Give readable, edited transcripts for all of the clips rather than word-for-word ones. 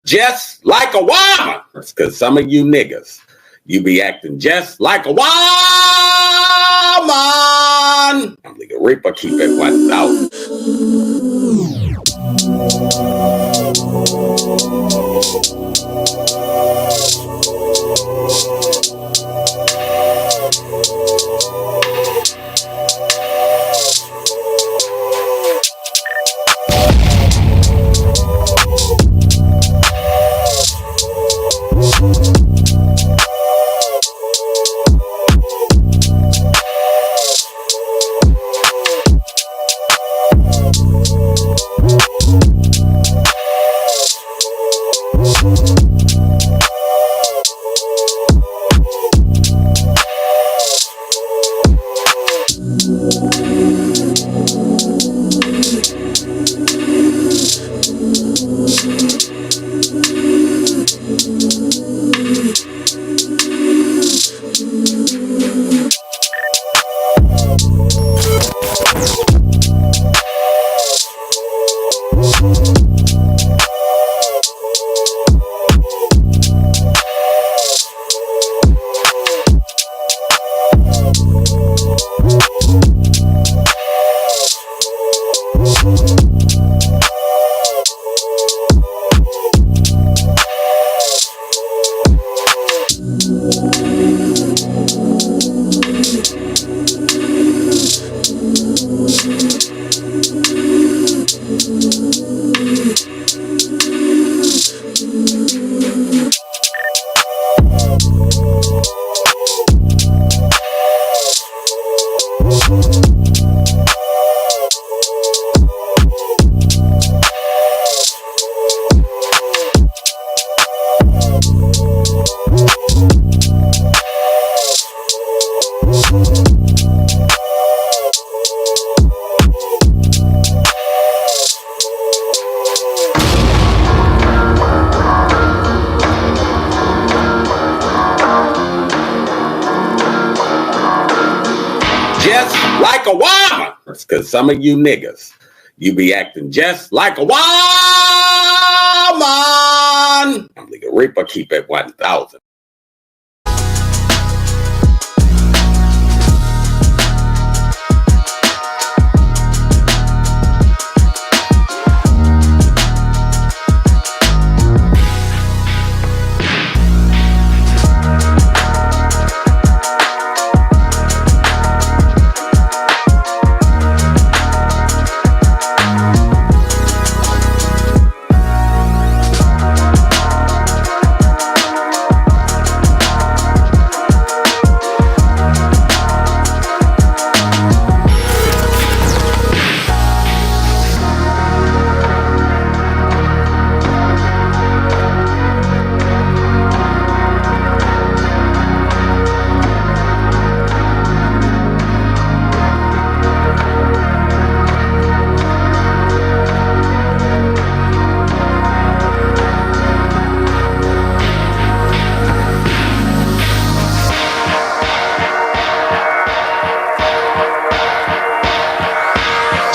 just like a woman. That's because some of you niggas, you be acting just like a woman. Nigga Reaper, keep it 1,000. Just like a woman. That's because some of you niggas, you be acting just like a woman. Nigga Reaper, keep it 1,000.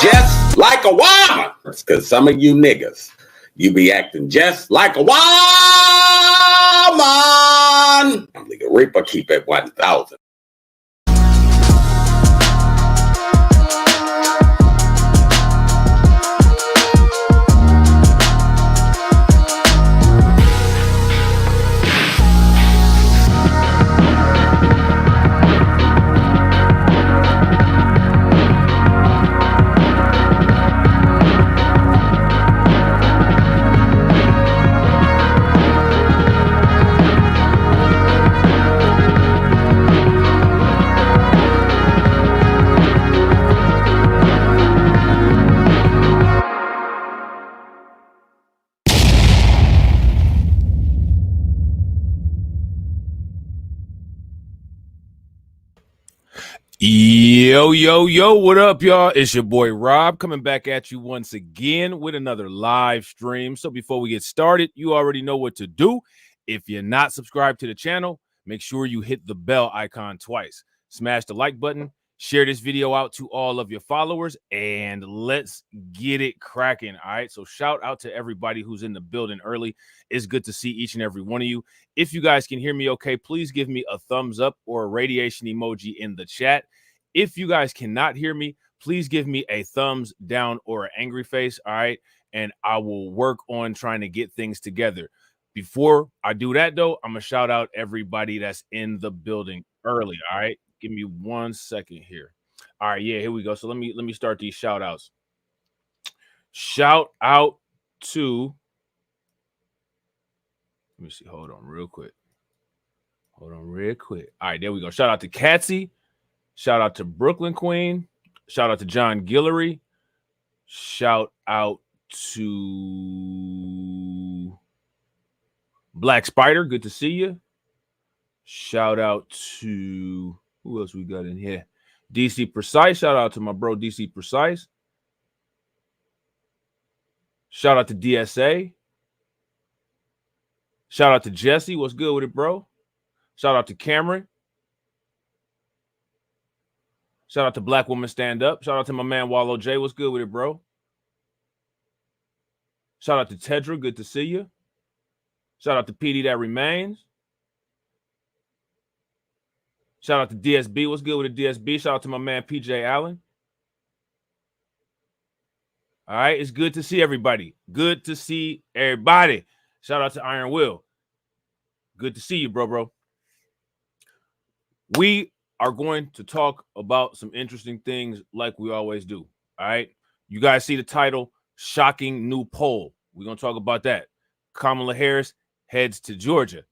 Just like a woman. That's because some of you niggas, you be acting just like a woman. Nigga Reaper, keep it 1,000. Yo, what up, y'all? It's your boy Rob coming back at you once again with another live stream. So before we get started, you already know what to do. If you're not subscribed to the channel, make sure you hit the bell icon twice. Smash the like button, Share this video out to all of your followers, and let's get it cracking. All right. So shout out to everybody who's in the building early. It's good to see each and every one of you. If you guys can hear me okay, please give me a thumbs up or a radiation emoji in the chat. If you guys cannot hear me, please give me a thumbs down or an angry face. All right. And I will work on trying to get things together. Before I do that, though, I'm going to shout out everybody that's in the building early. All right. Give me 1 second here. All right, yeah, here we go. So let me start these shout outs. Shout out to, let me see. Hold on real quick. All right, there we go. Shout out to Catsy. Shout out to Brooklyn Queen. Shout out to John Guillory. Shout out to Black Spider. Good to see you. Shout out to, who else we got in here? DC Precise. Shout out to my bro DC Precise. Shout out to DSA. Shout out to Jesse. What's good with it, bro? Shout out to Cameron. Shout out to Black Woman Stand Up. Shout out to my man Wallow J. What's good with it, bro? Shout out to Tedra. Good to see you. Shout out to PD That Remains. Shout out to DSB. What's good with the DSB? Shout out to my man PJ Allen. All right, it's good to see everybody. Good to see everybody. Shout out to Iron Will. Good to see you, bro. We are going to talk about some interesting things like we always do. All right, you guys see the title, Shocking New Poll. We're going to talk about that. Kamala Harris heads to Georgia.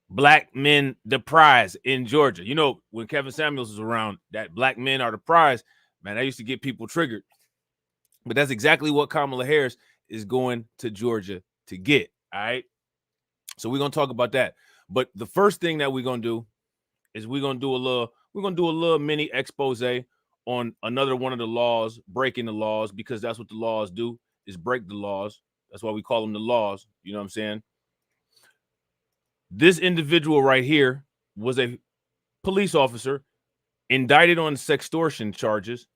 Black men the prize in Georgia. You know, when Kevin Samuels was around, that black men are the prize, man, that used to get people triggered. But that's exactly what Kamala Harris is going to Georgia to get. All right. So we're going to talk about that. But the first thing that we're going to do is we're going to do a little mini expose on another one of the laws, breaking the laws, because that's what the laws do, is break the laws. That's why we call them the laws. You know what I'm saying? This individual right here was a police officer indicted on sextortion charges.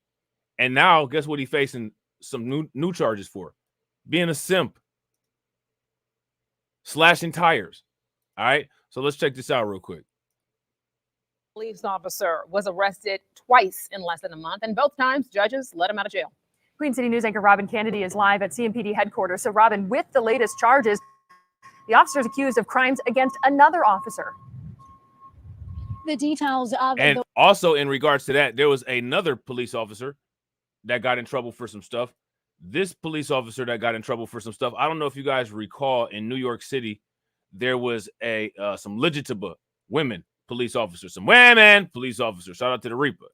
And now guess what he's facing some new charges for? Being a simp. Slashing tires. All right. So let's check this out real quick. Police officer was arrested twice in less than a month, and both times judges let him out of jail. Queen City News anchor Robin Kennedy is live at CMPD headquarters. So Robin, with the latest charges, the officer is accused of crimes against another officer. The details of and also in regards to that, there was another police officer that got in trouble for some stuff. This police officer that got in trouble for some stuff, I don't know if you guys recall, in New York City, there was some legitimate women police officers, some women police officers. Shout out to the Reaper.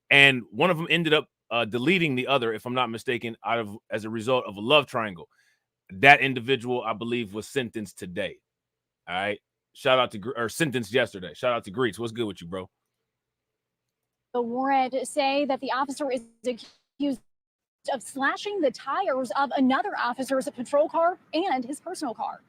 And one of them ended up deleting the other, if I'm not mistaken, as a result of a love triangle. That individual, I believe, was sentenced today. All right. Shout out to, or sentenced yesterday. Shout out to Greets. What's good with you, bro? the warrant say that the officer is accused of slashing the tires of another officer's patrol car and his personal car.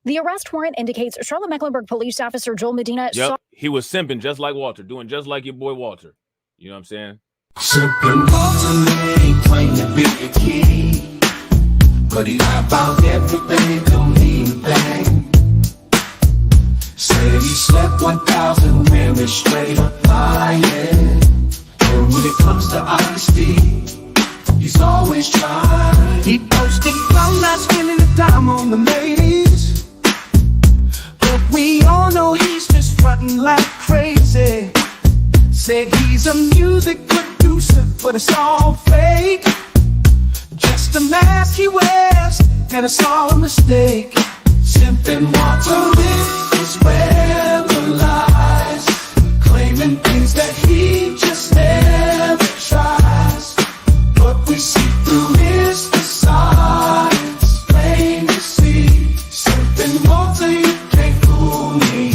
The arrest warrant indicates Charlotte Mecklenburg police officer Joel Medina saw he was simping just like Walter, doing just like your boy Walter. You know what I'm saying? Simping Walter ain't playing to be a key, but he lie about everything, don't need a thing. Said he slept 1,000 women straight up lying, and when it comes to honesty, he's always trying. He posted from not spending the time on the ladies, but we all know he's just fronting like crazy. Said he's a music producer, but it's all fake. Just a mask he wears, and it's all a mistake. Simping Walter is where the lies, claiming things that he just never tries. What we see through his facades, plain to see. Simping Walter, you can't fool me.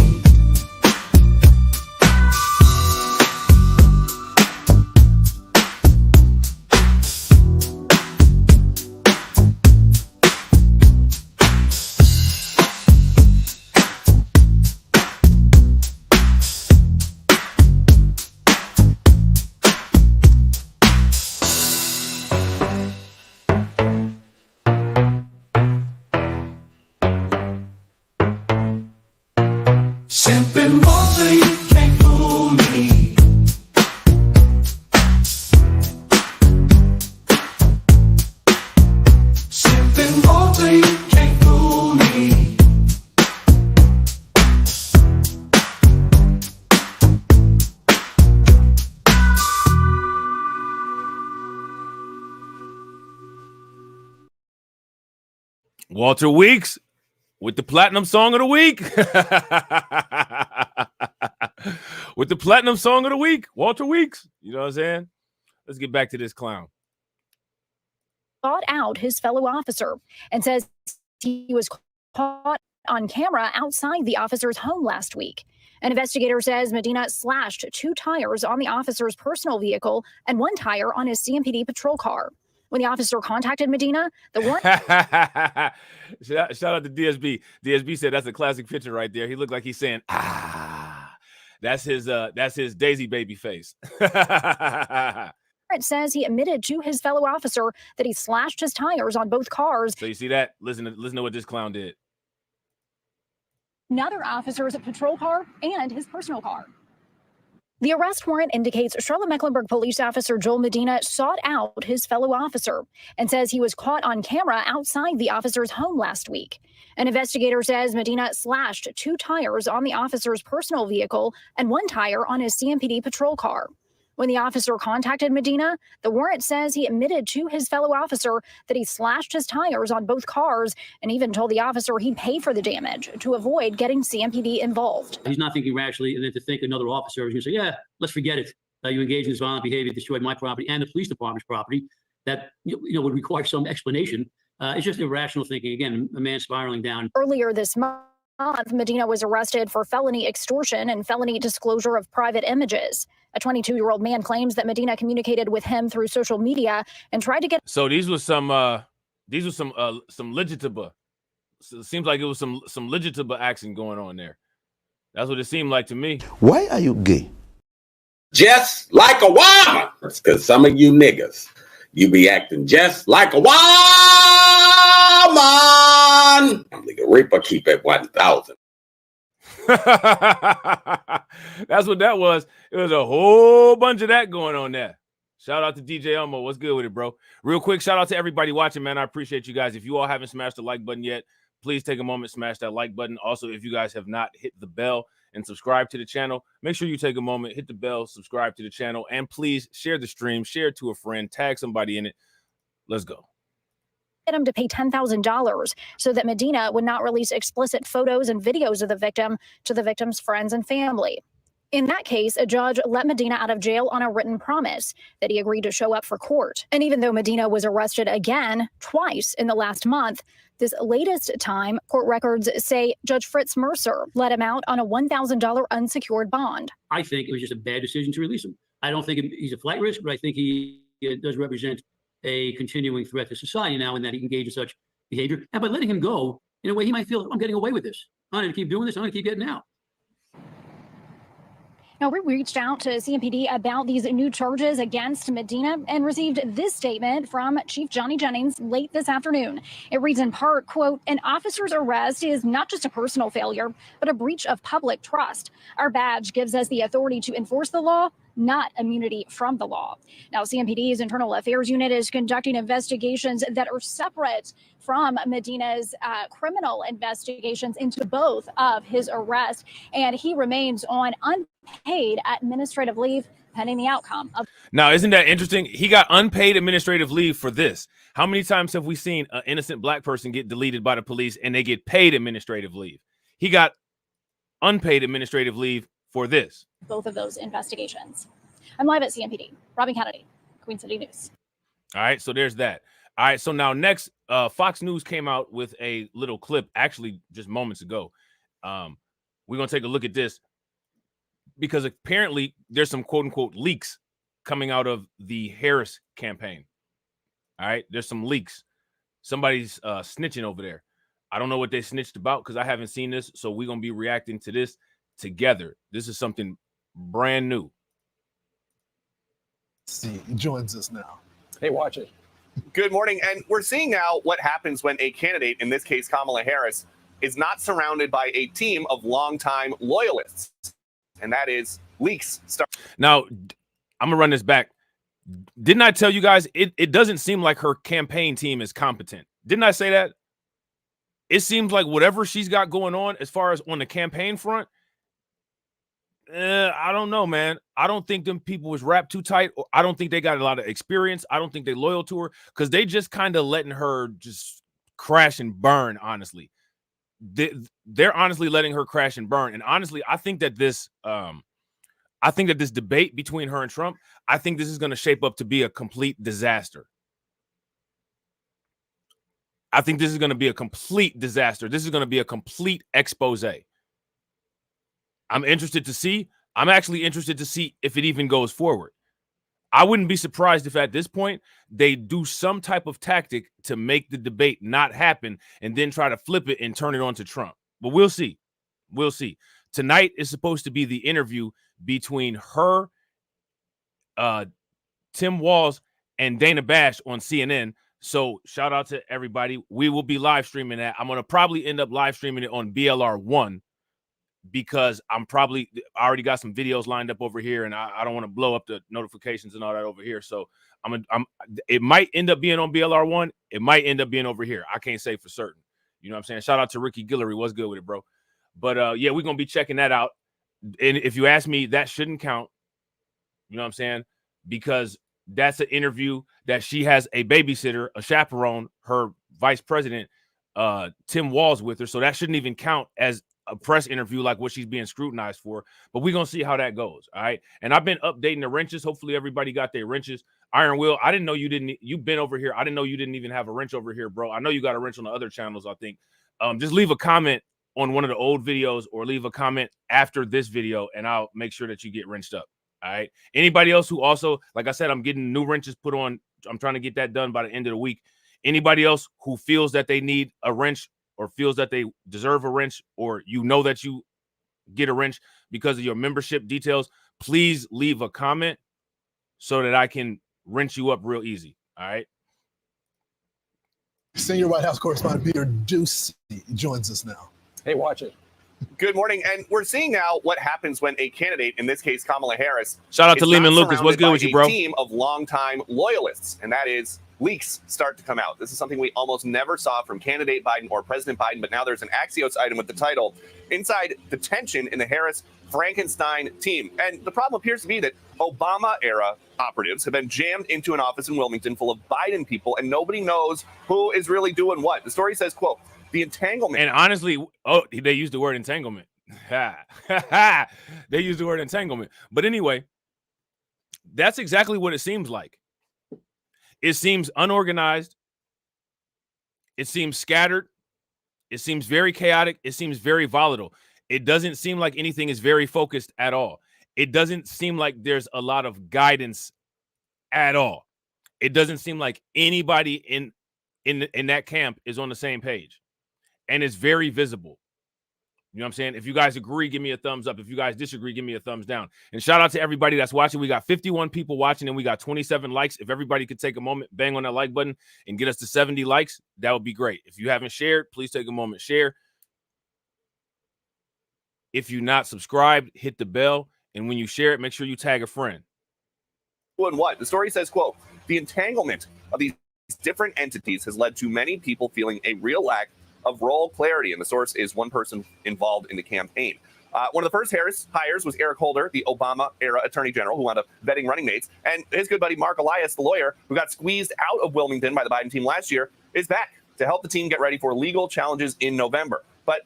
Walter Weeks with the platinum song of the week. With the platinum song of the week, Walter Weeks. You know what I'm saying? Let's get back to this clown. Bought out his fellow officer and says he was caught on camera outside the officer's home last week. An investigator says Medina slashed 2 tires on the officer's personal vehicle and 1 tire on his CMPD patrol car. When the officer contacted Medina, the warrant. Shout out to DSB. DSB said that's a classic picture right there. He looked like he's saying, ah, that's his Daisy baby face. It says he admitted to his fellow officer that he slashed his tires on both cars. So you see that? Listen to what this clown did. Another officer's patrol car and his personal car. The arrest warrant indicates Charlotte-Mecklenburg police officer Joel Medina sought out his fellow officer and says he was caught on camera outside the officer's home last week. An investigator says Medina slashed 2 tires on the officer's personal vehicle and 1 tire on his CMPD patrol car. When the officer contacted Medina, the warrant says he admitted to his fellow officer that he slashed his tires on both cars and even told the officer he'd pay for the damage to avoid getting CMPD involved. He's not thinking rationally, and then to think another officer is going to say, yeah, let's forget it. You engage in this violent behavior, destroyed my property and the police department's property. That would require some explanation. It's just irrational thinking. Again, a man spiraling down. Earlier this month, Medina was arrested for felony extortion and felony disclosure of private images. A 22-year-old man claims that Medina communicated with him through social media and tried to get. So these were some legitimate. So it seems like it was some legitimate action going on there. That's what it seemed like to me. Why are you gay? Just like a woman. That's because some of you niggas, you be acting just like a woman. The Reaper keep it 1,000. That's what that was. It was a whole bunch of that going on there. Shout out to DJ Elmo. What's good with it, bro? Real quick, shout out to everybody watching, man. I appreciate you guys. If you all haven't smashed the like button yet, please take a moment, smash that like button. Also, if you guys have not hit the bell and subscribe to the channel, make sure you take a moment, hit the bell, subscribe to the channel, and please share the stream, share it to a friend, tag somebody in it. Let's go. Him to pay $10,000 so that Medina would not release explicit photos and videos of the victim to the victim's friends and family. In that case, a judge let Medina out of jail on a written promise that he agreed to show up for court. And even though Medina was arrested again twice in the last month, this latest time, court records say Judge Fritz Mercer let him out on a $1,000 unsecured bond. I think it was just a bad decision to release him. I don't think he's a flight risk, but I think he does represent a continuing threat to society now in that he engaged in such behavior. And by letting him go, in a way, he might feel, I'm getting away with this. I'm going to keep doing this. I'm going to keep getting out. Now, we reached out to CMPD about these new charges against Medina and received this statement from Chief Johnny Jennings late this afternoon. It reads in part, quote, an officer's arrest is not just a personal failure, but a breach of public trust. Our badge gives us the authority to enforce the law, not immunity from the law. Now, CMPD's Internal Affairs Unit is conducting investigations that are separate from Medina's criminal investigations into both of his arrests, and he remains on unpaid administrative leave pending the outcome of. Now, isn't that interesting? He got unpaid administrative leave for this. How many times have we seen an innocent black person get deleted by the police and they get paid administrative leave? He got unpaid administrative leave for this. Both of those investigations. I'm live at CMPD. Robin Kennedy, Queen City News. All right, so there's that. All right, so now next, Fox News came out with a little clip, actually just moments ago. We're going to take a look at this because apparently there's some quote-unquote leaks coming out of the Harris campaign. All right, there's some leaks. Somebody's snitching over there. I don't know what they snitched about because I haven't seen this, so we're going to be reacting to this together. This is something brand new. See, he joins us now. Hey, watch it. Good morning. And we're seeing now what happens when a candidate, in this case, Kamala Harris, is not surrounded by a team of longtime loyalists. And that is leaks. Now, I'm going to run this back. Didn't I tell you guys, it doesn't seem like her campaign team is competent. Didn't I say that? It seems like whatever she's got going on as far as on the campaign front, I don't know, man. I don't think them people was wrapped too tight. Or I don't think they got a lot of experience. I don't think they loyal to her because they just kind of letting her just crash and burn, honestly. They're honestly letting her crash and burn. And honestly, I think that this debate between her and Trump, I think this is going to shape up to be a complete disaster. I think this is going to be a complete disaster. This is going to be a complete expose. I'm interested to see. I'm actually interested to see if it even goes forward. I wouldn't be surprised if at this point they do some type of tactic to make the debate not happen and then try to flip it and turn it on to Trump. But we'll see. We'll see. Tonight is supposed to be the interview between her, Tim Walz, and Dana Bash on CNN. So shout out to everybody. We will be live streaming that. I'm going to probably end up live streaming it on BLR1 because I already got some videos lined up over here, and I don't want to blow up the notifications and all that over here. So it might end up being on BLR1. It might end up being over here. I can't say for certain. You know what I'm saying? Shout out to Ricky Guillory. What's good with it, bro? But yeah, we're going to be checking that out. And if you ask me, that shouldn't count. You know what I'm saying? Because that's an interview that she has a babysitter, a chaperone, her vice president, Tim Walz, with her. So that shouldn't even count as a press interview like what she's being scrutinized for. But we're going to see how that goes. All right. And I've been updating the wrenches. Hopefully everybody got their wrenches. Iron Will, I didn't know you didn't. You've been over here. I didn't know you didn't even have a wrench over here, bro. I know you got a wrench on the other channels, I think. Just leave a comment on one of the old videos or leave a comment after this video, and I'll make sure that you get wrenched up. All right. Anybody else who also, like I said, I'm getting new wrenches put on. I'm trying to get that done by the end of the week. Anybody else who feels that they need a wrench or feels that they deserve a wrench, or you know that you get a wrench because of your membership details, please leave a comment so that I can wrench you up real easy. All right. Senior White House correspondent Peter Ducey joins us now. Hey, watch it. Good morning. And we're seeing now what happens when a candidate, in this case Kamala Harris, shout out to Lehman Lucas. What's good with you, bro? A team of longtime loyalists, and that is leaks start to come out. This is something we almost never saw from candidate Biden or President Biden, but now there's an Axios item with the title, Inside the Tension in the Harris Frankenstein Team. And the problem appears to be that Obama-era operatives have been jammed into an office in Wilmington full of Biden people, and nobody knows who is really doing what. The story says, quote, the entanglement. And honestly, they used the word entanglement. They used the word entanglement. But anyway, that's exactly what it seems like. It seems unorganized. It seems scattered. It seems very chaotic. It seems very volatile. It doesn't seem like anything is very focused at all. It doesn't seem like there's a lot of guidance at all. It doesn't seem like anybody in that camp is on the same page. And it's very visible. You know what I'm saying? If you guys agree, give me a thumbs up. If you guys disagree, give me a thumbs down. And shout out to everybody that's watching. We got 51 people watching and we got 27 likes. If everybody could take a moment, bang on that like button and get us to 70 likes, that would be great. If you haven't shared, please take a moment, share. If you're not subscribed, hit the bell. And when you share it, make sure you tag a friend. And what? The story says, quote, the entanglement of these different entities has led to many people feeling a real lack of role clarity, and the source is one person involved in the campaign. One of the first Harris hires was Eric Holder, the Obama-era attorney general, who wound up vetting running mates, and his good buddy Mark Elias, the lawyer, who got squeezed out of Wilmington by the Biden team last year, is back to help the team get ready for legal challenges in November. But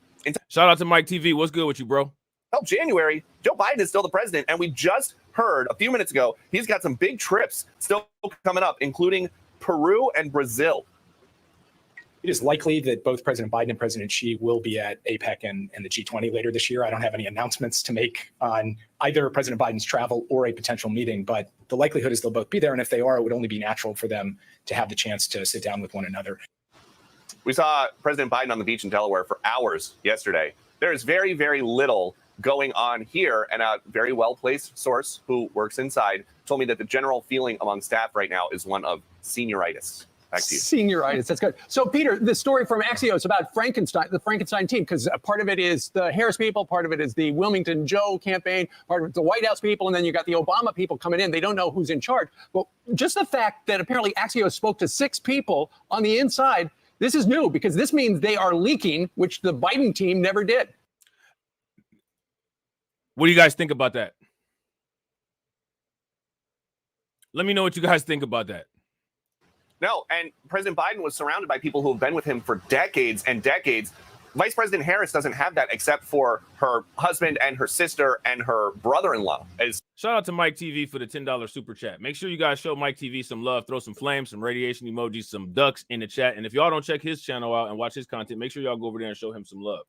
shout out to Mike TV. What's good with you, bro? Until January, Joe Biden is still the president, and we just heard a few minutes ago he's got some big trips still coming up, including Peru and Brazil. It is likely that both President Biden and President Xi will be at APEC and the G20 later this year. I don't have any announcements to make on either President Biden's travel or a potential meeting, but the likelihood is they'll both be there. And if they are, it would only be natural for them to have the chance to sit down with one another. We saw President Biden on the beach in Delaware for hours yesterday. There is very, very little going on here. And a very well-placed source who works inside told me that the general feeling among staff right now is one of senioritis. Back to you. Senioritis, that's good. So, Peter, the story from Axios about Frankenstein, the Frankenstein team, because part of it is the Harris people, part of it is the Wilmington Joe campaign, part of it's the White House people, and then you got the Obama people coming in. They don't know who's in charge. But just the fact that apparently Axios spoke to 6 people on the inside, this is new because this means they are leaking, which the Biden team never did. What do you guys think about that? Let me know what you guys think about that. No, and President Biden was surrounded by people who have been with him for decades and decades. Vice President Harris doesn't have that except for her husband and her sister and her brother-in-law. Shout out to Mike TV for the $10 super chat. Make sure you guys show Mike TV some love. Throw some flames, some radiation emojis, some ducks in the chat. And if y'all don't check his channel out and watch his content, make sure y'all go over there and show him some love.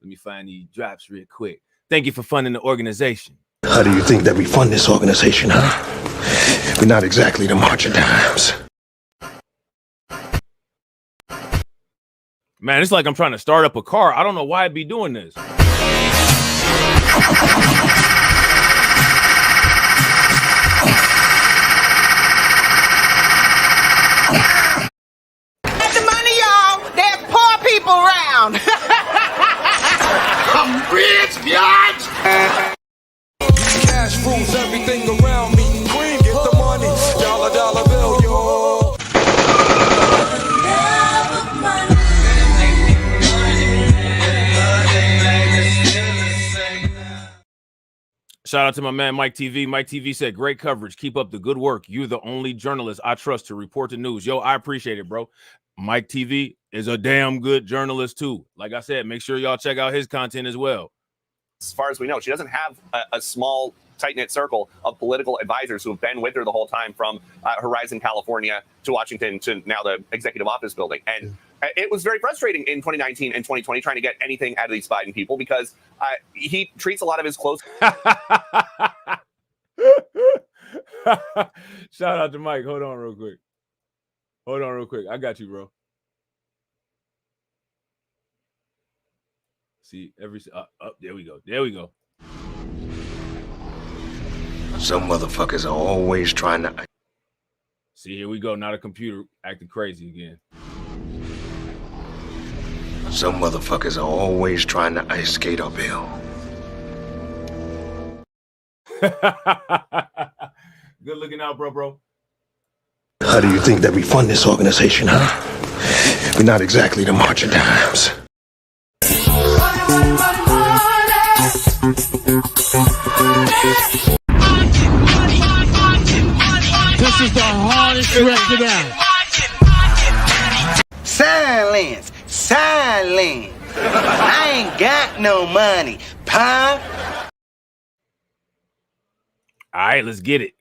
Let me find these drops real quick. Thank you for funding the organization. How do you think that we fund this organization, huh? We're not exactly the March of Dimes. Man, it's like I'm trying to start up a car. I don't know why I'd be doing this. Let the money, y'all. There's poor people around. I'm rich, biatch. Cash rules everything around me. Queen, get the money. Dollar, dollar bill, yo. Shout out to my man, Mike TV. Mike TV said, great coverage. Keep up the good work. You're the only journalist I trust to report the news. Yo, I appreciate it, bro. Mike TV is a damn good journalist, too. Like I said, make sure y'all check out his content as well. As far as we know, she doesn't have a small, tight-knit circle of political advisors who have been with her the whole time, from Horizon, California to Washington to now the executive office building. And it was very frustrating in 2019 and 2020 trying to get anything out of these Biden people because he treats a lot of his close. Shout out to Mike. Hold on real quick. I got you, bro. See, there we go. Some motherfuckers are always trying to... See, here we go. Not a computer acting crazy again. Some motherfuckers are always trying to ice skate uphill. Good looking out, bro. How do you think that we fund this organization, huh? We're not exactly the March of Dimes. This is the hardest record out. Silence. I ain't got no money, pa. All right, let's get it.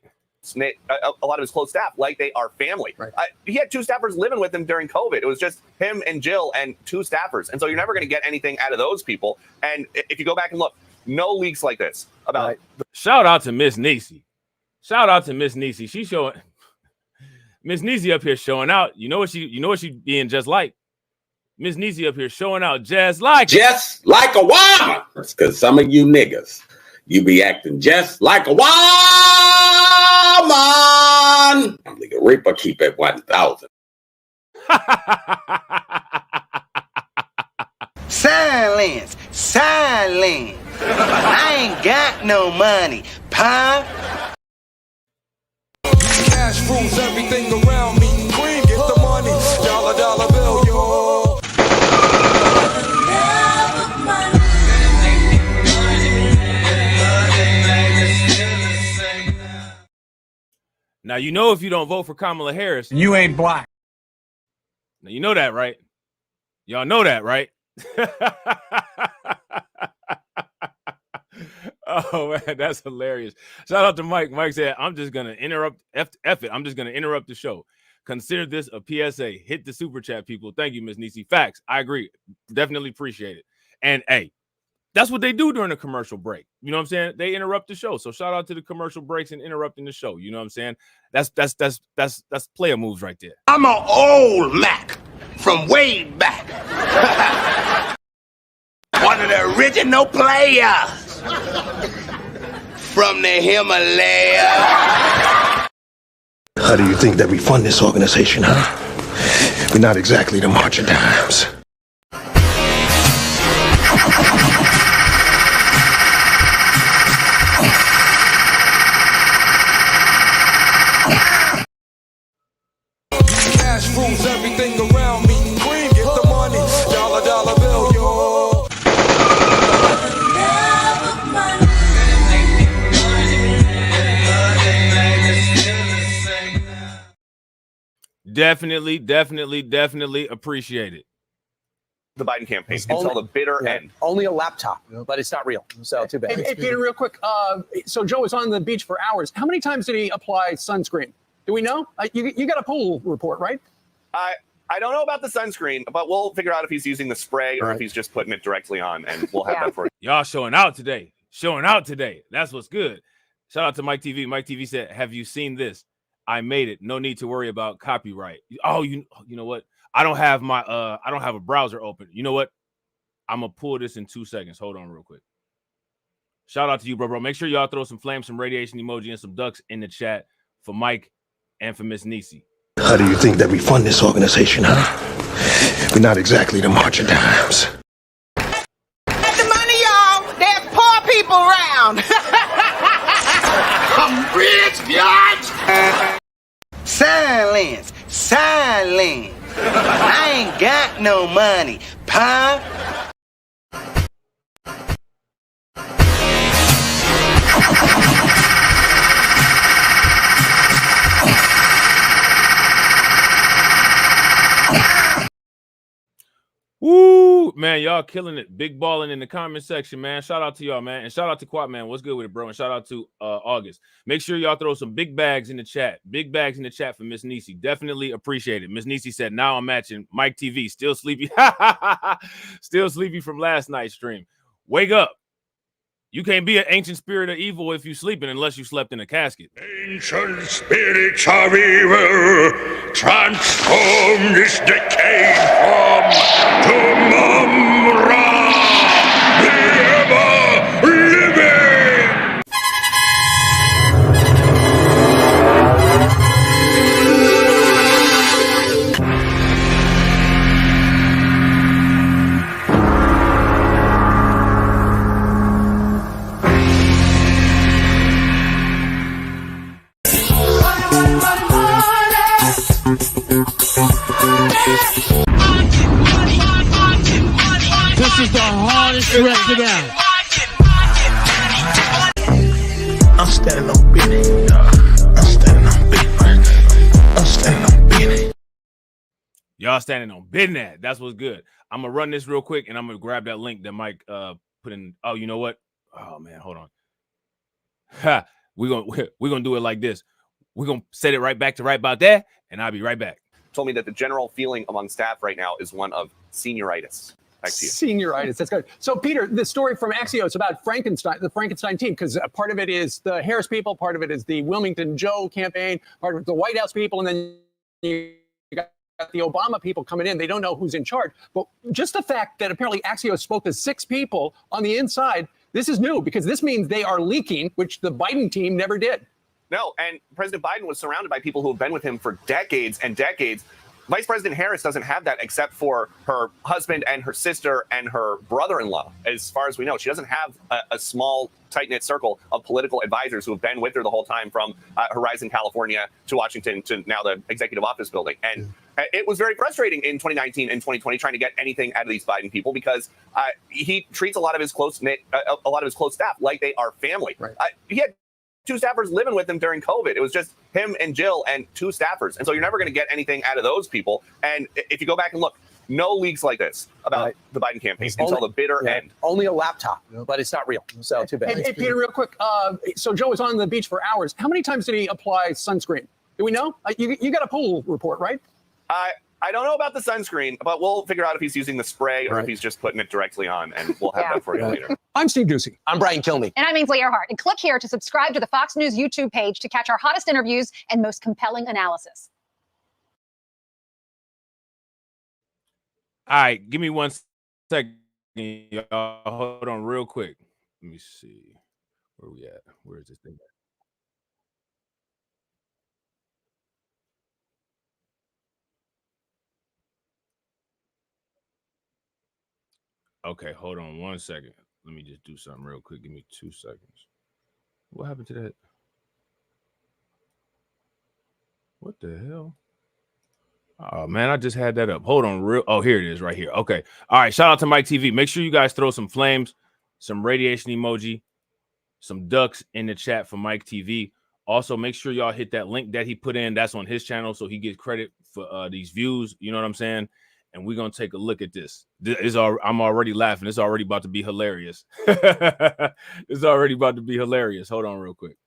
A lot of his close staff, like they are family. Right. He had two staffers living with him during COVID. It was just him and Jill and two staffers. And so you're never going to get anything out of those people. And if you go back and look, no leaks like this about. Right. Shout out to Miss Niecy. She's showing. Miss Niecy up here showing out. You know what she being just like. Miss Niecy up here showing out just like a woman. That's because some of you niggas, you be acting just like a woman. Nigga, Reaper keep it 1,000. Silence. I ain't got no money, pa. Cash rules everything around me. Queen, get the money. Dollar, dollar bill, yo. Now, you know, if you don't vote for Kamala Harris, You ain't black. now you know that, right? Y'all know that, right? Oh, man, that's hilarious. Shout out to Mike. Mike said, I'm just going to interrupt. F it. I'm just going to interrupt the show. Consider this a PSA. Hit the super chat, people. Thank you, Miss Niecy. Facts. I agree. Definitely appreciate it. And, hey, that's what they do during a commercial break. You know what I'm saying? They interrupt the show. So shout out to the commercial breaks and interrupting the show. You know what I'm saying? That's player moves right there. I'm an old Mac from way back. One of the original players from the Himalaya. How do you think that we fund this organization, huh? We're not exactly the March of Dimes. Cash rules everything around me. Queen, get the money. Dollar, dollar bill, yo. Definitely appreciate it. The Biden campaign until the bitter end. Only a laptop, but it's not real. So too bad. Hey, Peter, real quick. So Joe was on the beach for hours. How many times did he apply sunscreen? Do we know? You got a poll report, right? I don't know about the sunscreen, but we'll figure out if he's using the spray or if he's just putting it directly on, and we'll have that for you. Y'all showing out today. That's what's good. Shout out to Mike TV. Mike TV said, "Have you seen this? I made it. No need to worry about copyright." Oh, you know what? I don't have a browser open. You know what? I'm gonna pull this in 2 seconds. Hold on real quick. Shout out to you, bro. Make sure y'all throw some flames, some radiation emoji, and some ducks in the chat for Mike and for Miss Niecy. How do you think that we fund this organization, huh? We're not exactly the March of Dimes. Get the money, y'all. There's poor people around. I'm rich, bitch! Silence! Silence! I ain't got no money, pa. Woo, man, y'all killing it. Big balling in the comment section, man. Shout out to y'all, man. And shout out to Quat, man. What's good with it, bro? And shout out to August. Make sure y'all throw some big bags in the chat. Big bags in the chat for Miss Niecy. Definitely appreciate it. Miss Niecy said, now I'm matching Mike TV. Still sleepy. Still sleepy from last night's stream. Wake up. You can't be an ancient spirit of evil if you're sleeping unless you slept in a casket. Ancient spirits of evil, transform this decayed form to Mum-Ra, the ever-living. This is the hardest record out. I'm standing on business. I'm standing on business. I'm standing on business. Y'all standing on business. That's what's good. I'm gonna run this real quick and I'm gonna grab that link that Mike put in. Oh, you know what? Oh man, hold on. Ha, we're gonna do it like this. We're gonna set it right back to right about there, and I'll be right back. Told me that the general feeling among staff right now is one of senioritis. Back to you. Senioritis. That's good. So, Peter, the story from Axios about the Frankenstein team, because part of it is the Harris people, part of it is the Wilmington Joe campaign, part of it the White House people, and then you got the Obama people coming in. They don't know who's in charge. But just the fact that apparently Axios spoke to 6 people on the inside, this is new because this means they are leaking, which the Biden team never did. No, and President Biden was surrounded by people who have been with him for decades and decades. Vice President Harris doesn't have that except for her husband and her sister and her brother-in-law. As far as we know, she doesn't have a small, tight-knit circle of political advisors who have been with her the whole time from Horizon, California to Washington to now the executive office building. And it was very frustrating in 2019 and 2020 trying to get anything out of these Biden people because he treats a lot of his close staff like they are family. Right. He had 2 staffers living with him during COVID. It was just him and Jill and 2 staffers. And so you're never going to get anything out of those people. And if you go back and look, no leaks like this about the Biden campaign until the bitter end. Only a laptop, but it's not real. So too bad. Hey, Peter, real quick. So Joe was on the beach for hours. How many times did he apply sunscreen? Do we know? You got a poll report, right? I don't know about the sunscreen, but we'll figure out if he's using the spray or if he's just putting it directly on, and we'll have that for you later. I'm Steve Ducey. I'm Brian Kilmeade. And I'm Ainsley Earhart. And click here to subscribe to the Fox News YouTube page to catch our hottest interviews and most compelling analysis. All right, give me 1 second, y'all. Hold on real quick. Let me see. Where we at? Where is this thing at? Okay, hold on 1 second. Let me just do something real quick. Give me 2 seconds. What happened to that? What the hell? Oh, man, I just had that up. Hold on. Oh, here it is right here. Okay. All right. Shout out to Mike TV. Make sure you guys throw some flames, some radiation emoji, some ducks in the chat for Mike TV. Also, make sure y'all hit that link that he put in. That's on his channel, so he gets credit for these views. You know what I'm saying? And we're gonna take a look at this. I'm already laughing. It's already about to be hilarious. It's already about to be hilarious. Hold on real quick.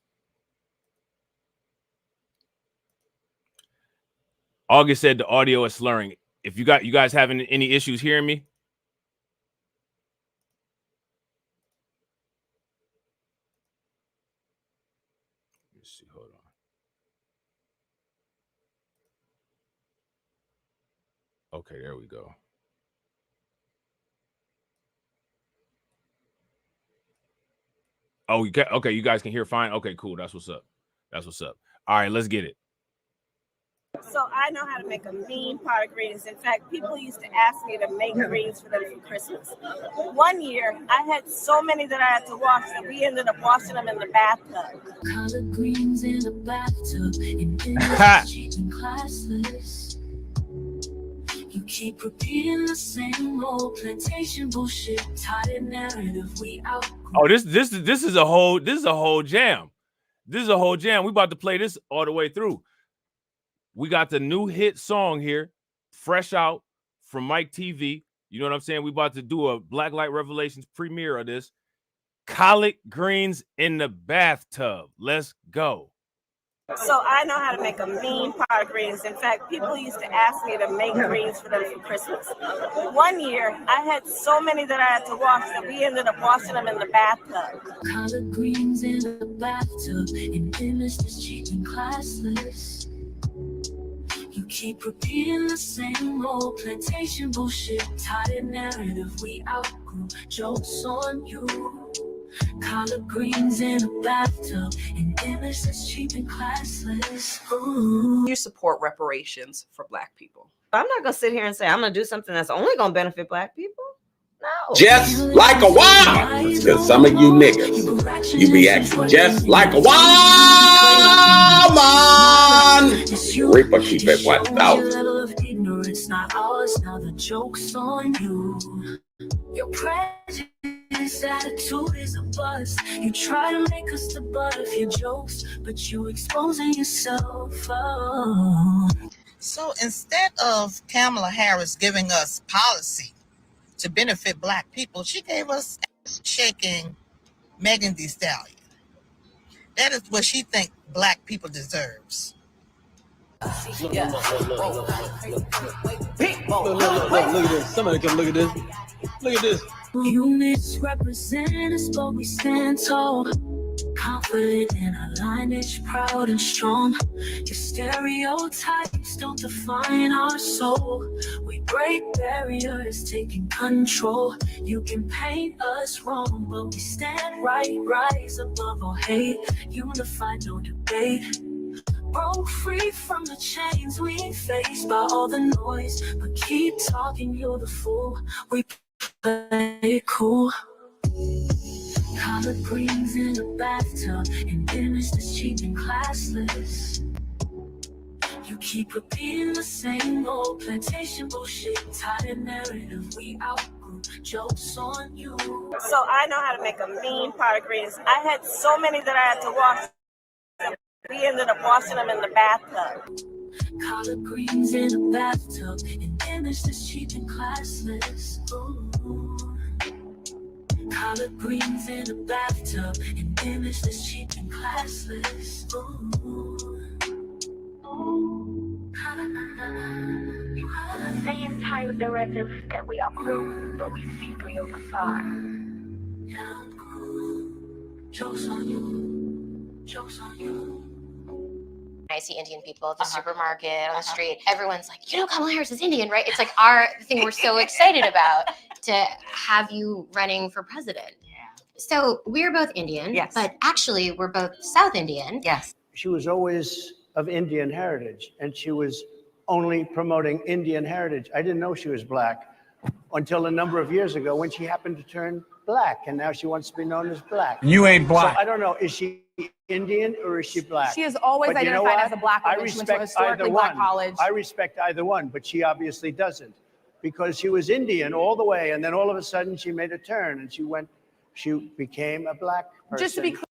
August said the audio is slurring. If you guys having any issues hearing me? Let's see. Hold on. Okay, there we go. Oh, okay, you guys can hear fine. Okay, cool. That's what's up. That's what's up. All right, let's get it. So I know how to make a mean pot of greens. In fact, people used to ask me to make greens for them for Christmas. One year, I had so many that I had to wash that we ended up washing them in the bathtub. Collard greens in a bathtub in cheap and classless. You keep repeating the same old plantation bullshit, tired narrative we out. Oh, this is a whole jam. This is a whole jam. We about to play this all the way through. We got the new hit song here, fresh out from Mike TV. You know what I'm saying? We about to do a Blacklight Revelations premiere of this. Collard greens in the bathtub. Let's go. So I know how to make a mean pot of greens. In fact, people used to ask me to make greens for them for Christmas. One year, I had so many that I had to wash that we ended up washing them in the bathtub. Collard greens in a bathtub, an image that's cheap and classless. You keep repeating the same old plantation bullshit, tired narrative we outgrew. Jokes on you. Collard greens in a bathtub, an image that's cheap and classless. Ooh. You support reparations for Black people. I'm not gonna sit here and say I'm gonna do something that's only gonna benefit Black people. No. Just like a woman. Because some of you niggas, you be acting just like a woman. Reaper keep it 1,000. Ignorance, not ours. Now the joke's on you. Your prejudice attitude is a bust. You try to make us the butt of your jokes, but you exposing yourself. Oh. So instead of Kamala Harris giving us policy to benefit Black people, she gave us shaking Megan Thee Stallion. That is what she thinks Black people deserves. Look at this. Somebody come look at this. Look at this. You misrepresent us, but we stand tall. Confident in our lineage, proud and strong. Your stereotypes don't define our soul. We break barriers, taking control. You can paint us wrong, but we stand right, rise above all hate. Unified, no debate. Broke free from the chains we face by all the noise. But keep talking, you're the fool. We play it cool. Collard greens in a bathtub, an image that's cheap and classless. You keep repeating the same old plantation bullshit, tired narrative we outgrew. Jokes on you. So I know how to make a mean pot of greens. I had so many that I had to wash. We ended up washing them in the bathtub. Collard greens in a bathtub, an image that's cheap and classless. Ooh. Collard greens in a bathtub, an image that's cheap and classless. Ooh. The same type of directives that we approve, but we see through your facade. Jokes on you. Jokes on you. I see Indian people at the supermarket, on the street. Everyone's like, you know, Kamala Harris is Indian, right? It's like our thing we're so excited about to have you running for president. Yeah. So we're both Indian, yes, but actually we're both South Indian. Yes. She was always of Indian heritage, and she was only promoting Indian heritage. I didn't know she was Black until a number of years ago when she happened to turn Black, and now she wants to be known as Black. You ain't Black. So I don't know, is she Indian or is she Black? She has always identified as a Black woman. She went to a historically Black college. I respect either one, but she obviously doesn't, because she was Indian all the way, and then all of a sudden she made a turn and she became a Black person. Just to be clear,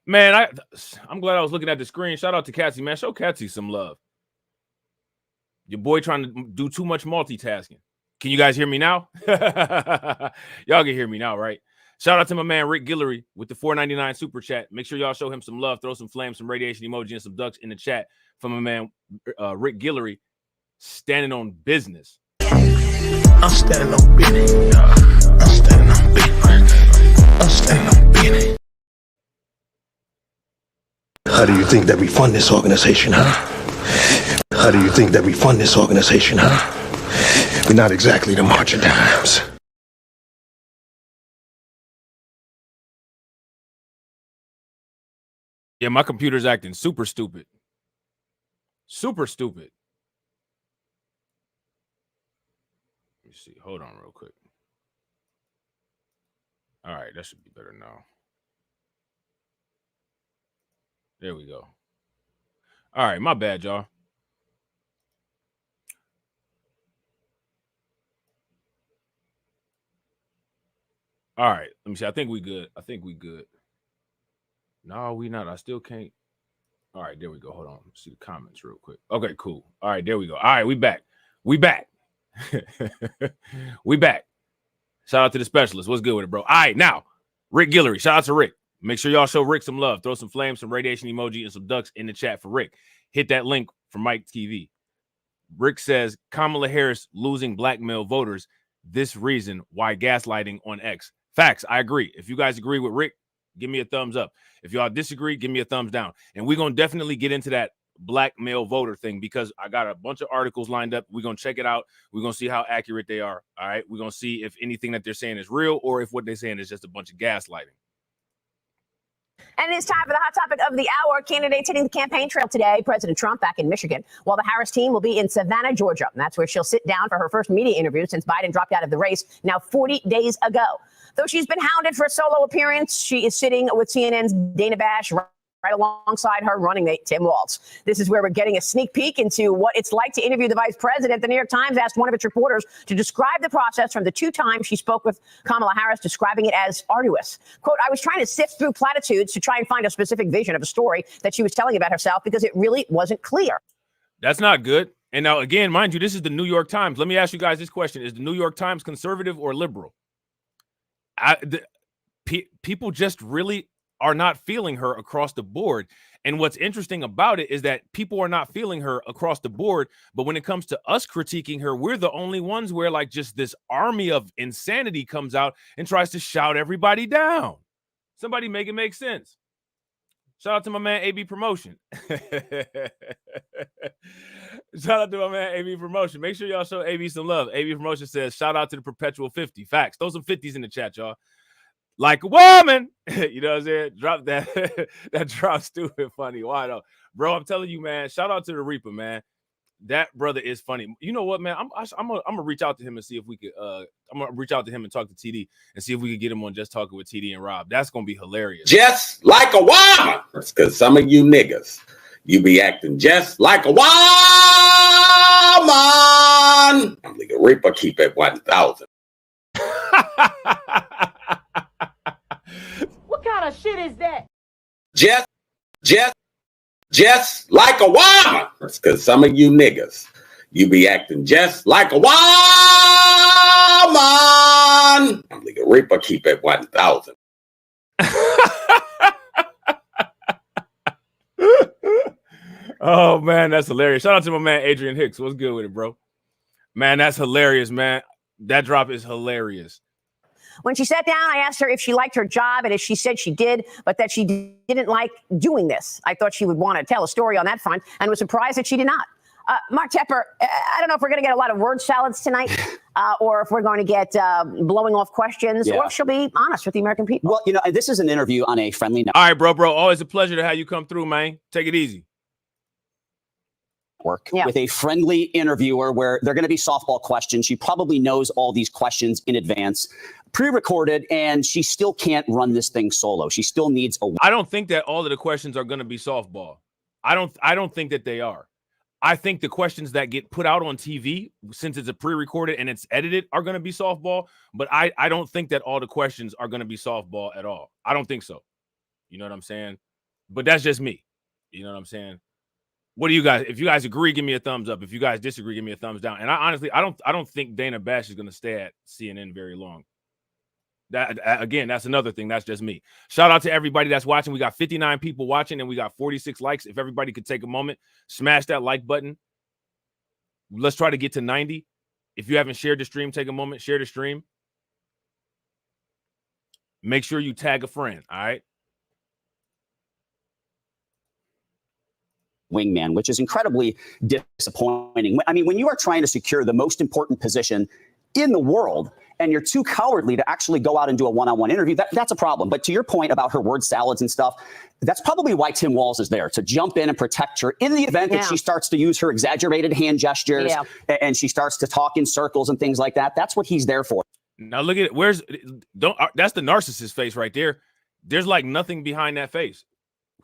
Man, I'm glad I was looking at the screen. Shout out to Catsy, man. Show Catsy some love. Your boy trying to do too much multitasking. Can you guys hear me now? Y'all can hear me now, right? Shout out to my man Rick Guillory with the $4.99 super chat. Make sure y'all show him some love. Throw some flames, some radiation emoji, and some ducks in the chat from my man Rick Guillory, standing on business. I'm standing on business. I'm standing on business. I'm standing on business. How do you think that we fund this organization, huh? How do you think that we fund this organization, huh? We're not exactly the March of Dimes. Yeah, my computer's acting super stupid. Super stupid. Let me see. Hold on real quick. All right, that should be better now. There we go. All right, my bad, y'all. All right, let me see. I think we good. No, we not. I still can't. All right, there we go. Hold on. Let's see the comments real quick. Okay, cool. All right, there we go. All right, we back. We back. We back. Shout out to the specialist. What's good with it, bro? All right, now, Rick Guillory. Shout out to Rick. Make sure y'all show Rick some love. Throw some flames, some radiation emoji, and some ducks in the chat for Rick. Hit that link from Mike TV. Rick says, Kamala Harris losing black male voters. This reason why gaslighting on X. Facts. I agree. If you guys agree with Rick, give me a thumbs up. If y'all disagree, give me a thumbs down. And we're going to definitely get into that black male voter thing because I got a bunch of articles lined up. We're going to check it out. We're going to see how accurate they are. All right. We're going to see if anything that they're saying is real or if what they're saying is just a bunch of gaslighting. And it's time for the hot topic of the hour. Candidates hitting the campaign trail today. President Trump back in Michigan, while the Harris team will be in Savannah, Georgia. And that's where she'll sit down for her first media interview since Biden dropped out of the race now 40 days ago. Though she's been hounded for a solo appearance, she is sitting with CNN's Dana Bash right alongside her running mate, Tim Walz. This is where we're getting a sneak peek into what it's like to interview the vice president. The New York Times asked one of its reporters to describe the process from the 2 times she spoke with Kamala Harris, describing it as arduous. Quote, I was trying to sift through platitudes to try and find a specific vision of a story that she was telling about herself because it really wasn't clear. That's not good. And now, again, mind you, this is the New York Times. Let me ask you guys this question. Is the New York Times conservative or liberal? People just really are not feeling her across the board. And what's interesting about it is that people are not feeling her across the board. But when it comes to us critiquing her, we're the only ones where like just this army of insanity comes out and tries to shout everybody down. Somebody make it make sense. Shout out to my man, AB Promotion. Shout out to my man, AB Promotion. Make sure y'all show AB some love. AB Promotion says, shout out to the perpetual 50. Facts. Throw some 50s in the chat, y'all. Like a woman. You know what I'm saying? Drop that. That drop stupid funny. Why though? Bro, I'm telling you, man. Shout out to the Reaper, man. That brother is funny. You know what, man? I'm gonna reach out to him and see if we could. I'm gonna reach out to him and talk to TD and see if we could get him on Just Talking with TD and Rob. That's gonna be hilarious. Just like a woman. Because some of you niggas, you be acting just like a woman. The Reaper keep it 1,000. What kind of shit is that? Just like a woman. Because some of you niggas, you be acting just like a woman. The Reaper keep it 1,000. Oh, man, that's hilarious. Shout out to my man, Adrian Hicks. What's good with it, bro? Man, that's hilarious, man. That drop is hilarious. When she sat down, I asked her if she liked her job, and if she said she did, but that she didn't like doing this. I thought she would want to tell a story on that front and was surprised that she did not. Mark Tepper, I don't know if we're going to get a lot of word salads tonight or if we're going to get blowing off questions or if she'll be honest with the American people. Well, you know, this is an interview on a friendly note. All right, bro. Always a pleasure to have you come through, man. Take it easy. With a friendly interviewer where they're going to be softball questions. She probably knows all these questions in advance, pre-recorded, and she still can't run this thing solo. She still needs a. I don't think that all of the questions are going to be softball. I don't think that they are. I think the questions that get put out on TV, since it's a pre-recorded and it's edited, are going to be softball. But I don't think that all the questions are going to be softball at all. I don't think so. You know what I'm saying? But that's just me. You know what I'm saying? What do you guys? If you guys agree, give me a thumbs up. If you guys disagree, give me a thumbs down. And I honestly, I don't think Dana Bash is going to stay at CNN very long. That again, that's another thing. That's just me. Shout out to everybody that's watching. We got 59 people watching and we got 46 likes. If everybody could take a moment, smash that like button. Let's try to get to 90. If you haven't shared the stream, take a moment, share the stream. Make sure you tag a friend. All right. Wingman, which is incredibly disappointing. I mean, when you are trying to secure the most important position in the world and you're too cowardly to actually go out and do a one-on-one interview, that's a problem. But to your point about her word salads and stuff, that's probably why Tim Walz is there, to jump in and protect her in the event that she starts to use her exaggerated hand gestures and she starts to talk in circles and things like that. That's what he's there for. Now look at it. That's the narcissist face right there. There's like nothing behind that face.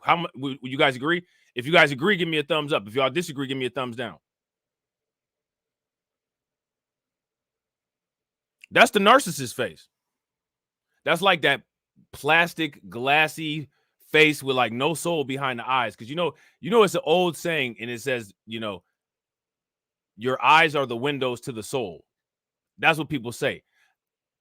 How would you guys agree? If you guys agree, give me a thumbs up. If y'all disagree, give me a thumbs down. That's the narcissist face. That's like that plastic, glassy face with like no soul behind the eyes. Because you know, it's an old saying, and it says, your eyes are the windows to the soul. That's what people say.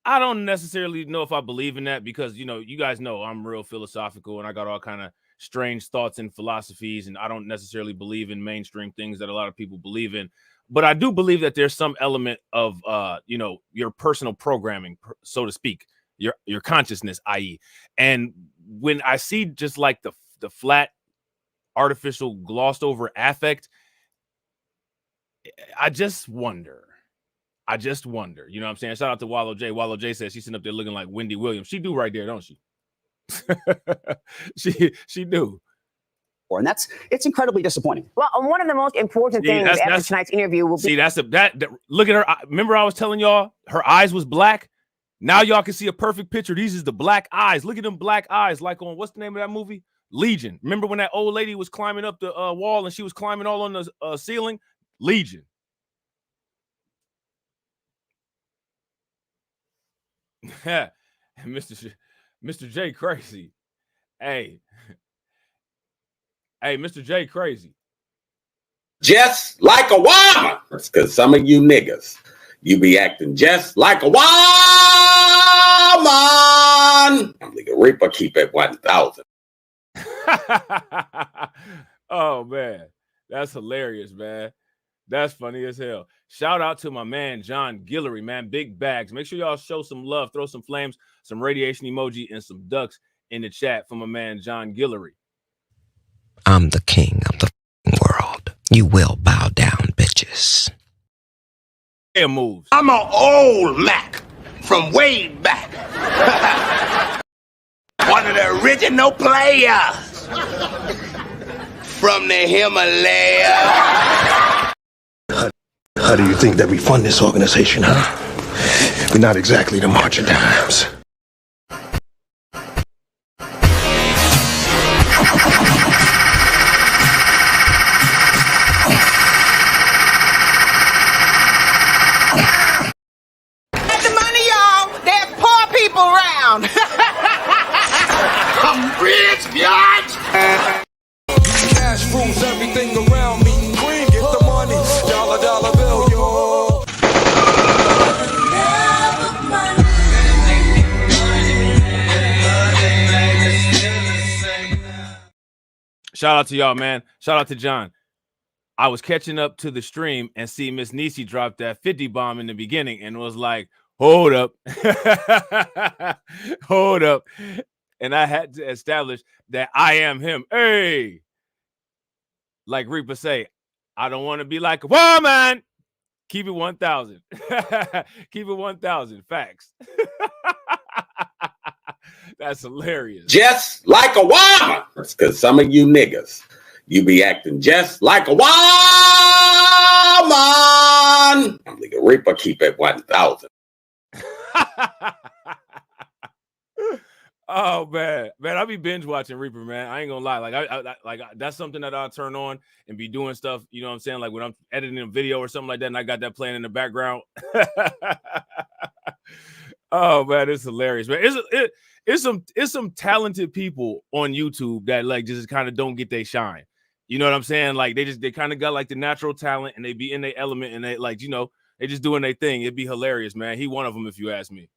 I don't necessarily know if I believe in that because, you guys know I'm real philosophical and I got all kind of strange thoughts and philosophies, and I don't necessarily believe in mainstream things that a lot of people believe in. But I do believe that there's some element of, your personal programming, so to speak, your consciousness, i.e. And when I see just like the flat, artificial, glossed over affect, I just wonder. You know what I'm saying? Shout out to Wallow J. Wallow J says she's sitting up there looking like Wendy Williams. She do right there, don't she? she do. And it's incredibly disappointing. Well, one of the most important things after tonight's interview will be look at her. Remember I was telling y'all her eyes was black. Now y'all can see a perfect picture. These is the black eyes. Look at them black eyes, like on what's the name of that movie? Legion. Remember when that old lady was climbing up the wall and she was climbing all on the ceiling? Legion. Mr. J crazy. Hey, Mr. J crazy. Just like a woman. That's because some of you niggas, you be acting just like a woman. Nigga Reaper keep it 1,000. Oh man, that's hilarious, man. That's funny as hell. Shout out to my man John Guillory, man. Big bags. Make sure y'all show some love, throw some flames, some radiation emoji, and some ducks in the chat for my man John Guillory. I'm the king of the world. You will bow down, bitches. Moves. I'm an old Mac from way back. One of the original players from the Himalaya. How do you think that we fund this organization, huh? We're not exactly the March of Dimes. Get the money, y'all. There's poor people around. I'm rich, biatch. Cash rules everything around me. Green, get the money. Dollar bill, yo. Shout out to y'all, man. Shout out to John. I was catching up to the stream and see Miss Niecy drop that 50 bomb in the beginning and was like, hold up. Hold up. And I had to establish that I am him. Hey. Like Reaper say, I don't want to be like a woman. Keep it 1,000. Keep it 1,000. Facts. That's hilarious. Just like a woman. That's because some of you niggas, you be acting just like a woman. Nigga Reaper keep it 1,000. Oh man, I be binge watching Reaper, man. I ain't gonna lie, like that's something that I'll turn on and be doing stuff. You know what I'm saying? Like when I'm editing a video or something like that, and I got that playing in the background. Oh man, it's hilarious, man. It's some talented people on YouTube that like just kind of don't get their shine. You know what I'm saying? Like they kind of got like the natural talent and they be in their element and they like, they just doing their thing. It'd be hilarious, man. He one of them if you ask me.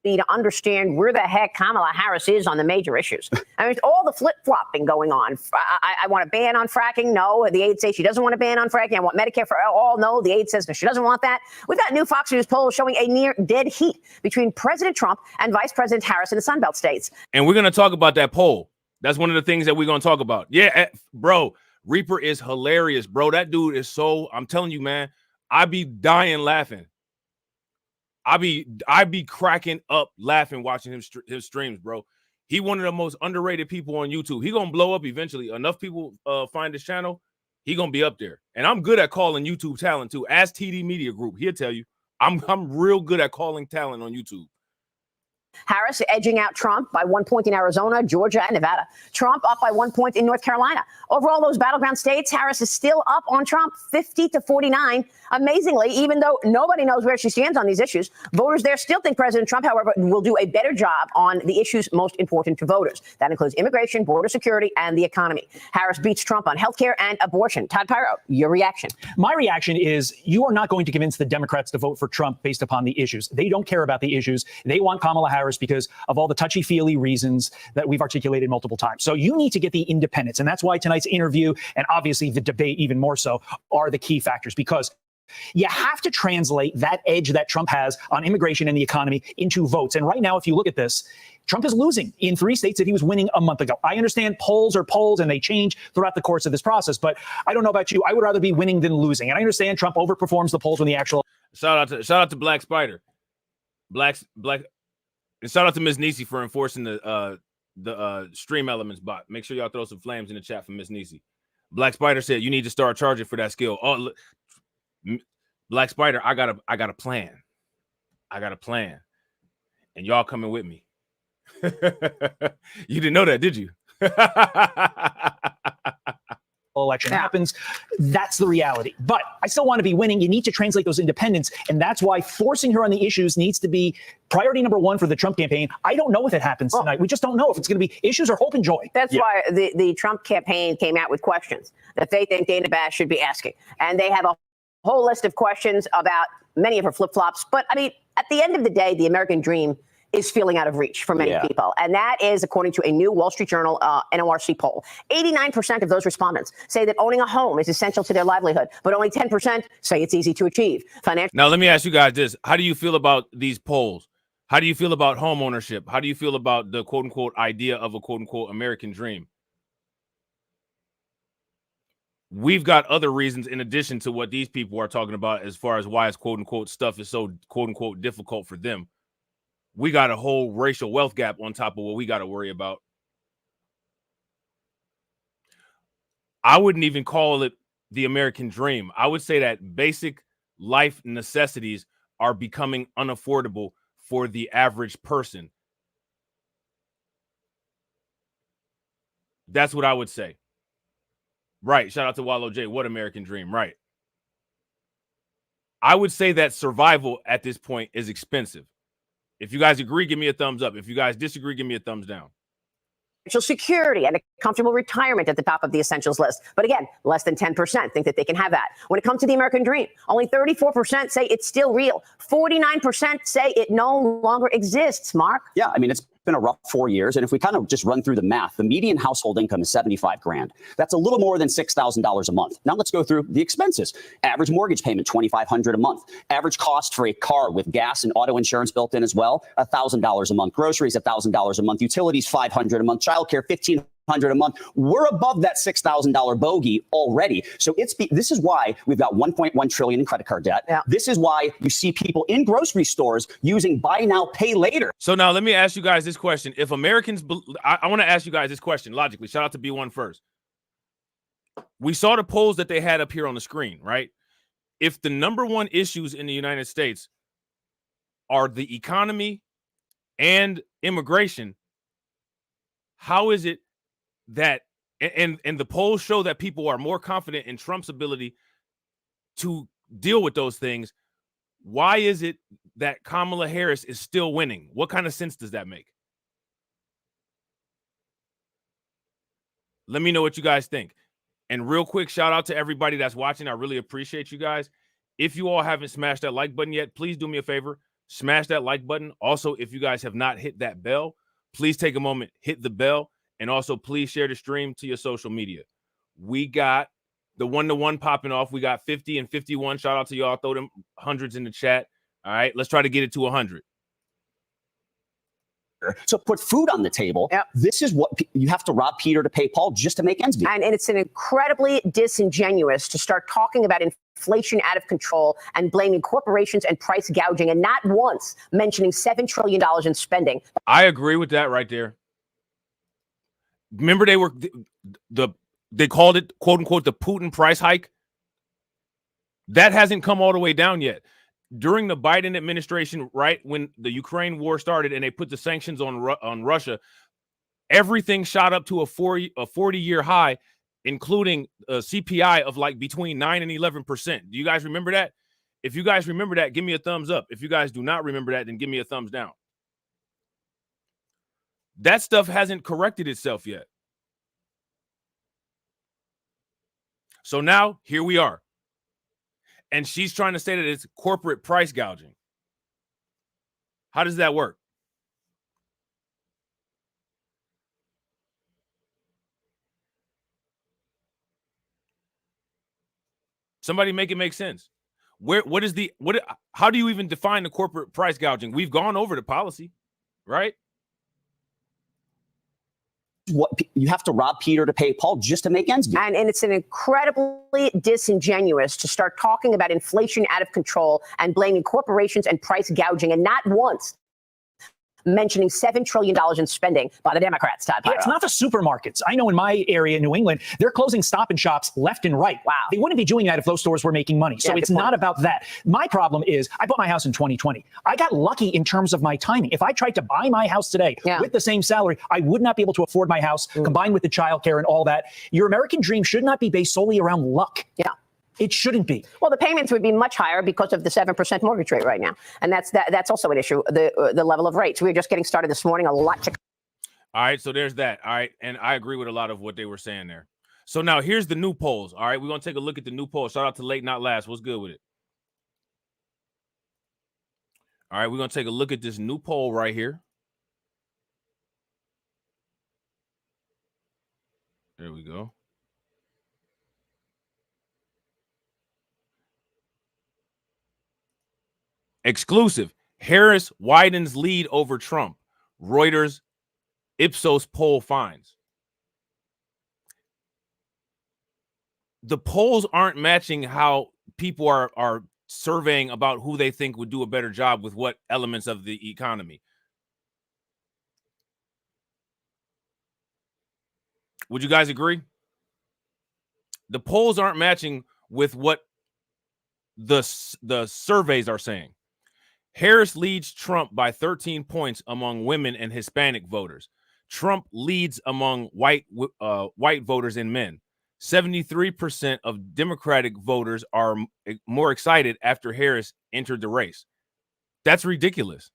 To understand where the heck Kamala Harris is on the major issues. I mean, all the flip-flopping going on. I want to ban on fracking. No. The aide says she doesn't want to ban on fracking. I want Medicare for all. No. The aide says she doesn't want that. We've got new Fox News polls showing a near dead heat between President Trump and Vice President Harris in the Sunbelt states. And we're going to talk about that poll. That's one of the things that we're going to talk about. Yeah, bro, Reaper is hilarious, bro. That dude is I'm telling you, man, I be dying laughing. I be cracking up laughing watching his streams, bro. He one of the most underrated people on YouTube. He gonna blow up eventually. Enough people find his channel, he gonna be up there. And I'm good at calling YouTube talent too. Ask TD Media Group, he'll tell you. I'm real good at calling talent on YouTube. Harris edging out Trump by 1 point in Arizona, Georgia, and Nevada. Trump up by 1 point in North Carolina. Overall, those battleground states, Harris is still up on Trump, 50-49. Amazingly, even though nobody knows where she stands on these issues, voters there still think President Trump, however, will do a better job on the issues most important to voters. That includes immigration, border security, and the economy. Harris beats Trump on healthcare and abortion. Todd Pyro, your reaction? My reaction is you are not going to convince the Democrats to vote for Trump based upon the issues. They don't care about the issues. They want Kamala Harris because of all the touchy-feely reasons that we've articulated multiple times. So you need to get the independents. And that's why tonight's interview and obviously the debate even more so are the key factors, because you have to translate that edge that Trump has on immigration and the economy into votes. And right now, if you look at this, Trump is losing in 3 states that he was winning a month ago. I understand polls are polls and they change throughout the course of this process, but I don't know about you. I would rather be winning than losing. And I understand Trump overperforms the polls when the actual. Shout out to Black Spider. And shout out to Ms. Nisi for enforcing the stream elements bot. Make sure y'all throw some flames in the chat for Ms. Nisi. Black Spider said you need to start charging for that skill. Oh, look, Black Spider, I got a plan. I got a plan, and y'all coming with me. You didn't know that, did you? Election happens. That's the reality. But I still want to be winning. You need to translate those independents. And that's why forcing her on the issues needs to be priority number one for the Trump campaign. I don't know if it happens tonight. We just don't know if it's going to be issues or hope and joy. That's why the Trump campaign came out with questions that they think Dana Bash should be asking. And they have a whole list of questions about many of her flip-flops. But I mean, at the end of the day, the American dream is feeling out of reach for many people. And that is according to a new Wall Street Journal NORC poll. 89% of those respondents say that owning a home is essential to their livelihood, but only 10% say it's easy to achieve. Now, let me ask you guys this. How do you feel about these polls? How do you feel about home ownership? How do you feel about the quote-unquote idea of a quote-unquote American dream? We've got other reasons in addition to what these people are talking about as far as why it's quote-unquote stuff is so quote-unquote difficult for them. We got a whole racial wealth gap on top of what we got to worry about. I wouldn't even call it the American dream. I would say that basic life necessities are becoming unaffordable for the average person. That's what I would say. Right. Shout out to Wallow J. What American dream? Right. I would say that survival at this point is expensive. If you guys agree, give me a thumbs up. If you guys disagree, give me a thumbs down. Social security and a comfortable retirement at the top of the essentials list. But again, less than 10% think that they can have that. When it comes to the American dream, only 34% say it's still real. 49% say it no longer exists, Mark. Yeah, I mean, it's been a rough 4 years. And if we kind of just run through the math, the median household income is $75,000. That's a little more than $6,000 a month. Now let's go through the expenses. Average mortgage payment, $2,500 a month. Average cost for a car with gas and auto insurance built in as well, $1,000 a month. Groceries, $1,000 a month. Utilities, $500 a month. Childcare, $1,500 a month. We're above that $6,000 bogey already. So this is why we've got $1.1 trillion in credit card debt. Yeah. This is why you see people in grocery stores using buy now, pay later. So now let me ask you guys this question. If Americans, I want to ask you guys this question logically. Shout out to B1 first. We saw the polls that they had up here on the screen, right? If the number one issues in the United States are the economy and immigration, how is it that, and the polls show that people are more confident in Trump's ability to deal with those things, why is it that Kamala Harris is still winning. What kind of sense does that make? Let me know what you guys think. And real quick, shout out to everybody that's watching. I really appreciate you guys. If you all haven't smashed that like button yet, please do me a favor. Smash that like button. Also, if you guys have not hit that bell, please take a moment, hit the bell, and also please share the stream to your social media. We got the 1-to-1 popping off. We got 50 and 51. Shout out to y'all. Throw them hundreds in the chat. All right, let's try to get it to 100. So put food on the table. Yep. This is what you have to rob Peter to pay Paul just to make ends meet. And it's an incredibly disingenuous to start talking about inflation out of control and blaming corporations and price gouging and not once mentioning $7 trillion in spending. I agree with that right there. Remember, they called it, quote unquote, the Putin price hike. That hasn't come all the way down yet. During the Biden administration, right when the Ukraine war started and they put the sanctions on Russia, everything shot up to a 40-year high, including a CPI of like between 9 and 11%. Do you guys remember that? If you guys remember that, give me a thumbs up. If you guys do not remember that, then give me a thumbs down. That stuff hasn't corrected itself yet. So now here we are. And she's trying to say that it's corporate price gouging. How does that work? Somebody make it make sense. How do you even define the corporate price gouging? We've gone over the policy, right? What you have to rob Peter to pay Paul just to make ends meet. And it's an incredibly disingenuous to start talking about inflation out of control and blaming corporations and price gouging and not once mentioning $7 trillion in spending by the Democrats. Todd Yeah, it's not the supermarkets. I know in my area, New England, they're closing Stop and Shops left and right. Wow. They wouldn't be doing that if those stores were making money. So Yeah, it's good point. not about that. My problem is I bought my house in 2020. I got lucky in terms of my timing. If I tried to buy my house today with the same salary, I would not be able to afford my house combined with the childcare and all that. Your American dream should not be based solely around luck. Yeah. It shouldn't be. Well, the payments would be much higher because of the 7% mortgage rate right now. And that's also an issue, the level of rates. We were just getting started this morning. A lot to. All right, so there's that. All right, and I agree with a lot of what they were saying there. So now here's the new polls. All right, we're going to take a look at the new polls. Shout out to Late Not Last. What's good with it? All right, we're going to take a look at this new poll right here. There we go. Exclusive. Harris widens lead over Trump. Reuters Ipsos poll finds. The polls aren't matching how people are surveying about who they think would do a better job with what elements of the economy. Would you guys agree? The polls aren't matching with what the surveys are saying. Harris leads Trump by 13 points among women and Hispanic voters. Trump leads among white voters and men. 73% of Democratic voters are more excited after Harris entered the race. That's ridiculous.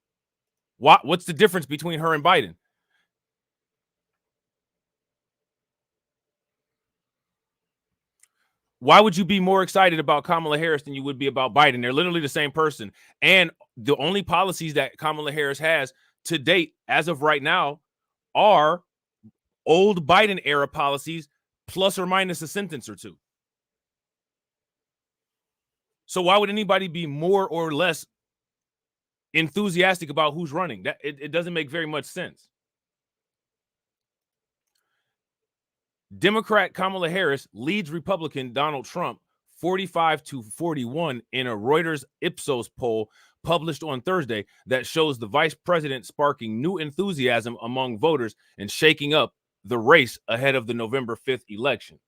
What's the difference between her and Biden? Why would you be more excited about Kamala Harris than you would be about Biden? They're literally the same person. And the only policies that Kamala Harris has to date, as of right now, are old Biden era policies, plus or minus a sentence or two. So why would anybody be more or less enthusiastic about who's running? That it doesn't make very much sense. Democrat Kamala Harris leads Republican Donald Trump 45-41 in a Reuters Ipsos poll published on Thursday that shows the vice president sparking new enthusiasm among voters and shaking up the race ahead of the November 5th election.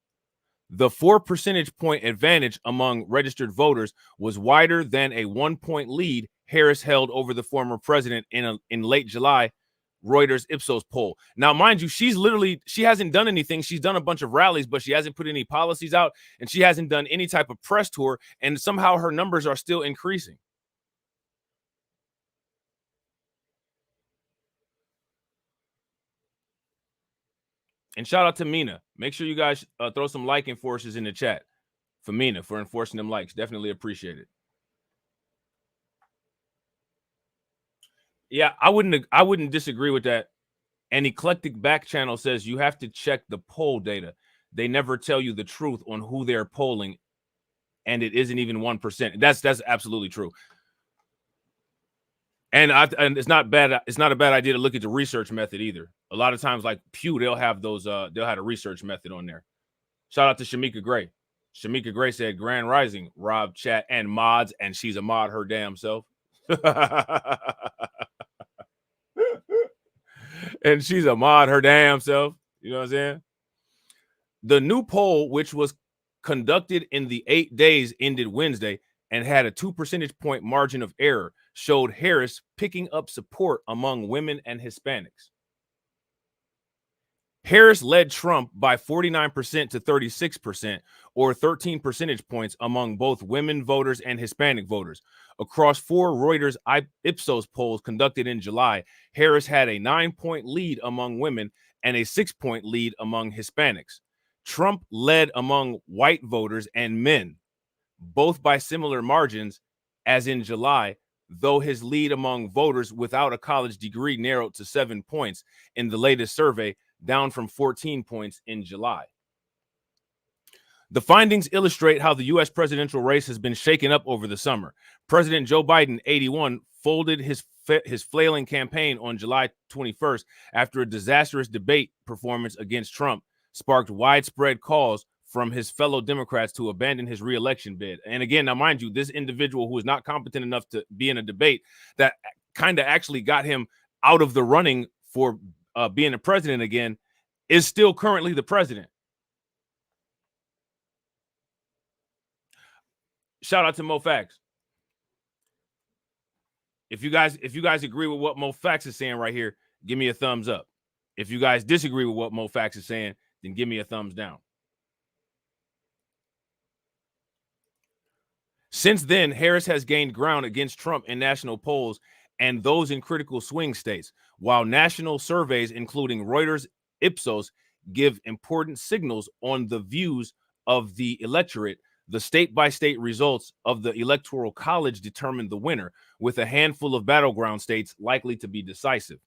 The 4 percentage point advantage among registered voters was wider than a 1-point lead Harris held over the former president in late July, Reuters Ipsos poll. Now, mind you, she hasn't done anything. She's done a bunch of rallies, but she hasn't put any policies out, and she hasn't done any type of press tour, and somehow her numbers are still increasing. And shout out to Mina. Make sure you guys throw some liking forces in the chat for Mina for enforcing them likes. Definitely appreciate it. Yeah, I wouldn't disagree with that. An eclectic back channel says you have to check the poll data. They never tell you the truth on who they're polling, and it isn't even 1%. That's absolutely true. And it's not bad. It's not a bad idea to look at the research method either. A lot of times, like Pew, they'll have those. They'll have a research method on there. Shout out to Shamika Gray. Shamika Gray said, "Grand Rising, Rob, chat, and mods," and she's a mod her damn self. And she's a mod her damn self. You know what I'm saying? The new poll, which was conducted in the 8 days ended Wednesday and had a 2 percentage point margin of error, showed Harris picking up support among women and Hispanics. Harris led Trump by 49% to 36%, or 13 percentage points among both women voters and Hispanic voters. Across 4 Reuters Ipsos polls conducted in July, Harris had a 9-point lead among women and a 6-point lead among Hispanics. Trump led among white voters and men, both by similar margins as in July, though his lead among voters without a college degree narrowed to 7 points in the latest survey, down from 14 points in July. The findings illustrate how the U.S. presidential race has been shaken up over the summer. President Joe Biden, 81, folded his flailing campaign on July 21st after a disastrous debate performance against Trump sparked widespread calls from his fellow Democrats to abandon his reelection bid. And again, now mind you, this individual who is not competent enough to be in a debate that kind of actually got him out of the running for being a president again is still currently the president. Shout out to Mo Fax. If you guys agree with what Mo Fax is saying right here, give me a thumbs up. If you guys disagree with what Mo Fax is saying, then give me a thumbs down. Since then, Harris has gained ground against Trump in national polls and those in critical swing states, while national surveys, including Reuters Ipsos, give important signals on the views of the electorate. The state-by-state results of the Electoral College determined the winner, with a handful of battleground states likely to be decisive.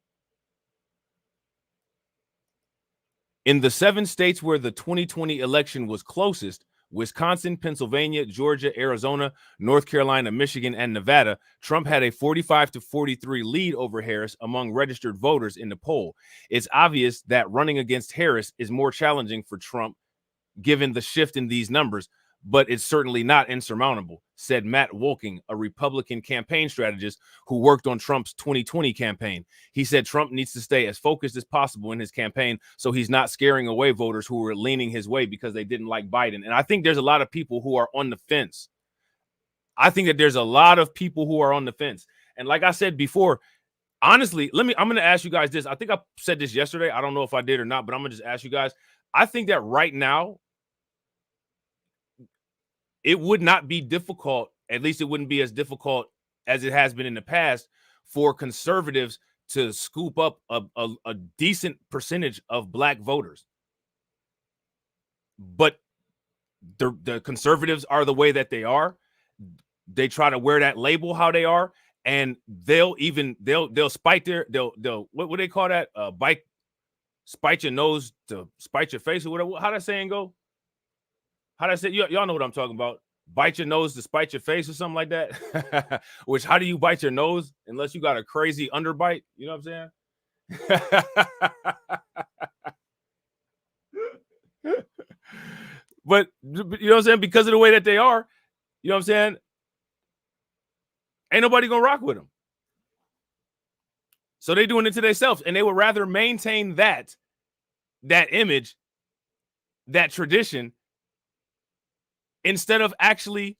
In the 7 states where the 2020 election was closest, Wisconsin, Pennsylvania, Georgia, Arizona, North Carolina, Michigan, and Nevada, Trump had a 45-43 lead over Harris among registered voters in the poll. It's obvious that running against Harris is more challenging for Trump given the shift in these numbers, but it's certainly not insurmountable, said Matt Wolking, a Republican campaign strategist who worked on Trump's 2020 campaign. He said Trump needs to stay as focused as possible in his campaign so he's not scaring away voters who were leaning his way because they didn't like Biden. And I think there's a lot of people who are on the fence. I think that there's a lot of people who are on the fence. And like I said before, honestly, I'm going to ask you guys this. I think I said this yesterday. I don't know if I did or not, but I'm going to just ask you guys. I think that right now, it would not be difficult, at least it wouldn't be as difficult as it has been in the past, for conservatives to scoop up a decent percentage of black voters. But the conservatives are the way that they are. They try to wear that label how they are, and they'll spite they'll what they call that? Spite your nose to spite your face or whatever. How that saying go? How did I say? Y'all know what I'm talking about. Bite your nose to spite your face or something like that. Which, how do you bite your nose unless you got a crazy underbite? You know what I'm saying? But you know what I'm saying? Because of the way that they are, you know what I'm saying? Ain't nobody gonna rock with them. So they doing it to themselves, and they would rather maintain that image, that tradition, instead of actually,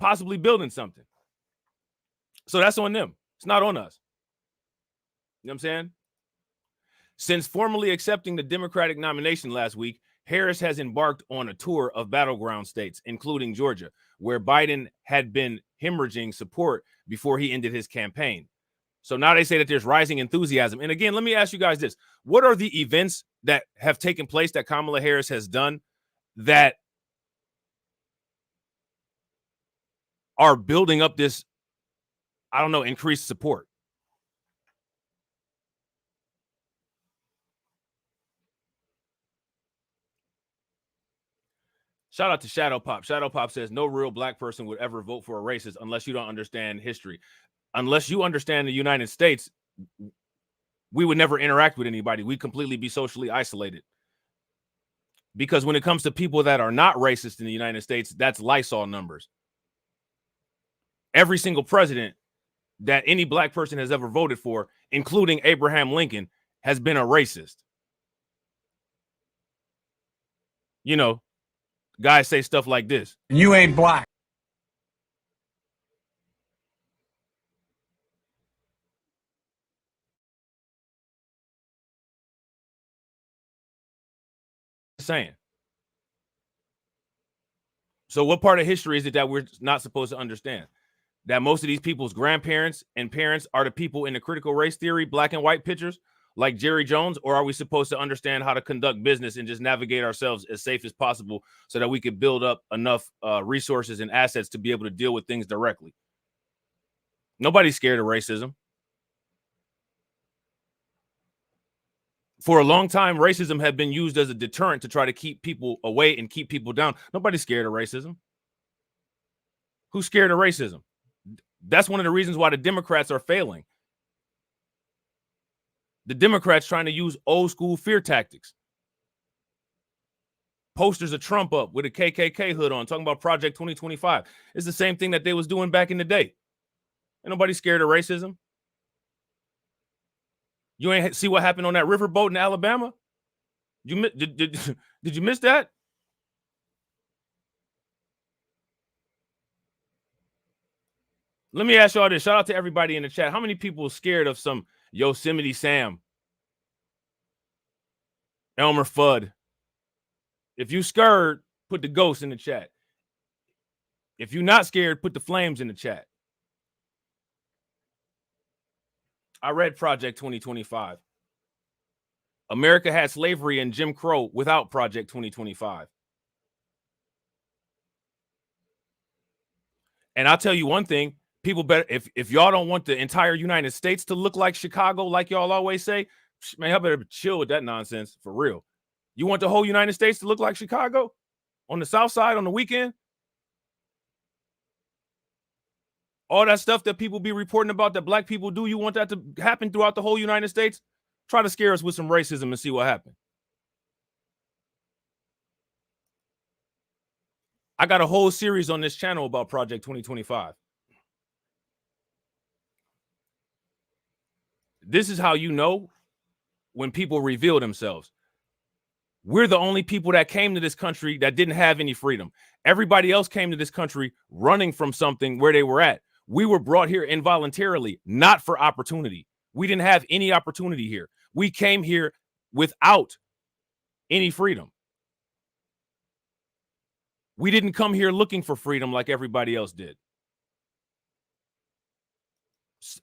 possibly building something. So that's on them. It's not on us. You know what I'm saying? Since formally accepting the Democratic nomination last week, Harris has embarked on a tour of battleground states, including Georgia, where Biden had been hemorrhaging support before he ended his campaign. So now they say that there's rising enthusiasm. And again, let me ask you guys this. What are the events that have taken place that Kamala Harris has done that are building up this, I don't know, increased support? Shout out to Shadow Pop. Shadow Pop says, no real black person would ever vote for a racist unless you don't understand history. Unless you understand the United States, we would never interact with anybody. We'd completely be socially isolated. Because when it comes to people that are not racist in the United States, that's Lysol numbers. Every single president that any black person has ever voted for, including Abraham Lincoln, has been a racist. You know, guys say stuff like this. You ain't black. Saying. So what part of history is it that we're not supposed to understand? That most of these people's grandparents and parents are the people in the critical race theory, black and white pictures, like Jerry Jones? Or are we supposed to understand how to conduct business and just navigate ourselves as safe as possible so that we could build up enough resources and assets to be able to deal with things directly? Nobody's scared of racism. For a long time, racism had been used as a deterrent to try to keep people away and keep people down. Nobody's scared of racism. Who's scared of racism? That's one of the reasons why the Democrats are failing. The Democrats trying to use old school fear tactics. Posters of Trump up with a KKK hood on, talking about Project 2025. It's the same thing that they was doing back in the day. Ain't nobody scared of racism. You ain't see what happened on that riverboat in Alabama? Did you miss that? Let me ask y'all this. Shout out to everybody in the chat. How many people are scared of some Yosemite Sam? Elmer Fudd? If you scared, put the ghost in the chat. If you're not scared, put the flames in the chat. I read Project 2025. America had slavery and Jim Crow without Project 2025. And I'll tell you one thing, people better, if y'all don't want the entire United States to look like Chicago, like y'all always say, man, y'all better chill with that nonsense for real. You want the whole United States to look like Chicago on the South Side on the weekend? All that stuff that people be reporting about that black people do, you want that to happen throughout the whole United States? Try to scare us with some racism and see what happens. I got a whole series on this channel about Project 2025. This is how you know when people reveal themselves. We're the only people that came to this country that didn't have any freedom. Everybody else came to this country running from something where they were at. We were brought here involuntarily, not for opportunity. We didn't have any opportunity here. We came here without any freedom. We didn't come here looking for freedom like everybody else did.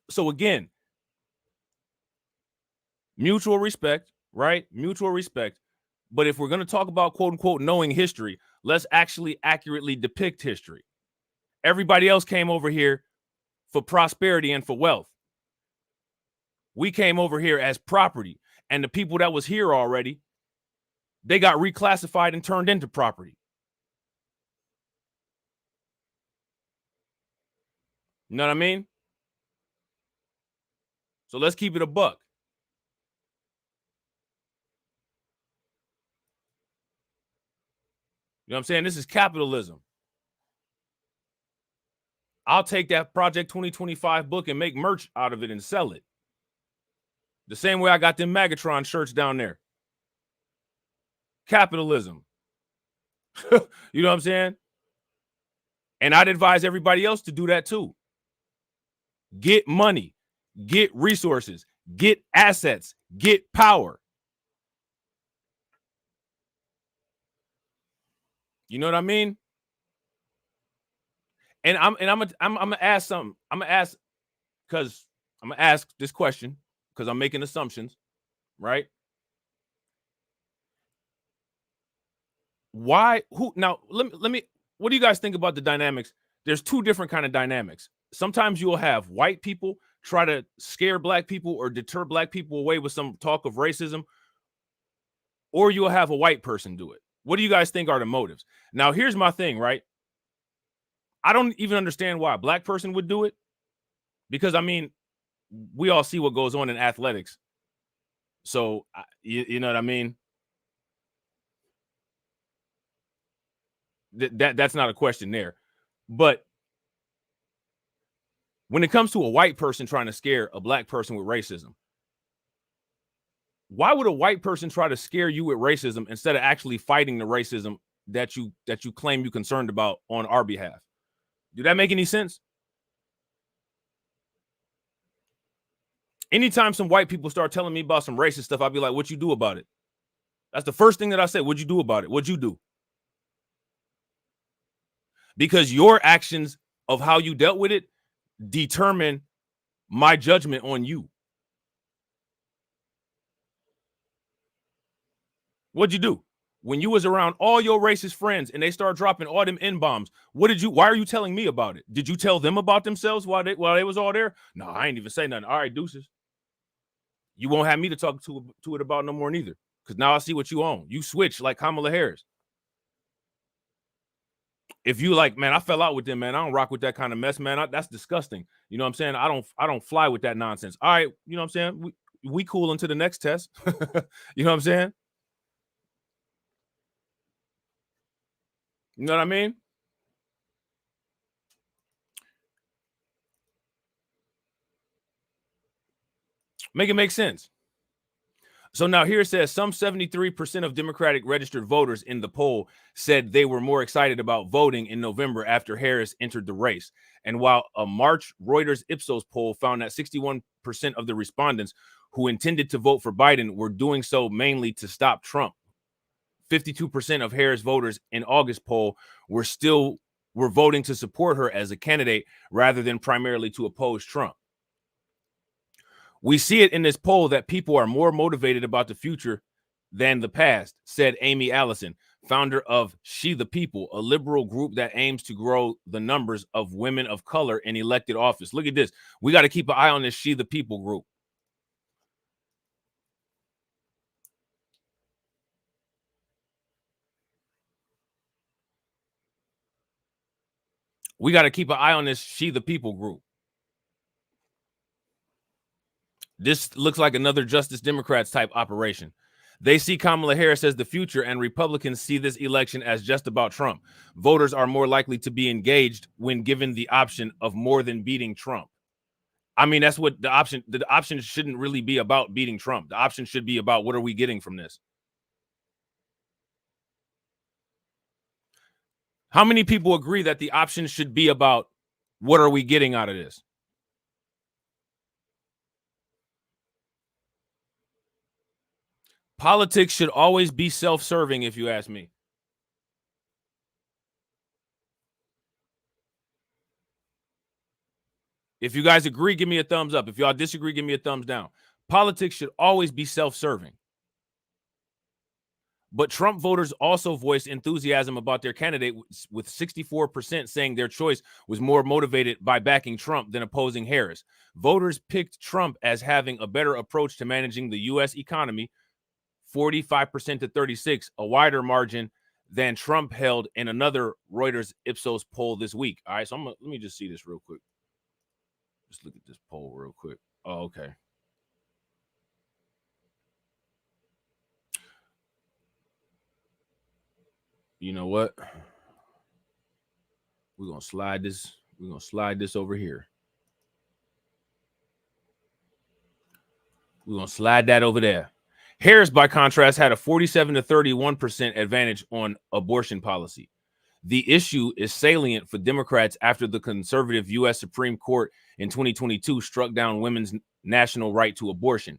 So again, mutual respect, right? Mutual respect. But if we're going to talk about quote unquote knowing history, let's actually accurately depict history. Everybody else came over here for prosperity and for wealth. We came over here as property, and the people that was here already, they got reclassified and turned into property. You know what I mean? So let's keep it a buck. You know what I'm saying? This is capitalism. I'll take that Project 2025 book and make merch out of it and sell it. The same way I got them Megatron shirts down there. Capitalism. You know what I'm saying? And I'd advise everybody else to do that too. Get money, get resources, get assets, get power. You know what I mean? And I'm gonna ask something. I'm gonna ask because I'm going to ask this question because I'm making assumptions, right? Why? Who? Now, let me. What do you guys think about the dynamics? There's two different kind of dynamics. Sometimes you will have white people try to scare black people or deter black people away with some talk of racism, or you'll have a white person do it. What do you guys think are the motives? Now, here's my thing, right? I don't even understand why a black person would do it, because I mean, we all see what goes on in athletics. So, you know what I mean? That's not a question there. But when it comes to a white person trying to scare a black person with racism, why would a white person try to scare you with racism instead of actually fighting the racism that you claim you're concerned about on our behalf? Do that make any sense? Anytime some white people start telling me about some racist stuff, I'll be like, what you do about it? That's the first thing that I say. What'd you do about it? What'd you do? Because your actions of how you dealt with it determine my judgment on you. What'd you do? When you was around all your racist friends and they start dropping all them N-bombs, why are you telling me about it? Did you tell them about themselves while they was all there? No, I ain't even say nothing. All right, deuces. You won't have me to talk to it about no more neither. Because now I see what you own. You switch like Kamala Harris. If you like, man, I fell out with them, man. I don't rock with that kind of mess, man. That's disgusting. You know what I'm saying? I don't fly with that nonsense. All right, you know what I'm saying? We cool into the next test. You know what I'm saying? You know what I mean? Make it make sense. So now here it says some 73% of Democratic registered voters in the poll said they were more excited about voting in November after Harris entered the race. And while a March Reuters Ipsos poll found that 61% of the respondents who intended to vote for Biden were doing so mainly to stop Trump, 52% of Harris voters in August poll were voting to support her as a candidate rather than primarily to oppose Trump. We see it in this poll that people are more motivated about the future than the past, said Amy Allison, founder of She the People, a liberal group that aims to grow the numbers of women of color in elected office. Look at this. We got to keep an eye on this She the People group. We got to keep an eye on this She the People group. This looks like another Justice Democrats type operation. They see Kamala Harris as the future, and Republicans see this election as just about Trump. Voters are more likely to be engaged when given the option of more than beating Trump. I mean, that's what the option shouldn't really be about beating Trump. The option should be about what are we getting from this? How many people agree that the option should be about what are we getting out of this? Politics should always be self-serving, if you ask me. If you guys agree, give me a thumbs up. If y'all disagree, give me a thumbs down. Politics should always be self-serving. But Trump voters also voiced enthusiasm about their candidate, with 64% saying their choice was more motivated by backing Trump than opposing Harris. Voters picked Trump as having a better approach to managing the U.S. economy, 45% to 36%, a wider margin than Trump held in another Reuters Ipsos poll this week. All right, so let me just see this real quick. Just look at this poll real quick. Oh, okay. You know what? We're gonna slide this. We're gonna slide this over here. We're gonna slide that over there. Harris, by contrast, had a 47 to 31% advantage on abortion policy. The issue is salient for Democrats after the conservative U.S. Supreme Court in 2022 struck down women's national right to abortion.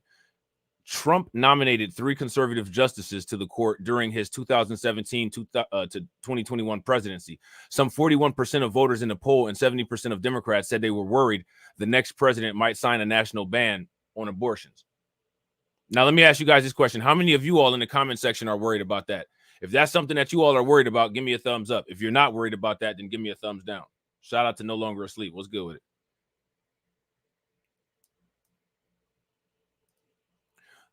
Trump nominated 3 conservative justices to the court during his 2017 to 2021 presidency. Some 41% of voters in the poll and 70% of Democrats said they were worried the next president might sign a national ban on abortions. Now, let me ask you guys this question. How many of you all in the comment section are worried about that? If that's something that you all are worried about, give me a thumbs up. If you're not worried about that, then give me a thumbs down. Shout out to No Longer Asleep. What's good with it?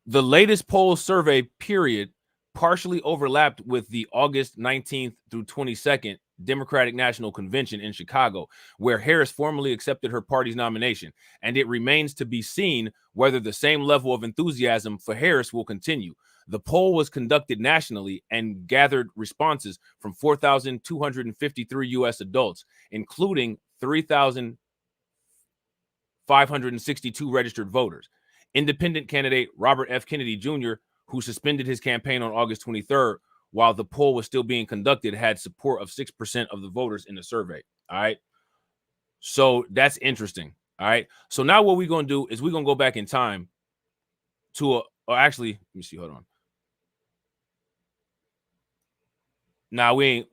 The latest poll survey period partially overlapped with the August 19th through 22nd Democratic National Convention in Chicago, where Harris formally accepted her party's nomination, and it remains to be seen whether the same level of enthusiasm for Harris will continue. The poll was conducted nationally and gathered responses from 4,253 U.S. adults, including 3,562 registered voters. Independent candidate Robert F. Kennedy Jr., who suspended his campaign on August 23rd while the poll was still being conducted, had support of 6% of the voters in the survey. All right. So that's interesting. All right. So now what we're going to do is we're going to go back in time to actually, let me see. Hold on. Now we ain't.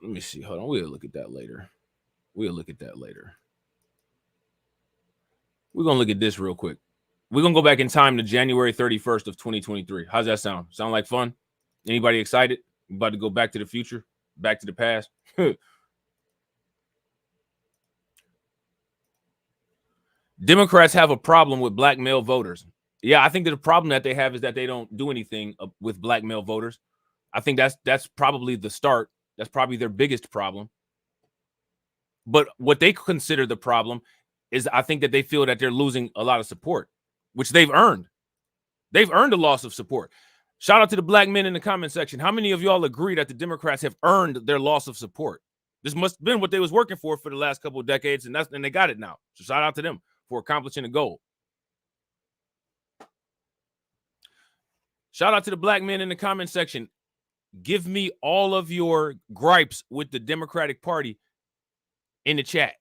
Let me see. Hold on. We'll look at that later. We're going to look at this real quick. We're going to go back in time to January 31st of 2023. How's that sound? Sound like fun? Anybody excited? We about to go back to the future? Back to the past? Democrats have a problem with black male voters. Yeah, I think that the problem that they have is that they don't do anything with black male voters. I think that's probably the start. That's probably their biggest problem. But what they consider the problem is I think that they feel that they're losing a lot of support, which they've earned. They've earned a loss of support. Shout out to the black men in the comment section. How many of y'all agree that the Democrats have earned their loss of support? This must have been what they was working for the last couple of decades, and they got it now. So shout out to them for accomplishing a goal. Shout out to the black men in the comment section. Give me all of your gripes with the Democratic Party in the chat.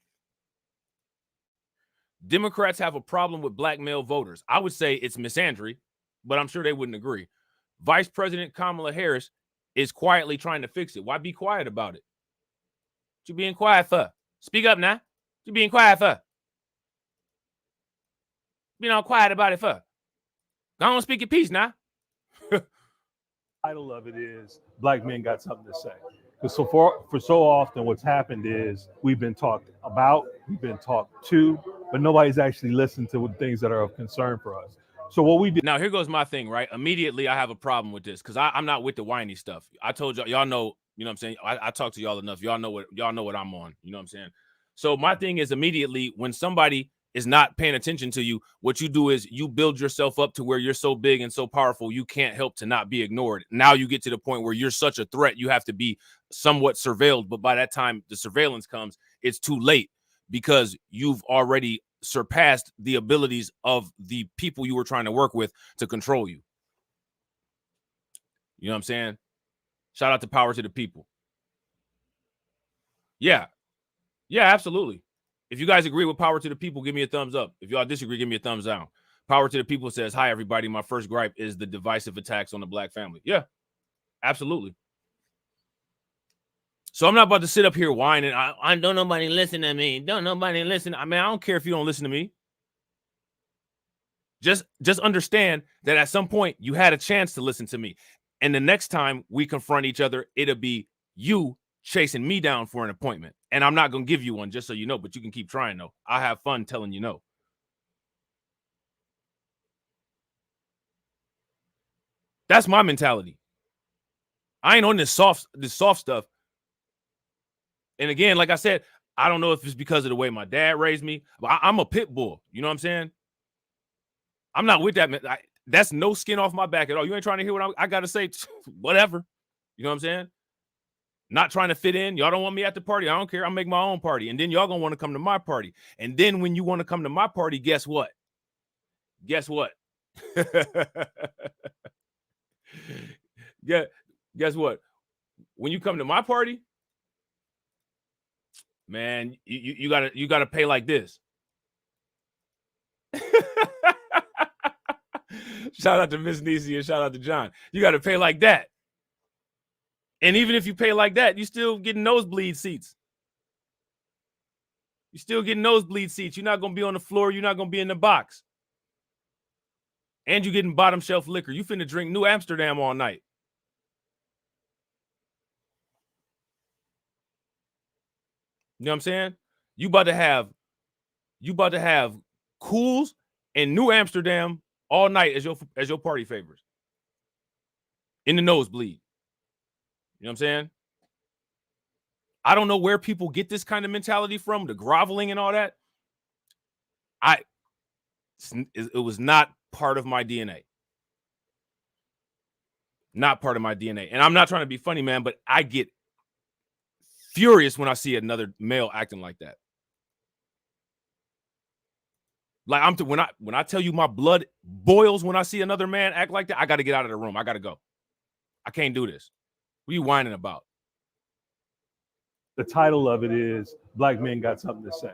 Democrats have a problem with black male voters. I would say it's misandry, but I'm sure they wouldn't agree. Vice President Kamala Harris is quietly trying to fix it. Why be quiet about it? What you being quiet for? Speak up now. What you being quiet for? Being all quiet about it for? Go on, speak your piece now. Title of it is Black Men Got Something to Say. Because for so often what's happened is we've been talked about, we've been talked to, but nobody's actually listened to the things that are of concern for us. So what we did. Now, here goes my thing, right? Immediately, I have a problem with this because I'm not with the whiny stuff. I told y'all know, you know what I'm saying? I talk to y'all enough. Y'all know what I'm on. You know what I'm saying? So my thing is immediately when somebody is not paying attention to you, what you do is you build yourself up to where you're so big and so powerful, you can't help to not be ignored. Now you get to the point where you're such a threat, you have to be somewhat surveilled. But by that time the surveillance comes, it's too late because you've already surpassed the abilities of the people you were trying to work with to control you. You know what I'm saying? Shout out to power to the people. Yeah, absolutely. If you guys agree with power to the people, give me a thumbs up. If y'all disagree, give me a thumbs down. Power to the people says, hi, everybody. My first gripe is the divisive attacks on the black family. Yeah, absolutely. So I'm not about to sit up here whining. I don't nobody listen to me. Don't nobody listen. I mean, I don't care if you don't listen to me. Just understand that at some point you had a chance to listen to me. And the next time we confront each other, it'll be you chasing me down for an appointment. And I'm not going to give you one, just so you know, but you can keep trying, though. I have fun telling you no. That's my mentality. I ain't on this soft stuff. And again, like I said, I don't know if it's because of the way my dad raised me, but I'm a pit bull. You know what I'm saying? I'm not with that. That's no skin off my back at all. You ain't trying to hear what I got to say. Whatever. You know what I'm saying? Not trying to fit in. Y'all don't want me at the party. I don't care. I'll make my own party. And then y'all going to want to come to my party. And then when you want to come to my party, guess what? Guess what? Yeah. Guess what? When you come to my party, Man, you gotta pay like this. Shout out to Miss Nisi and shout out to John. You got to pay like that. And even if you pay like that, you still getting nosebleed seats. You're still getting nosebleed seats. You're not going to be on the floor. You're not going to be in the box. And you're getting bottom shelf liquor. You finna drink New Amsterdam all night. You know what I'm saying? You about to have Cools and New Amsterdam all night as your party favors. In the nosebleed. You know what I'm saying? I don't know where people get this kind of mentality from, the groveling and all that. It was not part of my DNA. Not part of my DNA. And I'm not trying to be funny, man, but I get furious when I see another male acting like that. Like when I tell you my blood boils when I see another man act like that, I got to get out of the room. I got to go. I can't do this. What are you whining about? The title of it is Black Men Got Something to Say.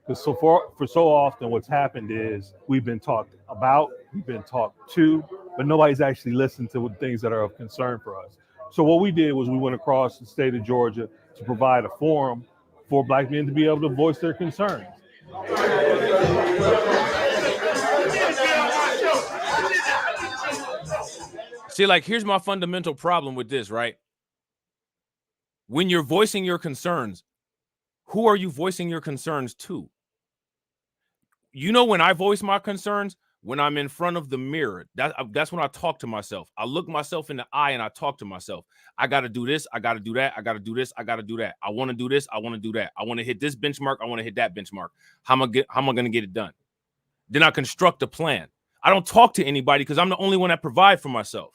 Because for so often what's happened is we've been talked about, we've been talked to, but nobody's actually listened to the things that are of concern for us. So what we did was we went across the state of Georgia to provide a forum for Black men to be able to voice their concerns. See, like, here's my fundamental problem with this, right? When you're voicing your concerns, who are you voicing your concerns to? You know, when I voice my concerns, when I'm in front of the mirror, that's when I talk to myself. I look myself in the eye and I talk to myself. I got to do this. I got to do that. I got to do this. I got to do that. I want to do this. I want to do that. I want to hit this benchmark. I want to hit that benchmark. How am I going to get it done? Then I construct a plan. I don't talk to anybody because I'm the only one that provide for myself.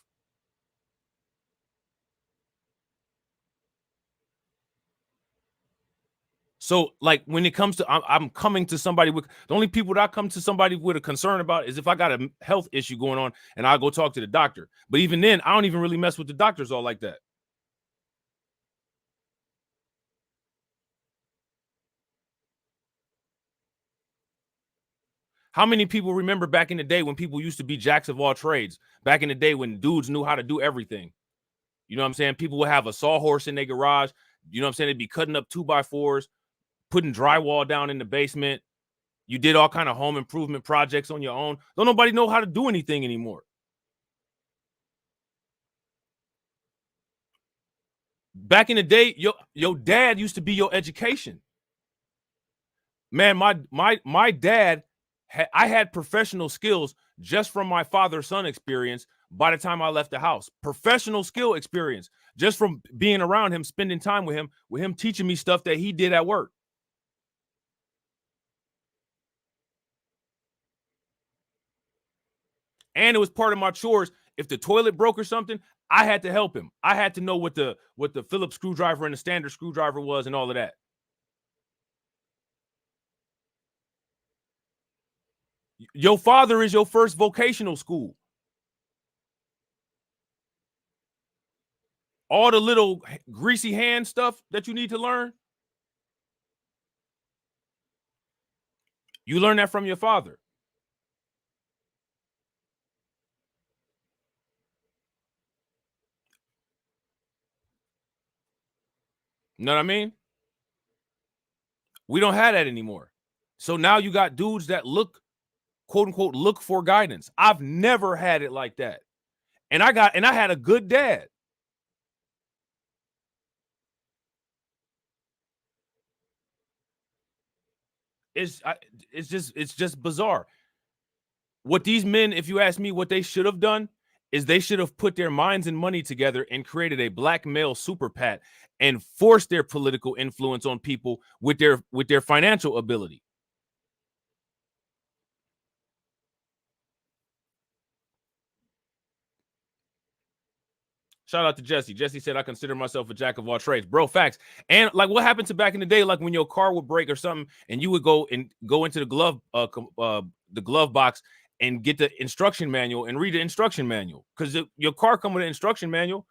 So, like, when it comes to, I'm coming to somebody with, the only people that I come to somebody with a concern about is if I got a health issue going on and I'll go talk to the doctor. But even then, I don't even really mess with the doctors all like that. How many people remember back in the day when people used to be jacks of all trades? Back in the day when dudes knew how to do everything. You know what I'm saying? People would have a sawhorse in their garage. You know what I'm saying? They'd be cutting up 2x4s. Putting drywall down in the basement. You did all kind of home improvement projects on your own. Don't nobody know how to do anything anymore. Back in the day, your dad used to be your education. Man, my dad, I had professional skills just from my father-son experience by the time I left the house. Professional skill experience just from being around him, spending time with him teaching me stuff that he did at work. And it was part of my chores. If the toilet broke or something, I had to help him. I had to know what the Phillips screwdriver and the standard screwdriver was and all of that. Your father is your first vocational school. All the little greasy hand stuff that you need to learn, you learn that from your father. You know what I mean? We don't have that anymore. So now you got dudes that look, quote unquote, look for guidance. I've never had it like that. And I had a good dad. It's just bizarre. What these men, if you ask me, what they should have done is they should have put their minds and money together and created a black male super PAC and forced their political influence on people with their financial ability. Shout out to Jesse. Jesse said, I consider myself a jack of all trades. Bro, facts. And like what happened to back in the day, like when your car would break or something and you would go into the glove box and get the instruction manual and read the instruction manual. Because your car come with an instruction manual.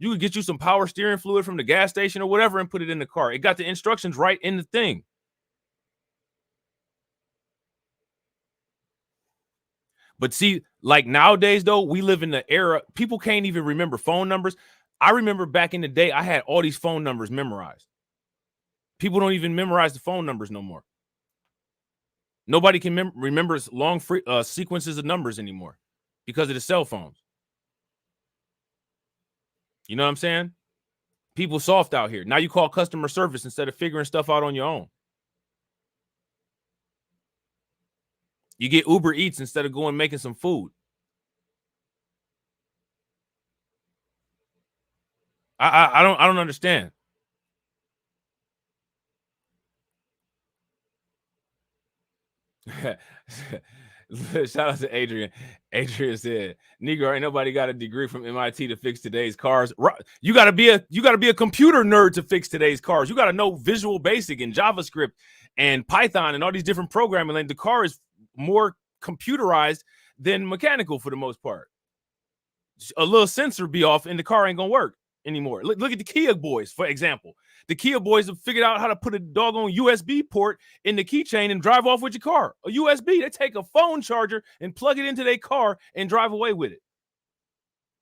You could get you some power steering fluid from the gas station or whatever and put it in the car. It got the instructions right in the thing. But see, like nowadays, though, we live in the era, people can't even remember phone numbers. I remember back in the day, I had all these phone numbers memorized. People don't even memorize the phone numbers no more. Nobody can remember long sequences of numbers anymore because of the cell phones. You know what I'm saying? People soft out here. Now you call customer service instead of figuring stuff out on your own. You get Uber Eats instead of going making some food. I don't understand. Shout out to Adrian. Adrian said, "Negro, ain't nobody got a degree from MIT to fix today's cars. You gotta be a computer nerd to fix today's cars. You gotta know Visual Basic and JavaScript and Python and all these different programming. And the car is more computerized than mechanical for the most part. A little sensor be off and the car ain't gonna work anymore. Look at the Kia boys, for example. The Kia boys have figured out how to put a doggone USB port in the keychain and drive off with your car. A USB, they take a phone charger and plug it into their car and drive away with it.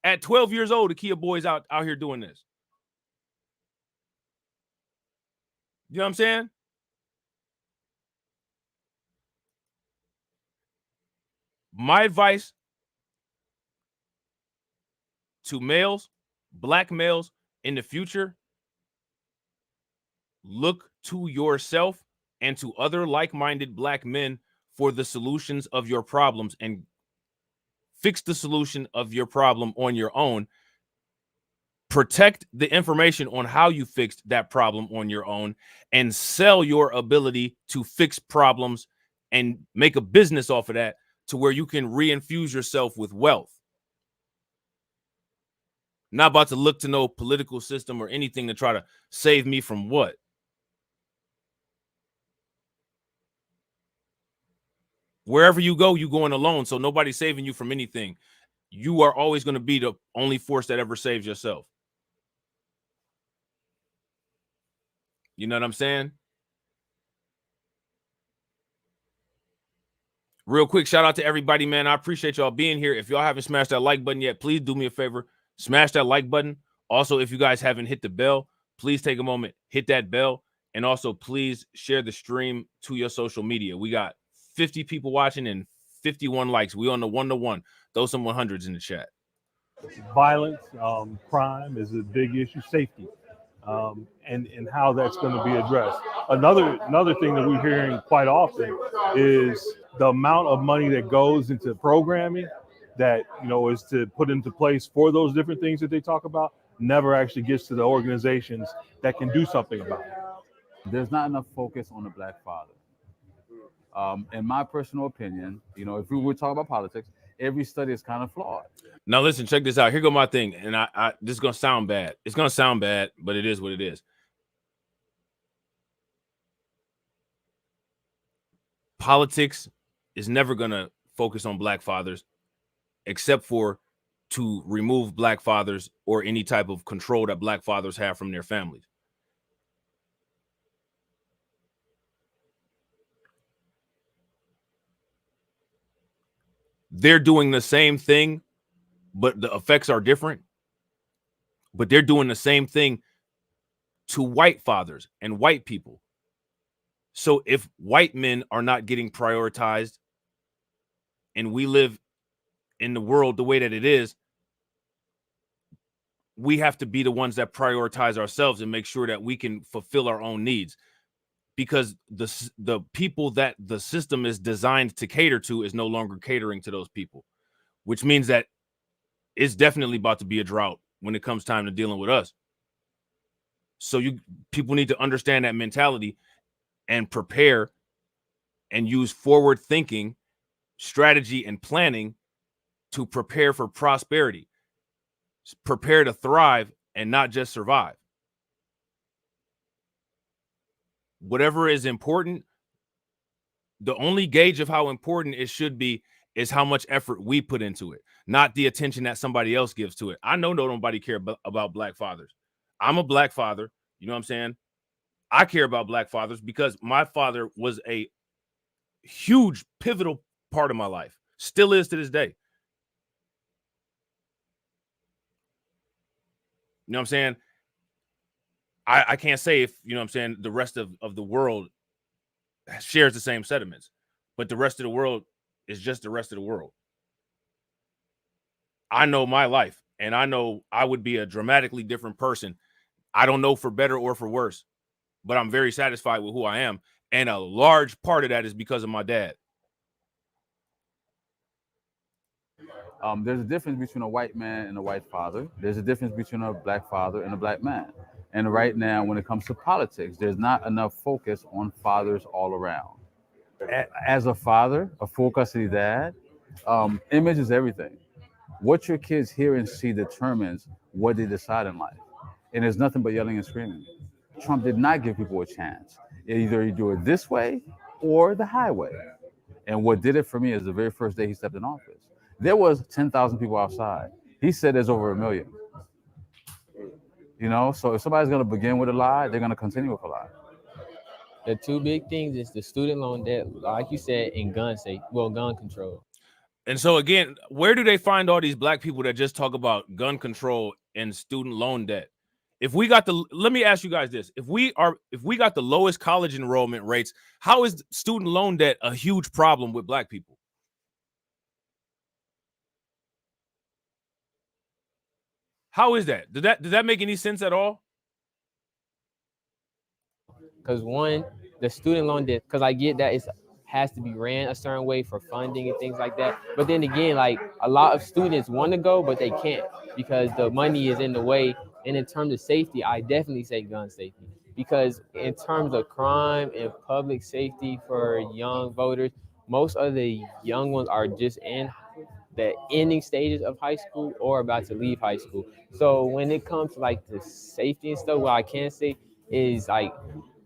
At 12 years old, the Kia boys out here doing this. You know what I'm saying? My advice to males, black males in the future, look to yourself and to other like-minded black men for the solutions of your problems and fix the solution of your problem on your own. Protect the information on how you fixed that problem on your own and sell your ability to fix problems and make a business off of that to where you can reinfuse yourself with wealth. Not about to look to no political system or anything to try to save me from what? Wherever you go, you're going alone. So nobody's saving you from anything. You are always going to be the only force that ever saves yourself. You know what I'm saying? Real quick, shout out to everybody, man. I appreciate y'all being here. If y'all haven't smashed that like button yet, please do me a favor. Smash that like button. Also, if you guys haven't hit the bell, please take a moment, hit that bell. And also, please share the stream to your social media. We got 50 people watching and 51 likes. We on the 1-to-1. Throw some 100s in the chat. Violence, crime is a big issue. Safety, and how that's going to be addressed. Another thing that we're hearing quite often is the amount of money that goes into programming that is to put into place for those different things that they talk about never actually gets to the organizations that can do something about it. There's not enough focus on the black father. In my personal opinion, if we were talking about politics, every study is kind of flawed. Now listen, check this out. Here go my thing, and I this is gonna sound bad. It's gonna sound bad, but it is what it is. Politics is never gonna focus on black fathers, except for to remove black fathers or any type of control that black fathers have from their families. They're doing the same thing, but the effects are different. But they're doing the same thing to white fathers and white people. So if white men are not getting prioritized and we live in the world the way that it is, we have to be the ones that prioritize ourselves and make sure that we can fulfill our own needs. Because the people that the system is designed to cater to is no longer catering to those people, which means that it's definitely about to be a drought when it comes time to dealing with us. So people need to understand that mentality and prepare and use forward thinking, strategy, and planning to prepare for prosperity, prepare to thrive and not just survive. Whatever is important, the only gauge of how important it should be is how much effort we put into it, not the attention that somebody else gives to it. I know nobody care about black fathers. I'm a black father. You know what I'm saying? I care about black fathers because my father was a huge, pivotal part of my life. Still is to this day. You know what I'm saying? I can't say if, you know what I'm saying, the rest of the world shares the same sentiments, but the rest of the world is just the rest of the world. I know my life, and I know I would be a dramatically different person. I don't know for better or for worse, but I'm very satisfied with who I am. And a large part of that is because of my dad. There's a difference between a white man and a white father. There's a difference between a black father and a black man. And right now, when it comes to politics, there's not enough focus on fathers all around. As a father, a full custody dad, image is everything. What your kids hear and see determines what they decide in life. And there's nothing but yelling and screaming. Trump did not give people a chance. Either you do it this way or the highway. And what did it for me is the very first day he stepped in office. There was 10,000 people outside. He said there's over 1 million. You know, so if somebody's going to begin with a lie, they're going to continue with a lie. The two big things is the student loan debt, like you said, and gun control. And so again, where do they find all these black people that just talk about gun control and student loan debt? If we got let me ask you guys this. If we got the lowest college enrollment rates, how is student loan debt a huge problem with black people? How is that? Does that make any sense at all? Because one, the student loan debt, because I get that it has to be ran a certain way for funding and things like that. But then again, like a lot of students want to go, but they can't because the money is in the way. And in terms of safety, I definitely say gun safety. Because in terms of crime and public safety for young voters, most of the young ones are just in the ending stages of high school or about to leave high school. So when it comes to like the safety and stuff, what I can say is like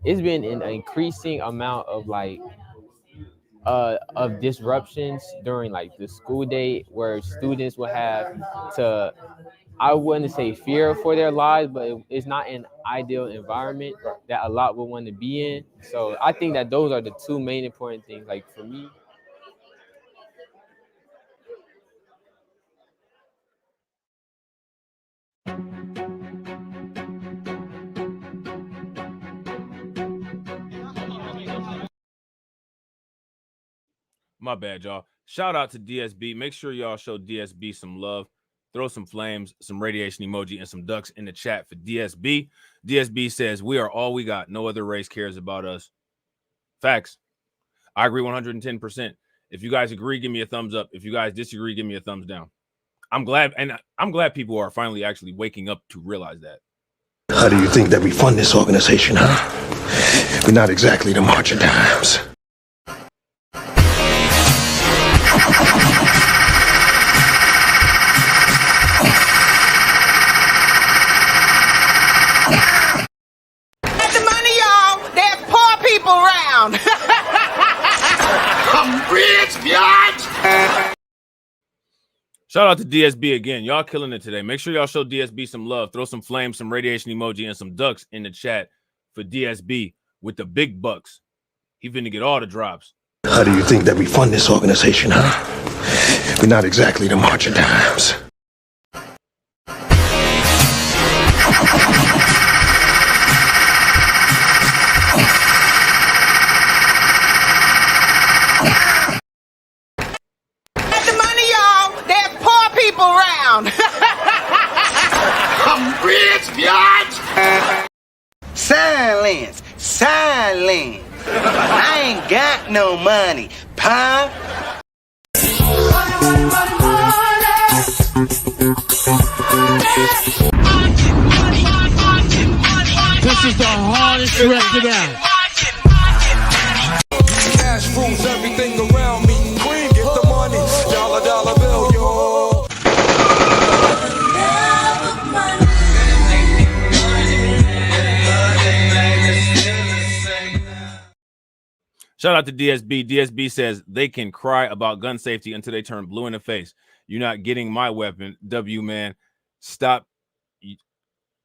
it's been an increasing amount of like of disruptions during like the school day where students will have to, I wouldn't say fear for their lives, but it's not an ideal environment that a lot would want to be in. So I think that those are the two main important things. Like for me, My bad, y'all. Shout out to DSB. Make sure y'all show DSB some love. Throw some flames, some radiation emoji, and some ducks in the chat for DSB. DSB says, we are all we got. No other race cares about us. Facts. I agree 110%. If you guys agree, give me a thumbs up. If you guys disagree, give me a thumbs down. I'm glad people are finally actually waking up to realize that. How do you think that we fund this organization, huh? We're not exactly the March of Dimes. Around. I'm rich, biatch. Shout out to DSB again. Y'all killing it today. Make sure y'all show DSB some love. Throw some flames, some radiation emoji, and some ducks in the chat for DSB with the big bucks. He finna get all the drops. How do you think that we fund this organization, huh? We're not exactly the March of Dimes. Around. I'm rich, biatch. Silence. I ain't got no money, pa. This is the hardest record out. Cash rules everything around me. Queen, get the money. Dollar bill, yo. Shout out to DSB. DSB says they can cry about gun safety until they turn blue in the face. You're not getting my weapon, W man. Stop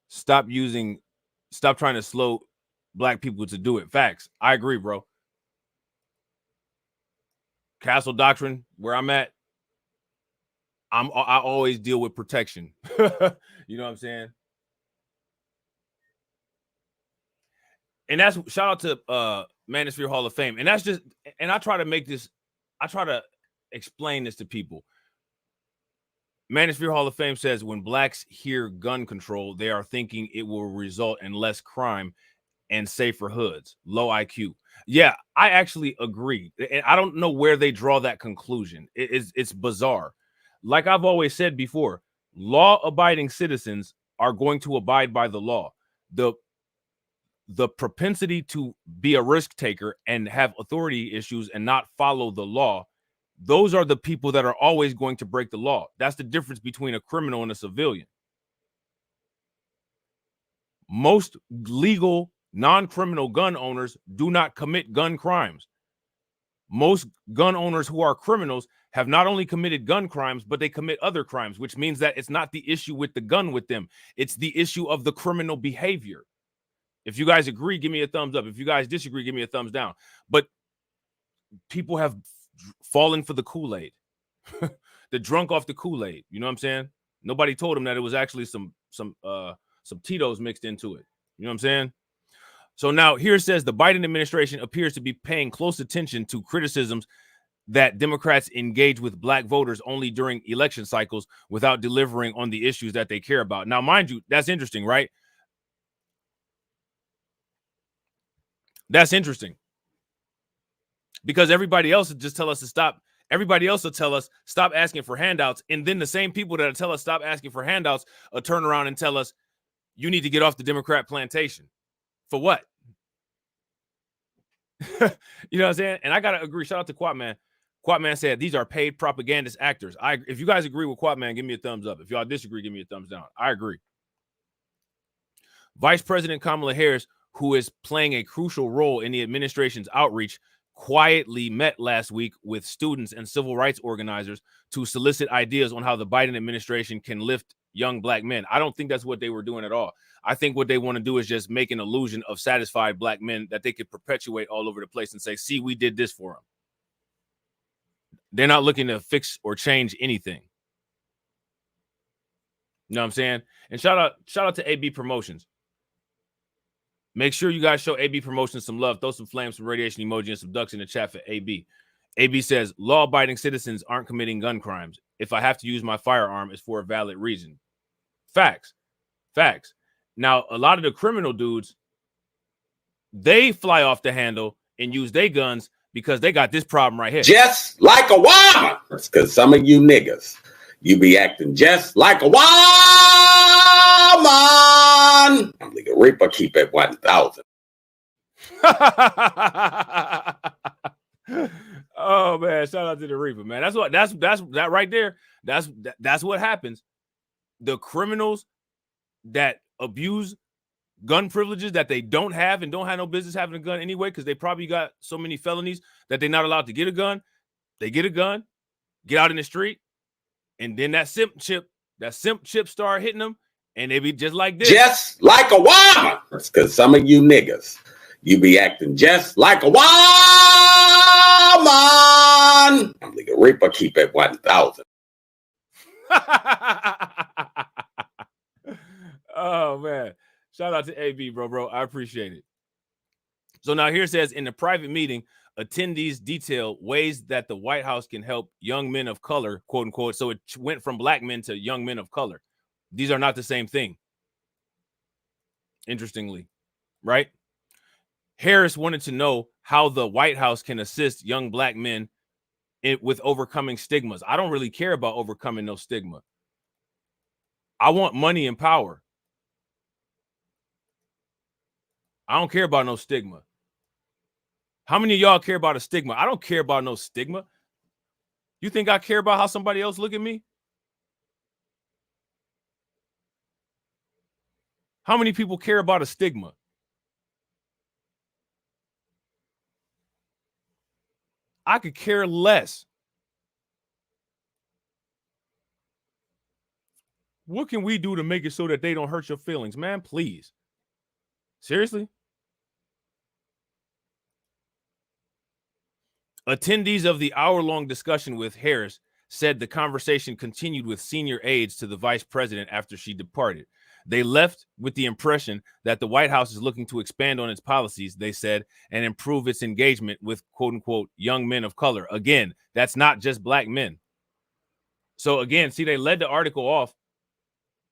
trying to slow black people to do it. Facts. I agree, bro. Castle doctrine, where I'm at, I always deal with protection. You know what I'm saying? And that's shout out to Manosphere Hall of Fame. And that's just, and I try to explain this to people. Manosphere Hall of Fame says when blacks hear gun control, they are thinking it will result in less crime and safer hoods, low IQ. Yeah, I actually agree. And I don't know where they draw that conclusion. It's bizarre. Like I've always said before, law-abiding citizens are going to abide by the law. The propensity to be a risk taker and have authority issues and not follow the law, those are the people that are always going to break the law. That's the difference between a criminal and a civilian. Most legal, non-criminal gun owners do not commit gun crimes. Most gun owners who are criminals have not only committed gun crimes, but they commit other crimes, which means that it's not the issue with the gun with them. It's the issue of the criminal behavior. If you guys agree, give me a thumbs up. If you guys disagree, give me a thumbs down. But people have fallen for the Kool-Aid. They're drunk off the Kool-Aid. You know what I'm saying? Nobody told them that it was actually some Tito's mixed into it. You know what I'm saying? So now here it says the Biden administration appears to be paying close attention to criticisms that Democrats engage with black voters only during election cycles without delivering on the issues that they care about. Now, mind you, that's interesting, right? That's interesting. Because everybody else will just tell us to stop. Everybody else will tell us stop asking for handouts. And then the same people that tell us stop asking for handouts will turn around and tell us you need to get off the Democrat plantation. For what? You know what I'm saying? And I got to agree. Shout out to Quat Man. Quat Man said these are paid propagandist actors. If you guys agree with Quat Man, give me a thumbs up. If y'all disagree, give me a thumbs down. I agree. Vice President Kamala Harris, who is playing a crucial role in the administration's outreach, quietly met last week with students and civil rights organizers to solicit ideas on how the Biden administration can lift young black men. I don't think that's what they were doing at all. I think what they want to do is just make an illusion of satisfied black men that they could perpetuate all over the place and say, see, we did this for them. They're not looking to fix or change anything. You know what I'm saying? And shout out to AB Promotions. Make sure you guys show AB Promotions some love. Throw some flames, some radiation emoji, and some ducks in the chat for AB. AB says, law-abiding citizens aren't committing gun crimes. If I have to use my firearm, it's for a valid reason. Facts. Facts. Now, a lot of the criminal dudes, they fly off the handle and use their guns because they got this problem right here. Just like a woman. That's because some of you niggas, you be acting just like a woman. Nigga, Reaper keep at 1,000. Oh man, shout out to the Reaper, man. That's that right there. That's what happens. The criminals that abuse gun privileges that they don't have and don't have no business having a gun anyway, because they probably got so many felonies that they're not allowed to get a gun. They get a gun, get out in the street, and then that simp chip start hitting them, and they be just like this. Just like a woman. That's because some of you niggas, you be acting just like a woman. Nigga, Reaper keep at 1,000. Oh man, shout out to AB, bro. I appreciate it. So now here it says in the private meeting, attendees detail ways that the White House can help young men of color, quote unquote. So it went from black men to young men of color. These are not the same thing. Interestingly, right? Harris wanted to know how the White House can assist young black men with overcoming stigmas. I don't really care about overcoming no stigma. I want money and power. I don't care about no stigma. How many of y'all care about a stigma? I don't care about no stigma. You think I care about how somebody else look at me? How many people care about a stigma? I could care less. What can we do to make it so that they don't hurt your feelings, man? Please. Seriously? Attendees of the hour-long discussion with Harris said the conversation continued with senior aides to the vice president after she departed. They left with the impression that the White House is looking to expand on its policies, they said, and improve its engagement with quote-unquote young men of color. Again, that's not just black men. So again, see, they led the article off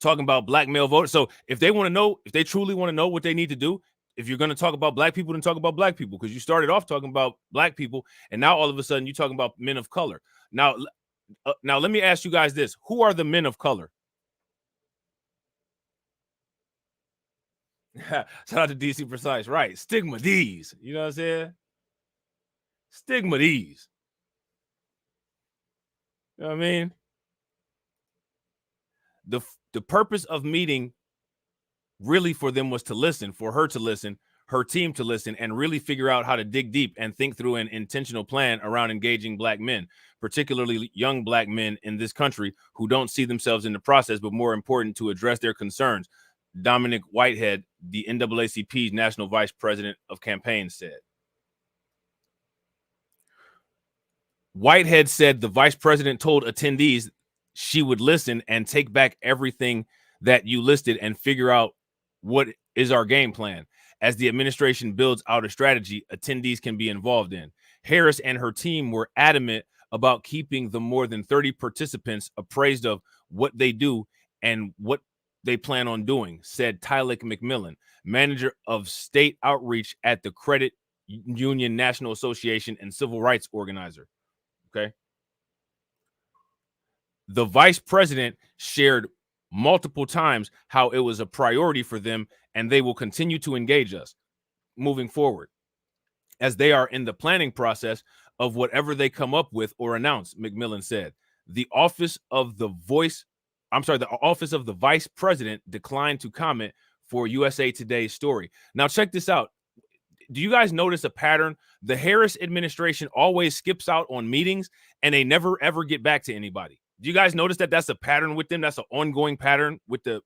talking about black male voters. So if they want to know, if they truly want to know what they need to do, if you're going to talk about black people, then talk about black people, because you started off talking about black people, and now all of a sudden you're talking about men of color. Now let me ask you guys this: who are the men of color? Shout out to DC Precise, right? Stigma D's. You know what I'm saying? Stigma D's. You know what I mean? The purpose of meeting really for them was to listen, for her to listen, her team to listen, and really figure out how to dig deep and think through an intentional plan around engaging black men, particularly young black men in this country who don't see themselves in the process, but more important, to address their concerns. Dominic Whitehead, the NAACP's national vice president of campaigns, said. Whitehead said the vice president told attendees she would listen and take back everything that you listed and figure out what is our game plan. As the administration builds out a strategy attendees can be involved in. Harris and her team were adamant about keeping the more than 30 participants appraised of what they do and what they plan on doing, said Tylik McMillan, manager of state outreach at the Credit Union National Association and civil rights organizer. Okay. The vice president shared multiple times how it was a priority for them, and they will continue to engage us moving forward as they are in the planning process of whatever they come up with or announce, McMillan said. The office of the vice president declined to comment for USA Today's story. Now, check this out. Do you guys notice a pattern? The Harris administration always skips out on meetings and they never, ever get back to anybody. Do you guys notice that that's a pattern with them? That's an ongoing pattern with the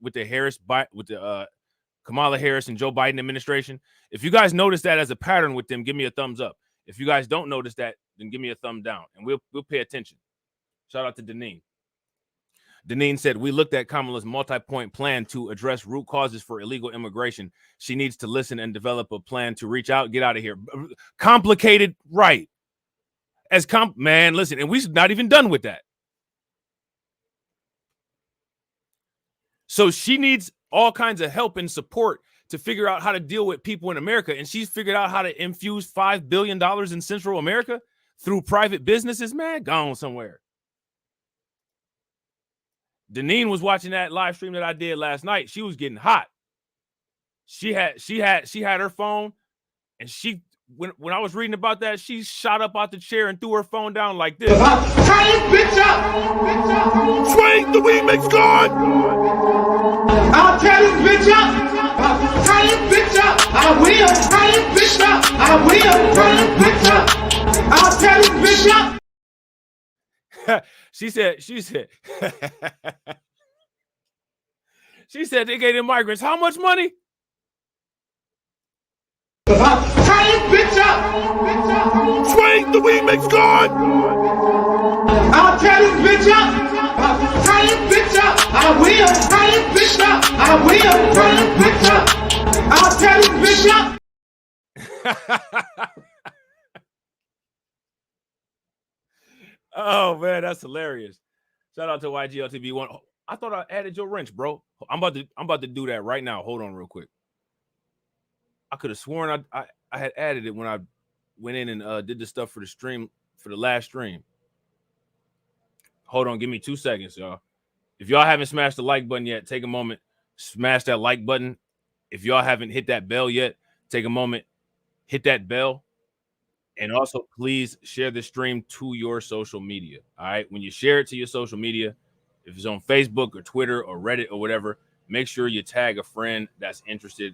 Kamala Harris and Joe Biden administration. If you guys notice that as a pattern with them, give me a thumbs up. If you guys don't notice that, then give me a thumb down, and we'll pay attention. Shout out to Deneen. Deneen said, we looked at Kamala's multi-point plan to address root causes for illegal immigration. She needs to listen and develop a plan to reach out, get out of here. Complicated, right? Man, listen, and we're not even done with that. So she needs all kinds of help and support to figure out how to deal with people in America. And she's figured out how to infuse $5 billion in Central America through private businesses. Man, gone somewhere. Deneen was watching that live stream that I did last night. She was getting hot. She had her phone, and when I was reading about that, she shot up out the chair and threw her phone down like this. Tie this bitch up! Swing the remix guard! I'll tear this bitch up! Tie this bitch up! I will! Tie this bitch up! I will! Tie this bitch up! I'll tear this bitch up! She said they gave the migrants how much money? Tie this bitch up! Swing the remix guard! I'll tear this bitch up! Tie this bitch up! I will! Tie this bitch up! I will! Tie this bitch up! I'll tear this bitch up! Oh man, that's hilarious. Shout out to YGLTV1. I thought I added your wrench, bro. I'm about to do that right now. Hold on real quick. I could have sworn I had added it when I went in and did the stuff for the stream, for the last stream. Hold on, give me 2 seconds, y'all. If y'all haven't smashed the like button yet, take a moment, smash that like button. If y'all haven't hit that bell yet, take a moment, hit that bell. And also, please share the stream to your social media. All right. When you share it to your social media, if it's on Facebook or Twitter or Reddit or whatever, make sure you tag a friend that's interested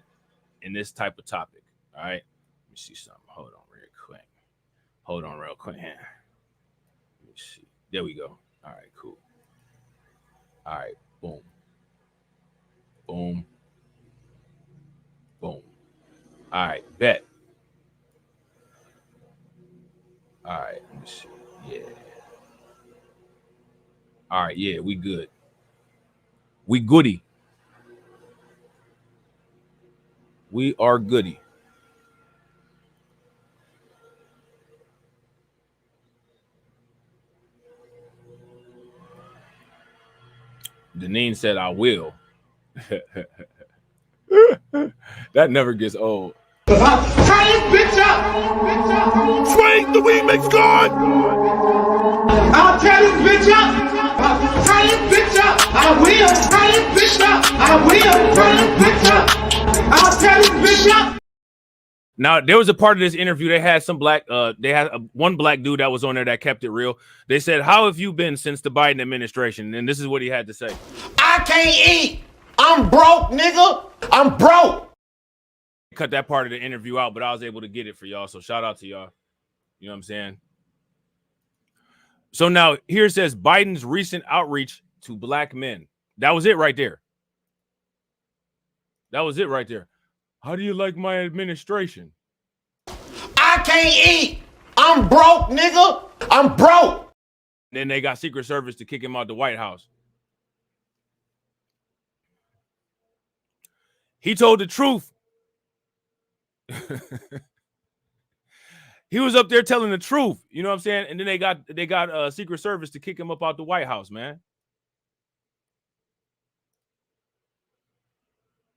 in this type of topic. All right. Let me see something. Hold on real quick. Hold on real quick. Let me see. There we go. All right, cool. All right, boom. Boom. Boom. All right, bet. All right, let me see. Yeah. All right, yeah, we good. We goody. We are goody. Deneen said, I will. That never gets old. Bitch up! Swing, the remix God! I'll tell this bitch up! Tie this bitch up! I will! Tie this bitch up! I will! Tie this bitch up! I'll tell this bitch up! Now, there was a part of this interview, they had some black, one black dude that was on there that kept it real. They said, how have you been since the Biden administration? And this is what he had to say. I can't eat. I'm broke, nigga. I'm broke. Cut that part of the interview out, but I was able to get it for y'all. So shout out to y'all. You know what I'm saying? So now here it says Biden's recent outreach to black men. That was it right there. That was it right there. How do you like my administration? I can't eat. I'm broke, nigga. I'm broke. Then they got Secret Service to kick him out the White House. He told the truth. He was up there telling the truth. You know what I'm saying? And then they got Secret Service to kick him up out the White House, man.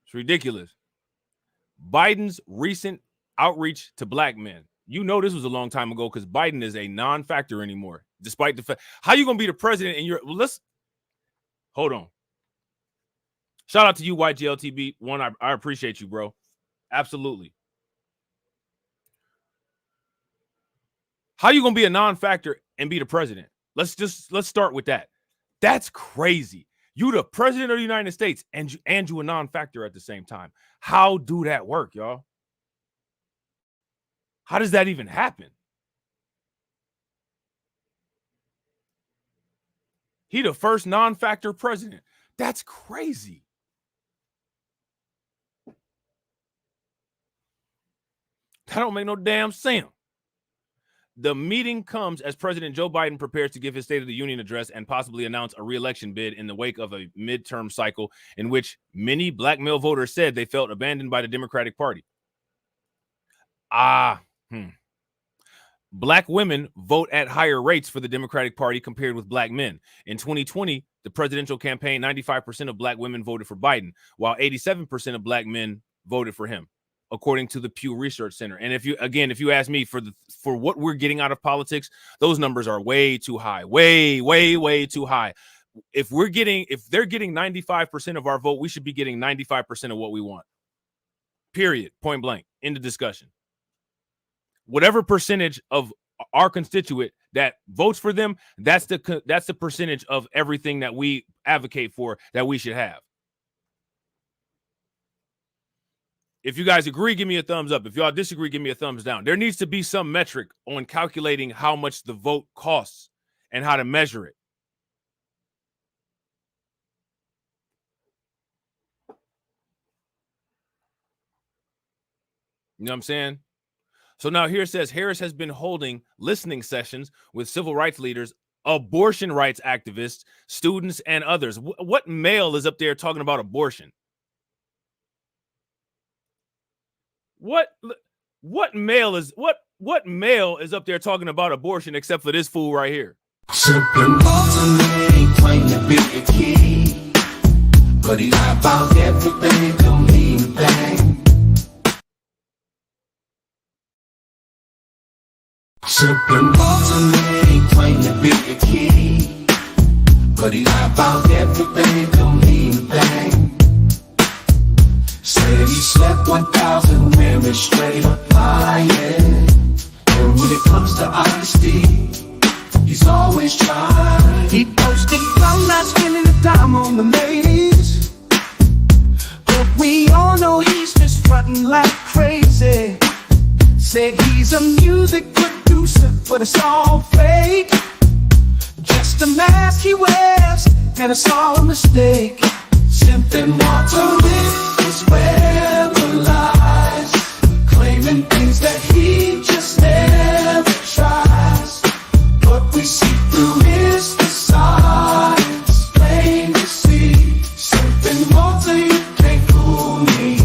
It's ridiculous. Biden's recent outreach to black men. You know this was a long time ago because Biden is a non-factor anymore, despite the fact. How you gonna be the president and let's hold on. Shout out to you, YGLTB. One, I appreciate you, bro. Absolutely. How you gonna be a non-factor and be the president? Let's start with that. That's crazy. You the president of the United States and you a non-factor at the same time. How do that work, y'all? How does that even happen? He the first non-factor president. That's crazy. That don't make no damn sense. The meeting comes as President Joe Biden prepares to give his State of the Union address and possibly announce a re-election bid in the wake of a midterm cycle in which many black male voters said they felt abandoned by the Democratic Party. Black women vote at higher rates for the Democratic Party compared with black men. In 2020, the presidential campaign, 95% of black women voted for Biden, while 87% of black men voted for him, according to the Pew Research Center. And if you ask me for what we're getting out of politics, those numbers are way too high, way too high. If they're getting 95% of our vote, we should be getting 95% of what we want. Period. Point blank. End of discussion. Whatever percentage of our constituent that votes for them, that's the percentage of everything that we advocate for that we should have. If you guys agree, give me a thumbs up. If y'all disagree, give me a thumbs down. There needs to be some metric on calculating how much the vote costs and how to measure it. You know what I'm saying? So now here it says Harris has been holding listening sessions with civil rights leaders, abortion rights activists, students, and others. What male is up there talking about abortion? What male is up there talking about abortion except for this fool right here? Sipping water, ain't claim to be a kid, but he lie about everything, don't mean a thing. Sipping water, ain't claim to be a kid, but he lie about everything, don't mean a thing. Said he slept 1,000 women straight up lying. And when it comes to honesty, he's always trying. He posted from not spending the time on the ladies, but we all know he's just fronting like crazy. Said he's a music producer, but it's all fake. Just a mask he wears, and it's all a mistake. Simply want to live is where the lies, claiming things that he just never tries. What we see through his facades, plain to see. Something more till you can't fool me.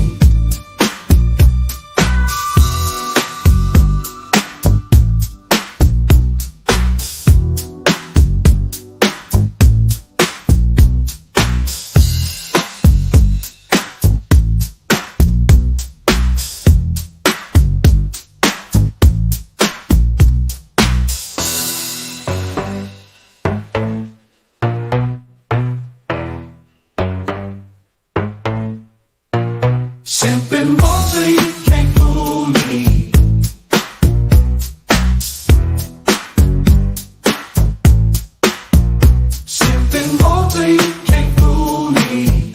Simply more till you can't fool me. Simply more till you can't fool me.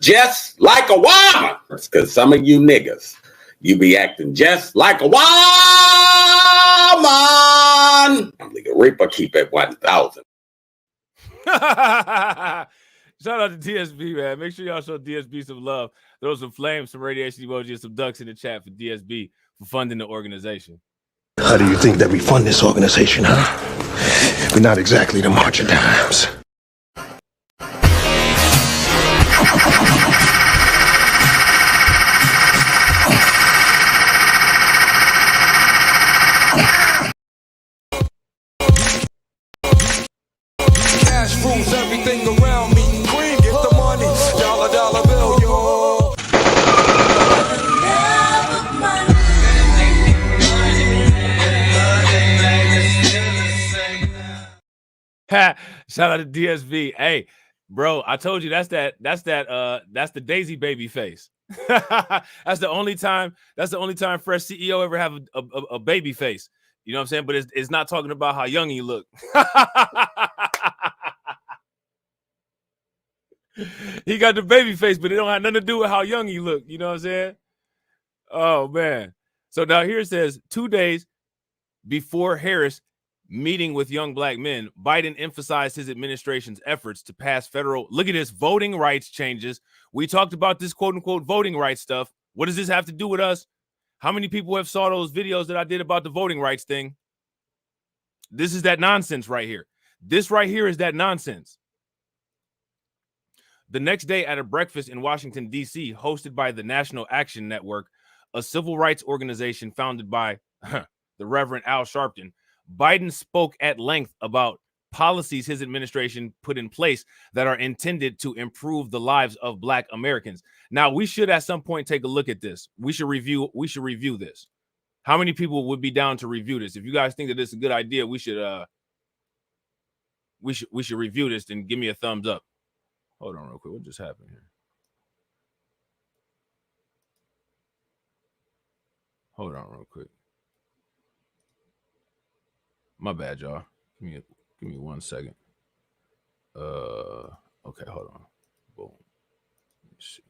Just like a woman. That's because some of you niggas, you be acting just like a woman. Nigga, Reaper keep it 1,000. Shout out to DSB, man. Make sure y'all show DSB some love. Throw some flames, some radiation emoji, and some ducks in the chat for DSB for funding the organization. How do you think that we fund this organization, huh? We're not exactly the March of Dimes. Cash rules everything around me. Queen, get the money. Dollar, dollar bill, yo. Shout out to DSV. Hey, bro, I told you that's the Daisy baby face. That's the only time Fresh CEO ever have a baby face. You know what I'm saying? But it's not talking about how young you look. He got the baby face, but it don't have nothing to do with how young you look. You know what I'm saying? Oh man. So now here it says 2 days before Harris meeting with young black men, Biden emphasized his administration's efforts to pass federal, look at this, voting rights changes. We talked about this quote unquote voting rights stuff. What does this have to do with us? How many people have saw those videos that I did about the voting rights thing? This is that nonsense right here. This right here is that nonsense. The next day at a breakfast in Washington, D.C., hosted by the National Action Network, a civil rights organization founded by the Reverend Al Sharpton, Biden spoke at length about policies his administration put in place that are intended to improve the lives of Black Americans. Now, we should at some point take a look at this. We should review this. How many people would be down to review this? If you guys think that this is a good idea, we should review this and give me a thumbs up. Hold on real quick. What just happened here? Hold on real quick. My bad, y'all. Give me 1 second. Okay, hold on. Boom. Let me see.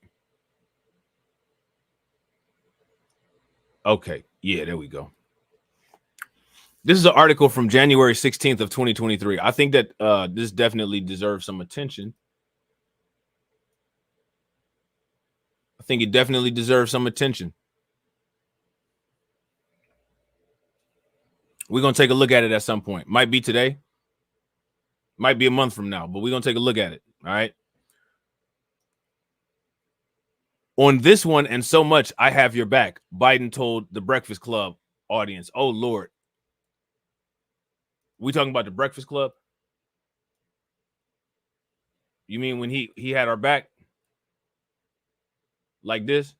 Okay, yeah, there we go. This is an article from January 16th of 2023. I think that this definitely deserves some attention. I think it definitely deserves some attention. We're going to take a look at it at some point. Might be today. Might be a month from now, but we're going to take a look at it. All right. On this one and so much, I have your back. Biden told the Breakfast Club audience. Oh, Lord. We talking about the Breakfast Club? You mean when he had our back? Like this?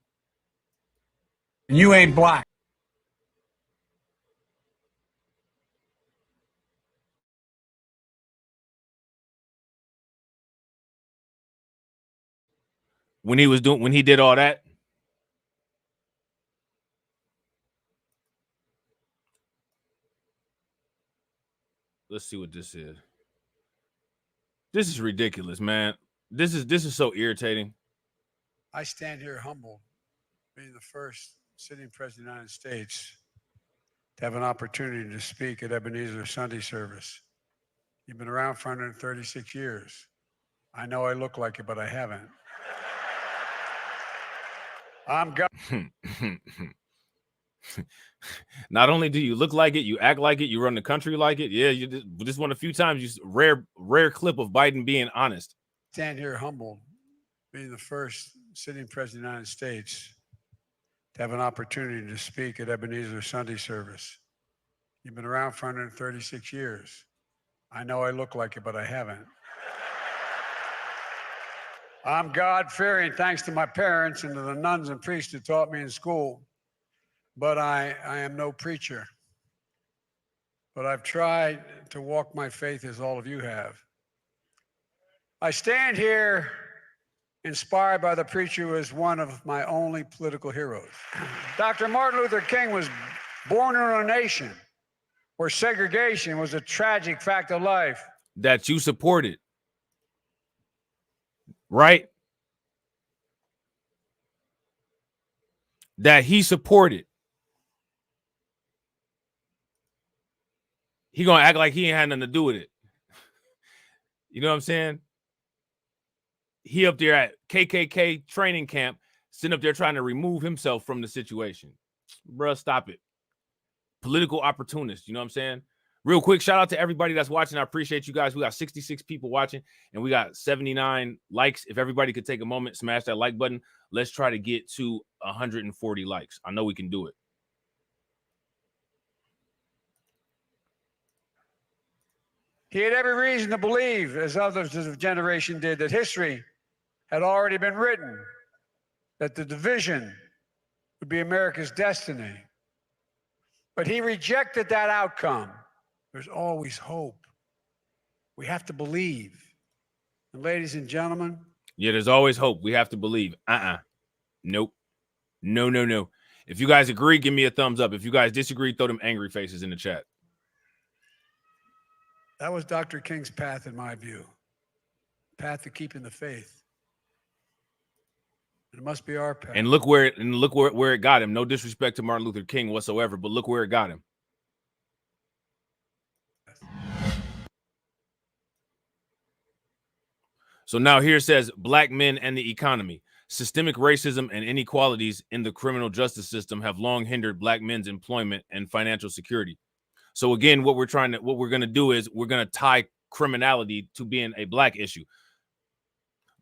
You ain't black. When he did all that? Let's see what this is. This is ridiculous, man. This is so irritating. I stand here humbled, being the first sitting president of the United States to have an opportunity to speak at Ebenezer Sunday service. You've been around for 136 years. I know I look like it, but I haven't. I'm God. Not only do you look like it, you act like it, you run the country like it. Yeah, you just one a few times. You rare clip of Biden being honest. Stand here humbled, being the first sitting president of the United States to have an opportunity to speak at Ebenezer Sunday service. You've been around for 136 years. I know I look like it, but I haven't. I'm God-fearing thanks to my parents and to the nuns and priests who taught me in school. But I am no preacher. But I've tried to walk my faith as all of you have. I stand here inspired by the preacher who is one of my only political heroes. Dr. Martin Luther King was born in a nation where segregation was a tragic fact of life. That you supported. Right? That he supported. He gonna act like he ain't had nothing to do with it. You know what I'm saying? He up there at KKK training camp, sitting up there trying to remove himself from the situation. Bruh, stop it. Political opportunist, you know what I'm saying? Real quick, shout out to everybody that's watching. I appreciate you guys. We got 66 people watching, and we got 79 likes. If everybody could take a moment, smash that like button. Let's try to get to 140 likes. I know we can do it. He had every reason to believe, as others of his generation did, that history had already been written, that the division would be America's destiny. But he rejected that outcome. There's always hope. We have to believe. And ladies and gentlemen. Yeah, there's always hope. We have to believe. Nope. No. If you guys agree, give me a thumbs up. If you guys disagree, throw them angry faces in the chat. That was Dr. King's path, in my view. Path to keeping the faith. It must be our path. And look where it got him. No disrespect to Martin Luther King whatsoever, but look where it got him. So now here it says black men and the economy. Systemic racism and inequalities in the criminal justice system have long hindered black men's employment and financial security. So again, what we're going to do is we're going to tie criminality to being a black issue.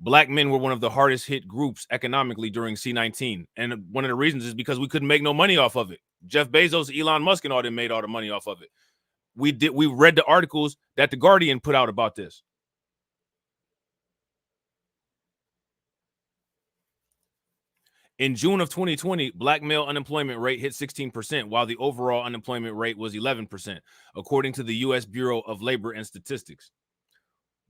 Black men were one of the hardest hit groups economically during C-19. And one of the reasons is because we couldn't make no money off of it. Jeff Bezos, Elon Musk, and all them made all the money off of it. We read the articles that The Guardian put out about this. In June of 2020, black male unemployment rate hit 16%, while the overall unemployment rate was 11%, according to the U.S. Bureau of Labor and Statistics.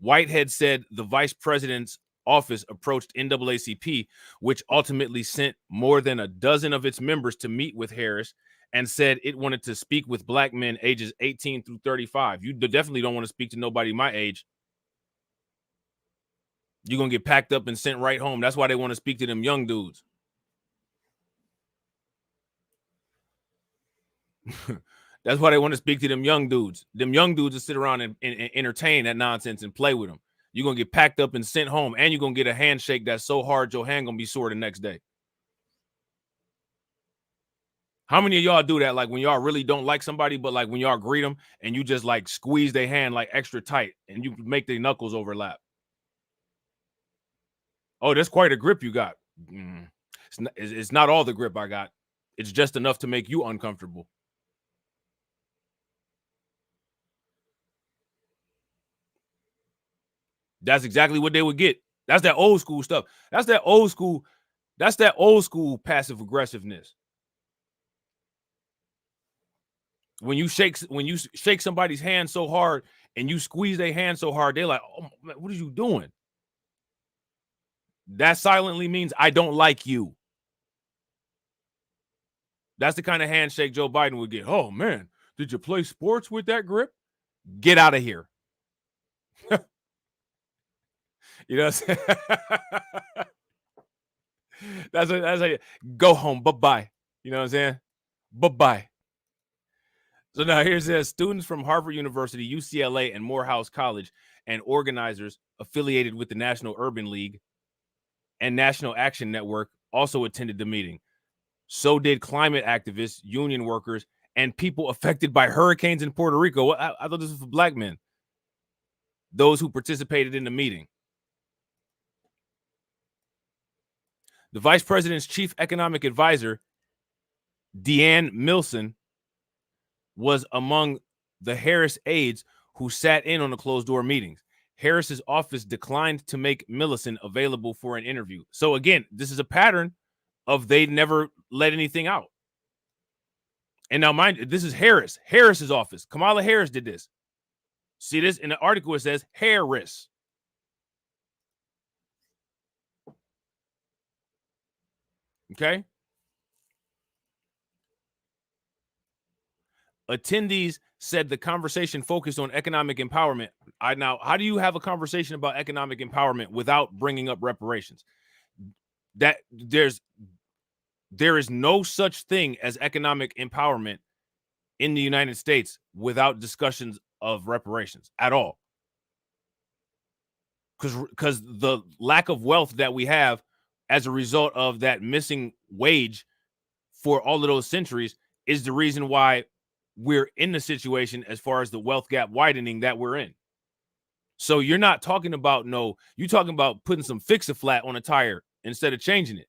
Whitehead said the vice president's office approached NAACP, which ultimately sent more than a dozen of its members to meet with Harris, and said it wanted to speak with black men ages 18 through 35. You definitely don't want to speak to nobody my age. You're going to get packed up and sent right home. That's why they want to speak to them young dudes. That's why they want to speak to them young dudes. Them young dudes that sit around and entertain that nonsense and play with them. You're going to get packed up and sent home, and you're going to get a handshake that's so hard your hand going to be sore the next day. How many of y'all do that? Like when y'all really don't like somebody, but like when y'all greet them and you just like squeeze their hand like extra tight and you make their knuckles overlap. Oh, that's quite a grip you got. It's not all the grip I got. It's just enough to make you uncomfortable. That's exactly what they would get. That's that old school stuff. That's that old school passive aggressiveness. When you shake somebody's hand so hard and you squeeze their hand so hard, they're like, "Oh, man, what are you doing?" That silently means I don't like you. That's the kind of handshake Joe Biden would get. Oh man, did you play sports with that grip? Get out of here. You know what I'm saying? That's a go home. Bye-bye. You know what I'm saying? Bye-bye. So now here's this. Students from Harvard University, UCLA, and Morehouse College and organizers affiliated with the National Urban League and National Action Network also attended the meeting. So did climate activists, union workers, and people affected by hurricanes in Puerto Rico. I thought this was for black men. Those who participated in the meeting. The vice president's chief economic advisor, Deanne Milson, was among the Harris aides who sat in on the closed-door meetings. Harris's office declined to make Millicent available for an interview. So again, this is a pattern of they never let anything out. And now mind, this is Harris's office. Kamala Harris did this. See this in the article, it says Harris. Okay. Attendees said the conversation focused on economic empowerment. Now, how do you have a conversation about economic empowerment without bringing up reparations? That there is no such thing as economic empowerment in the United States without discussions of reparations at all. Because the lack of wealth that we have as a result of that missing wage for all of those centuries is the reason why we're in the situation as far as the wealth gap widening that we're in. So you're not talking about you're talking about putting some fix-a-flat on a tire instead of changing it.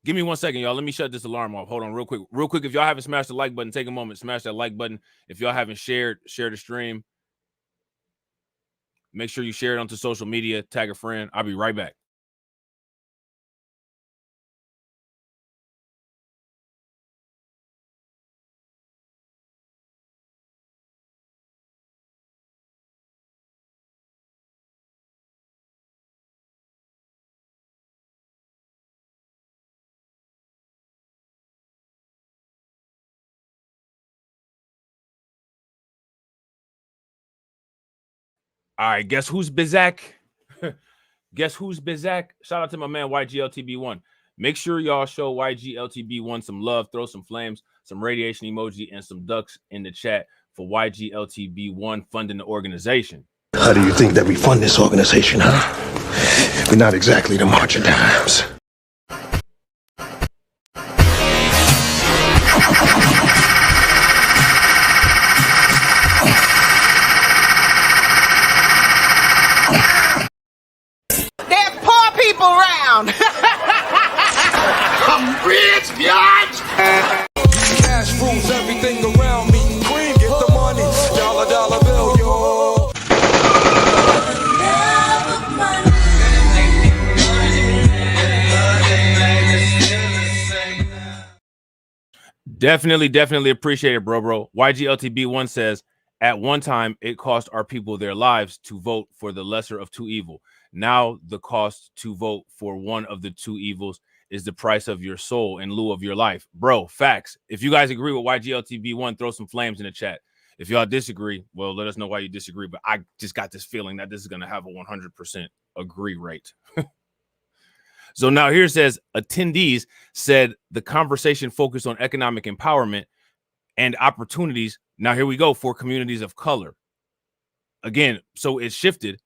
Give me 1 second, y'all. Let me shut this alarm off. Hold on real quick. Real quick, if y'all haven't smashed the like button, take a moment, smash that like button. If y'all haven't share the stream. Make sure you share it onto social media, tag a friend. I'll be right back. All right, guess who's Bizak? Guess who's Bizak? Shout out to my man YGLTB1. Make sure y'all show YGLTB1 some love, throw some flames, some radiation emoji, and some ducks in the chat for YGLTB1 funding the organization. How do you think that we fund this organization, huh? We're not exactly the March of Dimes. There's poor people around. I'm rich, biatch. Cash rules everything around me. Green, get the money. Dollar bill, yo. Definitely appreciate it, bro. YGLTB1 says, at one time, it cost our people their lives to vote for the lesser of two evils. Now the cost to vote for one of the two evils is the price of your soul in lieu of your life. Bro, facts. If you guys agree with YGLTB1, throw some flames in the chat. If y'all disagree, well, let us know why you disagree. But I just got this feeling that this is going to have a 100% agree rate. So now here it says, attendees said the conversation focused on economic empowerment and opportunities. Now here we go for communities of color. Again, so it shifted,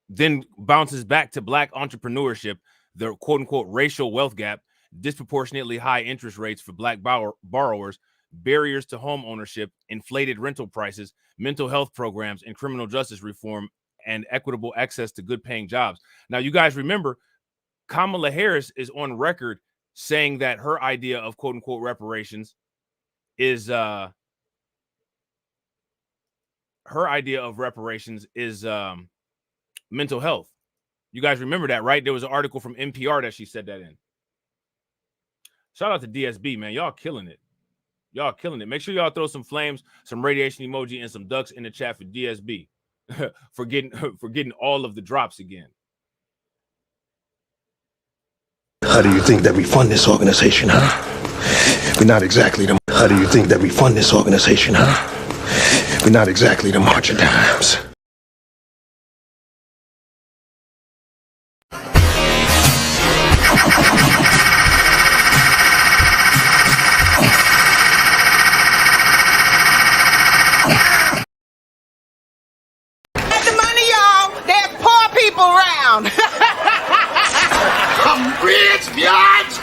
then bounces back to black entrepreneurship, the quote unquote racial wealth gap, disproportionately high interest rates for black borrowers, barriers to home ownership, inflated rental prices, mental health programs, and criminal justice reform, and equitable access to good paying jobs. Now, you guys remember, Kamala Harris is on record saying that her idea of quote unquote reparations is mental health. You guys remember that, right? There was an article from NPR that she said that in. Shout out to DSB, man. Y'all killing it. Y'all killing it. Make sure y'all throw some flames, some radiation emoji, and some ducks in the chat for DSB for getting all of the drops again. How do you think that we fund this organization, huh? We're not exactly the... How do you think that we fund this organization, huh? We're not exactly the March of Dimes. Get the money, y'all. There's poor people around. I'm rich, biatch.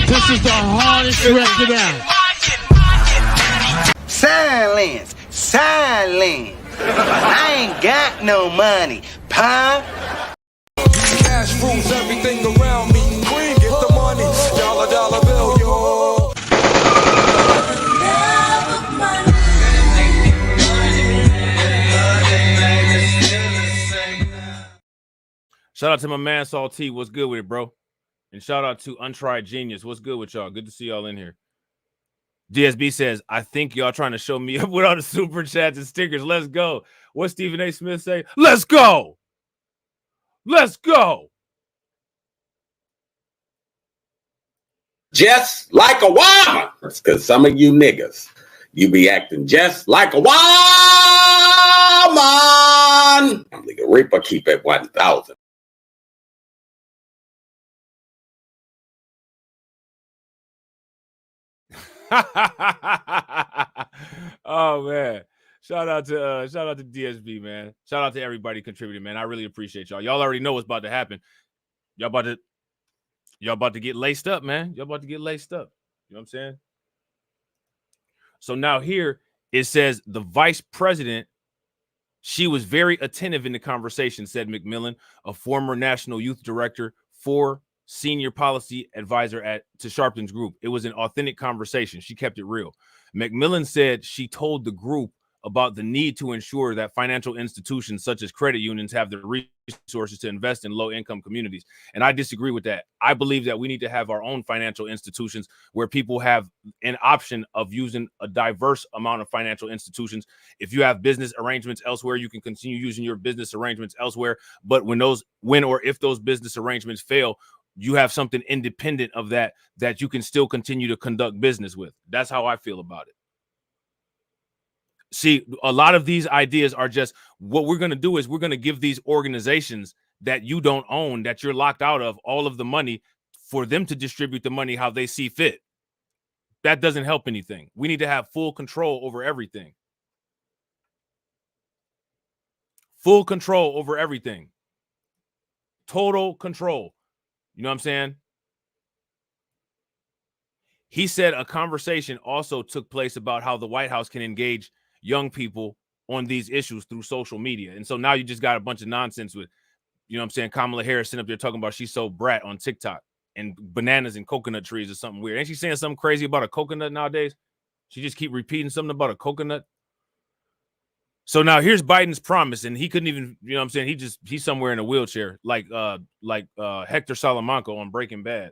This is the hardest record out. Silence, silence. I ain't got no money, pa. Cash rules everything around me. Queen, get the money. Dollar, dollar bill, yo. Shout out to my man Salty. What's good with it, bro? And shout out to Untried Genius. What's good with y'all? Good to see y'all in here. DSB says, I think y'all trying to show me up with all the super chats and stickers. Let's go. What Stephen A. Smith say? Let's go. Let's go. Just like a woman. That's because some of you niggas, you be acting just like a woman. Nigga, Reaper keep it 1,000. Oh man, shout out to DSB, man. Shout out to everybody contributing, man. I really appreciate y'all. Y'all already know what's about to happen. Y'all about to get laced up, man. Y'all about to get laced up. You know what I'm saying? So now here it says the vice president, she was very attentive in the conversation, said McMillan, a former national youth director for senior policy advisor to Sharpton's group. It was an authentic conversation. She kept it real. McMillan said she told the group about the need to ensure that financial institutions such as credit unions have the resources to invest in low-income communities. And I disagree with that. I believe that we need to have our own financial institutions where people have an option of using a diverse amount of financial institutions. If you have business arrangements elsewhere, you can continue using your business arrangements elsewhere. But when or if those business arrangements fail, you have something independent of that you can still continue to conduct business with. That's how I feel about it. See, a lot of these ideas are just what we're going to do is we're going to give these organizations that you don't own, that you're locked out of, all of the money for them to distribute the money how they see fit. That doesn't help anything. We need to have full control over everything. Full control over everything. Total control. You know what I'm saying? He said a conversation also took place about how the White House can engage young people on these issues through social media. And so now you just got a bunch of nonsense with, you know what I'm saying, Kamala Harris sitting up there talking about she's so brat on TikTok and bananas and coconut trees or something weird. Ain't she saying something crazy about a coconut nowadays? She just keep repeating something about a coconut. So now here's Biden's promise, and he couldn't even, you know what I'm saying? He's somewhere in a wheelchair, like Hector Salamanca on Breaking Bad.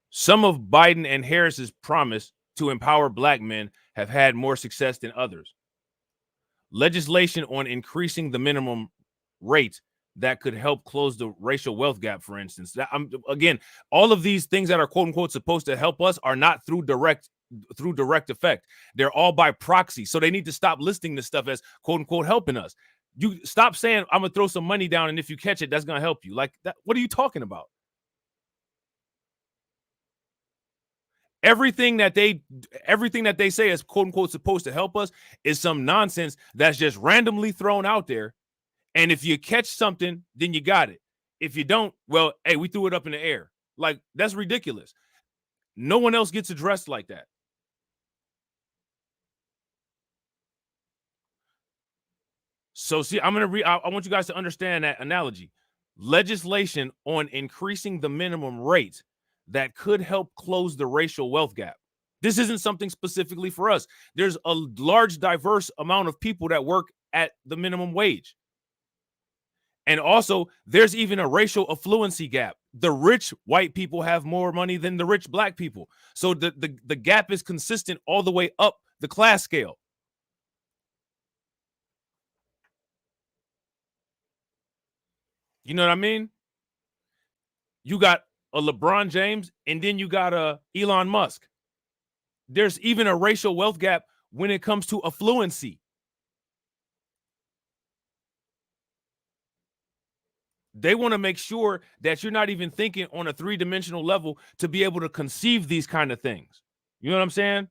Some of Biden and Harris's promise to empower black men have had more success than others. Legislation on increasing the minimum rate that could help close the racial wealth gap, for instance. Again, all of these things that are quote unquote supposed to help us are not through direct effect. They're all by proxy. So they need to stop listing this stuff as quote unquote helping us. You stop saying I'm gonna throw some money down and if you catch it, that's gonna help you. Like that, what are you talking about? Everything that they say is quote unquote supposed to help us is some nonsense that's just randomly thrown out there. And if you catch something, then you got it. If you don't, well, hey, we threw it up in the air. Like, that's ridiculous. No one else gets addressed like that. So see, I'm going to read, I want you guys to understand that analogy. Legislation on increasing the minimum rate that could help close the racial wealth gap. This isn't something specifically for us. There's a large, diverse amount of people that work at the minimum wage. And also, there's even a racial affluency gap. The rich white people have more money than the rich black people. So the gap is consistent all the way up the class scale. You know what I mean? You got a LeBron James, and then you got a Elon Musk. There's even a racial wealth gap when it comes to affluency. They want to make sure that you're not even thinking on a three-dimensional level to be able to conceive these kind of things. You know what I'm saying?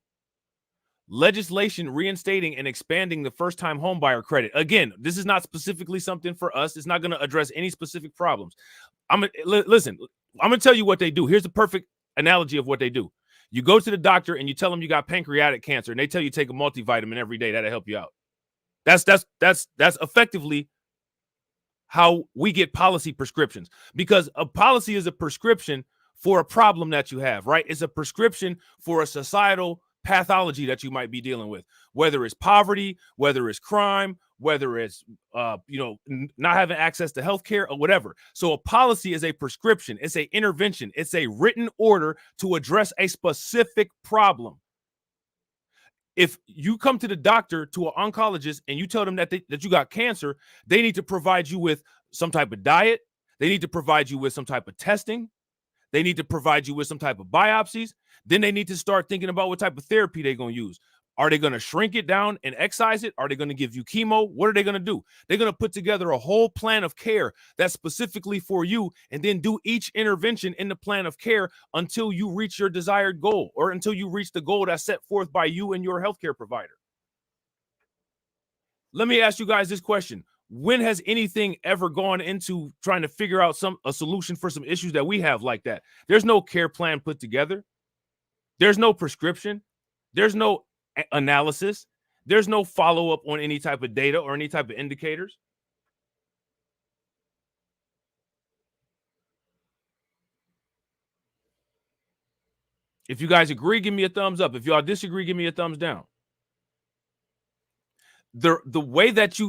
Legislation reinstating and expanding the first-time homebuyer credit. Again, this is not specifically something for us. It's not going to address any specific problems. Listen, I'm going to tell you what they do. Here's the perfect analogy of what they do. You go to the doctor and you tell them you got pancreatic cancer, and they tell you take a multivitamin every day. That'll help you out. That's effectively how we get policy prescriptions, because a policy is a prescription for a problem that you have, right? It's a prescription for a societal pathology that you might be dealing with, whether it's poverty, whether it's crime, whether it's not having access to healthcare or whatever. So a policy is a prescription, it's a intervention, it's a written order to address a specific problem. If you come to the doctor, to an oncologist, and you tell them that you got cancer, they need to provide you with some type of diet. They need to provide you with some type of testing. They need to provide you with some type of biopsies. Then they need to start thinking about what type of therapy they're going to use. Are they going to shrink it down and excise it? Are they going to give you chemo? What are they going to do? They're going to put together a whole plan of care that's specifically for you, and then do each intervention in the plan of care until you reach your desired goal, or until you reach the goal that's set forth by you and your healthcare provider. Let me ask you guys this question. When has anything ever gone into trying to figure out a solution for some issues that we have like that? There's no care plan put together. There's no prescription. There's no analysis. There's no follow-up on any type of data or any type of indicators. If you guys agree, give me a thumbs up. If y'all disagree, give me a thumbs down. The way that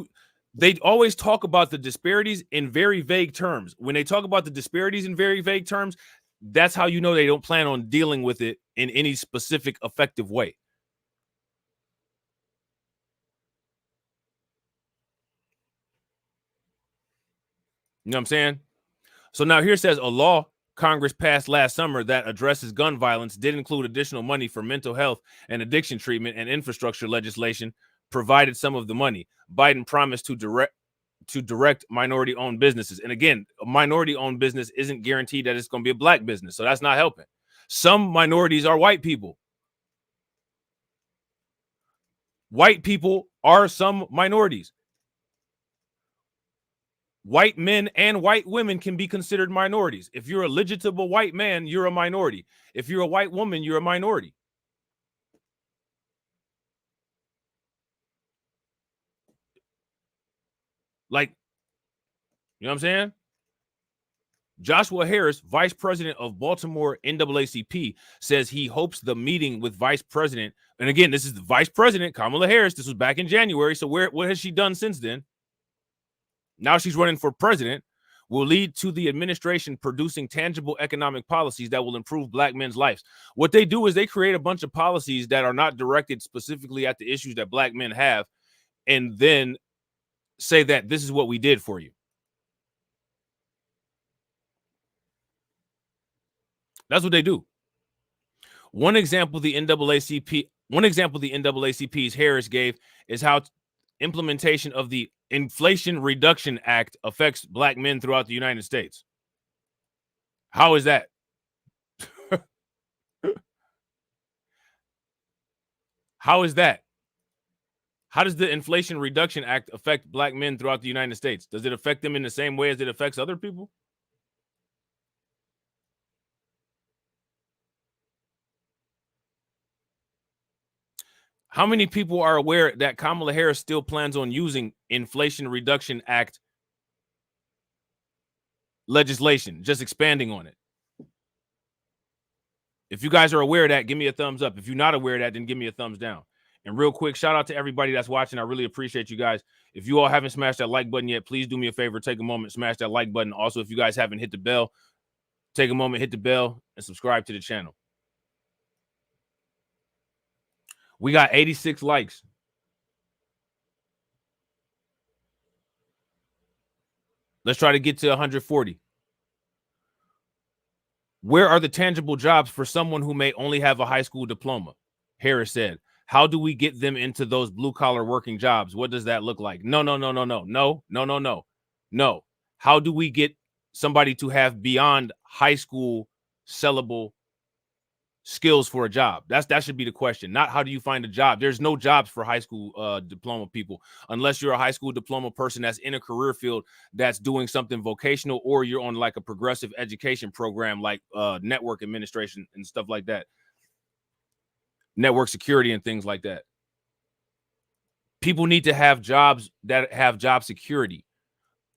they always talk about the disparities in very vague terms. When they talk about the disparities in very vague terms, that's how you know they don't plan on dealing with it in any specific effective way. You know what I'm saying? So now here says a law Congress passed last summer that addresses gun violence did include additional money for mental health and addiction treatment, and infrastructure legislation provided some of the money. Biden promised to direct minority-owned businesses. And again, a minority-owned business isn't guaranteed that it's going to be a black business, so that's not helping. Some minorities are white people. White people are some minorities. White men and white women can be considered minorities. If you're a legitimate white man, you're a minority. If you're a white woman, you're a minority. Like, you know what I'm saying? Joshua Harris, vice president of Baltimore NAACP, says he hopes the meeting with vice president, and again, this is the vice president, Kamala Harris. This was back in January. So what has she done since then? Now she's running for president, will lead to the administration producing tangible economic policies that will improve black men's lives. What they do is they create a bunch of policies that are not directed specifically at the issues that black men have, and then say that this is what we did for you. That's what they do. One example the NAACP's Harris gave is how implementation of the Inflation Reduction Act affects black men throughout the United States. How is that? How is that? How does the Inflation Reduction Act affect black men throughout the United States? Does it affect them in the same way as it affects other people? How many people are aware that Kamala Harris still plans on using Inflation Reduction Act legislation, just expanding on it? If you guys are aware of that, give me a thumbs up. If you're not aware of that, then give me a thumbs down. And real quick, shout out to everybody that's watching. I really appreciate you guys. If you all haven't smashed that like button yet, please do me a favor. Take a moment, smash that like button. Also, if you guys haven't hit the bell, take a moment, hit the bell, and subscribe to the channel. We got 86 likes. Let's try to get to 140. Where are the tangible jobs for someone who may only have a high school diploma? Harris said. How do we get them into those blue-collar working jobs? What does that look like? No. How do we get somebody to have beyond high school sellable skills for a job? That should be the question. Not how do you find a job? There's no jobs for high school diploma people unless you're a high school diploma person that's in a career field that's doing something vocational, or you're on like a progressive education program like network administration and stuff like that. Network security and things like that. People need to have jobs that have job security.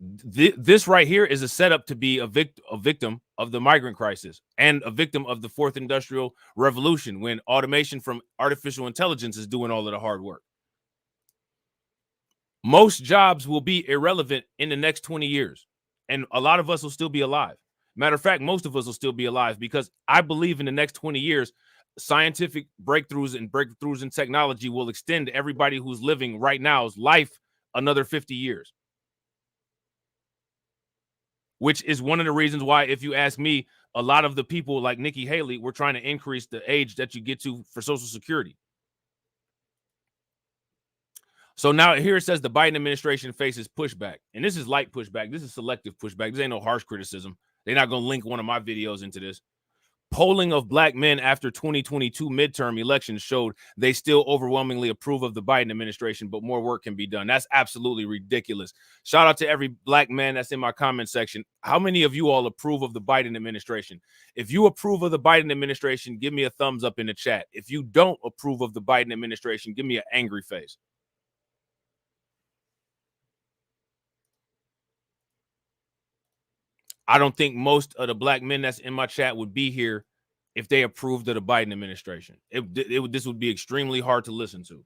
This right here is a setup to be a victim of the migrant crisis and a victim of the fourth industrial revolution, when automation from artificial intelligence is doing all of the hard work. Most jobs will be irrelevant in the next 20 years, and a lot of us will still be alive. Matter of fact, most of us will still be alive, because I believe in the next 20 years, scientific breakthroughs in technology will extend everybody who's living right now's life another 50 years. Which is one of the reasons why, if you ask me, a lot of the people like Nikki Haley, we're trying to increase the age that you get to for Social Security. So now here it says the Biden administration faces pushback. And this is light pushback. This is selective pushback. This ain't no harsh criticism. They're not going to link one of my videos into this. Polling of black men after 2022 midterm elections showed they still overwhelmingly approve of the Biden administration, but more work can be done. That's absolutely ridiculous. Shout out to every black man that's in my comment section. How many of you all approve of the Biden administration? If you approve of the Biden administration, give me a thumbs up in the chat. If you don't approve of the Biden administration, give me an angry face. I don't think most of the black men that's in my chat would be here if they approved of the Biden administration. This would be extremely hard to listen to.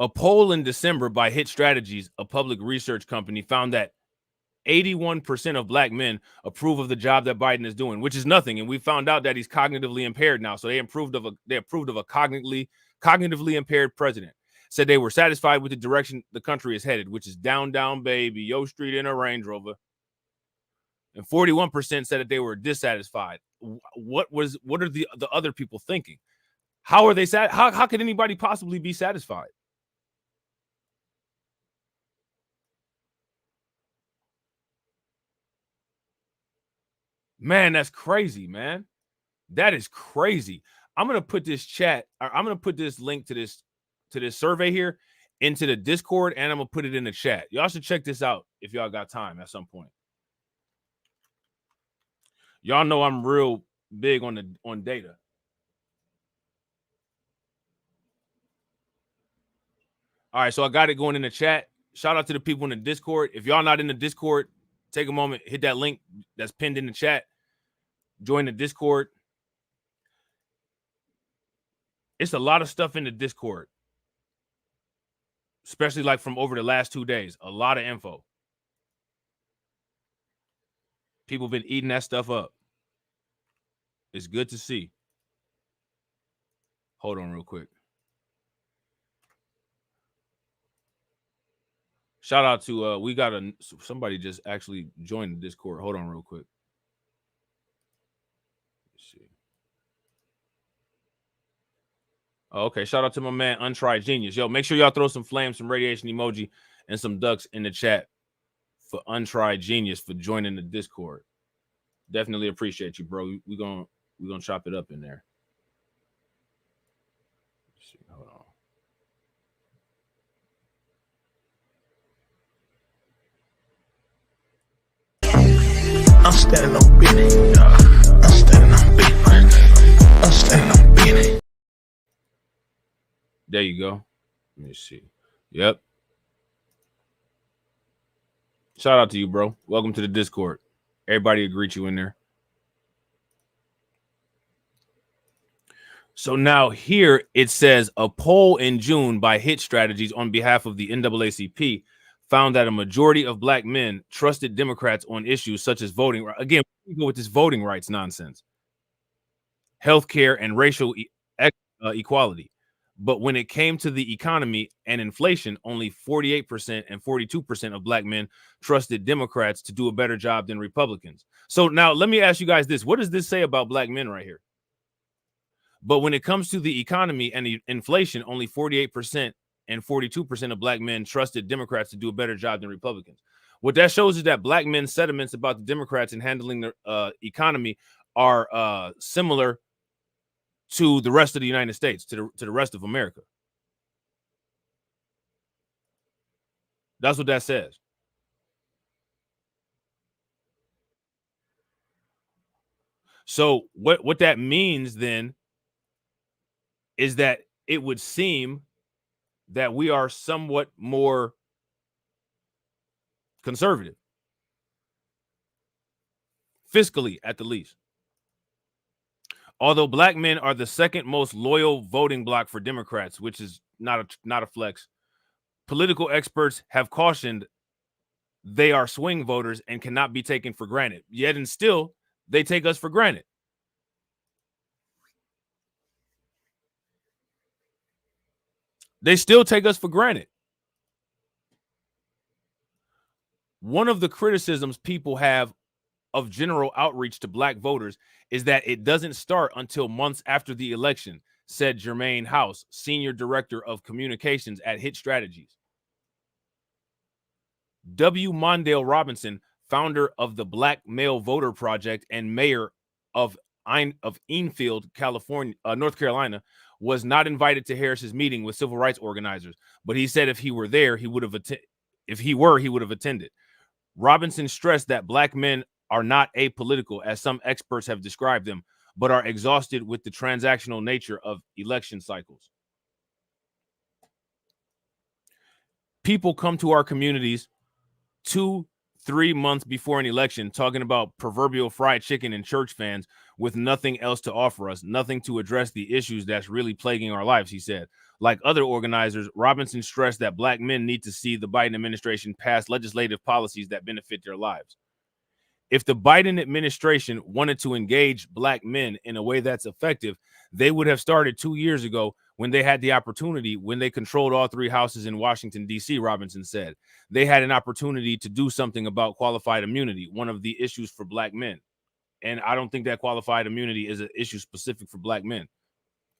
A poll in December by Hit Strategies, a public research company, found that 81% of black men approve of the job that Biden is doing, which is nothing. And we found out that he's cognitively impaired now. So they approved of a cognitively impaired president. Said they were satisfied with the direction the country is headed, which is down, down, baby, Yo Street in a Range Rover. And 41% said that they were dissatisfied. What are the other people thinking? How are they sad? How could anybody possibly be satisfied? Man, that's crazy, man. That is crazy. I'm gonna put this link to this survey here into the Discord, and I'm gonna put it in the chat. Y'all should check this out if y'all got time at some point. Y'all know I'm real big on data. All right, so I got it going in the chat. Shout out to the people in the Discord. If y'all not in the Discord, take a moment, hit that link that's pinned in the chat. Join the Discord. It's a lot of stuff in the Discord, especially like from over the last 2 days. A lot of info. People been eating that stuff up. It's good to see. Hold on real quick. Shout out to we got somebody just actually joined the Discord. Hold on real quick. Let's see. Oh, okay, shout out to my man Untried Genius. Yo, make sure y'all throw some flames, some radiation emoji, and some ducks in the chat for Untried Genius for joining the Discord. Definitely appreciate you, bro. We're gonna chop it up in there. Let's see. Hold on. I'm standing on business. I'm standing on business. I'm standing on business. There you go. Let me see. Yep. Shout out to you, bro. Welcome to the Discord. Everybody will greet you in there. So now here it says a poll in June by Hit Strategies on behalf of the NAACP found that a majority of black men trusted Democrats on issues such as voting. Again, we go with this voting rights nonsense, healthcare, and racial equality. But when it came to the economy and inflation, only 48% and 42% of black men trusted Democrats to do a better job than Republicans. So now let me ask you guys this. What does this say about black men right here? But when it comes to the economy and the inflation, only 48% and 42% of black men trusted Democrats to do a better job than Republicans. What that shows is that black men's sentiments about the Democrats and handling the economy are similar to the rest of the United States, to the rest of America. That's what that says. So what that means then is that it would seem that we are somewhat more conservative, fiscally at the least. Although black men are the second most loyal voting bloc for Democrats, which is not a flex, political experts have cautioned they are swing voters and cannot be taken for granted. Yet and still, they take us for granted. They still take us for granted. One of the criticisms people have of general outreach to black voters is that it doesn't start until months after the election, said Jermaine House, Senior Director of Communications at Hit Strategies. W. Mondale Robinson, founder of the Black Male Voter Project and mayor of Enfield, California, North Carolina, was not invited to Harris's meeting with civil rights organizers, but he said if he were there, he would have attended. Robinson stressed that black men are not apolitical, as some experts have described them, but are exhausted with the transactional nature of election cycles. People come to our communities 2-3 months before an election talking about proverbial fried chicken and church fans with nothing else to offer us, nothing to address the issues that's really plaguing our lives, he said. Like other organizers, Robinson stressed that black men need to see the Biden administration pass legislative policies that benefit their lives. If the Biden administration wanted to engage black men in a way that's effective, they would have started 2 years ago when they had the opportunity, when they controlled all 3 houses in Washington, D.C., Robinson said. They had an opportunity to do something about qualified immunity, one of the issues for black men. And I don't think that qualified immunity is an issue specific for black men.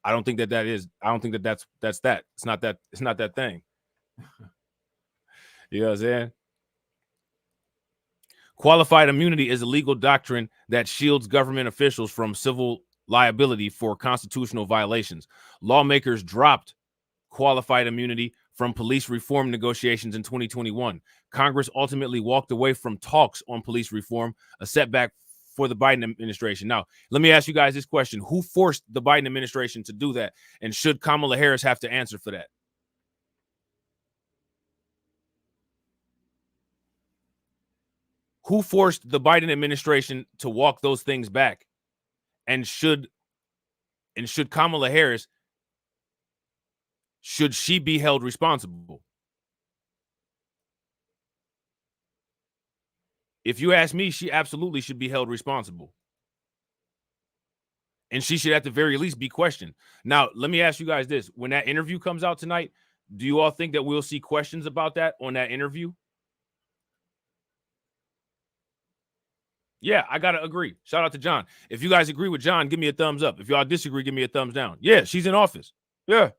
I don't think that is. I don't think that's that. It's not that thing. You know what I'm saying? Qualified immunity is a legal doctrine that shields government officials from civil liability for constitutional violations. Lawmakers dropped qualified immunity from police reform negotiations in 2021. Congress ultimately walked away from talks on police reform, a setback for the Biden administration. Now, let me ask you guys this question. Who forced the Biden administration to do that? And should Kamala Harris have to answer for that? Who forced the Biden administration to walk those things back? And should Kamala Harris, should she be held responsible? If you ask me, she absolutely should be held responsible. And she should at the very least be questioned. Now, let me ask you guys this. When that interview comes out tonight, do you all think that we'll see questions about that on that interview? Yeah, I got to agree. Shout out to John. If you guys agree with John, give me a thumbs up. If y'all disagree, give me a thumbs down. Yeah, she's in office. Yeah.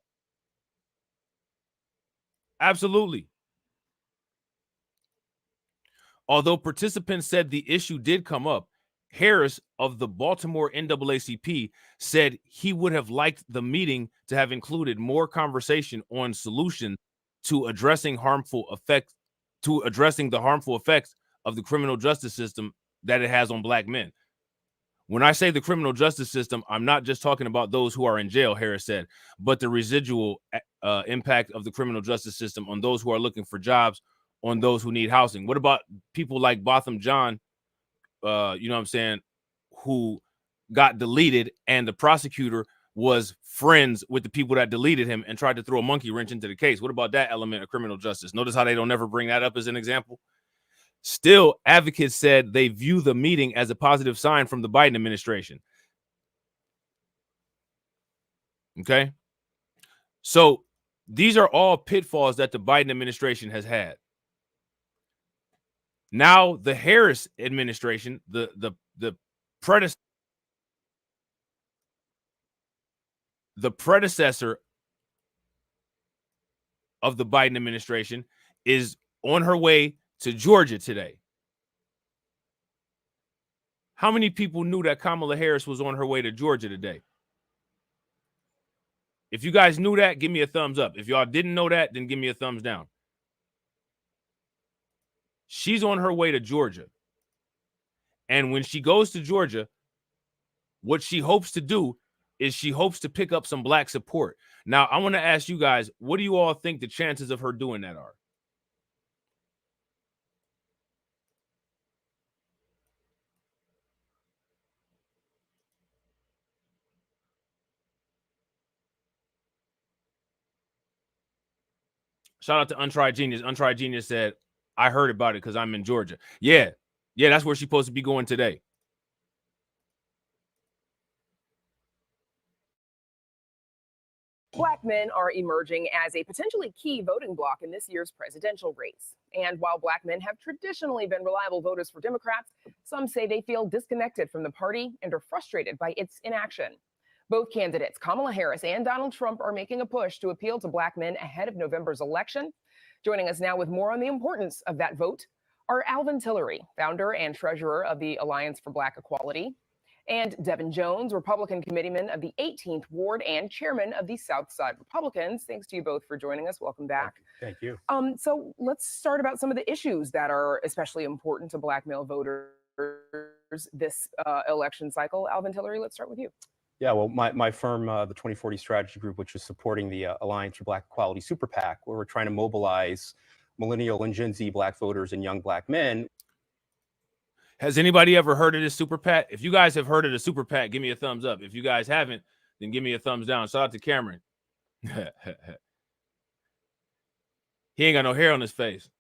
Absolutely. Although participants said the issue did come up, Harris of the Baltimore NAACP said he would have liked the meeting to have included more conversation on solutions to addressing the harmful effects of the criminal justice system that it has on black men. When I say the criminal justice system, I'm not just talking about those who are in jail, Harris said, but the residual impact of the criminal justice system on those who are looking for jobs, on those who need housing. What about people like Botham John, you know what I'm saying, who got deleted and the prosecutor was friends with the people that deleted him and tried to throw a monkey wrench into the case? What about that element of criminal justice? Notice how they don't ever bring that up as an example. Still, advocates said they view the meeting as a positive sign from the Biden administration. Okay. So these are all pitfalls that the Biden administration has had. Now the Harris administration, the predecessor of the Biden administration, is on her way to Georgia today. How many people knew that Kamala Harris was on her way to Georgia today? If you guys knew that, give me a thumbs up. If y'all didn't know that, then give me a thumbs down. She's on her way to Georgia. And when she goes to Georgia, what she hopes to do is she hopes to pick up some black support. Now, I want to ask you guys, what do you all think the chances of her doing that are? Shout out to Untried Genius. Untried Genius said, I heard about it because I'm in Georgia. Yeah, that's where she's supposed to be going today. Black men are emerging as a potentially key voting bloc in this year's presidential race. And while black men have traditionally been reliable voters for Democrats, some say they feel disconnected from the party and are frustrated by its inaction. Both candidates, Kamala Harris and Donald Trump, are making a push to appeal to black men ahead of November's election. Joining us now with more on the importance of that vote are Alvin Tillery, founder and treasurer of the Alliance for Black Equality, and Devin Jones, Republican committeeman of the 18th Ward and chairman of the Southside Republicans. Thanks to you both for joining us. Welcome back. Thank you. So let's start about some of the issues that are especially important to black male voters this election cycle. Alvin Tillery, let's start with you. Yeah, well, my firm, the 2040 Strategy Group, which is supporting the Alliance for Black Equality Super PAC, where we're trying to mobilize millennial and Gen Z black voters and young black men. Has anybody ever heard of this Super PAC? If you guys have heard of the Super PAC, give me a thumbs up. If you guys haven't, then give me a thumbs down. Shout out to Cameron. He ain't got no hair on his face.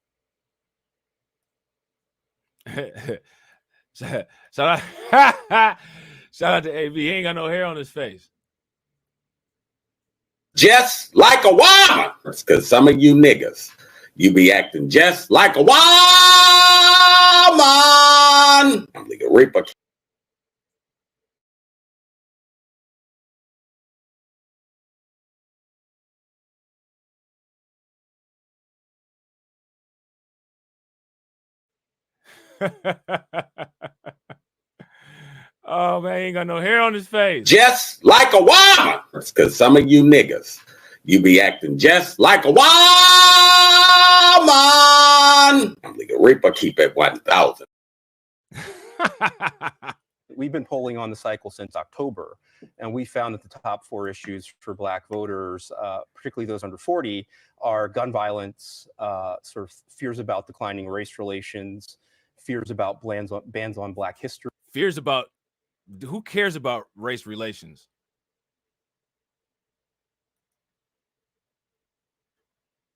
Shout out to AB. He ain't got no hair on his face. Just like a woman. That's because some of you niggas, you be acting just like a woman. Nigga, Reaper. Oh, man, he ain't got no hair on his face. Just like a woman. That's because some of you niggas, you be acting just like a woman. Nigga, Reaper keep it 1,000. We've been polling on the cycle since October, and we found that the top 4 issues for black voters, particularly those under 40, are gun violence, sort of fears about declining race relations, fears about bans on black history. Fears about, who cares about race relations?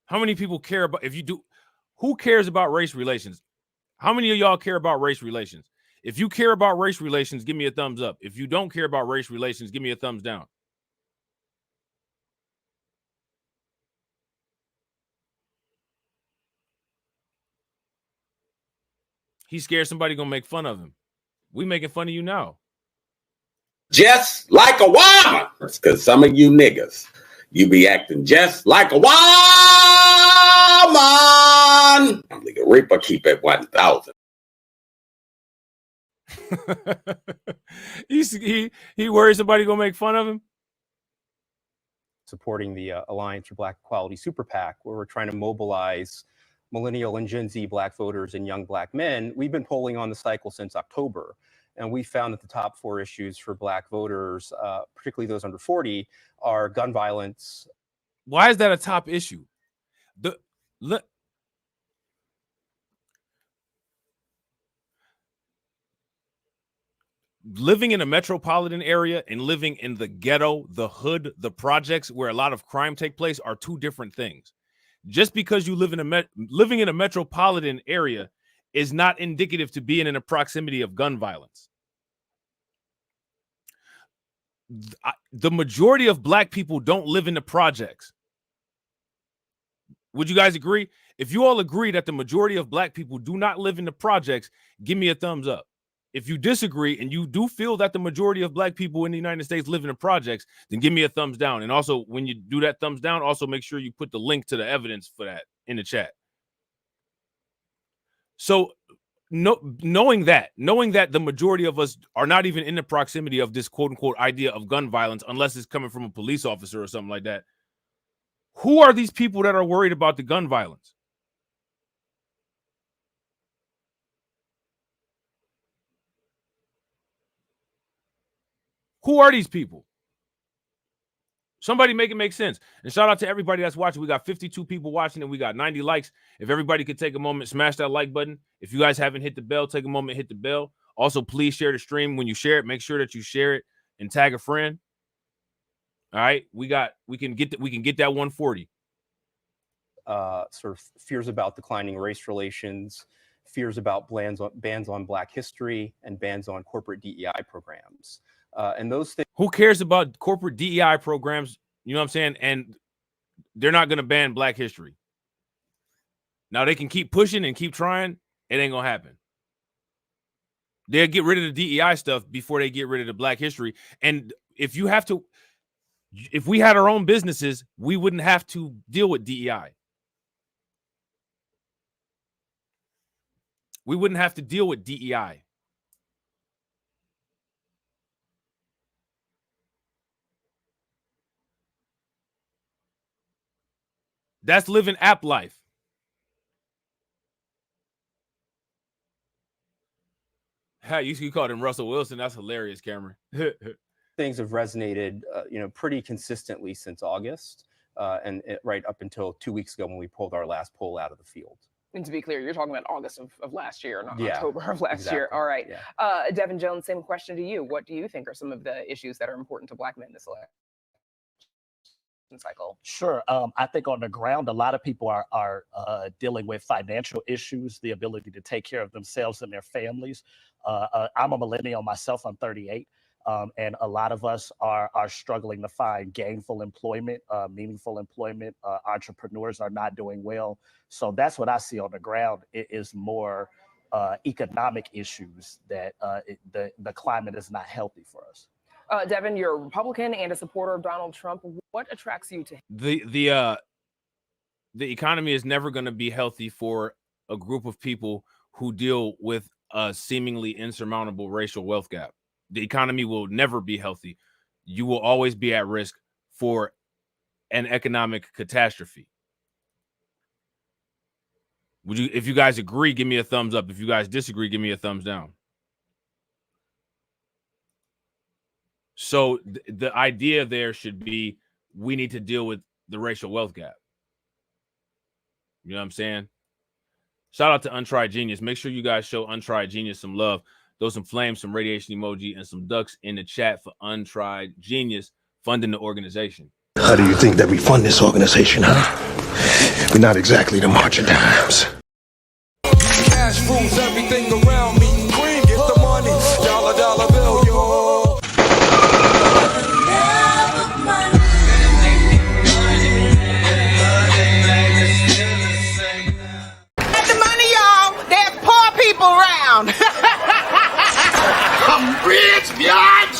How many people care about, if you do, who cares about race relations? How many of y'all care about race relations? If you care about race relations, give me a thumbs up. If you don't care about race relations, give me a thumbs down. He's scared somebody gonna make fun of him. We making fun of you now. Just like a woman. That's because some of you niggas, you be acting just like a woman. Nigga, Reaper keep it 1,000. He worries somebody gonna make fun of him. Supporting the Alliance for Black Equality Super PAC, where we're trying to mobilize millennial and Gen Z black voters and young black men. We've been polling on the cycle since October, and we found that the top 4 issues for black voters, particularly those under 40, are gun violence. Why is that a top issue? Living in a metropolitan area and living in the ghetto, the hood, the projects where a lot of crime take place are 2 different things. Just because you live in living in a metropolitan area is not indicative to being in a proximity of gun violence. The majority of black people don't live in the projects. Would you guys agree? If you all agree that the majority of black people do not live in the projects, give me a thumbs up. If you disagree and you do feel that the majority of black people in the United States live in the projects, then give me a thumbs down. And also, when you do that thumbs down, also make sure you put the link to the evidence for that in the chat. So knowing that the majority of us are not even in the proximity of this quote unquote idea of gun violence, unless it's coming from a police officer or something like that, who are these people that are worried about the gun violence? Who are these people? Somebody make it make sense. And shout out to everybody that's watching. We got 52 people watching and we got 90 likes. If everybody could take a moment, smash that like button. If you guys haven't hit the bell, take a moment, hit the bell. Also, please share the stream. When you share it, make sure that you share it and tag a friend. All right, we can get that 140. Sort of fears about declining race relations, fears about bans on Black history, and bans on corporate DEI programs. And those things. Who cares about corporate DEI programs? You know what I'm saying? And they're not going to ban Black history. Now they can keep pushing and keep trying. It ain't going to happen. They'll get rid of the DEI stuff before they get rid of the Black history. And if we had our own businesses, we wouldn't have to deal with DEI. We wouldn't have to deal with DEI. That's living app life. You called him Russell Wilson. That's hilarious, Cameron. Things have resonated, pretty consistently since August, and right up until 2 weeks ago when we pulled our last poll out of the field. And to be clear, you're talking about August of last year, not Yeah, October of last exactly. year. All right. Yeah. Devin Jones, same question to you. What do you think are some of the issues that are important to Black men this election cycle? Sure. I think on the ground, a lot of people are dealing with financial issues, the ability to take care of themselves and their families. I'm a millennial myself. I'm 38. And a lot of us are struggling to find gainful employment, meaningful employment. Entrepreneurs are not doing well. So that's what I see on the ground. It is more economic issues that the climate is not healthy for us. Devin, you're a Republican and a supporter of Donald Trump. What attracts you to him? The economy is never going to be healthy for a group of people who deal with a seemingly insurmountable racial wealth gap. The economy will never be healthy. You will always be at risk for an economic catastrophe. If you guys agree, give me a thumbs up. If you guys disagree, give me a thumbs down. So the idea there should be we need to deal with the racial wealth gap. You know what I'm saying? Shout out to Untried Genius. Make sure you guys show Untried Genius some love. Throw some flames, some radiation emoji, and some ducks in the chat for Untried Genius funding the organization. How do you think that we fund this organization, huh? We're not exactly the March of Dimes. Cash rules everything around me. Queen, get the money. Dollar bill, yo. Get the money, y'all. There's poor people around. I'm rich, biatch.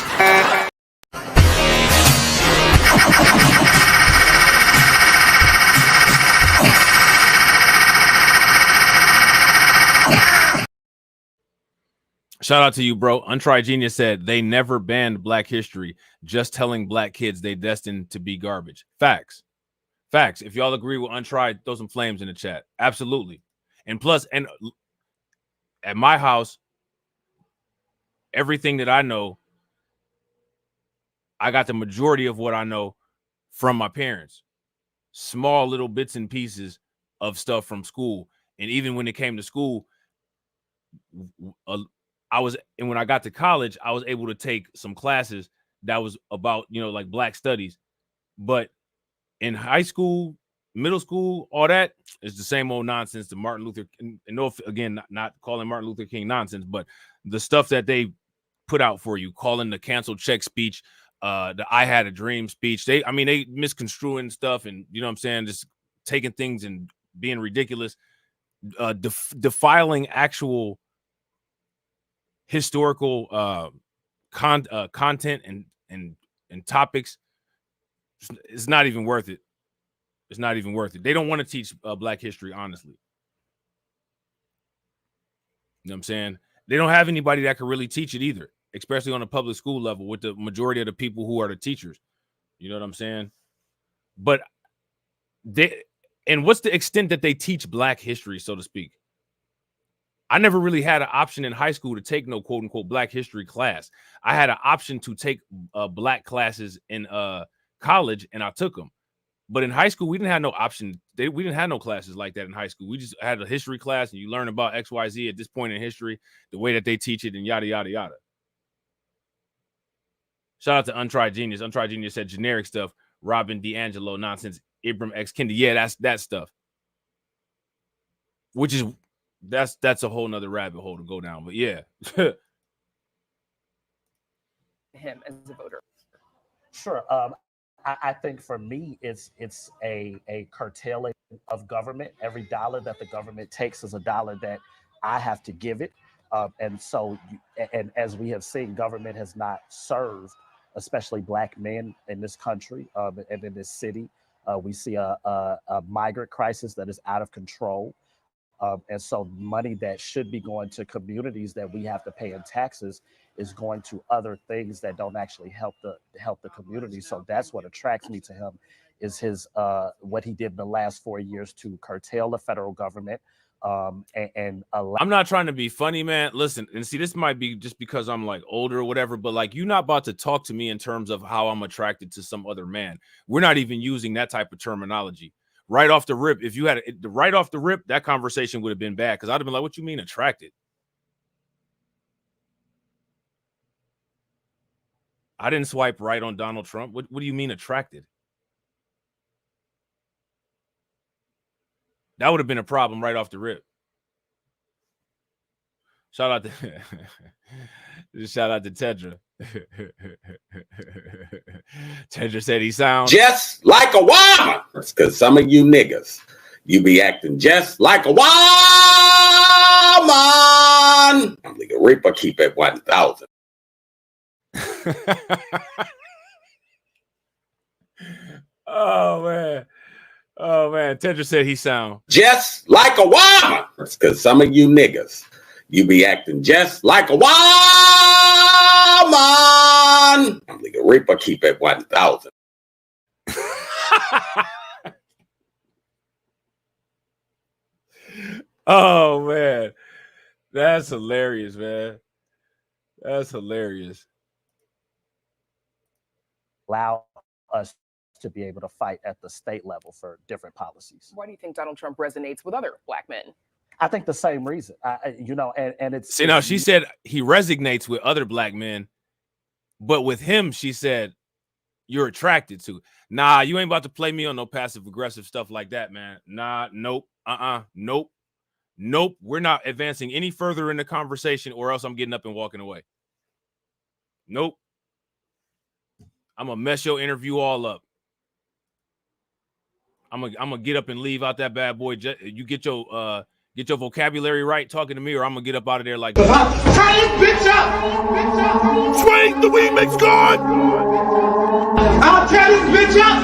Shout out to you, bro. Untried Genius said they never banned Black history, just telling Black kids they destined to be garbage. Facts. Facts. If y'all agree with Untried, throw some flames in the chat. Absolutely. And plus, and at my house, everything that I know, I got the majority of what I know from my parents. Small little bits and pieces of stuff from school. And even when it came to school, and when I got to college, I was able to take some classes that was about, like Black studies. But in high school, middle school, all that is the same old nonsense. The Martin Luther, and no, again, not calling Martin Luther King nonsense, but the stuff that they put out for you, calling the canceled check speech, the I had a dream speech. They misconstruing stuff, and you know what I'm saying, just taking things and being ridiculous, defiling actual historical content and topics. It's not even worth it. It's not even worth it. They don't want to teach Black history, honestly. You know what I'm saying? They don't have anybody that can really teach it either, especially on a public school level with the majority of the people who are the teachers. You know what I'm saying? But and what's the extent that they teach Black history, so to speak? I never really had an option in high school to take no quote unquote Black history class. I had an option to take Black classes in college, and I took them. But in high school, we didn't have no option. We didn't have no classes like that in high school. We just had a history class, and you learn about XYZ at this point in history, the way that they teach it, and yada, yada, yada. Shout out to Untried Genius. Untried Genius said generic stuff. Robin D'Angelo nonsense. Ibram X. Kendi. Yeah, that's that stuff. Which is that's a whole nother rabbit hole to go down. But yeah. Him as a voter. Sure. I think for me, it's a curtailing of government. Every dollar that the government takes is a dollar that I have to give it. And so, and as we have seen, government has not served, especially Black men in this country and in this city. We see a migrant crisis that is out of control. And so money that should be going to communities that we have to pay in taxes is going to other things that don't actually help the community. So that's what attracts me to him, is his what he did in the last 4 years to curtail the federal government and allow. I'm not trying to be funny, man. Listen, and see, this might be just because I'm like older or whatever, but like, you're not about to talk to me in terms of how I'm attracted to some other man. We're not even using that type of terminology. Right off the rip, if you had it right off the rip, that conversation would have been bad, because I'd have been like, what you mean attracted? I didn't swipe right on Donald Trump. What do you mean attracted? That would have been a problem right off the rip. Shout out to shout out to Tedra. Tedra said he sounds just like a woman. That's because some of you niggas, you be acting just like a woman. I'm like a Reaper, keep it 1,000. Oh man, Tedra said he sound just like a woman. That's because some of you niggas, you be acting just like a woman. I'm like a Reaper, keep it 1,000. Oh man, that's hilarious, man. That's hilarious. Allow us to be able to fight at the state level for different policies. Why do you think Donald Trump resonates with other Black men? I think the same reason, and it's. See, now she said he resonates with other Black men, but with him, she said, you're attracted to. Nah, you ain't about to play me on no passive aggressive stuff like that, man. Nah, nope, nope. We're not advancing any further in the conversation, or else I'm getting up and walking away. Nope. I'm gonna mess your interview all up. I'm gonna get up and leave out that bad boy. You get your vocabulary right talking to me, or I'm gonna get up out of there like that. Tie this bitch up! Swing, the weed makes God! I'll tear this bitch up!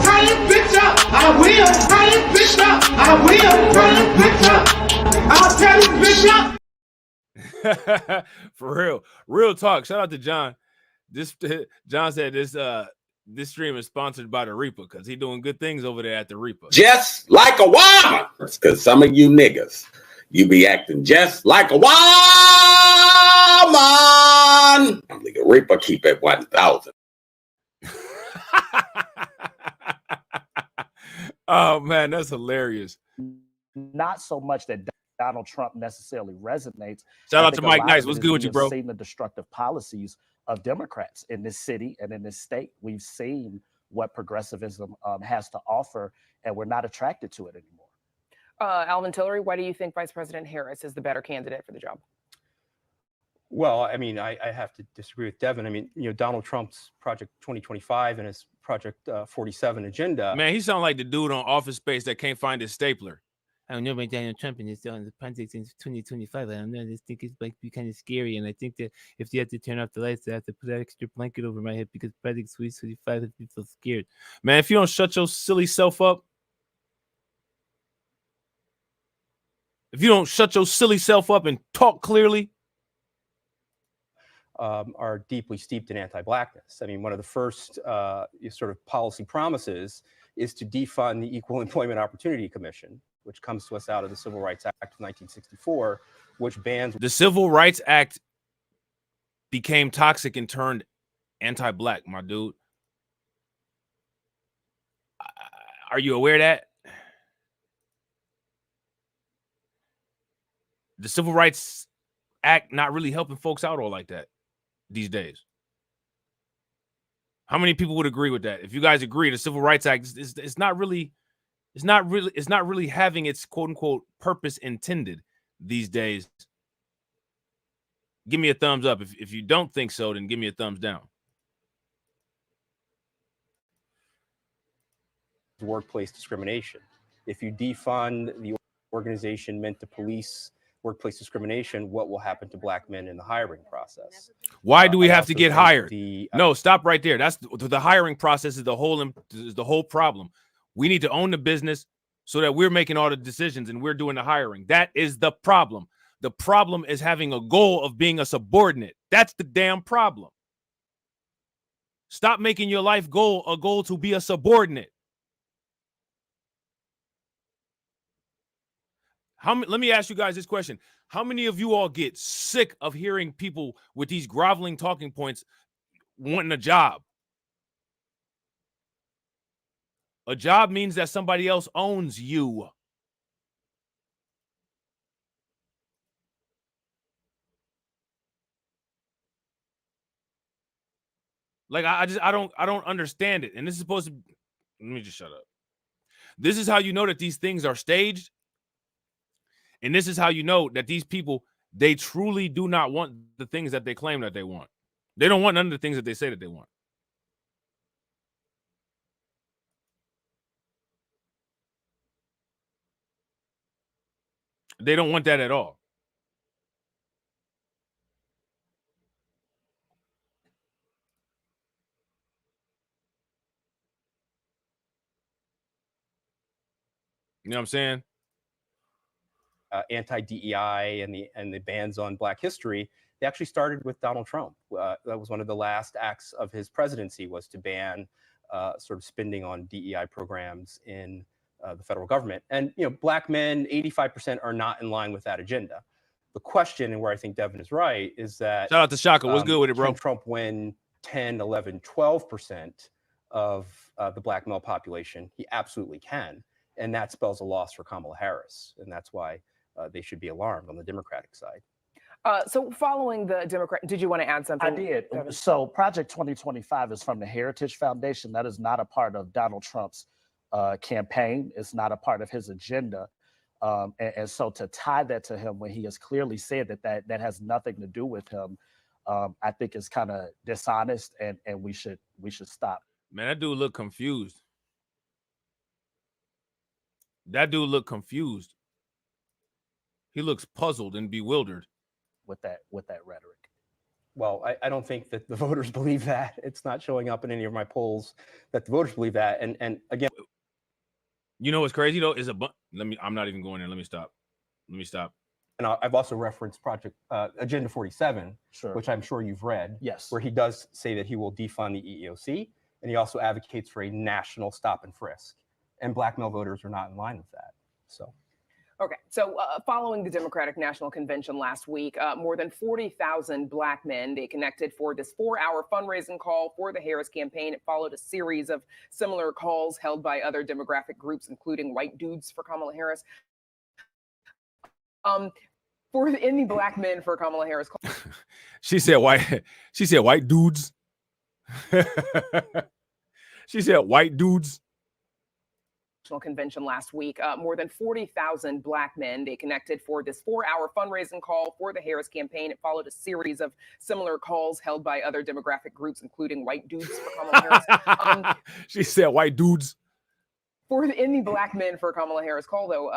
Tie this bitch up! I will! Tie this bitch up! I will! Tie this bitch up! I'll tear this bitch up! For real talk. Shout out to John. John said this stream is sponsored by the Reaper, because he's doing good things over there at the Reaper. Just like a woman. That's because some of you niggas, you be acting just like a woman. I'm like a Reaper, keep it 1,000. Oh man, that's hilarious. Not so much that Donald Trump necessarily resonates. Shout out to Mike Nice. What's good with you, bro? We've seen the destructive policies of Democrats in this city and in this state. We've seen what progressivism has to offer, and we're not attracted to it anymore. Alvin Tillery, why do you think Vice President Harris is the better candidate for the job? Well, I mean, I have to disagree with Devin. I mean, Donald Trump's Project 2025 and his Project 47 agenda. Man, he sounds like the dude on Office Space that can't find his stapler. I don't know about Donald Trump and it's on the politics in 2025. I don't know. I just think it's like be kind of scary. And I think that if you have to turn off the lights, I have to put that extra blanket over my head because Project 2025 has me so scared. Man, if you don't shut your silly self up, and talk clearly, are deeply steeped in anti-blackness. I mean, one of the first sort of policy promises is to defund the Equal Employment Opportunity Commission, which comes to us out of the Civil Rights Act of 1964, which bans... The Civil Rights Act became toxic and turned anti-black, my dude. Are you aware of that? The Civil Rights Act not really helping folks out all like that these days. How many people would agree with that? If you guys agree, the Civil Rights Act is not really having its quote unquote purpose intended these days. Give me a thumbs up. If you don't think so, then give me a thumbs down. Workplace discrimination. If you defund the organization meant to police workplace discrimination, what will happen to black men in the hiring process? Why do we have to get hired? No, stop right there. That's the hiring process is the whole problem. We need to own the business so that we're making all the decisions and we're doing the hiring. That is the problem. The problem is having a goal of being a subordinate. That's the damn problem. Stop making your life goal a goal to be a subordinate. Let me ask you guys this question. How many of you all get sick of hearing people with these groveling talking points wanting a job? A job means that somebody else owns you. Like I don't understand it. And this is supposed to let me just shut up. This is how you know that these things are staged. And this is how you know that these people, they truly do not want the things that they claim that they want. They don't want none of the things that they say that they want. They don't want that at all. You know what I'm saying? Anti-DEI and the bans on Black history, they actually started with Donald Trump. That was one of the last acts of his presidency, was to ban sort of spending on DEI programs in the federal government. And Black men, 85% are not in line with that agenda. The question, and where I think Devin is right, is that shout out to Shaka. What's good with it, bro? Can Trump win 10, 11, 12% of the Black male population? He absolutely can. And that spells a loss for Kamala Harris. And that's why they should be alarmed on the Democratic side. So following the Democrat, did you want to add something? I did. So Project 2025 is from the Heritage Foundation. That is not a part of Donald Trump's campaign. It's not a part of his agenda. And so to tie that to him when he has clearly said that has nothing to do with him, I think is kind of dishonest, and we should stop. Man, that dude look confused. That dude look confused. He looks puzzled and bewildered with that rhetoric. Well, I don't think that the voters believe that. It's not showing up in any of my polls that the voters believe that. And again, you know what's crazy though is I'm not even going there. Let me stop. And I've also referenced Project Agenda 47, sure, which I'm sure you've read. Yes, where he does say that he will defund the EEOC, and he also advocates for a national stop and frisk. And Black male voters are not in line with that. So. Okay, so following the Democratic National Convention last week, more than 40,000 Black men, they connected for this 4-hour fundraising call for the Harris campaign. It followed a series of similar calls held by other demographic groups, including White Dudes for Kamala Harris. For any Black men for Kamala Harris. She said white dudes. She said white dudes. National Convention last week. More than 40,000 Black men, they connected for this 4-hour fundraising call for the Harris campaign. It followed a series of similar calls held by other demographic groups, including white dudes for Kamala Harris. She said white dudes. In the Black men for Kamala Harris call, though,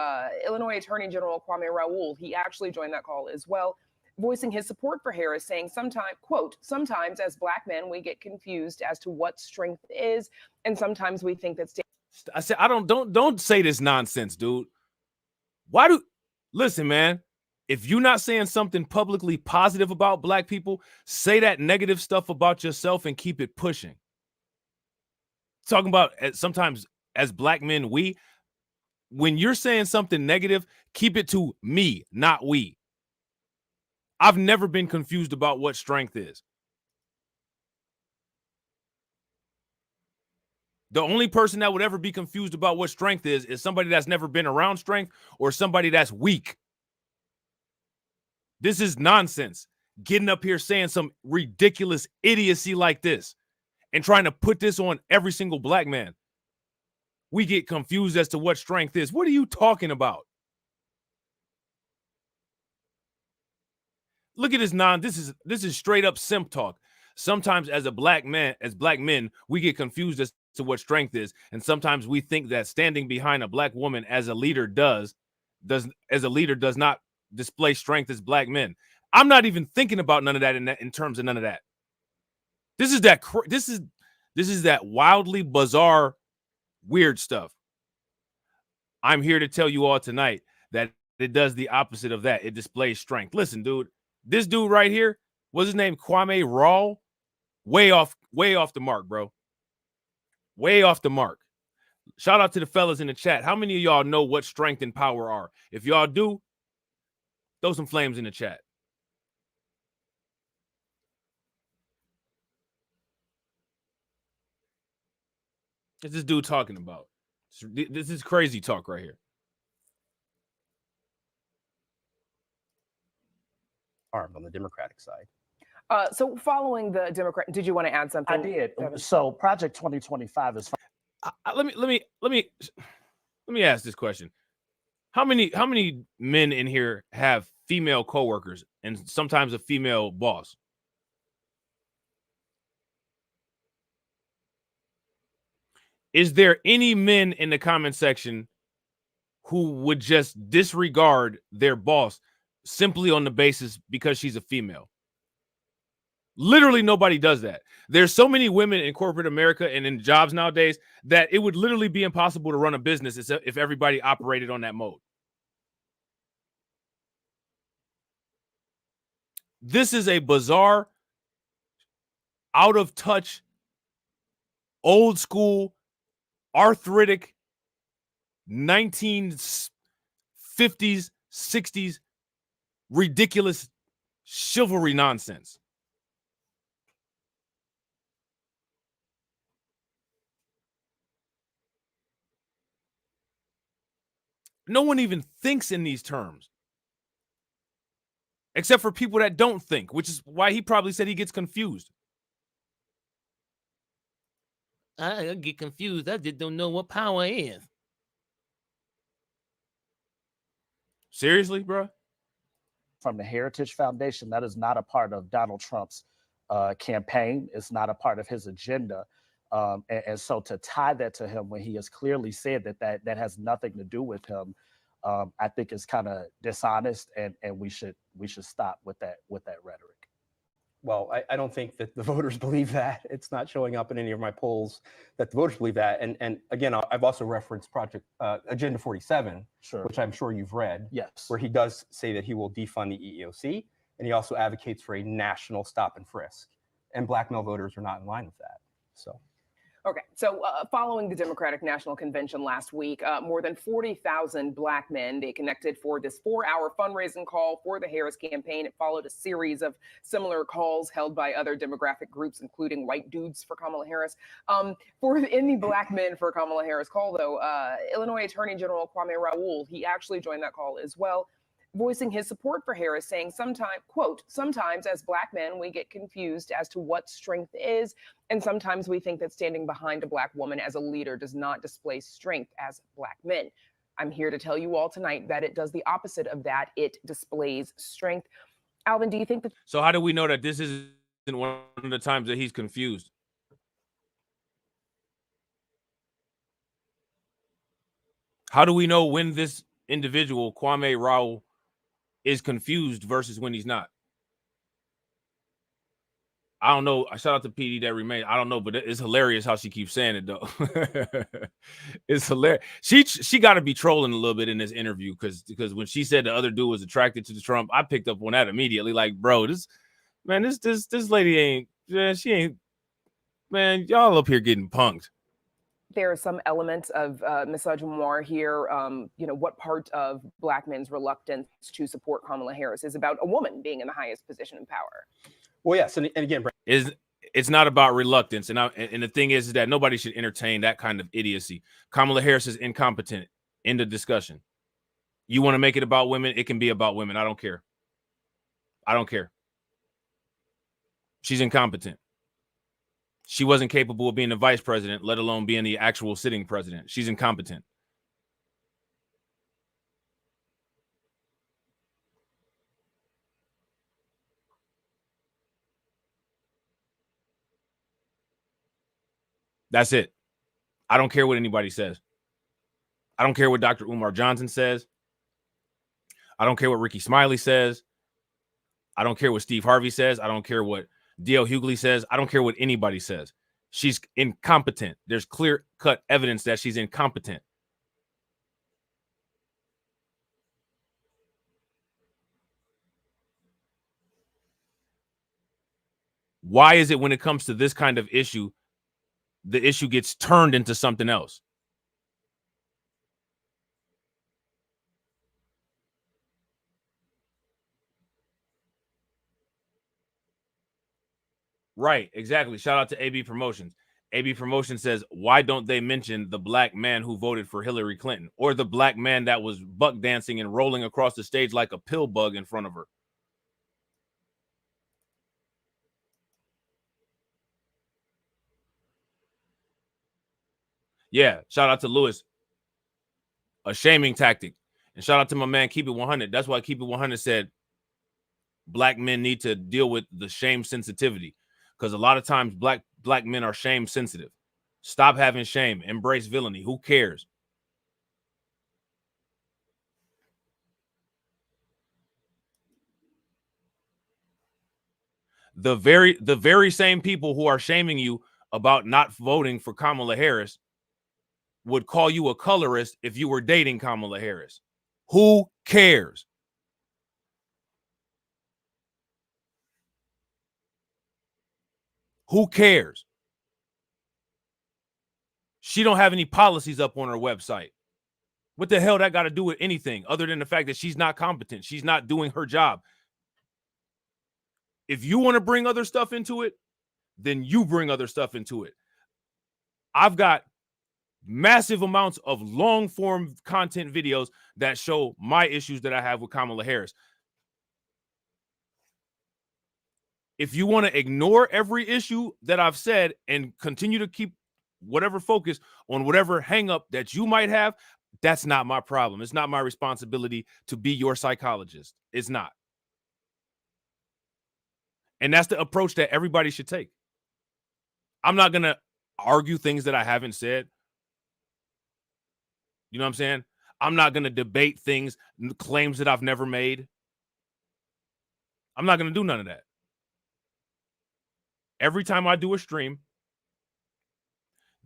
Illinois Attorney General Kwame Raoul, he actually joined that call as well, voicing his support for Harris, saying, sometimes as Black men, we get confused as to what strength is, and sometimes we think that I said, don't say this nonsense, dude. Listen, man, if you're not saying something publicly positive about Black people, say that negative stuff about yourself and keep it pushing. Talking about sometimes as Black men, when you're saying something negative, keep it to me, not we. I've never been confused about what strength is. The only person that would ever be confused about what strength is somebody that's never been around strength or somebody that's weak. This is nonsense. Getting up here saying some ridiculous idiocy like this and trying to put this on every single Black man. We get confused as to what strength is. What are you talking about? Look at this this is straight up simp talk. Sometimes as Black men, we get confused as to what strength is, and sometimes we think that standing behind a Black woman as a leader does not display strength as Black men. I'm not even thinking about none of that in terms of none of that. This is that wildly bizarre, weird stuff. I'm here to tell you all tonight that it does the opposite of that. It displays strength. Listen, dude, this dude right here, what's his name? Kwame Raoul. Way off the mark, bro. Way off the mark. Shout out to the fellas in the chat. How many of y'all know what strength and power are? If y'all do, throw some flames in the chat. What's this dude talking about? This is crazy talk right here. Armed on the Democratic side. So following the Democrat, did you want to add something? I did. So Project 2025 is. Let me ask this question. How many men in here have female coworkers and sometimes a female boss? Is there any men in the comment section who would just disregard their boss simply on the basis because she's a female? Literally nobody does that. There's so many women in corporate America and in jobs nowadays that it would literally be impossible to run a business if everybody operated on that mode. This is a bizarre, out of touch, old school, arthritic, 1950s, 60s, ridiculous chivalry nonsense. No one even thinks in these terms. Except for people that don't think, which is why he probably said he gets confused. I get confused. I just don't know what power is. Seriously, bro? From the Heritage Foundation, that is not a part of Donald Trump's campaign. It's not a part of his agenda. And so to tie that to him when he has clearly said that has nothing to do with him, I think is kind of dishonest, and we should stop with that rhetoric. Well, I don't think that the voters believe that. It's not showing up in any of my polls that the voters believe that. And again, I've also referenced Project Agenda 47, which I'm sure you've read, yes, where he does say that he will defund the EEOC, and he also advocates for a national stop and frisk. And Black male voters are not in line with that. So. Okay, so following the Democratic National Convention last week, more than 40,000 Black men, they connected for this 4-hour fundraising call for the Harris campaign. It followed a series of similar calls held by other demographic groups, including white dudes for Kamala Harris. In the Black men for Kamala Harris call, though, Illinois Attorney General Kwame Raoul, he actually joined that call as well, voicing his support for Harris, saying sometimes as Black men, we get confused as to what strength is. And sometimes we think that standing behind a Black woman as a leader does not display strength as Black men. I'm here to tell you all tonight that it does the opposite of that. It displays strength. Alvin, do you think that? So how do we know that this isn't one of the times that he's confused? How do we know when this individual, Kwame Raoul, is confused versus when he's not? I don't know. Shout out to PD that remains. I don't know, but it's hilarious how she keeps saying it though. It's hilarious. She got to be trolling a little bit in this interview because when she said the other dude was attracted to Trump, I picked up on that immediately. Like, bro, this lady ain't. Yeah, she ain't. Man, y'all up here getting punked. There are some elements of misogynoir here. What part of Black men's reluctance to support Kamala Harris is about a woman being in the highest position of power? Well, yes, and again, it's not about reluctance, and the thing is that nobody should entertain that kind of idiocy. Kamala Harris is incompetent. End of discussion. You want to make it about women? It can be about women. I don't care. I don't care. She's incompetent. She wasn't capable of being the vice president, let alone being the actual sitting president. She's incompetent. That's it. I don't care what anybody says. I don't care what Dr. Umar Johnson says. I don't care what Ricky Smiley says. I don't care what Steve Harvey says. I don't care what D.L. Hughley says. I don't care what anybody says. She's incompetent. There's clear-cut evidence that she's incompetent. Why is it when it comes to this kind of issue, the issue gets turned into something else? Right, exactly. Shout out to AB Promotions. AB Promotions says, why don't they mention the Black man who voted for Hillary Clinton or the Black man that was buck dancing and rolling across the stage like a pill bug in front of her? Yeah, shout out to Lewis. A shaming tactic. And shout out to my man, Keep It 100. That's why Keep It 100 said Black men need to deal with the shame sensitivity. Because a lot of times black men are shame sensitive. Stop having shame. Embrace villainy. Who cares? The very same people who are shaming you about not voting for Kamala Harris would call you a colorist if you were dating Kamala Harris. Who cares? Who cares? She don't have any policies up on her website. What the hell that got to do with anything other than the fact that she's not competent? She's not doing her job. If you want to bring other stuff into it, then you bring other stuff into it. I've got massive amounts of long form content videos that show my issues that I have with Kamala Harris. If you want to ignore every issue that I've said and continue to keep whatever focus on whatever hang up that you might have, that's not my problem. It's not my responsibility to be your psychologist. It's not. And that's the approach that everybody should take. I'm not going to argue things that I haven't said. You know what I'm saying? I'm not going to debate things, claims that I've never made. I'm not going to do none of that. Every time I do a stream,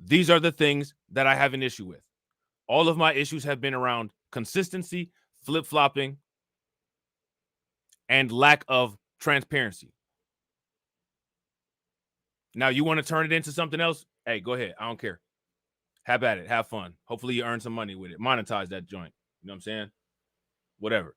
these are the things that I have an issue with. All of my issues have been around consistency, flip-flopping, and lack of transparency. Now, you want to turn it into something else? Hey, go ahead. I don't care. Have at it. Have fun. Hopefully you earn some money with it. Monetize that joint. You know what I'm saying? Whatever.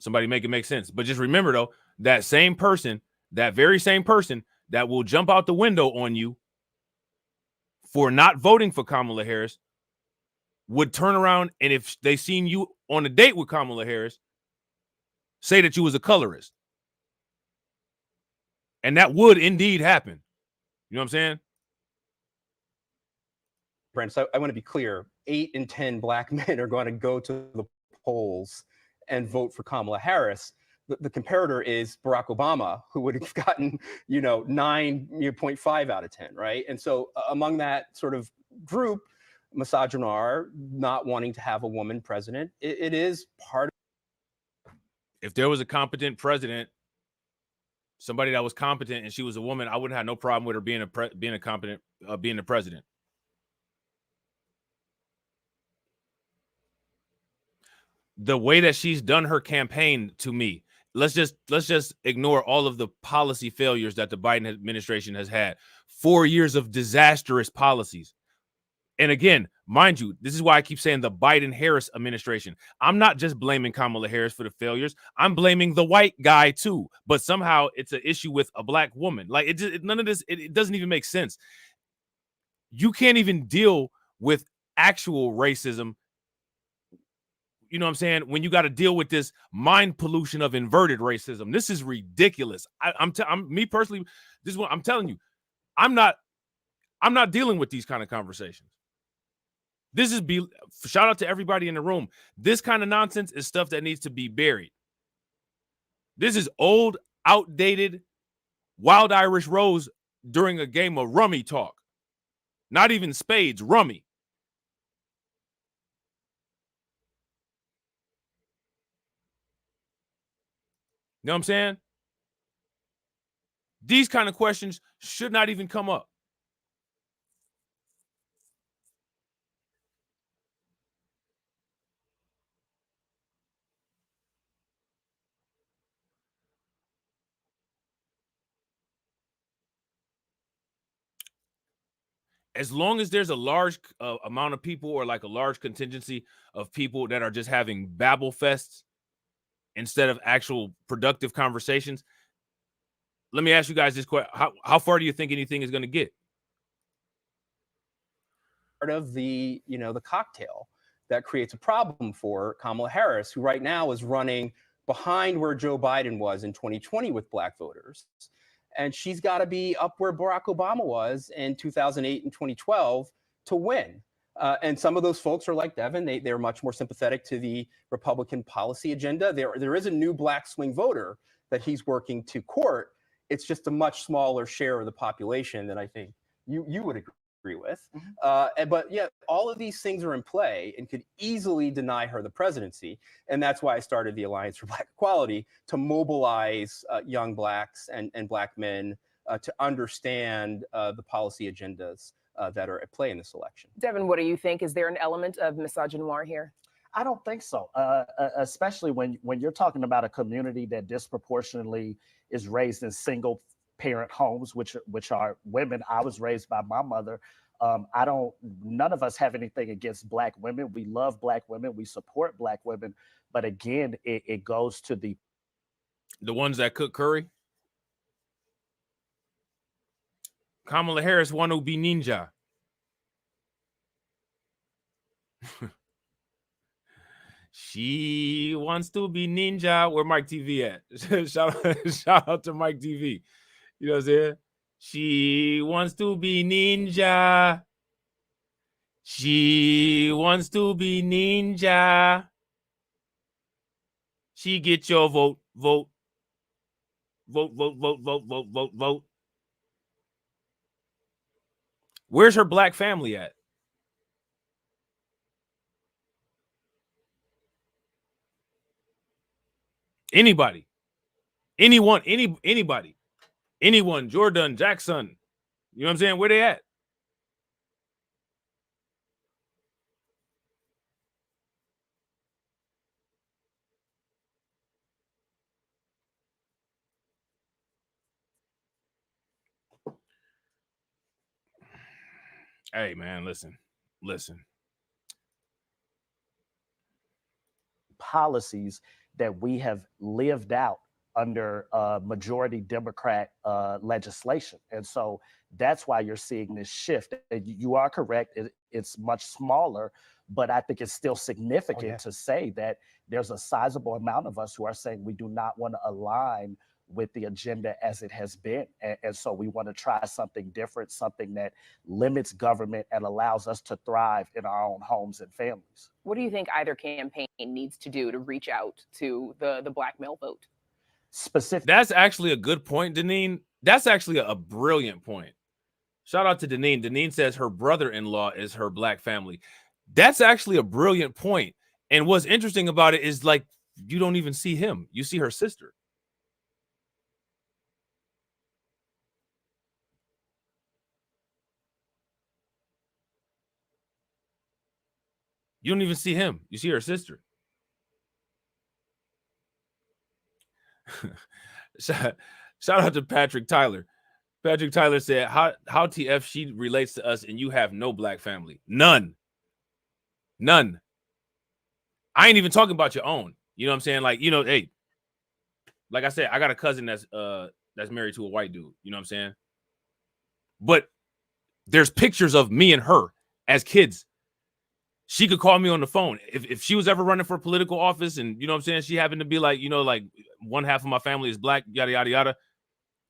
Somebody make it make sense. But just remember, though, that same person, that very same person that will jump out the window on you for not voting for Kamala Harris would turn around and if they seen you on a date with Kamala Harris, say that you was a colorist. And that would indeed happen. You know what I'm saying? Brent, so I want to be clear. 8 in 10 black men are going to go to the polls and vote for Kamala Harris. The comparator is Barack Obama, who would have gotten, 9.5 out of 10, right? And so among that sort of group, misogynoir, not wanting to have a woman president, it is part of. If there was a competent president, somebody that was competent and she was a woman, I wouldn't have no problem with her being being the president. The way that she's done her campaign, to me, let's just ignore all of the policy failures that the Biden administration has had. 4 years of disastrous policies. And again, mind you, this is why I keep saying the Biden-Harris administration. I'm not just blaming Kamala Harris for the failures. I'm blaming the white guy too. But somehow it's an issue with a black woman. Like none of this, it doesn't even make sense. You can't even deal with actual racism. You know what I'm saying? When you got to deal with this mind pollution of inverted racism, this is ridiculous. I'm me personally. This is what I'm telling you. I'm not dealing with these kind of conversations. This is shout out to everybody in the room. This kind of nonsense is stuff that needs to be buried. This is old, outdated, Wild Irish Rose during a game of rummy talk. Not even spades, rummy. You know what I'm saying? These kind of questions should not even come up. As long as there's a large amount of people or like a large contingency of people that are just having babble fests instead of actual productive conversations, let me ask you guys this question. How far do you think anything is going to get? Part of the, the cocktail that creates a problem for Kamala Harris, who right now is running behind where Joe Biden was in 2020 with black voters. And she's got to be up where Barack Obama was in 2008 and 2012 to win. And some of those folks are like Devin. They're much more sympathetic to the Republican policy agenda. There is a new black swing voter that he's working to court. It's just a much smaller share of the population than I think you would agree with. But yeah, all of these things are in play and could easily deny her the presidency. And that's why I started the Alliance for Black Equality, to mobilize young blacks and black men to understand the policy agendas that are at play in this election. Devin, what do you think? Is there an element of misogynoir here? I don't think so, especially when you're talking about a community that disproportionately is raised in single parent homes, which are women. I was raised by my mother. None of us have anything against black women. We love black women. We support black women. But again, it goes to the ones that cook curry. Kamala Harris want to be ninja. She wants to be ninja. Where Mike TV at? shout out to Mike TV. You know what I'm saying? She wants to be ninja. She wants to be ninja. She get your vote, vote. Vote, vote, vote, vote, vote, vote, vote. Where's her black family at? Anybody. Anyone, anybody. Anyone, Jordan, Jackson. You know what I'm saying? Where they at? Hey, man, listen. policies that we have lived out under majority Democrat legislation. And so That's why you're seeing this shift. And you are correct. It's much smaller, but I think it's still significant to say that there's a sizable amount of us who are saying we do not want to align with the agenda as it has been. And so we want to try something different, something that limits government and allows us to thrive in our own homes and families. What do you think either campaign needs to do to reach out to the black male vote? That's actually a good point, Deneen. That's actually a brilliant point. Shout out to Deneen. Deneen says her brother-in-law is her black family. That's actually a brilliant point. And what's interesting about it is, like, you don't even see him. You see her sister. You don't even see him. You see her sister. Shout out to Patrick Tyler. Patrick Tyler said, how TF she relates to us and you have no black family? None. None. I ain't even talking about your own. You know what I'm saying? Like, you know, hey, like I said, I got a cousin that's married to a white dude. You know what I'm saying? But there's pictures of me and her as kids. She could call me on the phone. If she was ever running for political office and, you know what I'm saying, she happened to be like, you know, like one half of my family is black, yada, yada, yada.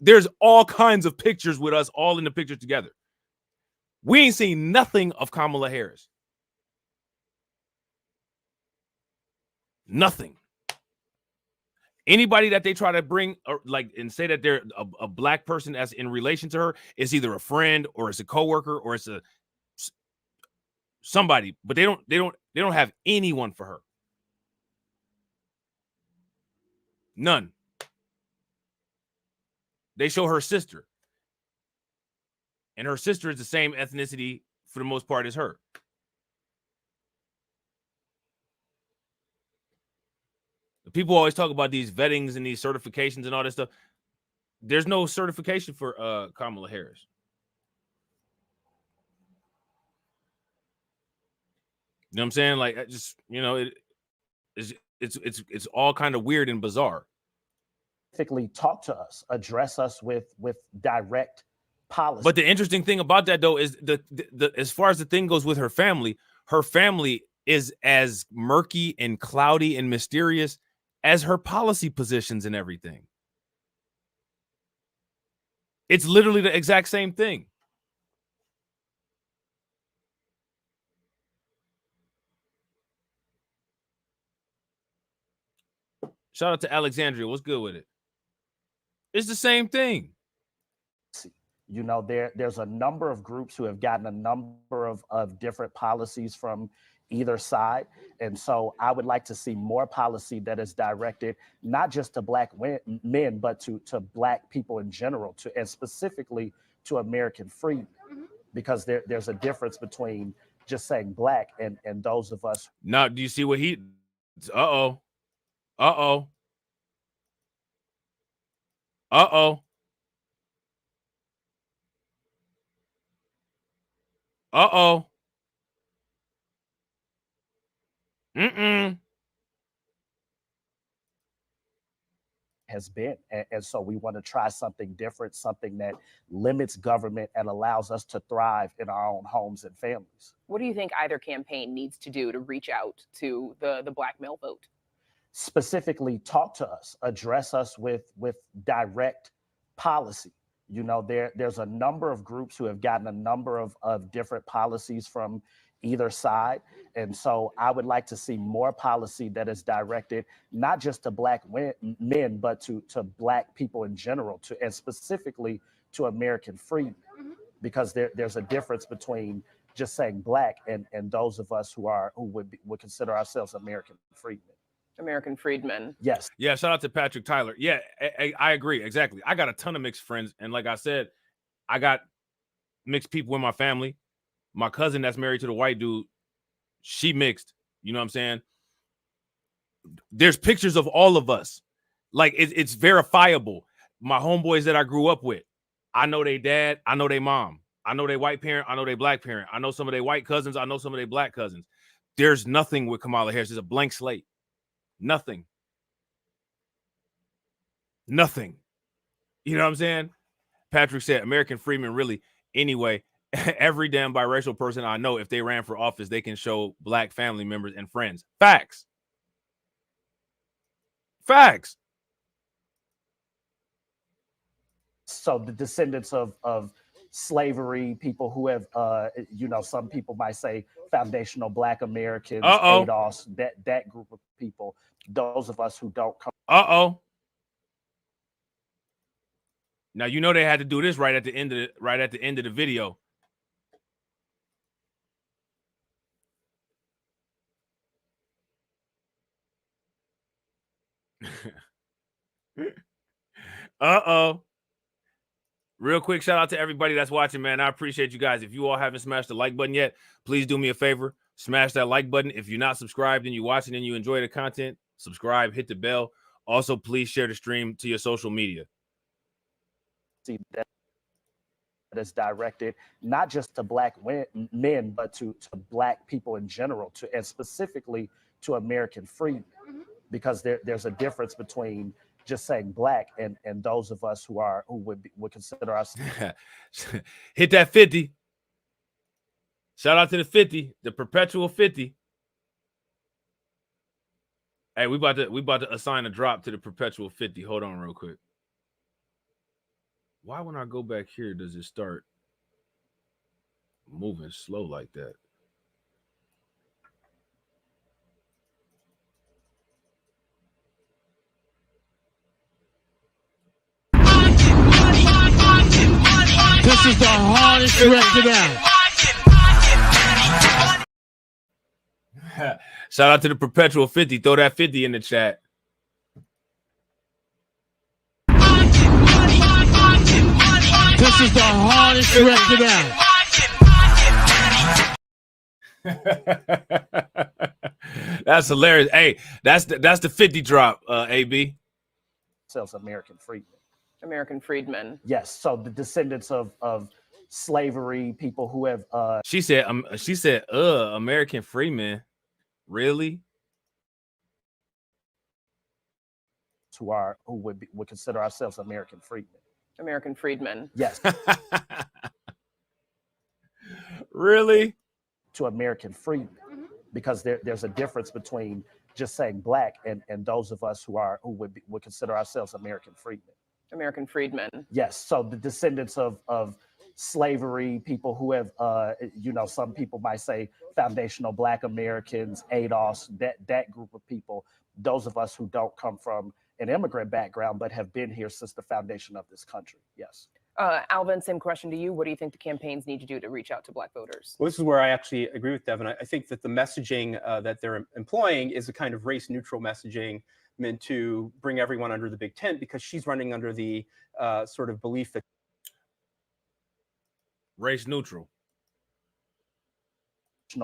There's all kinds of pictures with us all in the picture together. We ain't seen nothing of Kamala Harris. Nothing. Anybody that they try to bring or like and say that they're a black person as in relation to her is either a friend or it's a coworker or it's a somebody, but they don't have anyone for her. None. They show her sister. And her sister is the same ethnicity for the most part as her. People always talk about these vettings and these certifications and all this stuff. There's no certification for Kamala Harris. You know what I'm saying? Like, I just, you know, it's all kind of weird and bizarre. Talk to us, address us with direct policy. But the interesting thing about that, though, is the as far as the thing goes with her family is as murky and cloudy and mysterious as her policy positions and everything. It's literally the exact same thing. Shout out to Alexandria. What's good with it? It's the same thing. You know, there's a number of groups who have gotten a number of different policies from either side. And so I would like to see more policy that is directed not just to black men, but to black people in general, and specifically to American freedom, because there's a difference between just saying black and those of us. Now, do you see what he? Uh-oh. Uh-oh. Uh-oh. Uh-oh. Has been. And so we want to try something different, something that limits government and allows us to thrive in our own homes and families. What do you think either campaign needs to do to reach out to the black male vote? Specifically, talk to us, address us with direct policy. You know, there's a number of groups who have gotten a number of different policies from either side. And so I would like to see more policy that is directed not just to black men, but to black people in general, and specifically to American freedom, because there's a difference between just saying black and those of us who would consider ourselves American freedmen. American freedmen. Yes. Yeah, shout out to Patrick Tyler. Yeah, I agree. Exactly. I got a ton of mixed friends. And like I said, I got mixed people in my family. My cousin that's married to the white dude, she mixed. You know what I'm saying? There's pictures of all of us. Like, it's verifiable. My homeboys that I grew up with, I know they dad, I know they mom. I know they white parent, I know they black parent. I know some of their white cousins, I know some of their black cousins. There's nothing with Kamala Harris. It's a blank slate. Nothing. Nothing. You know what I'm saying? Patrick said, American Freeman, really. Anyway, every damn biracial person I know, if they ran for office, they can show black family members and friends. Facts. Facts. So the descendants of slavery, people who have, some people might say foundational Black Americans, ADOS, that group of people, those of us who don't come. Now you know they had to do this right at the end of the video. Real quick, shout out to everybody that's watching, man. I appreciate you guys. If you all haven't smashed the like button yet, please do me a favor. Smash that like button. If you're not subscribed and you're watching and you enjoy the content, subscribe, hit the bell. Also, please share the stream to your social media. See that is directed not just to Black men, but to Black people in general, and specifically to American freedmen, because there's a difference between just saying Black and those of us who would consider ourselves. Hit that 50. Shout out to the 50, the perpetual 50. Hey, we about to assign a drop to the perpetual 50. Hold on real quick. Why when I go back here does it start moving slow like that? This is the hardest record out. Shout out to the perpetual 50. Throw that 50 in the chat. This is the hardest record out. That's hilarious. Hey, that's the 50 drop, AB. American freedmen. American freedmen. Yes. So the descendants of slavery, people who have. She said, American freemen. Really? Who would consider ourselves American freedmen. American freedmen. Yes. Really? To American freedmen, because there's a difference between just saying Black and those of us who would consider ourselves American freedmen. American freedmen. Yes. So the descendants of slavery, people who have, some people might say foundational Black Americans, ADOS, that group of people, those of us who don't come from an immigrant background, but have been here since the foundation of this country. Yes. Alvin, same question to you. What do you think the campaigns need to do to reach out to Black voters? Well, this is where I actually agree with Devin. I think that the messaging that they're employing is a kind of race-neutral messaging meant to bring everyone under the big tent, because she's running under the sort of belief that race neutral.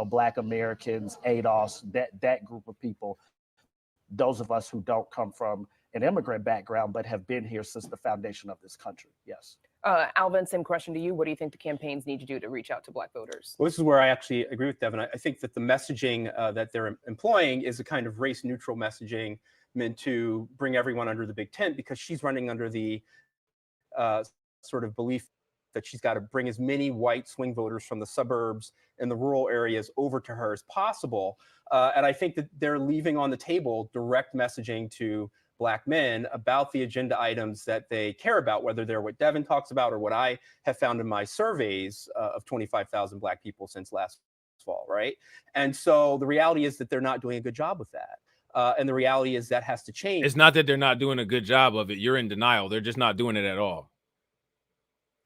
Black Americans, ADOS, that group of people, those of us who don't come from an immigrant background, but have been here since the foundation of this country. Yes. Alvin, same question to you. What do you think the campaigns need to do to reach out to Black voters? Well, this is where I actually agree with Devin. I think that the messaging that they're employing is a kind of race-neutral messaging meant to bring everyone under the big tent, because she's running under the sort of belief that she's got to bring as many white swing voters from the suburbs and the rural areas over to her as possible. And I think that they're leaving on the table direct messaging to Black men about the agenda items that they care about, whether they're what Devin talks about or what I have found in my surveys of 25,000 Black people since last fall, right? And so the reality is that they're not doing a good job with that. And the reality is that has to change. It's not that they're not doing a good job of it. You're in denial. They're just not doing it at all.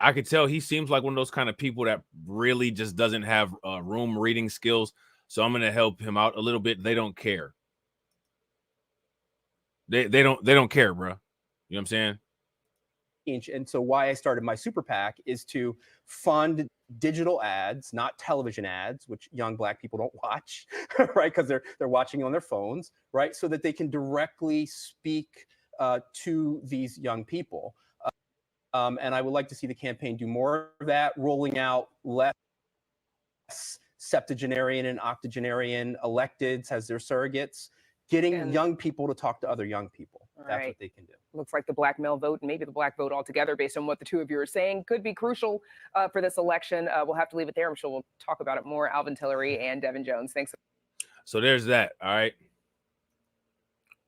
I could tell he seems like one of those kind of people that really just doesn't have room reading skills. So I'm going to help him out a little bit. They don't care. They don't care, bro. You know what I'm saying? And so why I started my super PAC is to fund digital ads, not television ads, which young Black people don't watch, right? Because they're watching on their phones, right? So that they can directly speak to these young people. And I would like to see the campaign do more of that, rolling out less septuagenarian and octogenarian electeds as their surrogates, getting young people to talk to other young people. That's what they can do. Looks like the black male vote, and maybe the black vote altogether, based on what the two of you are saying, could be crucial for this election. We'll have to leave it there. I'm sure we'll talk about it more. Alvin Tillery and Devin Jones. Thanks. So there's that. All right.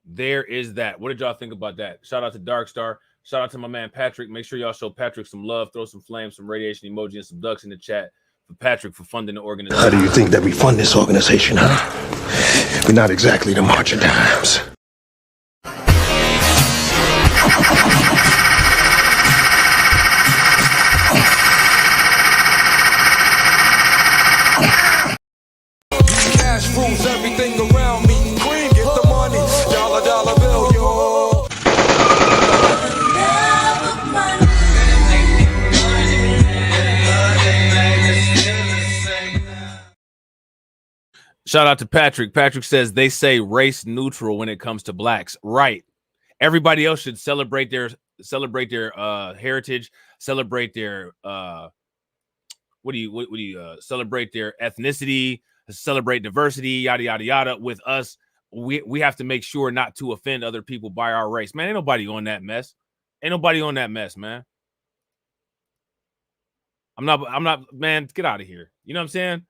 There is that. What did y'all think about that? Shout out to Dark Star. Shout out to my man Patrick. Make sure y'all show Patrick some love. Throw some flames, some radiation emoji, and some ducks in the chat for Patrick for funding the organization. How do you think that we fund this organization, huh? We're not exactly the March of Dimes. Cash rules everything around me. Queen, get the money. Dollar, dollar bill, yo. Shout out to Patrick. Patrick says they say race neutral when it comes to blacks. Right. Everybody else should celebrate their heritage, celebrate their celebrate their ethnicity, celebrate diversity, yada yada yada. With us, we have to make sure not to offend other people by our race. Man, ain't nobody on that mess. Ain't nobody on that mess, man. I'm not, man, get out of here. You know what I'm saying?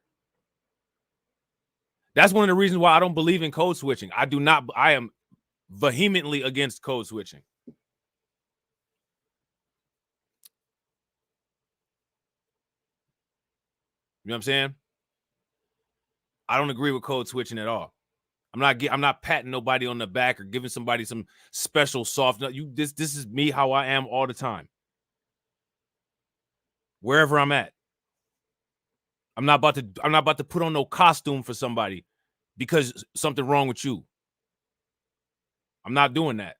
That's one of the reasons why I don't believe in code switching. I am vehemently against code switching. You know what I'm saying? I don't agree with code switching at all. I'm not patting nobody on the back or giving somebody some special soft. This is me how I am all the time. Wherever I'm at. I'm not about to put on no costume for somebody because something wrong with you. I'm not doing that.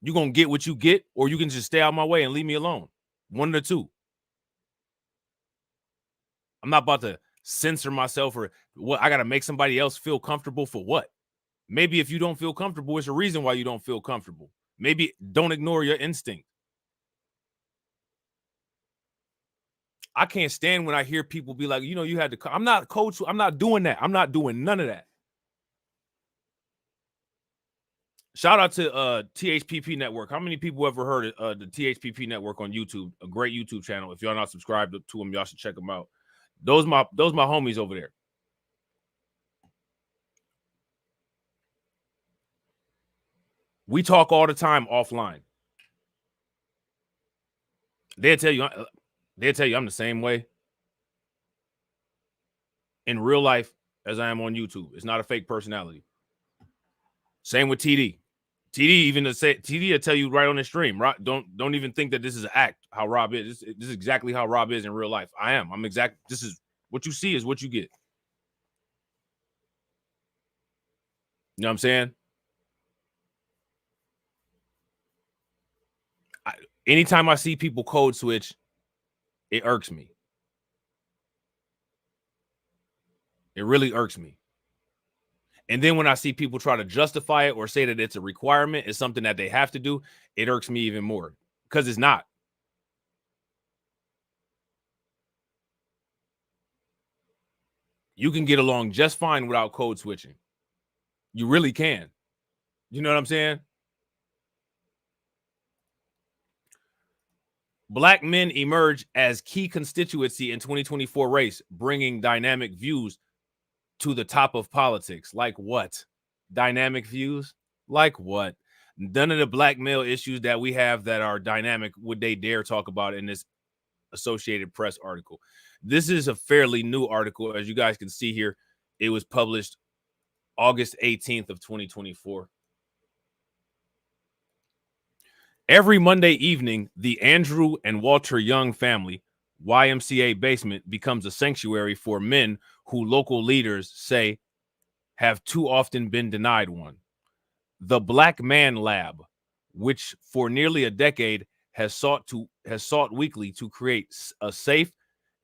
You're going to get what you get, or you can just stay out of my way and leave me alone. One of the two. I'm not about to censor myself or what. I got to make somebody else feel comfortable for what? Maybe if you don't feel comfortable, it's a reason why you don't feel comfortable. Maybe don't ignore your instinct. I can't stand when I hear people be like, you know, you had to. I'm not coach. I'm not doing that. I'm not doing none of that. Shout out to THPP Network. How many people ever heard of the THPP Network on YouTube? A great YouTube channel. If y'all not subscribed to them, y'all should check them out. Those my homies over there. We talk all the time offline. They'll tell you I'm the same way in real life as I am on YouTube. It's not a fake personality. Same with TD. TD will tell you right on the stream. Right? Don't even think that this is an act. How Rob is. This is exactly how Rob is in real life. I'm exact. This is what you see is what you get. You know what I'm saying? Anytime I see people code switch, it irks me. It really irks me. And then when I see people try to justify it or say that it's a requirement, it's something that they have to do, it irks me even more because it's not. You can get along just fine without code switching. You really can. You know what I'm saying? Black men emerge as key constituency in 2024 race, bringing dynamic views to the top of politics. Like what? Dynamic views? Like what? None of the black male issues that we have that are dynamic would they dare talk about in this Associated Press article. This is a fairly new article. As you guys can see here, it was published August 18th of 2024. Every Monday evening, the Andrew and Walter Young family YMCA basement becomes a sanctuary for men who local leaders say have too often been denied one. The Black Man Lab, which for nearly a decade has sought weekly to create a safe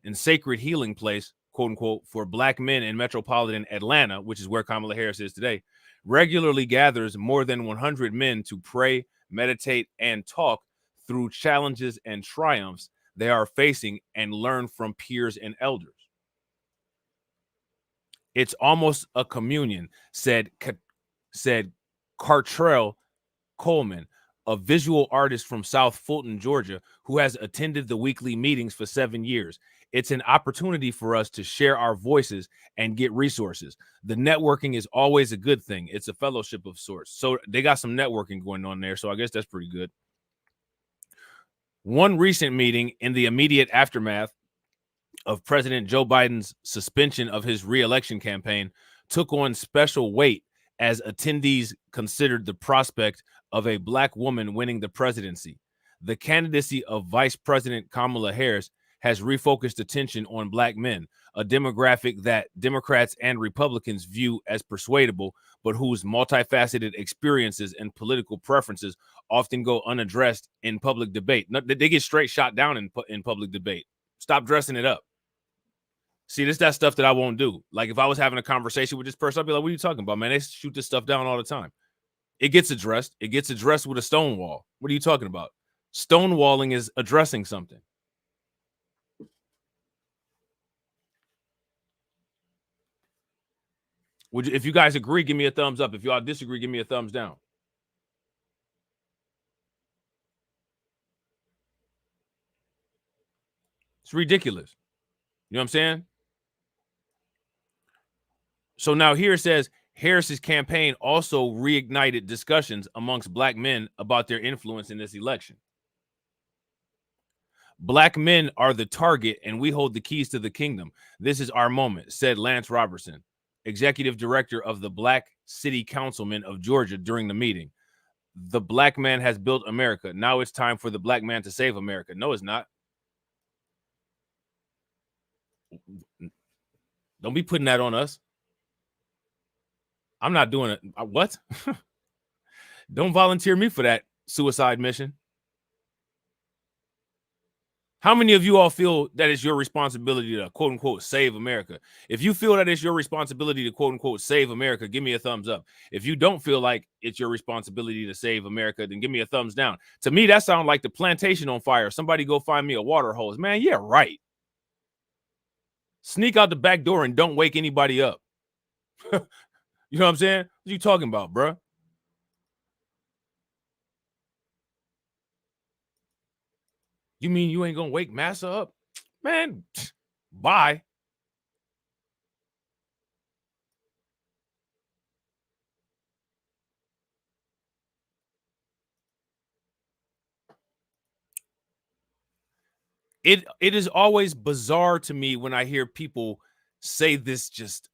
and sacred healing place, quote unquote, for black men in metropolitan Atlanta, which is where Kamala Harris is today, regularly gathers more than 100 men to pray, meditate, and talk through challenges and triumphs they are facing and learn from peers and elders. It's almost a communion, said Cartrell Coleman, a visual artist from South Fulton, Georgia, who has attended the weekly meetings for 7 years. It's an opportunity for us to share our voices and get resources. The networking is always a good thing. It's a fellowship of sorts. So they got some networking going on there. So I guess that's pretty good. One recent meeting in the immediate aftermath of President Joe Biden's suspension of his re-election campaign took on special weight as attendees considered the prospect of a Black woman winning the presidency. The candidacy of Vice President Kamala Harris has refocused attention on Black men, a demographic that Democrats and Republicans view as persuadable, but whose multifaceted experiences and political preferences often go unaddressed in public debate. They get straight shot down in public debate. Stop dressing it up. See, this is that stuff that I won't do. Like if I was having a conversation with this person, I'd be like, what are you talking about, man? They shoot this stuff down all the time. It gets addressed. It gets addressed with a stonewall. What are you talking about? Stonewalling is addressing something. If you guys agree, give me a thumbs up. If y'all disagree, give me a thumbs down. It's ridiculous. You know what I'm saying? So now here it says Harris's campaign also reignited discussions amongst Black men about their influence in this election. Black men are the target and we hold the keys to the kingdom. This is our moment, said Lance Robertson, executive director of the Black City Councilmen of Georgia during the meeting. The Black man has built America. Now it's time for the Black man to save America. No, it's not. Don't be putting that on us. I'm not doing it. What? Don't volunteer me for that suicide mission. How many of you all feel that it's your responsibility to quote unquote save America? If you feel that it's your responsibility to quote unquote save America, give me a thumbs up. If you don't feel like it's your responsibility to save America, then give me a thumbs down. To me, that sounds like the plantation on fire. Somebody go find me a water hose. Man, yeah, right. Sneak out the back door and don't wake anybody up. You know what I'm saying? What are you talking about, bro? You mean you ain't gonna wake Massa up? Man, bye. It is always bizarre to me when I hear people say this just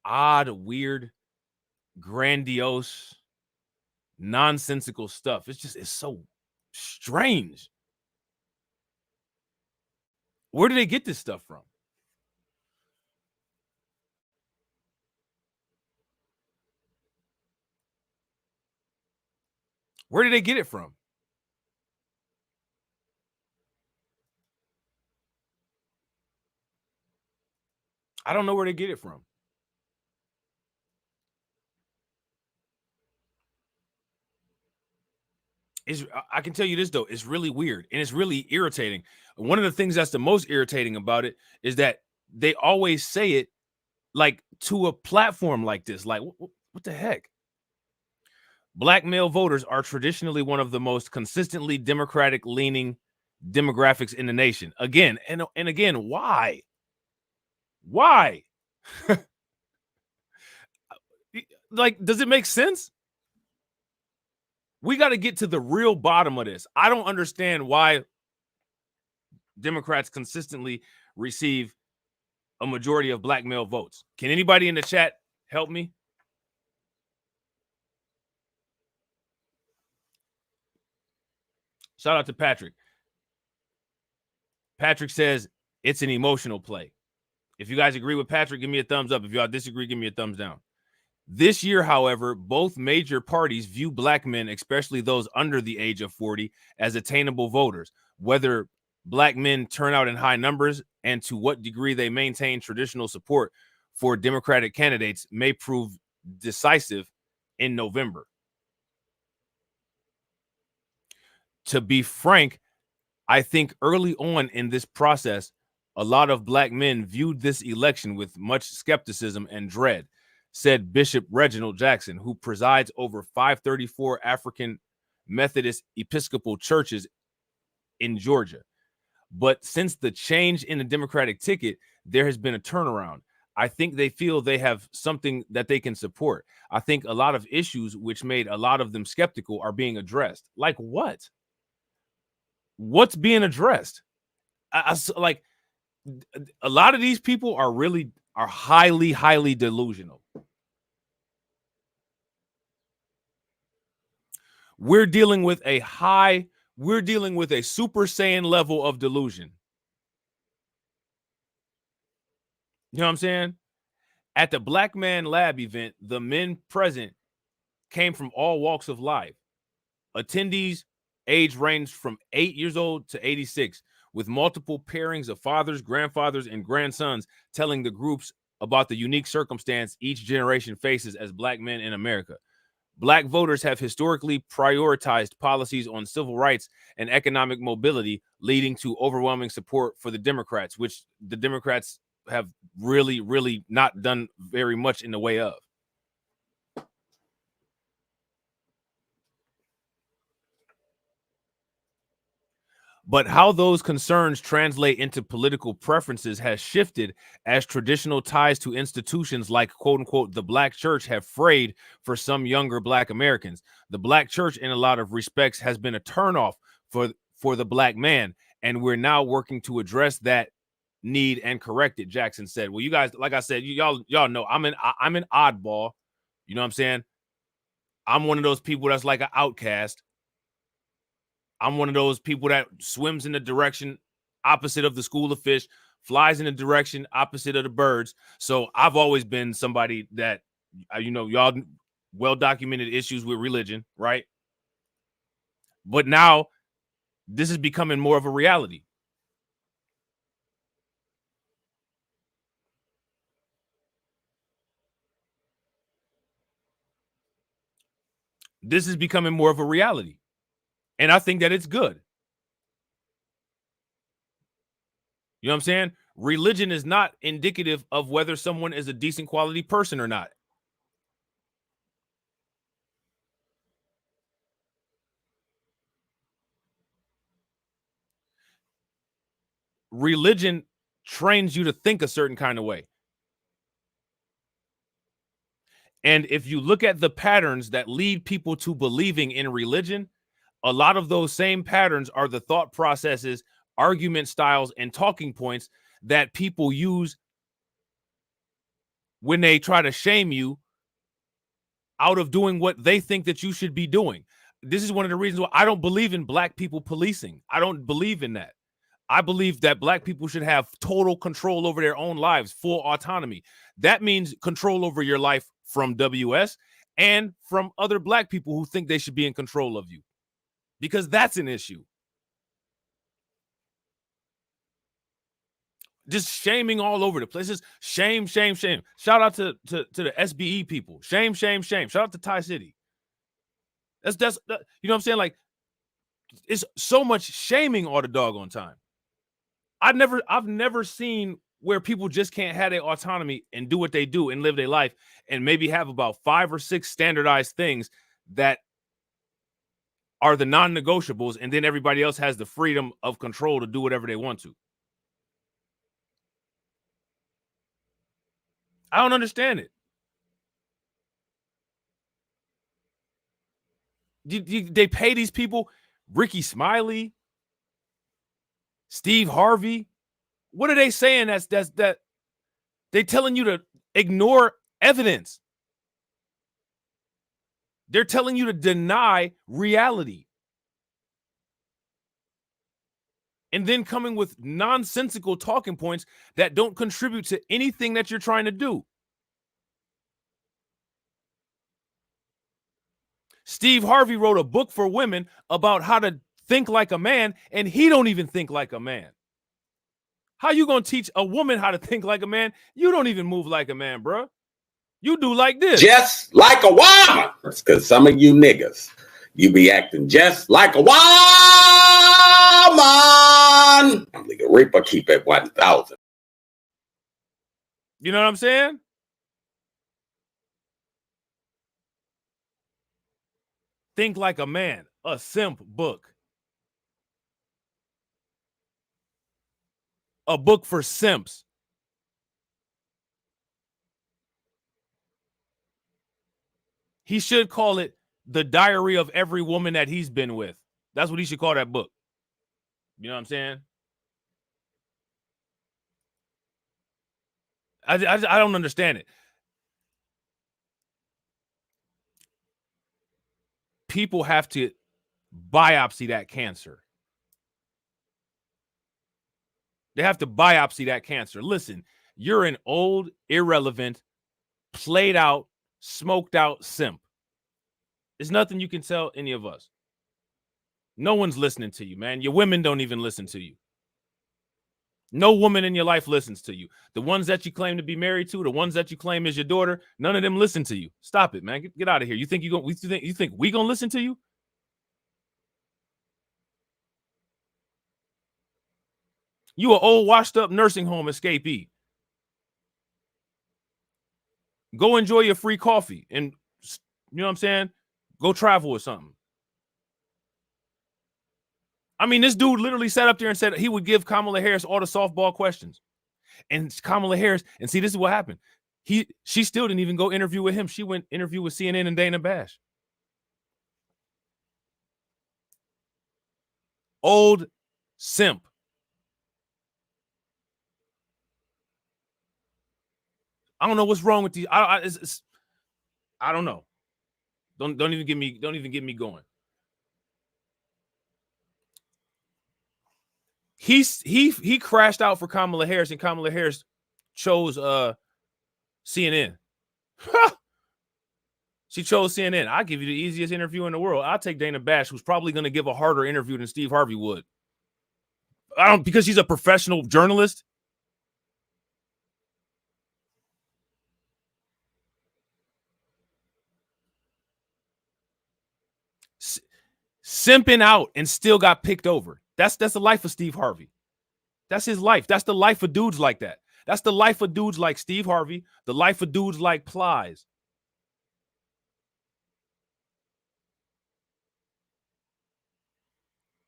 odd, weird, grandiose, nonsensical stuff. It's so strange. Where do they get this stuff from? Where did they get it from? I don't know where they get it from. I can tell you this, though. It's really weird and it's really irritating. One of the things that's the most irritating about it is that they always say it like to a platform like this. Like, what the heck? Black male voters are traditionally one of the most consistently Democratic leaning demographics in the nation. Again, and again, why? Why? Like, does it make sense? We got to get to the real bottom of this. I don't understand why Democrats consistently receive a majority of black male votes. Can anybody in the chat help me? Shout out to Patrick. Patrick says it's an emotional play. If you guys agree with Patrick, give me a thumbs up. If y'all disagree, give me a thumbs down. This year, however, both major parties view black men, especially those under the age of 40, as attainable voters. Whether black men turn out in high numbers and to what degree they maintain traditional support for Democratic candidates may prove decisive in November. To be frank, I think early on in this process, a lot of black men viewed this election with much skepticism and dread, said Bishop Reginald Jackson, who presides over 534 African Methodist Episcopal churches in Georgia. But since the change in the Democratic ticket, there has been a turnaround. I think they feel they have something that they can support. I think a lot of issues which made a lot of them skeptical are being addressed. Like what? What's being addressed? Like a lot of these people are highly delusional. We're dealing with a Super Saiyan level of delusion. You know what I'm saying? At the Black Man Lab event, the men present came from all walks of life. Attendees age ranged from 8 years old to 86, with multiple pairings of fathers, grandfathers, and grandsons telling the groups about the unique circumstance each generation faces as Black men in America. Black voters have historically prioritized policies on civil rights and economic mobility, leading to overwhelming support for the Democrats, which the Democrats have really not done very much in the way of. But how those concerns translate into political preferences has shifted as traditional ties to institutions like, quote unquote, the Black church have frayed for some younger Black Americans. The Black church, in a lot of respects, has been a turnoff for the Black man, and we're now working to address that need and correct it, Jackson said. Well, you guys, like I said, y'all know I'm an oddball. You know what I'm saying? I'm one of those people that's like an outcast. I'm one of those people that swims in the direction opposite of the school of fish, flies in the direction opposite of the birds. So I've always been somebody that, y'all well-documented issues with religion, right? But now this is becoming more of a reality. This is becoming more of a reality. And I think that it's good. You know what I'm saying? Religion is not indicative of whether someone is a decent quality person or not. Religion trains you to think a certain kind of way. And if you look at the patterns that lead people to believing in religion, a lot of those same patterns are the thought processes, argument styles, and talking points that people use when they try to shame you out of doing what they think that you should be doing. This is one of the reasons why I don't believe in Black people policing. I don't believe in that. I believe that Black people should have total control over their own lives, full autonomy. That means control over your life from WS and from other Black people who think they should be in control of you, because that's an issue. Just shaming all over the place. Just shame. Shout out to the SBE people. Shame. Shout out to Ty City. That's you know what I'm saying? Like, it's so much shaming all the doggone time. I've never seen where people just can't have their autonomy and do what they do and live their life and maybe have about 5 or 6 standardized things that are the non-negotiables, and then everybody else has the freedom of control to do whatever they want to. I don't understand it. They pay these people, Ricky Smiley, Steve Harvey. What are they saying? That they telling you to ignore evidence. They're telling you to deny reality. And then coming with nonsensical talking points that don't contribute to anything that you're trying to do. Steve Harvey wrote a book for women about how to think like a man, and he don't even think like a man. How you gonna teach a woman how to think like a man? You don't even move like a man, bro. You do like this. Just like a woman. That's because some of you niggas, you be acting just like a woman. Legal Reaper, keep it 1,000. You know what I'm saying? Think like a man. A simp book. A book for simps. He should call it The Diary of Every Woman That He's Been With. That's what he should call that book. You know what I'm saying? I don't understand it. People have to biopsy that cancer. They have to biopsy that cancer. Listen, you're an old, irrelevant, played out, smoked out simp. There's nothing you can tell any of us. No one's listening to you, man. Your women don't even listen to you. No woman in your life listens to you. The ones that you claim to be married to, the ones that you claim is your daughter, none of them listen to you. Stop it, man. Get out of here. You think we gonna listen to you? You an old, washed up nursing home escapee. Go enjoy your free coffee and, you know what I'm saying? Go travel or something. I mean, this dude literally sat up there and said he would give Kamala Harris all the softball questions. And Kamala Harris, and see, this is what happened. She still didn't even go interview with him. She went interview with CNN and Dana Bash. Old simp. I don't know what's wrong with these. I don't know. Don't even get me going. He crashed out for Kamala Harris, and Kamala Harris chose CNN. She chose CNN. I'll give you the easiest interview in the world. I'll take Dana Bash, who's probably going to give a harder interview than Steve Harvey would. Because she's a professional journalist. Simping out and still got picked over. That's the life of Steve Harvey. That's his life. That's the life of dudes like that. That's the life of dudes like Steve Harvey, the life of dudes like Plies.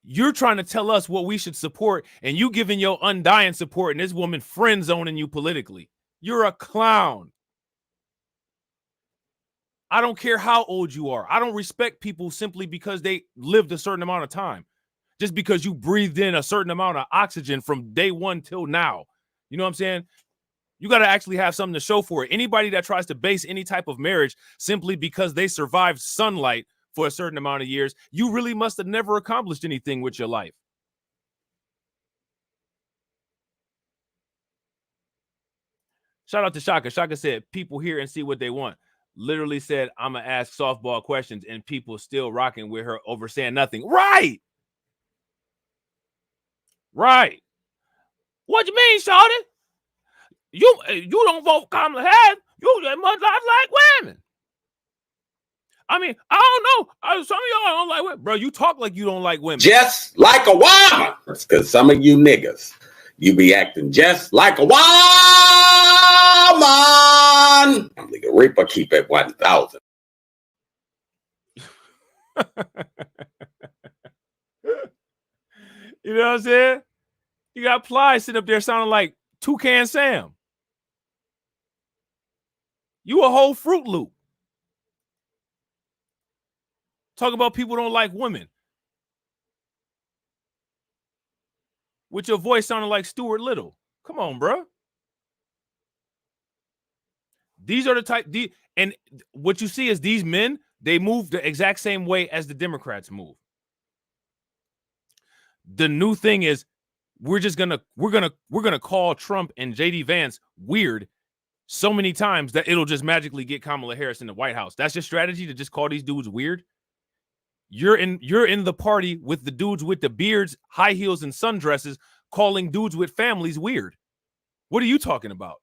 You're trying to tell us what we should support, and you giving your undying support, and this woman friend zoning you politically. You're a clown. I don't care how old you are. I don't respect people simply because they lived a certain amount of time. Just because you breathed in a certain amount of oxygen from day one till now. You know what I'm saying? You got to actually have something to show for it. Anybody that tries to base any type of marriage simply because they survived sunlight for a certain amount of years, you really must have never accomplished anything with your life. Shout out to Shaka. Shaka said, people hear and see what they want. Literally said, I'm going to ask softball questions, and people still rocking with her over saying nothing. Right. Right. What you mean, shawty? You don't vote Kamala Harris. You just must not like women. I mean, I don't know. Some of y'all don't like women. Bro, you talk like you don't like women. Just like a woman. That's because some of you niggas, you be acting just like a woman. Nigga, Reaper keep it 1,000. You know what I'm saying? You got Ply sitting up there sounding like Toucan Sam. You a whole Fruit Loop. Talk about people don't like women. With your voice sounding like Stuart Little. Come on, bro. These are the type, and what you see is these men, they move the exact same way as the Democrats move. The new thing is we're gonna call Trump and JD Vance weird so many times that it'll just magically get Kamala Harris in the White House. That's your strategy, to just call these dudes weird. You're in the party with the dudes with the beards, high heels, and sundresses, calling dudes with families weird. What are you talking about?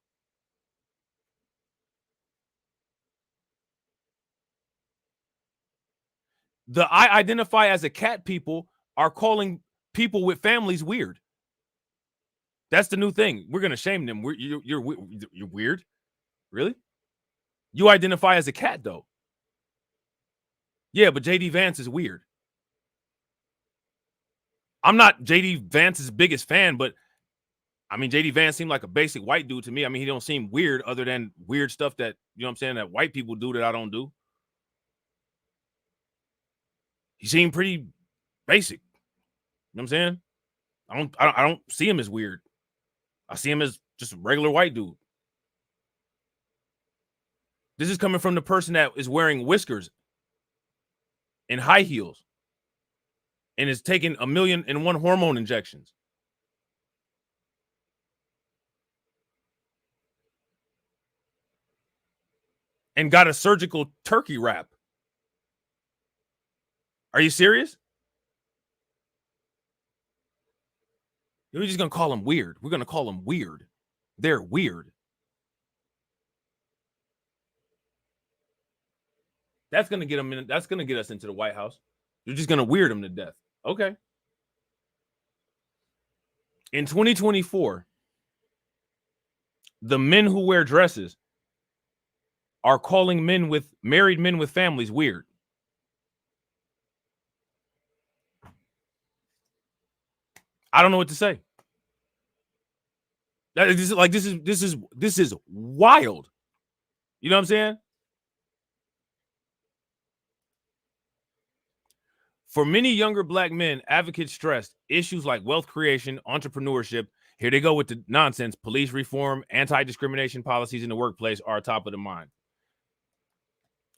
The I identify as a cat people are calling people with families weird. That's the new thing. We're going to shame them. You're weird. Really? You identify as a cat, though. Yeah, but JD Vance is weird. I'm not JD Vance's biggest fan, but I mean, JD Vance seemed like a basic white dude to me. I mean, he don't seem weird other than weird stuff that, you know what I'm saying, that white people do that I don't do. He seemed pretty basic. You know what I'm saying? I don't see him as weird. I see him as just a regular white dude. This is coming from the person that is wearing whiskers and high heels and is taking 1,000,001 hormone injections. And got a surgical turkey wrap. Are you serious? We're just going to call them weird. We're going to call them weird. They're weird. That's going to get them in. That's going to get us into the White House. You're just going to weird them to death. Okay. In 2024, the men who wear dresses are calling married men with families weird. I don't know what to say. This is wild. You know what I'm saying? For many younger black men, advocates stressed issues like wealth creation, entrepreneurship. Here they go with the nonsense. Police reform, anti-discrimination policies in the workplace are top of the mind.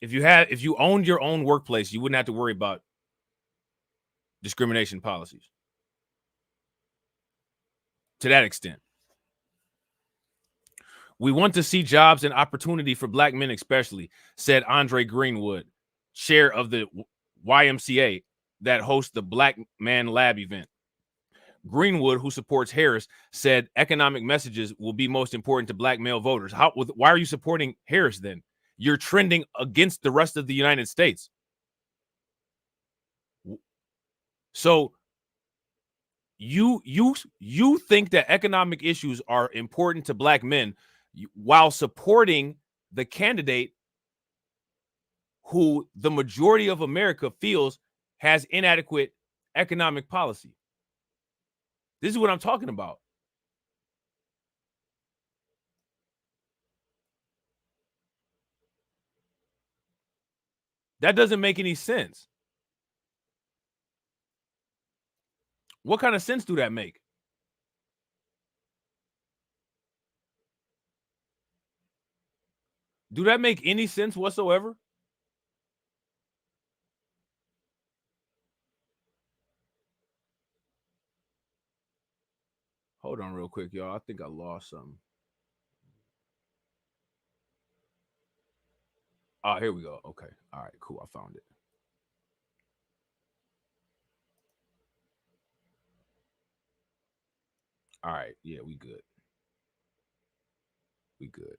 If you owned your own workplace, you wouldn't have to worry about discrimination policies. To that extent. We want to see jobs and opportunity for black men especially, said Andre Greenwood, chair of the YMCA that hosts the Black Man Lab event. Greenwood, who supports Harris, said economic messages will be most important to black male voters. Why are you supporting Harris then? You're trending against the rest of the United States. So you think that economic issues are important to black men while supporting the candidate who the majority of America feels has inadequate economic policy. This is what I'm talking about. That doesn't make any sense. What kind of sense do that make? Do that make any sense whatsoever? Hold on real quick, y'all. I think I lost something. Oh, here we go. Okay. All right, cool. I found it. All right. Yeah, we good. We good.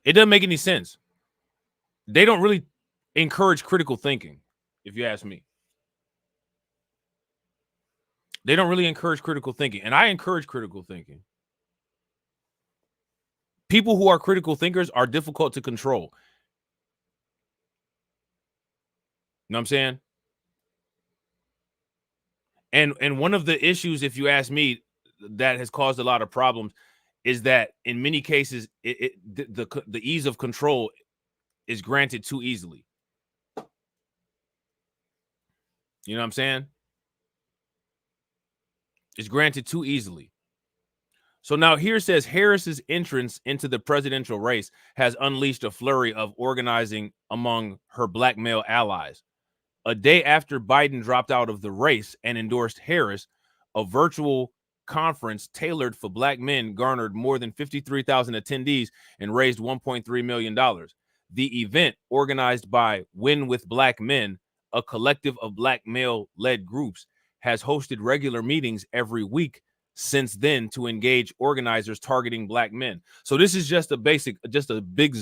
It doesn't make any sense. They don't really encourage critical thinking, if you ask me. They don't really encourage critical thinking, and I encourage critical thinking. People who are critical thinkers are difficult to control. You know what I'm saying? And one of the issues, if you ask me, that has caused a lot of problems is that in many cases, the ease of control is granted too easily. You know what I'm saying? It's granted too easily. So now here says Harris's entrance into the presidential race has unleashed a flurry of organizing among her black male allies. A day after Biden dropped out of the race and endorsed Harris, a virtual conference tailored for black men garnered more than 53,000 attendees and raised $1.3 million. The event, organized by Win with Black Men, a collective of black male-led groups, has hosted regular meetings every week since then to engage organizers targeting black men. So this is just a big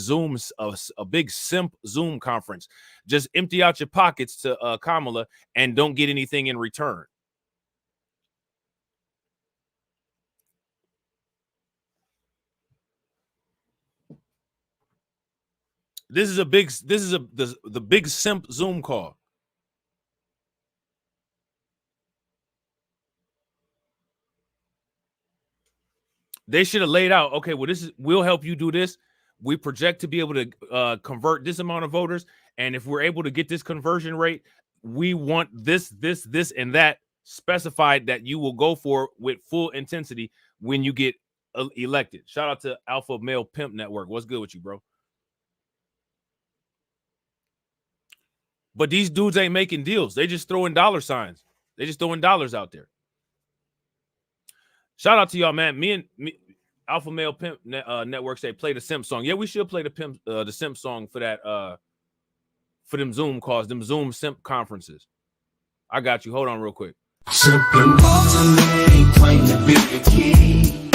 simp Zoom conference. Just empty out your pockets to Kamala and don't get anything in return. This is the big simp Zoom call. They should have laid out, okay, well, we'll help you do this. We project to be able to convert this amount of voters. And if we're able to get this conversion rate, we want this, and that specified that you will go for with full intensity when you get elected. Shout out to Alpha Male Pimp Network. What's good with you, bro? But these dudes ain't making deals. They just throwing dollar signs. They just throwing dollars out there. Shout out to y'all, man. Me, Alpha Male Pimp Network say play the Simp song. Yeah, we should play the Simp song for that for them Zoom calls, them Zoom Simp conferences. I got you. Hold on real quick. Simpin' Walter ain't claim to be a king,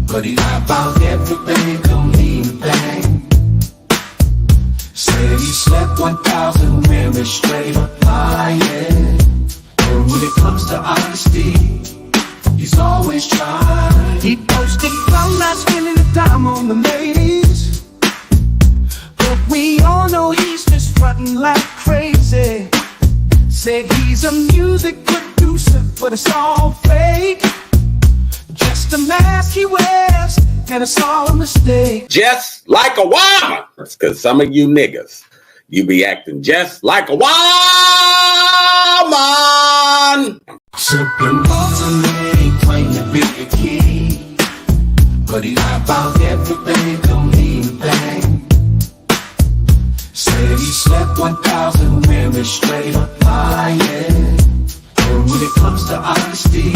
but he lie about everything, don't need a thing. Said he slept 1,000 women straight up lying, but when it comes to honesty, he's always trying. He posted from not spending the time on the ladies, but we all know he's just frontin' like crazy. Said he's a music producer, but it's all fake. Just a mask he wears, and it's all a mistake. Just like a woman. That's because some of you niggas, you be acting just like a woman. Simpin' Walter ain't claim to be a king, but he lie about everything, don't need a thing. Said he slept 1,000 women straight up lying, but when it comes to honesty,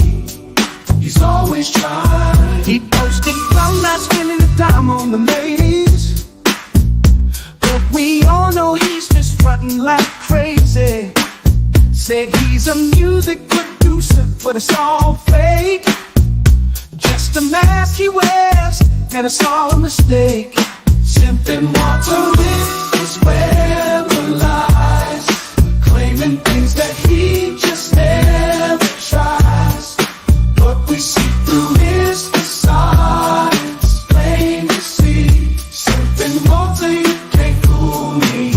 he's always trying. He posted from not spending the time on the ladies, but we all know he's just frontin' like crazy. Said he's a music producer, but it's all fake. Just a mask he wears, and it's all a mistake. Simpin' Walter is where the lies, claiming things that he just never tries. But we see through his facades, plain to see. Simpin' Walter, you can't fool me.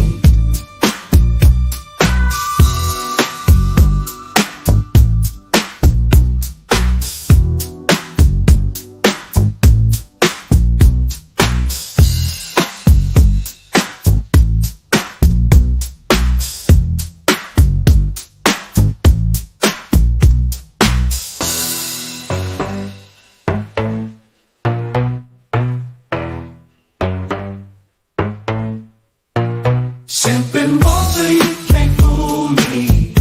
Simpin' Walter, you can't fool me.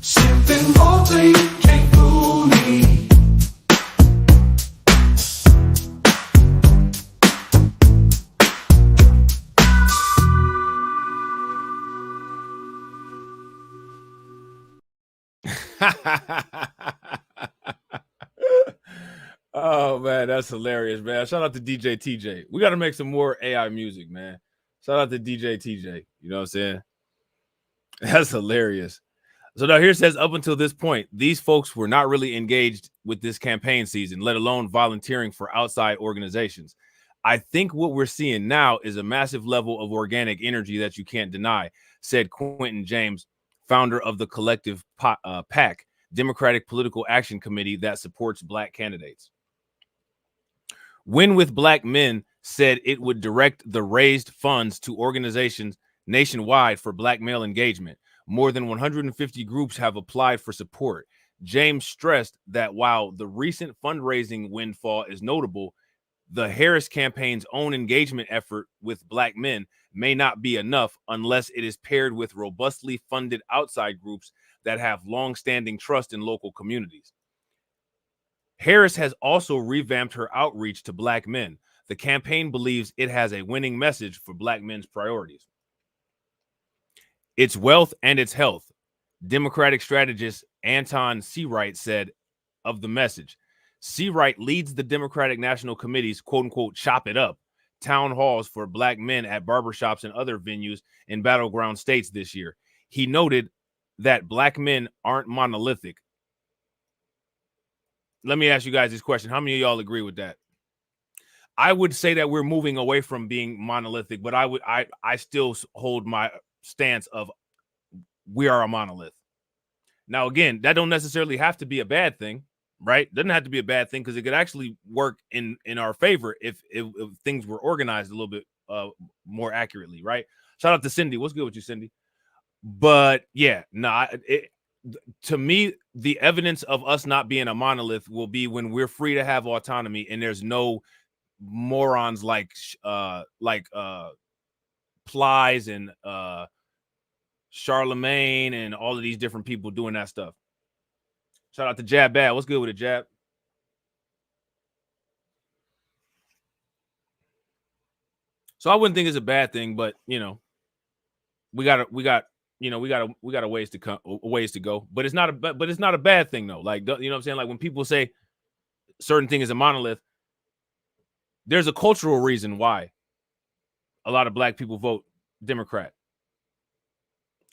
Simpin' Walter, you can't fool me. Oh man, that's hilarious, man. Shout out to DJ TJ. We got to make some more AI music, man. Shout out to DJ TJ. You know what I'm saying? That's hilarious. So now here it says, up until this point, these folks were not really engaged with this campaign season, let alone volunteering for outside organizations. I think what we're seeing now is a massive level of organic energy that you can't deny, said Quentin James, founder of the collective PAC, Democratic Political Action Committee that supports Black candidates. Win with Black Men said it would direct the raised funds to organizations nationwide for Black male engagement. More than 150 groups have applied for support. James stressed that while the recent fundraising windfall is notable, the Harris campaign's own engagement effort with Black men may not be enough unless it is paired with robustly funded outside groups that have long-standing trust in local communities. Harris has also revamped her outreach to Black men. The campaign believes it has a winning message for Black men's priorities. It's wealth and it's health. Democratic strategist Anton Seawright said of the message. Seawright leads the Democratic National Committee's quote-unquote chop it up town halls for Black men at barbershops and other venues in battleground states this year. He noted that Black men aren't monolithic. Let me ask you guys this question. How many of y'all agree with that? I would say that we're moving away from being monolithic, but I still hold my stance of we are a monolith. Now, again, that don't necessarily have to be a bad thing, right? Doesn't have to be a bad thing because it could actually work in our favor if things were organized a little bit more accurately, right? Shout out to Cindy. What's good with you, Cindy? But yeah, to me, the evidence of us not being a monolith will be when we're free to have autonomy and there's no morons like Plies and Charlemagne and all of these different people doing that stuff. Shout out to Jab Bad. What's good with it, Jab? So I wouldn't think it's a bad thing, but you know, we got a ways to go. But it's not a bad thing though. Like, you know what I'm saying? Like when people say certain thing is a monolith, there's a cultural reason why a lot of black people vote Democrat.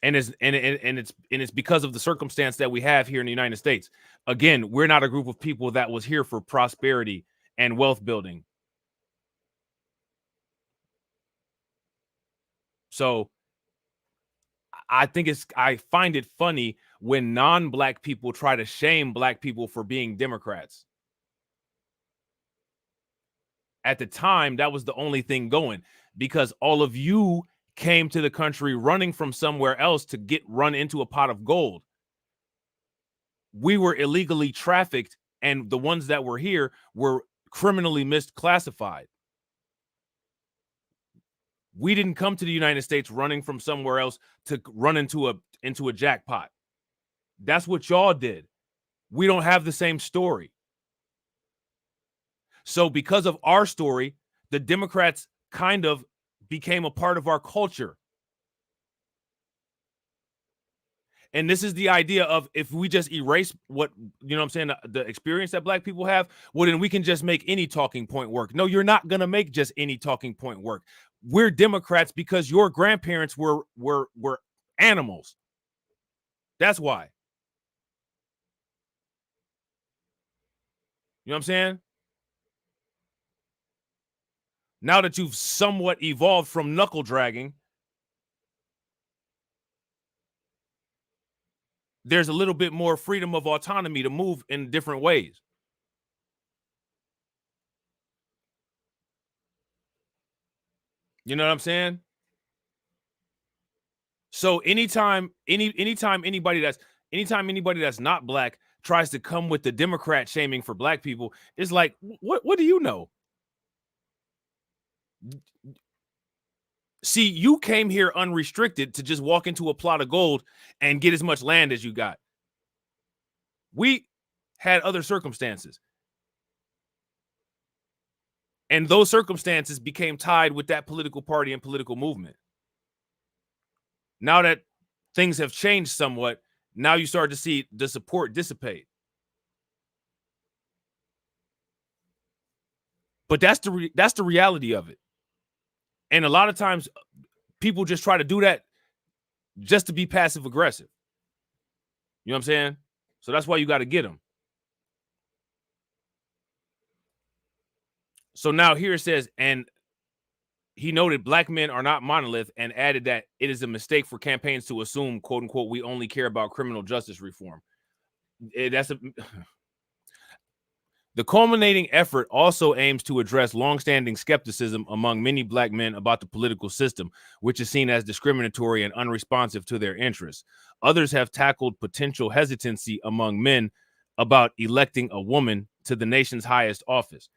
And it's because of the circumstance that we have here in the United States. Again, we're not a group of people that was here for prosperity and wealth building. So I find it funny when non-black people try to shame black people for being Democrats. At the time, that was the only thing going because all of you came to the country running from somewhere else to run into a pot of gold. We were illegally trafficked, and the ones that were here were criminally misclassified. We didn't come to the United States running from somewhere else to run into a jackpot. That's what y'all did. We don't have the same story. So because of our story, the Democrats kind of became a part of our culture. And this is the idea of if we just erase what, you know what I'm saying, the experience that black people have, well, then we can just make any talking point work. No, you're not going to make just any talking point work. We're Democrats because your grandparents were animals. That's why. You know what I'm saying? Now that you've somewhat evolved from knuckle dragging, there's a little bit more freedom of autonomy to move in different ways. You know what I'm saying? So anytime anybody that's not black tries to come with the Democrat shaming for black people, it's like, what do you know? See, you came here unrestricted to just walk into a plot of gold and get as much land as you got. We had other circumstances. And those circumstances became tied with that political party and political movement. Now that things have changed somewhat, now you start to see the support dissipate. But that's the reality of it. And a lot of times people just try to do that just to be passive aggressive. You know what I'm saying? So that's why you got to get them. So now here it says, and he noted black men are not monolith and added that it is a mistake for campaigns to assume, quote unquote, we only care about criminal justice reform. The culminating effort also aims to address longstanding skepticism among many black men about the political system, which is seen as discriminatory and unresponsive to their interests. Others have tackled potential hesitancy among men about electing a woman to the nation's highest office.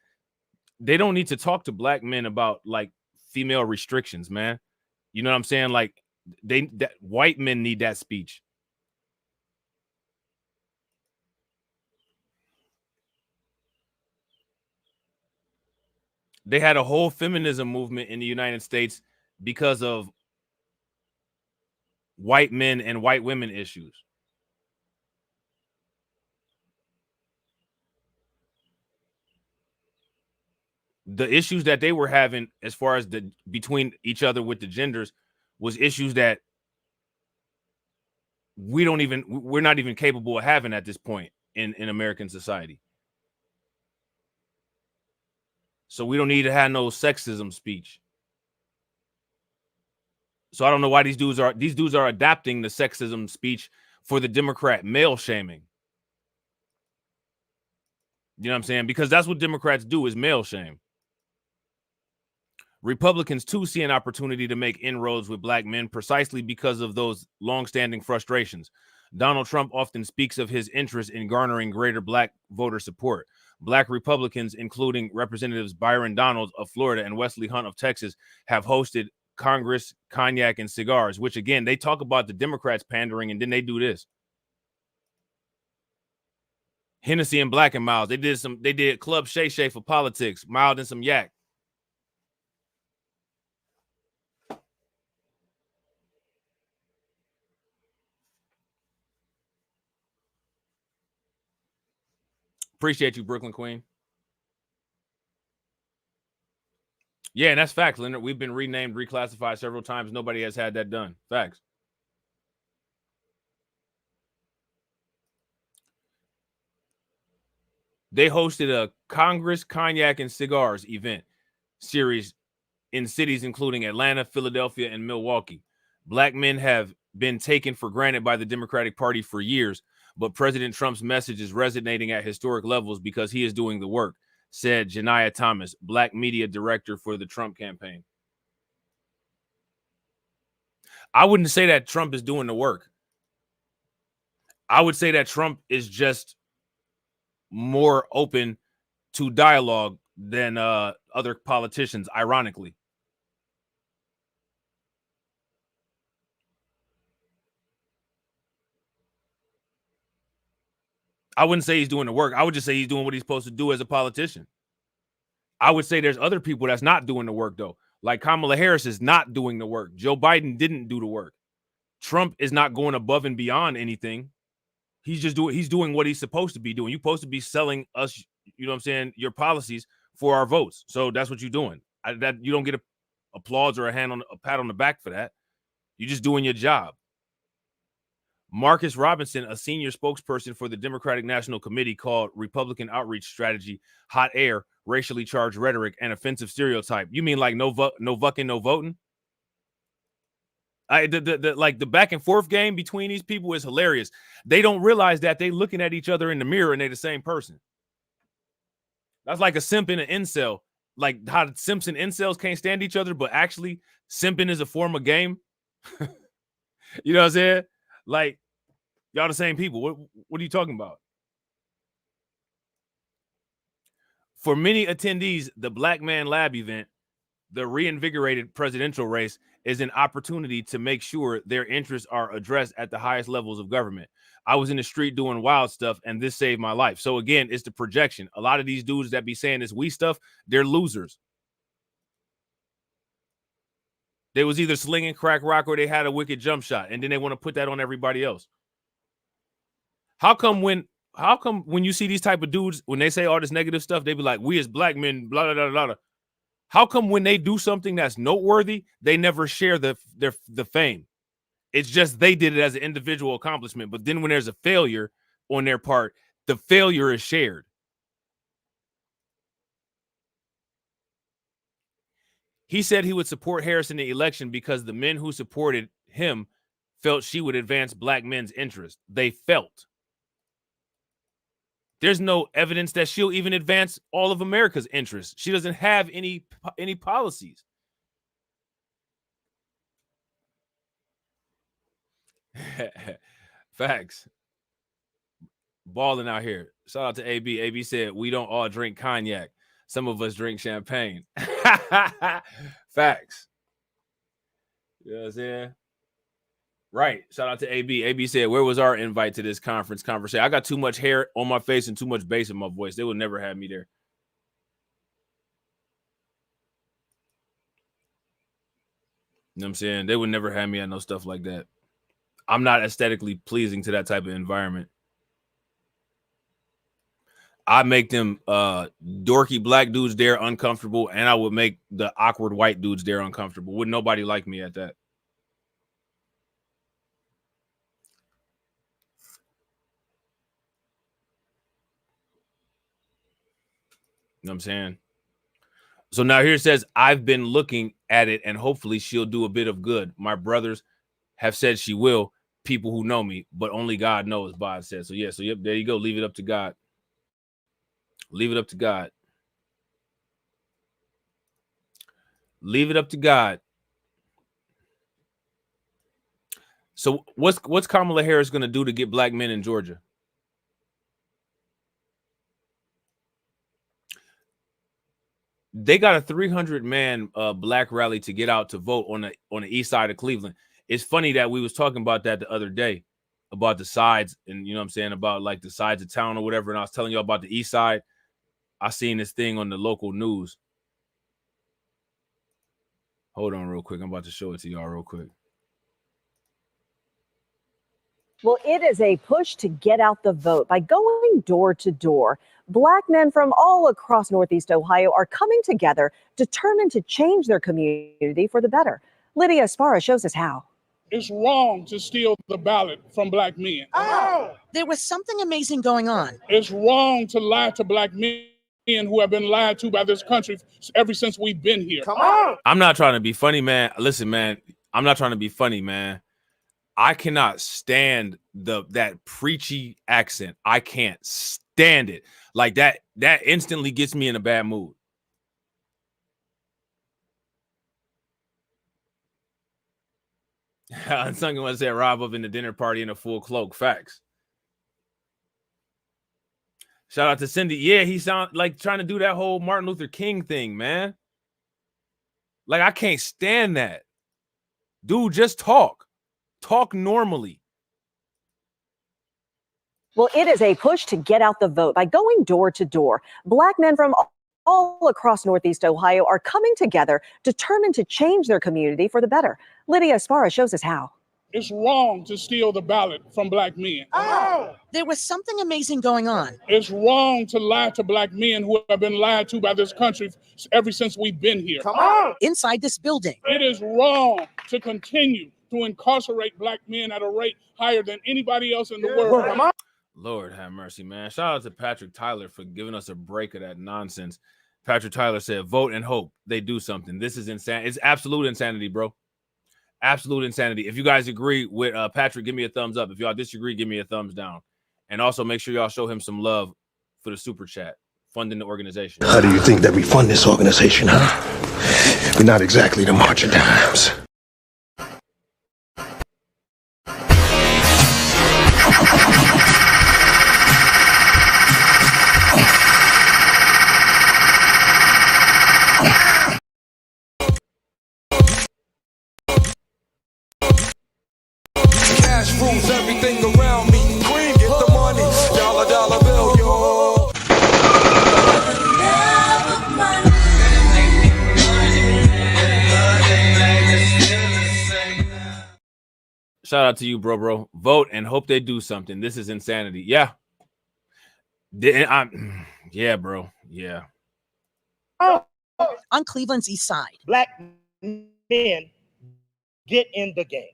They don't need to talk to black men about like female restrictions, man. You know what I'm saying? Like white men need that speech. They had a whole feminism movement in the United States because of white men and white women issues. The issues that they were having as far as between each other with the genders was issues that we're not even capable of having at this point in American society. So we don't need to have no sexism speech. So I don't know why these dudes are adapting the sexism speech for the Democrat male shaming. You know what I'm saying? Because that's what Democrats do, is male shame. Republicans, too, see an opportunity to make inroads with black men precisely because of those longstanding frustrations. Donald Trump often speaks of his interest in garnering greater black voter support. Black Republicans, including Representatives Byron Donalds of Florida and Wesley Hunt of Texas, have hosted Congress, Cognac, and Cigars, which, again, they talk about the Democrats pandering, and then they do this. Hennessy and Black and Miles. They did Club Shay Shay for politics, Mild and some yak. Appreciate you, Brooklyn Queen. Yeah, and that's facts, Leonard. We've been renamed, reclassified several times. Nobody has had that done. Facts. They hosted a Congress, Cognac, and Cigars event series in cities including Atlanta, Philadelphia, and Milwaukee. Black men have been taken for granted by the Democratic Party for years, but President Trump's message is resonating at historic levels because he is doing the work, said Janiyah Thomas, black media director for the Trump campaign. I wouldn't say that Trump is doing the work. I would say that Trump is just more open to dialogue than other politicians, ironically. I wouldn't say he's doing the work. I would just say he's doing what he's supposed to do as a politician. I would say there's other people that's not doing the work, though. Like Kamala Harris is not doing the work. Joe Biden didn't do the work. Trump is not going above and beyond anything. He's doing what he's supposed to be doing. You're supposed to be selling us, you know what I'm saying, your policies for our votes. So that's what you're doing. That you don't get applause or a pat on the back for that. You're just doing your job. Marcus Robinson, a senior spokesperson for the Democratic National Committee, called Republican outreach strategy hot air, racially charged rhetoric, and offensive stereotype. You mean like no fucking no voting? The back and forth game between these people is hilarious. They don't realize that they looking at each other in the mirror and they're the same person. That's like a simp and an incel. Like how simps and incels can't stand each other, but actually simping is a form of game. You know what I'm saying? Like, y'all the same people. What are you talking about? For many attendees, the Black Man Lab event, the reinvigorated presidential race, is an opportunity to make sure their interests are addressed at the highest levels of government. I was in the street doing wild stuff, and this saved my life. So again, it's the projection. A lot of these dudes that be saying this we stuff, they're losers. They was either slinging crack rock or they had a wicked jump shot, and then they want to put that on everybody else. How come when you see these type of dudes, when they say all this negative stuff, they be like, we as black men, blah, blah, blah, blah, blah. How come when they do something that's noteworthy, they never share the fame? It's just they did it as an individual accomplishment. But then when there's a failure on their part, the failure is shared. He said he would support Harris in the election because the men who supported him felt she would advance black men's interests. They felt. There's no evidence that she'll even advance all of America's interests. She doesn't have any policies. Facts. Balling out here. Shout out to AB. AB said, we don't all drink cognac. Some of us drink champagne. Facts. You know what I'm saying? Right. Shout out to AB. AB said, where was our invite to this conversation? I got too much hair on my face and too much bass in my voice. They would never have me there. You know what I'm saying? They would never have me at no stuff like that. I'm not aesthetically pleasing to that type of environment. I make them dorky black dudes there uncomfortable, and I would make the awkward white dudes there uncomfortable. Would nobody like me at that? You know what I'm saying? So now here it says, I've been looking at it and hopefully she'll do a bit of good. My brothers have said she will. people who know me, but only God knows, Bod said. So yeah, so yep, there you go. Leave it up to God. Leave it up to God. Leave it up to God. So what's Kamala Harris going to do to get black men in Georgia? They got a 300-man black rally to get out to vote on the east side of Cleveland. It's funny that we was talking about that the other day, about the sides, and you know what I'm saying, about like the sides of town or whatever. And I was telling you about the east side. I seen this thing on the local news. Hold on real quick. I'm about to show it to y'all real quick. Well, it is a push to get out the vote by going door to door. Black men from all across Northeast Ohio are coming together, determined to change their community for the better. Lydia Esparra shows us how. It's wrong to steal the ballot from black men. Oh, there was something amazing going on. It's wrong to lie to black men who have been lied to by this country ever since we've been here. Come on. I'm not trying to be funny, man. Listen, man, I'm not trying to be funny, man. I cannot stand that preachy accent. I can't stand it. Like that instantly gets me in a bad mood. Someone said Rob up in the dinner party in a full cloak. Facts. Shout out to Cindy. Yeah, he sound like trying to do that whole Martin Luther King thing, man. Like, I can't stand that. Dude, just talk. Talk normally. Well, it is a push to get out the vote by going door to door. Black men from all across Northeast Ohio are coming together, determined to change their community for the better. Lydia Esparra shows us how. It's wrong to steal the ballot from black men. Oh, there was something amazing going on. It's wrong to lie to black men who have been lied to by this country ever since we've been here. Come on. Inside this building. It is wrong to continue to incarcerate black men at a rate higher than anybody else in the world. Come on. Lord have mercy, man. Shout out to Patrick Tyler for giving us a break of that nonsense. Patrick Tyler said, vote and hope they do something. This is insane. It's absolute insanity, bro. Absolute insanity. If you guys agree with Patrick, give me a thumbs up. If y'all disagree, give me a thumbs down. And also make sure y'all show him some love for the super chat, funding the organization. How do you think that we fund this organization, huh? We're not exactly the March of Dimes. Cash rules everything around me. Queen, get the money. Dollar, dollar bill, yo. Shout out to you, bro. Vote and hope they do something. This is insanity. Yeah. Yeah, bro. Yeah. On Cleveland's east side. Black men, get in the game.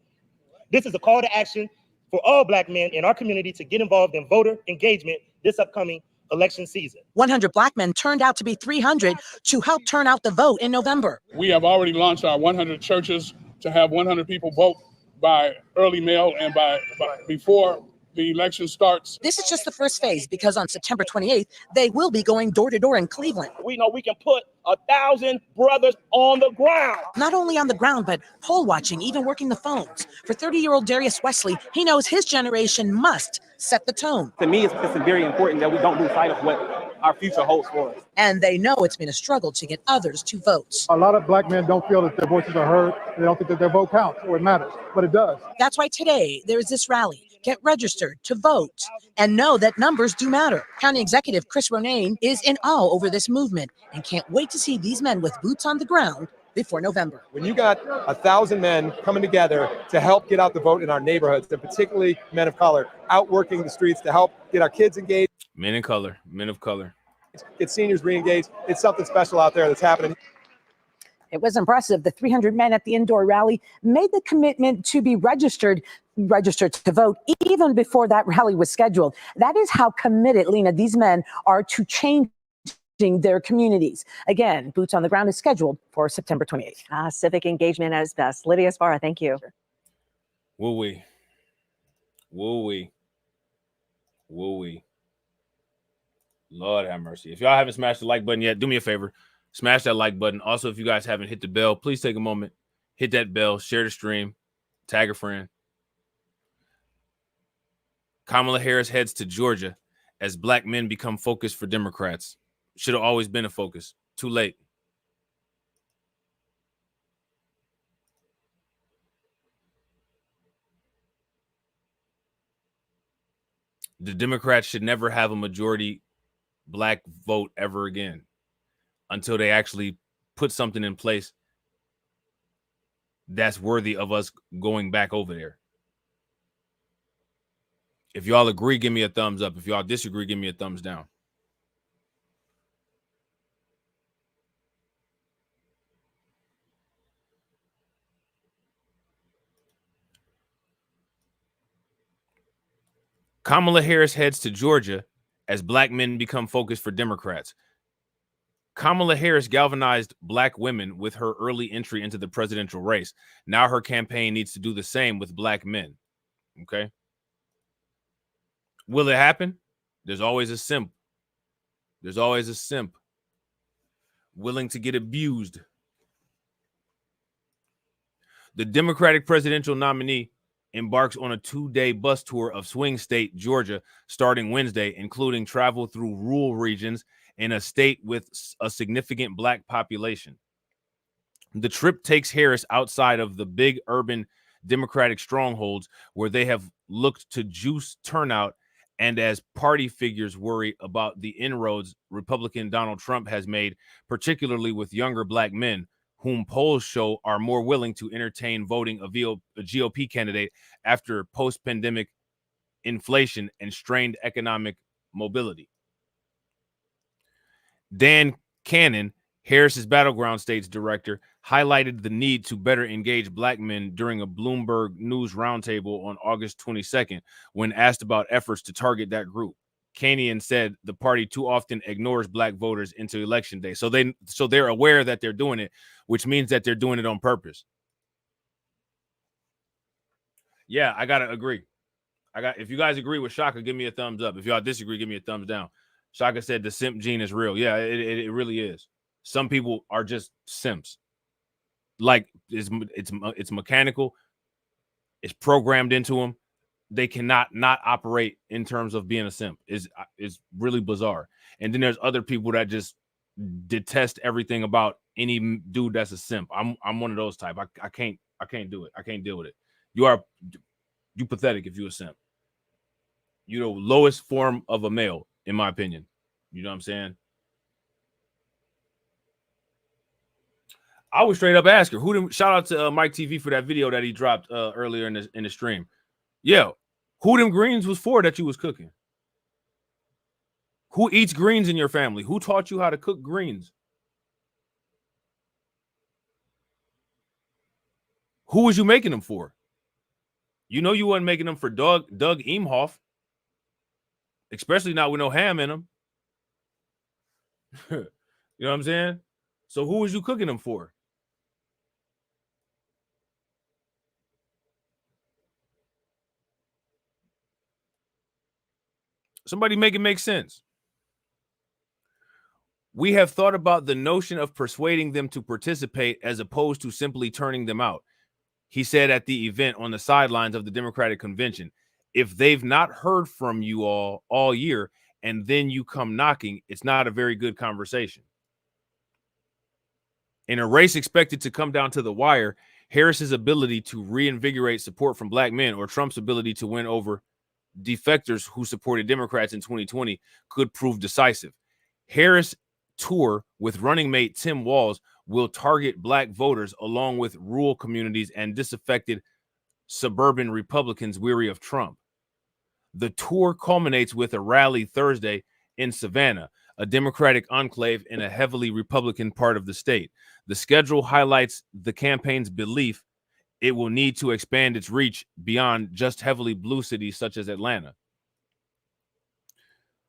This is a call to action for all black men in our community to get involved in voter engagement this upcoming election season. 100 black men turned out to be 300 to help turn out the vote in November. We have already launched our 100 churches to have 100 people vote by early mail and by before the election starts. This is just the first phase because on September 28th, they will be going door to door in Cleveland. We know we can put 1,000 brothers on the ground. Not only on the ground, but poll watching, even working the phones. For 30-year-old Darius Wesley, he knows his generation must set the tone. To me, it's very important that we don't lose sight of what our future holds for us. And they know it's been a struggle to get others to vote. A lot of black men don't feel that their voices are heard. They don't think that their vote counts or it matters, but it does. That's why today there is this rally. Get registered to vote and know that numbers do matter. County Executive Chris Ronayne is in awe over this movement and can't wait to see these men with boots on the ground before November. When you got 1,000 men coming together to help get out the vote in our neighborhoods, and particularly men of color, out working the streets to help get our kids engaged. Men of color. Get seniors re-engaged. It's something special out there that's happening. It was impressive. The 300 men at the indoor rally made the commitment to be registered to vote even before that rally was scheduled. That is how committed, Lena, these men are to changing their communities. Again, boots on the ground is scheduled for September 28th. Civic engagement at its best. Lydia Esparra, thank you. Will we? Woo-wee. Woo-wee. Lord have mercy. If y'all haven't smashed the like button yet, do me a favor. Smash that like button. Also, if you guys haven't hit the bell, please take a moment. Hit that bell. Share the stream. Tag a friend. Kamala Harris heads to Georgia as black men become focus for Democrats. Should have always been a focus. Too late. The Democrats should never have a majority black vote ever again until they actually put something in place that's worthy of us going back over there. If y'all agree, give me a thumbs up. If y'all disagree, give me a thumbs down. Kamala Harris heads to Georgia as black men become focus for Democrats. Kamala Harris galvanized black women with her early entry into the presidential race. Now her campaign needs to do the same with black men. Okay. Will it happen? There's always a simp. There's always a simp willing to get abused. The Democratic presidential nominee embarks on a 2-day bus tour of swing state Georgia starting Wednesday, including travel through rural regions in a state with a significant black population. The trip takes Harris outside of the big urban Democratic strongholds where they have looked to juice turnout, and as party figures worry about the inroads Republican Donald Trump has made, particularly with younger black men, whom polls show are more willing to entertain voting a GOP candidate after post-pandemic inflation and strained economic mobility. Dan Cannon, Harris's Battleground States director, highlighted the need to better engage black men during a Bloomberg News roundtable on August 22nd when asked about efforts to target that group. Canyon said the party too often ignores black voters into election day. So they're aware that they're doing it, which means that they're doing it on purpose. Yeah, I gotta agree. If you guys agree with Shaka, give me a thumbs up. If y'all disagree, give me a thumbs down. Shaka said the simp gene is real. Yeah, it really is. Some people are just simps. Like it's mechanical. It's programmed into them. They cannot not operate in terms of being a simp. Is really bizarre. And then there's other people that just detest everything about any dude that's a simp. I'm one of those type. I can't do it. I can't deal with it. You pathetic if you a simp. You're the lowest form of a male, in my opinion. You know what I'm saying? I would straight up ask her. Shout out to Mike TV for that video that he dropped earlier in the stream. Yeah, who them greens was for that you was cooking? Who eats greens in your family? Who taught you how to cook greens? Who was you making them for? You know you wasn't making them for Doug Emhoff, especially not with no ham in them. You know what I'm saying? So who was you cooking them for? Somebody make it make sense. We have thought about the notion of persuading them to participate as opposed to simply turning them out, he said at the event on the sidelines of the Democratic convention. If they've not heard from you all year and then you come knocking, it's not a very good conversation. In a race expected to come down to the wire, Harris's ability to reinvigorate support from black men or Trump's ability to win over defectors who supported Democrats in 2020 could prove decisive. Harris' tour with running mate Tim Walz will target black voters along with rural communities and disaffected suburban Republicans weary of Trump. The tour culminates with a rally Thursday in Savannah, a Democratic enclave in a heavily Republican part of the state. The schedule highlights the campaign's belief it will need to expand its reach beyond just heavily blue cities such as Atlanta.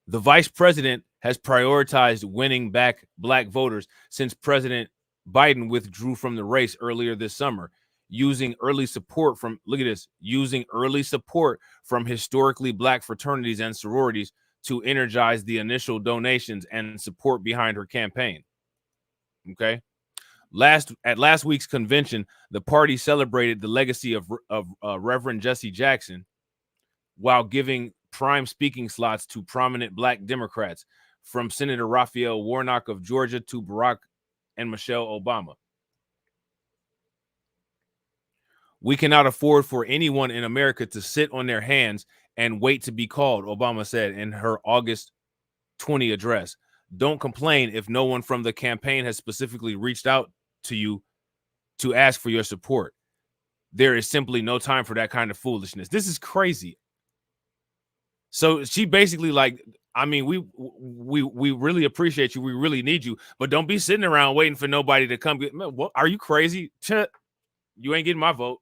The vice president has prioritized winning back black voters since President Biden withdrew from the race earlier this summer. using early support from, look at this, using early support from historically Black fraternities and sororities to energize the initial donations and support behind her campaign. Okay. At last week's convention, the party celebrated the legacy of Reverend Jesse Jackson while giving prime speaking slots to prominent Black Democrats, from Senator Raphael Warnock of Georgia to Barack and Michelle Obama. We cannot afford for anyone in America to sit on their hands and wait to be called, Obama said in her August 20 address. Don't complain if no one from the campaign has specifically reached out to you to ask for your support. There is simply no time for that kind of foolishness. This is crazy. So she basically, like, I mean, we really appreciate you. We really need you, but don't be sitting around waiting for nobody to come get. Man, what, are you crazy? You ain't getting my vote.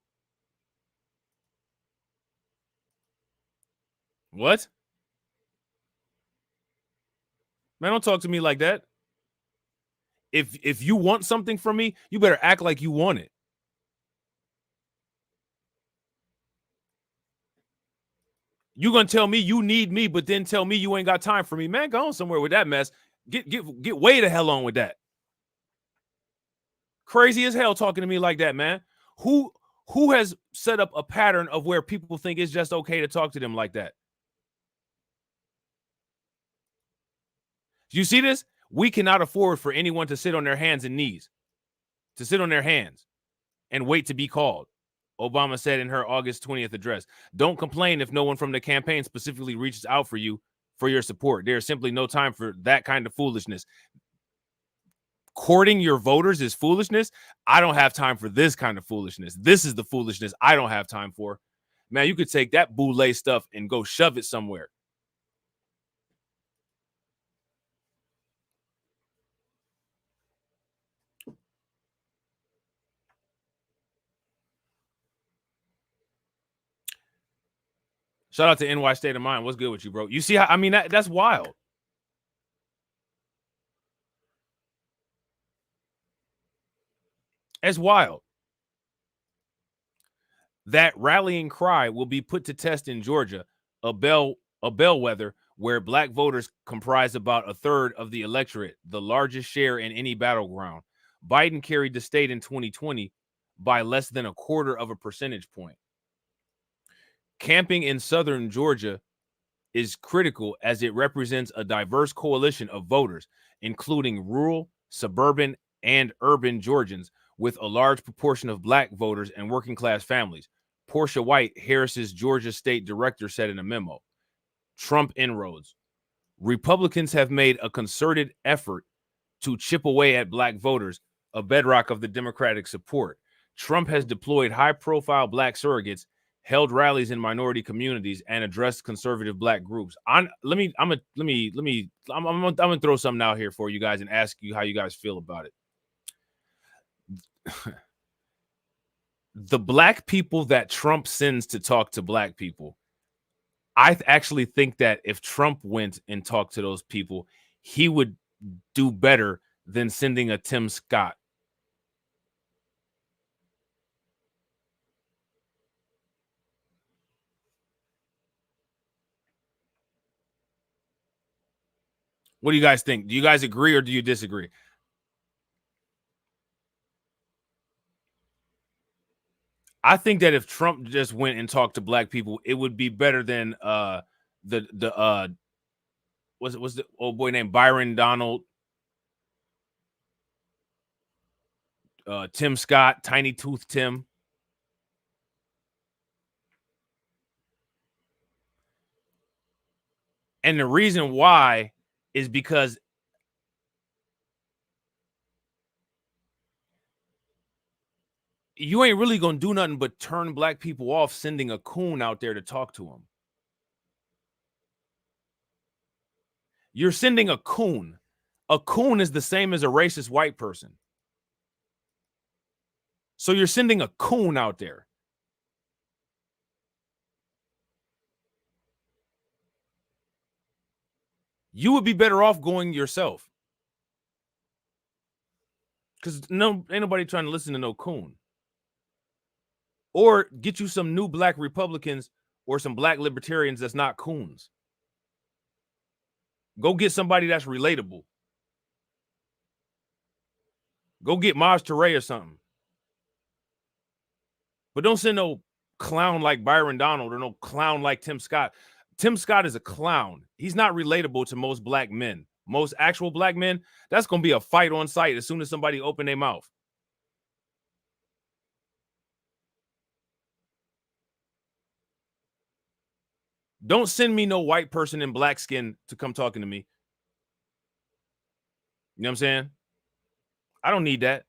What? Man, don't talk to me like that. If you want something from me, you better act like you want it. You gonna tell me you need me, but then tell me you ain't got time for me, man? Go on somewhere with that mess. Get way the hell on with that. Crazy as hell talking to me like that, man. Who has set up a pattern of where people think it's just okay to talk to them like that? You see this? We cannot afford for anyone to sit on their hands and knees, to sit on their hands and wait to be called, Obama said in her August 20th address. Don't complain if no one from the campaign specifically reaches out for you for your support. There is simply no time for that kind of foolishness. Courting your voters is foolishness. I don't have time for this kind of foolishness. This is the foolishness I don't have time for. Man, you could take that boule stuff and go shove it somewhere. Shout out to NY State of Mind. What's good with you, bro? You see how, I mean, that's wild. It's wild. That rallying cry will be put to test in Georgia, a bellwether where Black voters comprise about a third of the electorate, the largest share in any battleground. Biden carried the state in 2020 by less than a quarter of a percentage point. Camping in southern Georgia is critical as it represents a diverse coalition of voters, including rural, suburban, and urban Georgians, with a large proportion of Black voters and working class families. Portia White, Harris's Georgia state director, said in a memo. Trump inroads. Republicans have made a concerted effort to chip away at Black voters, a bedrock of the Democratic support. Trump has deployed high-profile Black surrogates, held rallies in minority communities, and addressed conservative Black groups. I'm gonna throw something out here for you guys and ask you how you guys feel about it. The Black people that Trump sends to talk to Black people, I actually think that if Trump went and talked to those people, he would do better than sending a Tim Scott. What do you guys think? Do you guys agree or do you disagree? I think that if Trump just went and talked to Black people, it would be better than was the old boy named Byron Donald, Tim Scott, Tiny Tooth Tim. And the reason why is because you ain't really gonna do nothing but turn Black people off sending a coon out there to talk to them. You're sending a coon. A coon is the same as a racist white person. So you're sending a coon out there. You would be better off going yourself. Because ain't nobody trying to listen to no coon. or get you some new black Republicans or some black libertarians that's not coons. Go get somebody that's relatable. Go get Maj Touré or something. But don't send no clown like Byron Donald or no clown like Tim Scott. Tim Scott is a clown. He's not relatable to most black men. Most actual black men, that's going to be a fight on sight as soon as somebody open their mouth. Don't send me no white person in black skin to come talking to me. You know what I'm saying? I don't need that.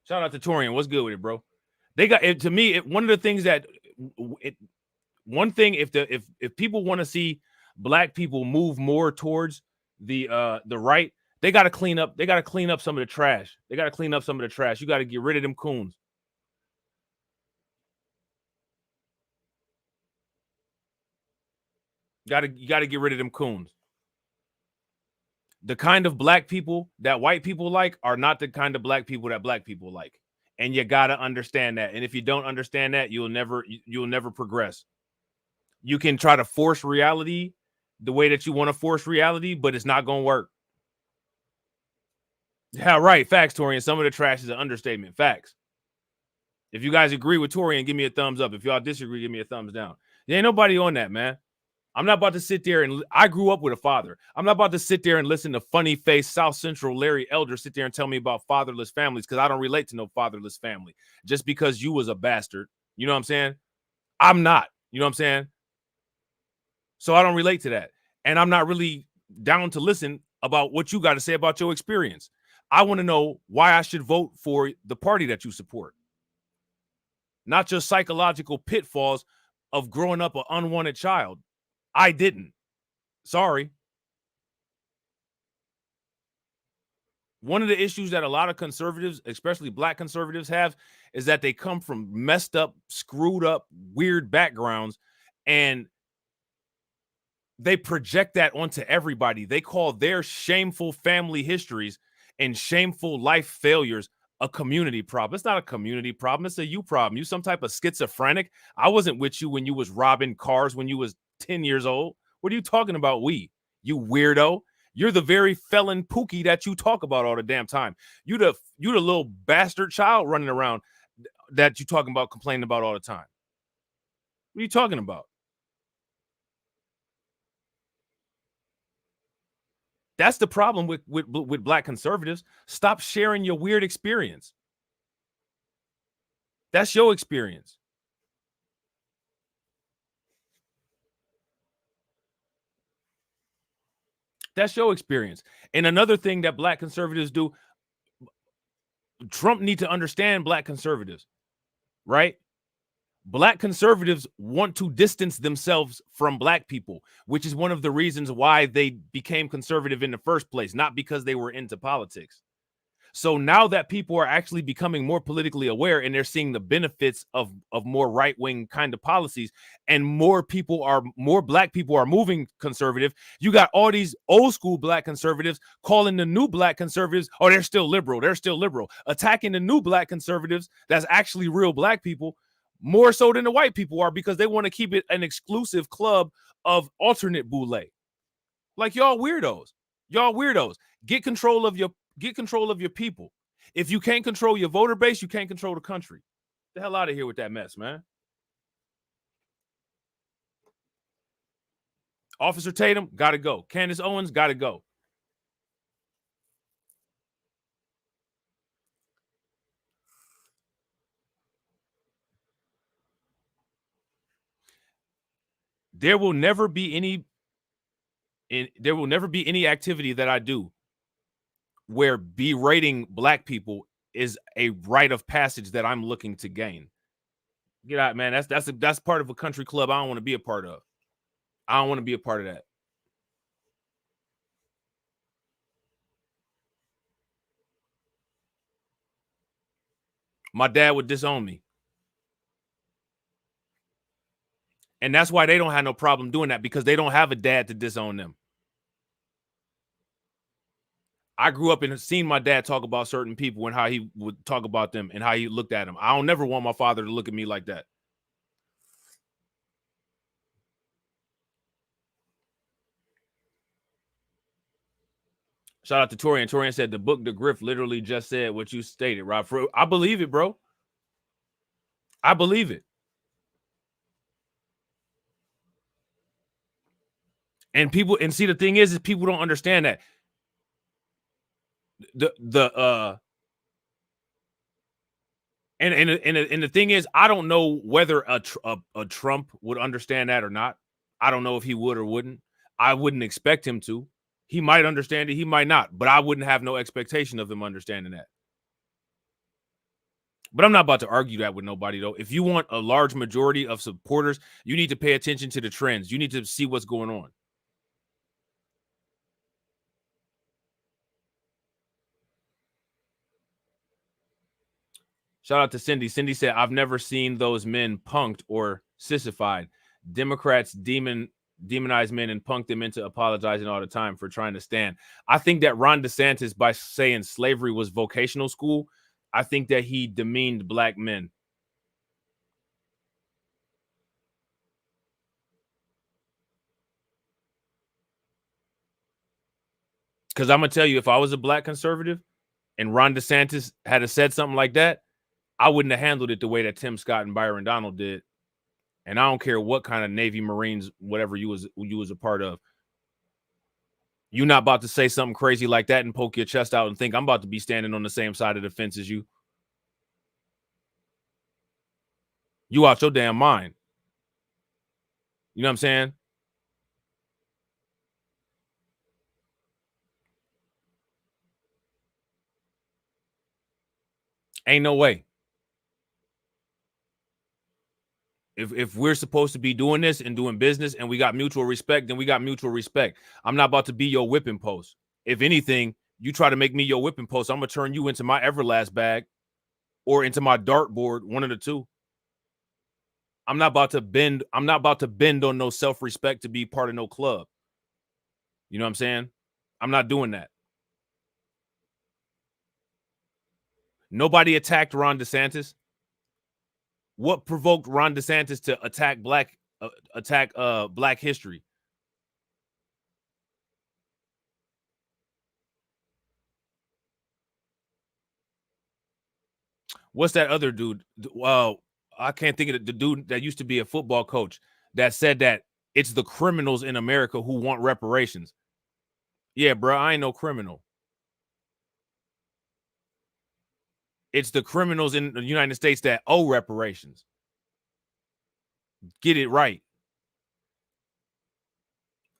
Shout out to Torian. What's good with it, bro? They got it. To me, one of the things that one thing, if people want to see black people move more towards the right, they got to clean up. They got to clean up some of the trash. They got to clean up some of the trash. You got to get rid of them coons. You got to get rid of them coons. The kind of black people that white people like are not the kind of black people that black people like. And you got to understand that. And if you don't understand that, you'll never progress. You can try to force reality the way that you want to force reality, but it's not going to work. Yeah, right. Facts, Torian. Some of the trash is an understatement. Facts. If you guys agree with Torian, give me a thumbs up. If y'all disagree, give me a thumbs down. There ain't nobody on that, man. I'm not about to sit there and I grew up with a father. I'm not about to sit there and listen to funny face South Central Larry Elder sit there and tell me about fatherless families because I don't relate to no fatherless family just because you was a bastard. You know what I'm saying? I'm not. You know what I'm saying? So I don't relate to that. And I'm not really down to listen about what you got to say about your experience. I want to know why I should vote for the party that you support. Not just psychological pitfalls of growing up an unwanted child. I didn't. Sorry. One of the issues that a lot of conservatives, especially black conservatives, have is that they come from messed up, screwed up, weird backgrounds, and they project that onto everybody. They call their shameful family histories and shameful life failures a community problem. It's not a community problem. It's a you problem. You some type of schizophrenic. I wasn't with you when you was robbing cars when you was 10 years old. What are you talking about, we? You weirdo. You're the very felon Pookie that you talk about all the damn time. You the little bastard child running around that you talking about, complaining about all the time. What are you talking about? That's the problem with black conservatives. Stop sharing your weird experience. That's your experience. That's your experience. And another thing that black conservatives do, Trump need to understand black conservatives, right? Black conservatives want to distance themselves from black people, which is one of the reasons why they became conservative in the first place, not because they were into politics. So now that people are actually becoming more politically aware and they're seeing the benefits of more right-wing kind of policies, and more black people are moving conservative, you got all these old school black conservatives calling the new black conservatives, oh, they're still liberal, attacking the new black conservatives that's actually real black people more so than the white people are, because they want to keep it an exclusive club of alternate boule. Like, y'all weirdos. Get control of your people. If you can't control your voter base, you can't control the country. Get the hell out of here with that mess, man. Officer Tatum, gotta go. Candace Owens, gotta go. There will never be any activity that I do where berating black people is a rite of passage that I'm looking to gain. Get out, man. That's part of a country club I don't want to be a part of. I don't want to be a part of that. My dad would disown me. And that's why they don't have no problem doing that, because they don't have a dad to disown them. I grew up and seen my dad talk about certain people and how he would talk about them and how he looked at them. I don't never want my father to look at me like that. Shout out to Torian. Torian said the book The Grift literally just said what you stated, Rob. I believe it, bro. I believe it. And people, and see, the thing is people don't understand that. And the thing is, I don't know whether a Trump would understand that or not. I don't know if he would or wouldn't. I wouldn't expect him to. He might understand it, he might not, but I wouldn't have no expectation of him understanding that. But I'm not about to argue that with nobody, though. If you want a large majority of supporters, you need to pay attention to the trends. You need to see what's going on. Shout out to Cindy. Cindy said, I've never seen those men punked or sissified. Democrats demonize men and punk them into apologizing all the time for trying to stand. I think that Ron DeSantis, by saying slavery was vocational school, I think that he demeaned black men. Because I'm going to tell you, if I was a black conservative and Ron DeSantis had said something like that, I wouldn't have handled it the way that Tim Scott and Byron Donald did. And I don't care what kind of Navy, Marines, whatever you was a part of. You're not about to say something crazy like that and poke your chest out and think I'm about to be standing on the same side of the fence as you. You out your damn mind. You know what I'm saying? Ain't no way. If we're supposed to be doing this and doing business and we got mutual respect, then we got mutual respect. I'm not about to be your whipping post. If anything, you try to make me your whipping post, I'm going to turn you into my Everlast bag or into my dartboard, one of the two. I'm not about to bend on no self-respect to be part of no club. You know what I'm saying? I'm not doing that. Nobody attacked Ron DeSantis. What provoked Ron DeSantis to attack black history? What's that other dude? Well, I can't think of the dude that used to be a football coach that said that it's the criminals in America who want reparations. Yeah, bro, I ain't no criminal. It's the criminals in the United States that owe reparations. Get it right.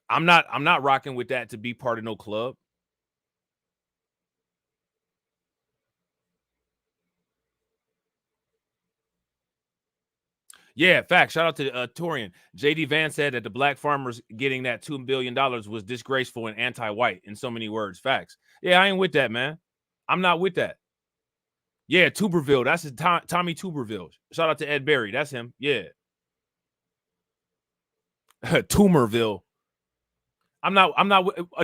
I'm not rocking with that to be part of no club. Yeah, fact. Shout out to Torian. JD Vance said that the black farmers getting that $2 billion was disgraceful and anti-white in so many words. Facts. Yeah, I ain't with that, man. I'm not with that. Yeah, Tuberville. That's his Tommy Tuberville. Shout out to Ed Berry. That's him. Yeah. Tumorville. I'm not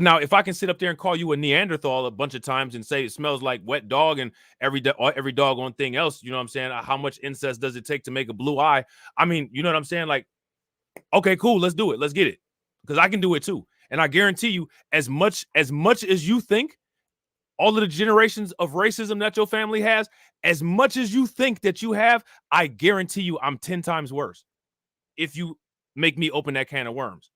now. If I can sit up there and call you a Neanderthal a bunch of times and say it smells like wet dog and every doggone thing else, you know what I'm saying? How much incest does it take to make a blue eye? I mean, you know what I'm saying? Like, okay, cool, let's do it, let's get it, because I can do it too. And I guarantee you, as much as you think, all of the generations of racism that your family has, as much as you think that you have, I guarantee you, I'm 10 times worse. If you make me open that can of worms.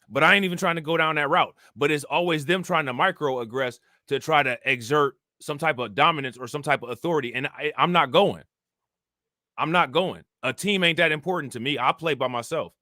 But I ain't even trying to go down that route. But it's always them trying to microaggress to try to exert some type of dominance or some type of authority. And I'm not going. I'm not going. A team ain't that important to me. I play by myself.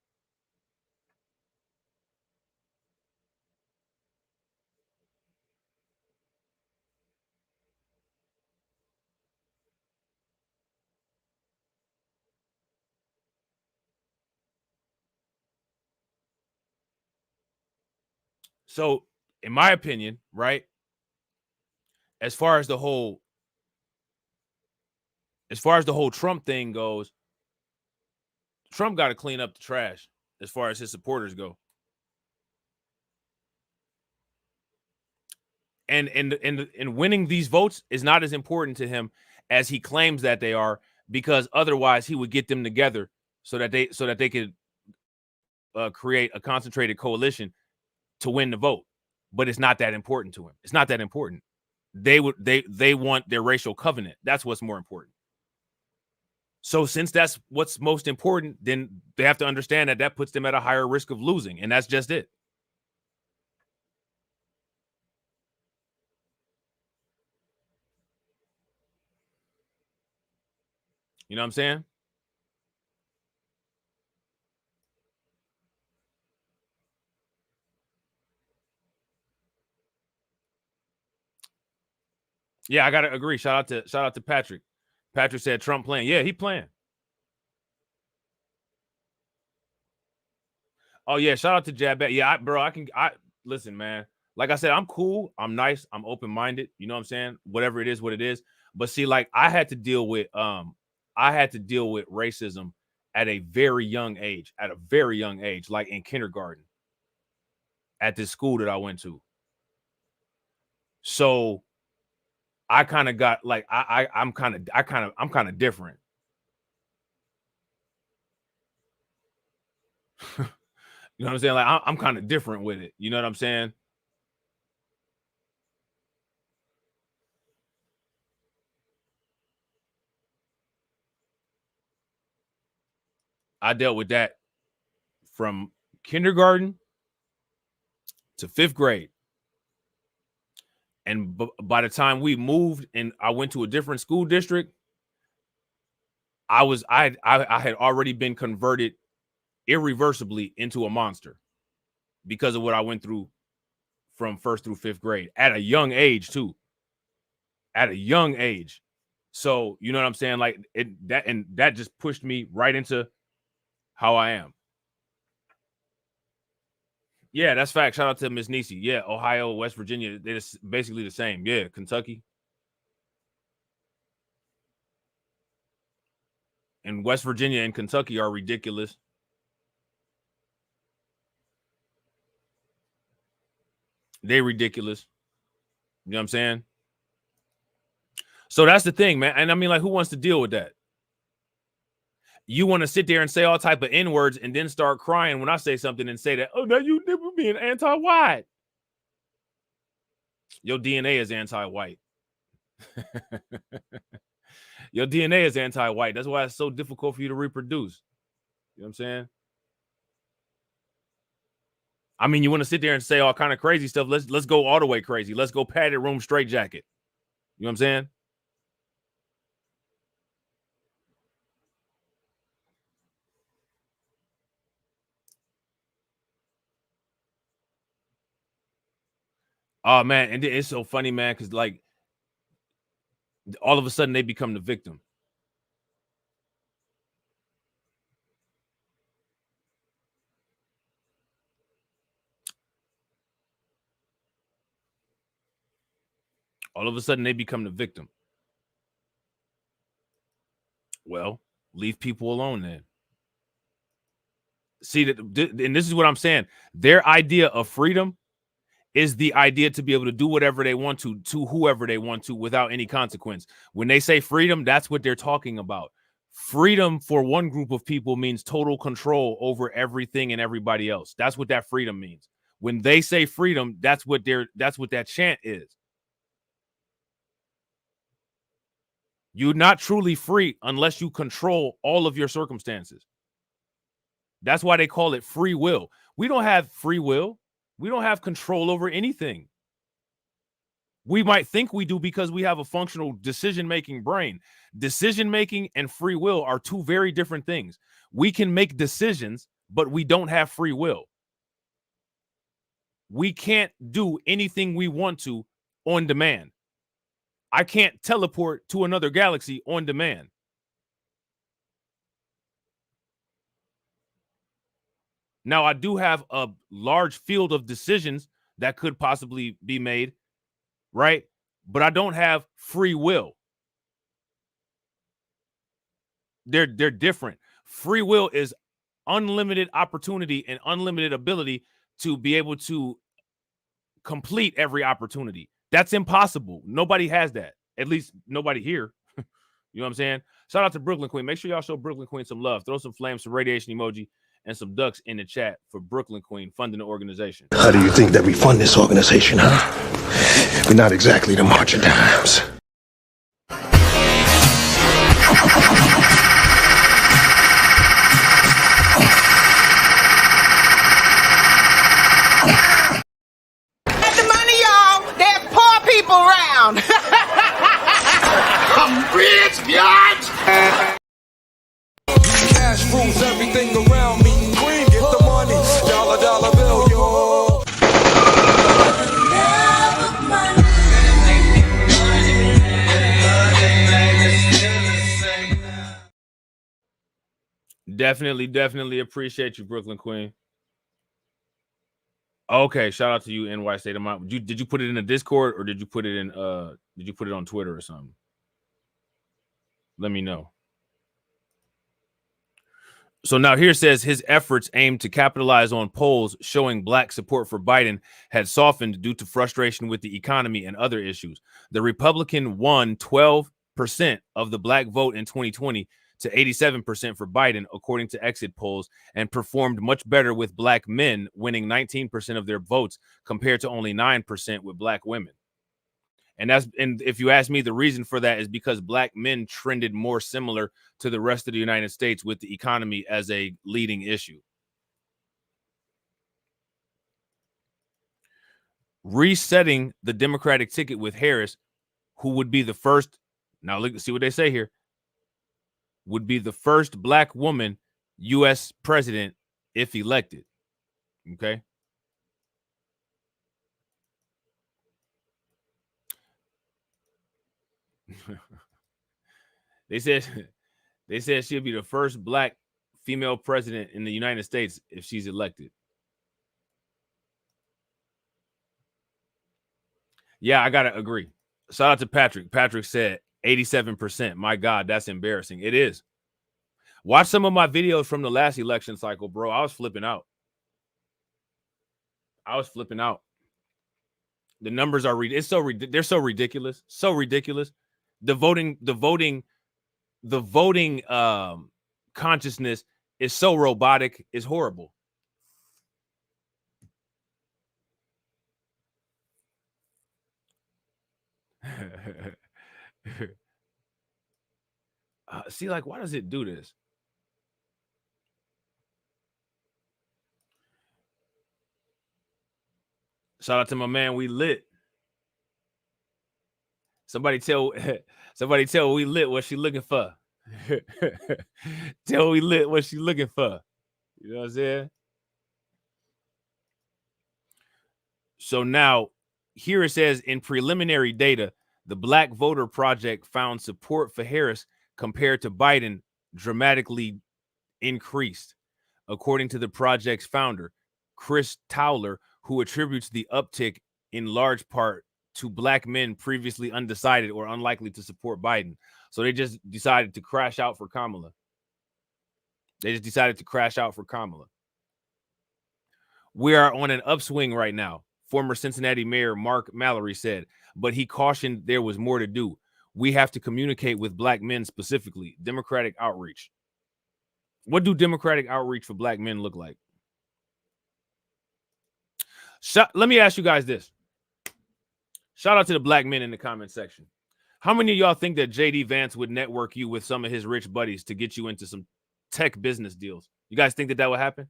So, in my opinion, right, as far as the whole Trump thing goes, Trump got to clean up the trash as far as his supporters go. and winning these votes is not as important to him as he claims that they are, because otherwise he would get them together so that they could create a concentrated coalition to win the vote. But it's not that important to him. It's not that important. They want their racial covenant. That's what's more important. So since that's what's most important, then they have to understand that puts them at a higher risk of losing, and that's just it. You know what I'm saying? Yeah, I gotta agree. Shout out to Patrick. Patrick said Trump playing. Yeah, he playing. Oh yeah, shout out to Jabbat. Yeah, I listen, man. Like I said, I'm cool. I'm nice. I'm open-minded. You know what I'm saying? Whatever it is, what it is. But see, like I had to deal with racism at a very young age. At a very young age, like in kindergarten, at this school that I went to. So I kind of got like I'm kind of different. You know what I'm saying? Like I'm kind of different with it. You know what I'm saying? I dealt with that from kindergarten to 5th grade. And by the time we moved and I went to a different school district, I had already been converted irreversibly into a monster because of what I went through from 1st through 5th grade at a young age too. At a young age. So, you know what I'm saying? Like that just pushed me right into how I am. Yeah, that's fact. Shout out to Miss Nisi. Yeah, Ohio, West Virginia, they're basically the same. Yeah, Kentucky. And West Virginia and Kentucky are ridiculous. They're ridiculous. You know what I'm saying? So that's the thing, man. And I mean, like, who wants to deal with that? You want to sit there and say all type of N-words and then start crying when I say something and say that, oh, no, you never being anti-white. Your DNA is anti-white. Your DNA is anti-white. That's why it's so difficult for you to reproduce. You know what I'm saying? I mean, you want to sit there and say all kind of crazy stuff. Let's go all the way crazy. Let's go padded room straight jacket. You know what I'm saying? Oh, man. And it's so funny, man, because like all of a sudden they become the victim. All of a sudden they become the victim. Well, leave people alone then. See, and this is what I'm saying. Their idea of freedom is the idea to be able to do whatever they want to whoever they want to without any consequence. When they say freedom, that's what they're talking about. Freedom for one group of people means total control over everything and everybody else. That's what that freedom means. When they say freedom, that's what that chant is. You're not truly free unless you control all of your circumstances. That's why they call it free will. We don't have free will. We don't have control over anything. We might think we do because we have a functional decision-making brain. Decision-making and free will are two very different things. We can make decisions, but we don't have free will. We can't do anything we want to on demand. I can't teleport to another galaxy on demand. Now, I do have a large field of decisions that could possibly be made, right? But I don't have free will. They're different. Free will is unlimited opportunity and unlimited ability to be able to complete every opportunity. That's impossible. Nobody has that. At least nobody here. You know what I'm saying? Shout out to Brooklyn Queen. Make sure y'all show Brooklyn Queen some love. Throw some flames, some radiation emoji, and some ducks in the chat for Brooklyn Queen funding the organization. How do you think that we fund this organization, huh? We're not exactly the March of Dimes. Get the money, y'all. There's poor people around. I'm rich, bitch. Cash rules everything around me. Queen, get the money. Dollar, dollar bill, yo. Definitely appreciate you, Brooklyn Queen. Okay, shout out to you, NY State of Mind. Did you put it in the Discord or did you put it in did you put it on Twitter or something? Let me know. So now here it says his efforts aimed to capitalize on polls showing black support for Biden had softened due to frustration with the economy and other issues. The Republican won 12% of the black vote in 2020 to 87% for Biden, according to exit polls, and performed much better with black men winning 19% of their votes compared to only 9% with black women. And if you ask me, the reason for that is because black men trended more similar to the rest of the United States with the economy as a leading issue. Resetting the Democratic ticket with Harris, who would be the first, now look, see what they say here, would be the first black woman U.S. president if elected. Okay. They said she'll be the first black female president in the United States if she's elected. Yeah, I gotta agree. Shout out to Patrick. Patrick said 87%. My God, that's embarrassing. It is. Watch some of my videos from the last election cycle, bro. I was flipping out. The numbers are they're so ridiculous. So ridiculous. The voting consciousness is so robotic. It's horrible. See, like, why does it do this? Shout out to my man, we lit. Somebody tell we lit what she looking for. Tell we lit what she looking for. You know what I'm saying? So now here it says in preliminary data, the Black Voter Project found support for Harris compared to Biden dramatically increased, according to the project's founder, Chris Towler, who attributes the uptick in large part to black men previously undecided or unlikely to support Biden. So they just decided to crash out for Kamala. We are on an upswing right now, former Cincinnati Mayor Mark Mallory said, but he cautioned there was more to do. We have to communicate with black men specifically. Democratic outreach. What do democratic outreach for black men look like? Let me ask you guys this. Shout out to the black men in the comment section. How many of y'all think that JD Vance would network you with some of his rich buddies to get you into some tech business deals? You guys think that would happen?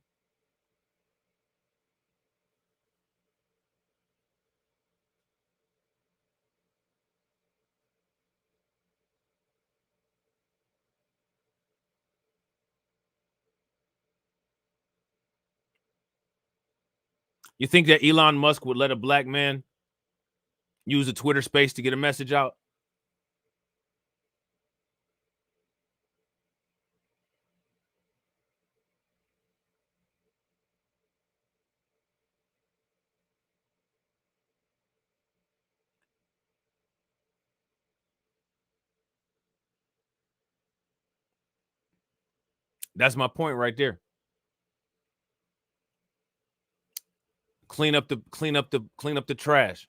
You think that Elon Musk would let a black man use a Twitter space to get a message out? That's my point right there. Clean up the trash.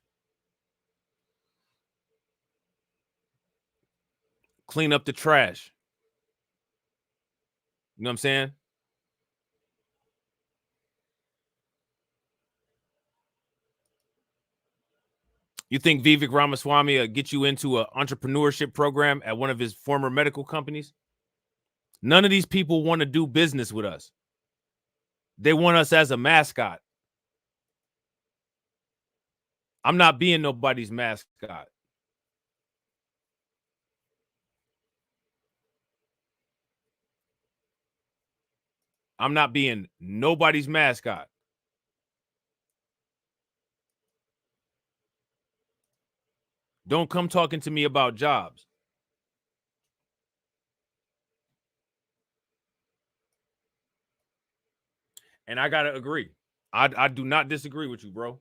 clean up the trash. You know what I'm saying? You think Vivek Ramaswamy will get you into an entrepreneurship program at one of his former medical companies? None of these people want to do business with us. They want us as a mascot. I'm not being nobody's mascot. I'm not being nobody's mascot. Don't come talking to me about jobs. And I got to agree. I do not disagree with you, bro.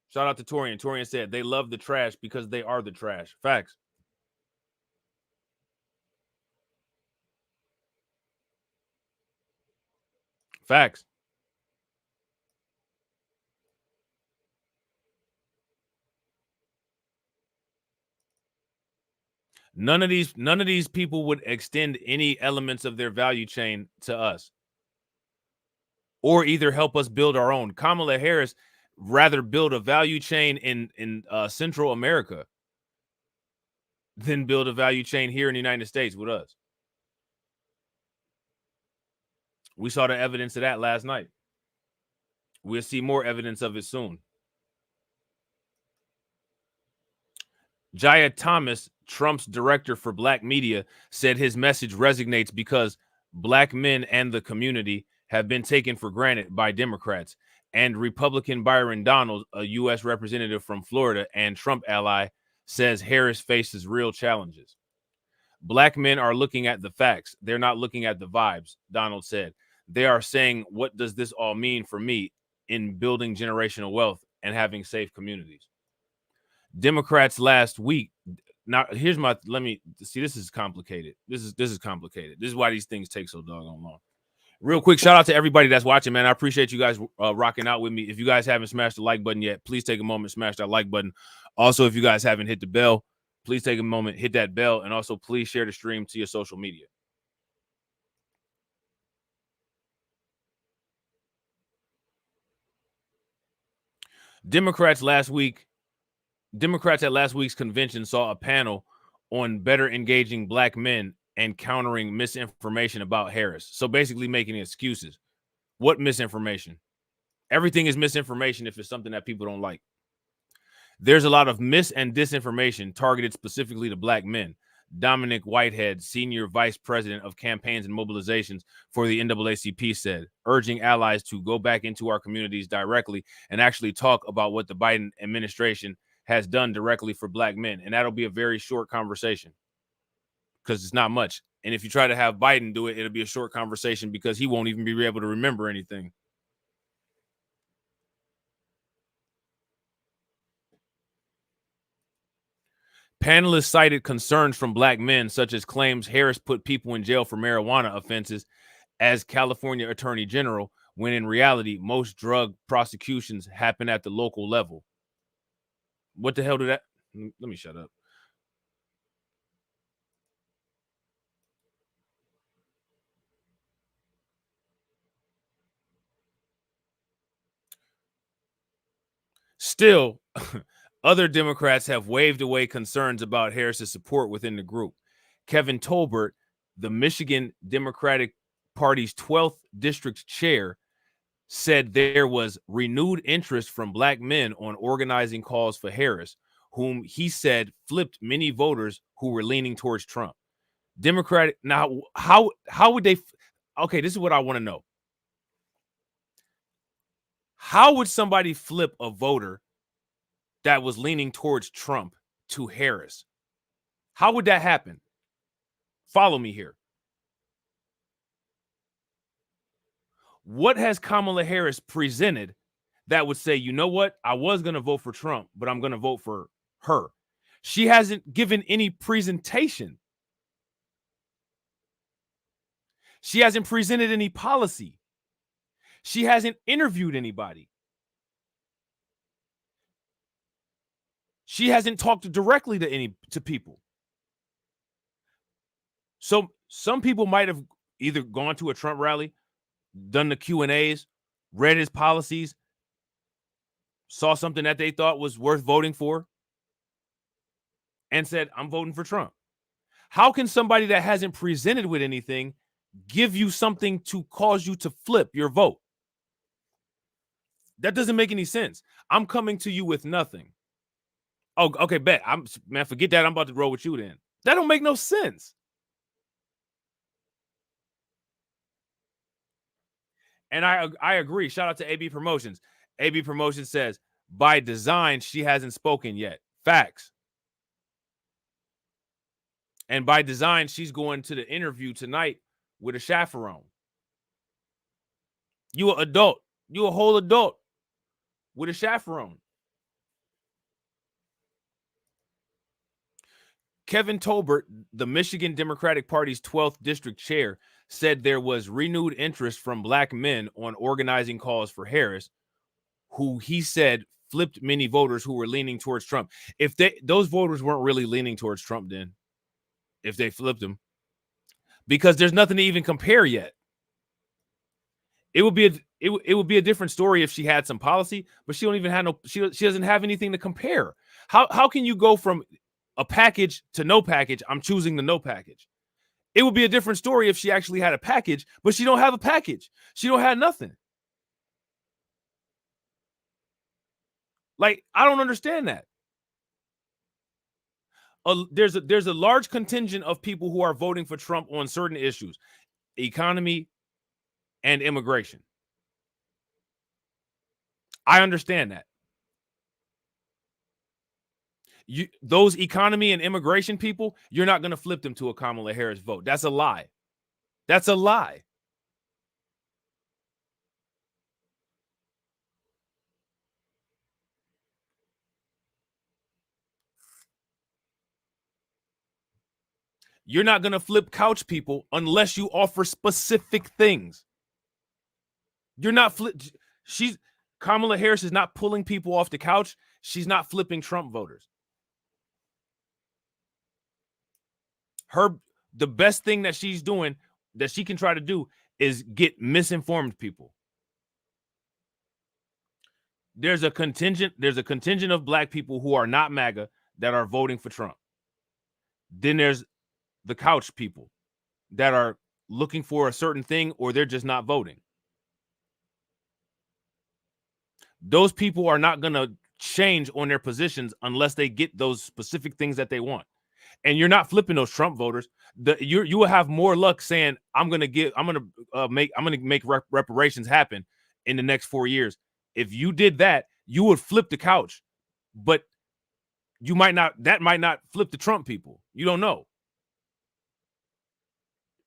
Shout out to Torian. Torian said they love the trash because they are the trash. Facts. Facts. None of these people would extend any elements of their value chain to us, or either help us build our own. Kamala Harris rather build a value chain in Central America than build a value chain here in the United States with us. We saw the evidence of that last night. We'll see more evidence of it soon. Jaya Thomas, Trump's director for Black media, said his message resonates because Black men and the community have been taken for granted by Democrats. And Republican Byron Donald, a U.S. representative from Florida and Trump ally, says Harris faces real challenges. Black men are looking at the facts. They're not looking at the vibes, Donald said. They are saying, what does this all mean for me in building generational wealth and having safe communities? Democrats last week. Now, here's my, let me see. This is complicated. This is complicated. This is why these things take so doggone long. Real quick, shout out to everybody that's watching, man. I appreciate you guys rocking out with me. If you guys haven't smashed the like button yet, please take a moment, smash that like button. Also, if you guys haven't hit the bell, please take a moment, hit that bell, and also please share the stream to your social media. Democrats at last week's convention saw a panel on better engaging Black men and countering misinformation about Harris. So basically making excuses. What misinformation? Everything is misinformation if it's something that people don't like. There's a lot of mis and disinformation targeted specifically to Black men. Dominic Whitehead, Senior Vice President of Campaigns and Mobilizations for the NAACP, said, urging allies to go back into our communities directly and actually talk about what the Biden administration has done directly for Black men. And that'll be a very short conversation because it's not much. And if you try to have Biden do it, it'll be a short conversation because he won't even be able to remember anything. Panelists cited concerns from Black men, such as claims Harris put people in jail for marijuana offenses as California Attorney General, when in reality, most drug prosecutions happen at the local level. What the hell did that? Let me shut up. Still, other Democrats have waved away concerns about Harris's support within the group. Kevin Tolbert, the Michigan Democratic Party's 12th district chair, said there was renewed interest from Black men on organizing calls for Harris, whom he said flipped many voters who were leaning towards Trump. Democratic, now, how would they? Okay, this is what I want to know. How would somebody flip a voter that was leaning towards Trump to Harris? How would that happen? Follow me here. What has Kamala Harris presented that would say, you know what? I was going to vote for Trump, but I'm going to vote for her. She hasn't given any presentation. She hasn't presented any policy. She hasn't interviewed anybody. She hasn't talked directly to people. So some people might have either gone to a Trump rally, done the Q&As, read his policies, saw something that they thought was worth voting for, and said, I'm voting for Trump. How can somebody that hasn't presented with anything give you something to cause you to flip your vote? That doesn't make any sense. I'm coming to you with nothing. Oh, okay, bet. Man, forget that. I'm about to roll with you then. That don't make no sense. And I agree. Shout out to AB Promotions. AB Promotions says, by design, she hasn't spoken yet. Facts. And by design, she's going to the interview tonight with a chaperone. You an adult. You a whole adult with a chaperone. Kevin Tolbert, the Michigan Democratic Party's 12th district chair, said there was renewed interest from black men on organizing calls for Harris, who he said flipped many voters who were leaning towards Trump. If those voters weren't really leaning towards Trump, then if they flipped him, because there's nothing to even compare yet. It would be a different story if she had some policy, but she don't even have she doesn't have anything to compare. How can you go from a package to no package? I'm choosing the no package. It would be a different story if she actually had a package, but she don't have a package. She don't have nothing. Like, I don't understand that. There's a large contingent of people who are voting for Trump on certain issues, economy and immigration. I understand that. Those economy and immigration people, you're not going to flip them to a Kamala Harris vote. That's a lie. That's a lie. You're not going to flip couch people unless you offer specific things. You're not Kamala Harris is not pulling people off the couch. She's not flipping Trump voters. The best thing that she's doing, that she can try to do, is get misinformed people. There's a contingent of black people who are not MAGA that are voting for Trump. Then there's the couch people that are looking for a certain thing, or they're just not voting. Those people are not going to change on their positions unless they get those specific things that they want. And you're not flipping those Trump voters. You will have more luck saying, I'm going to make reparations happen in the next 4 years. If you did that, you would flip the couch, but that might not flip the Trump people. You don't know.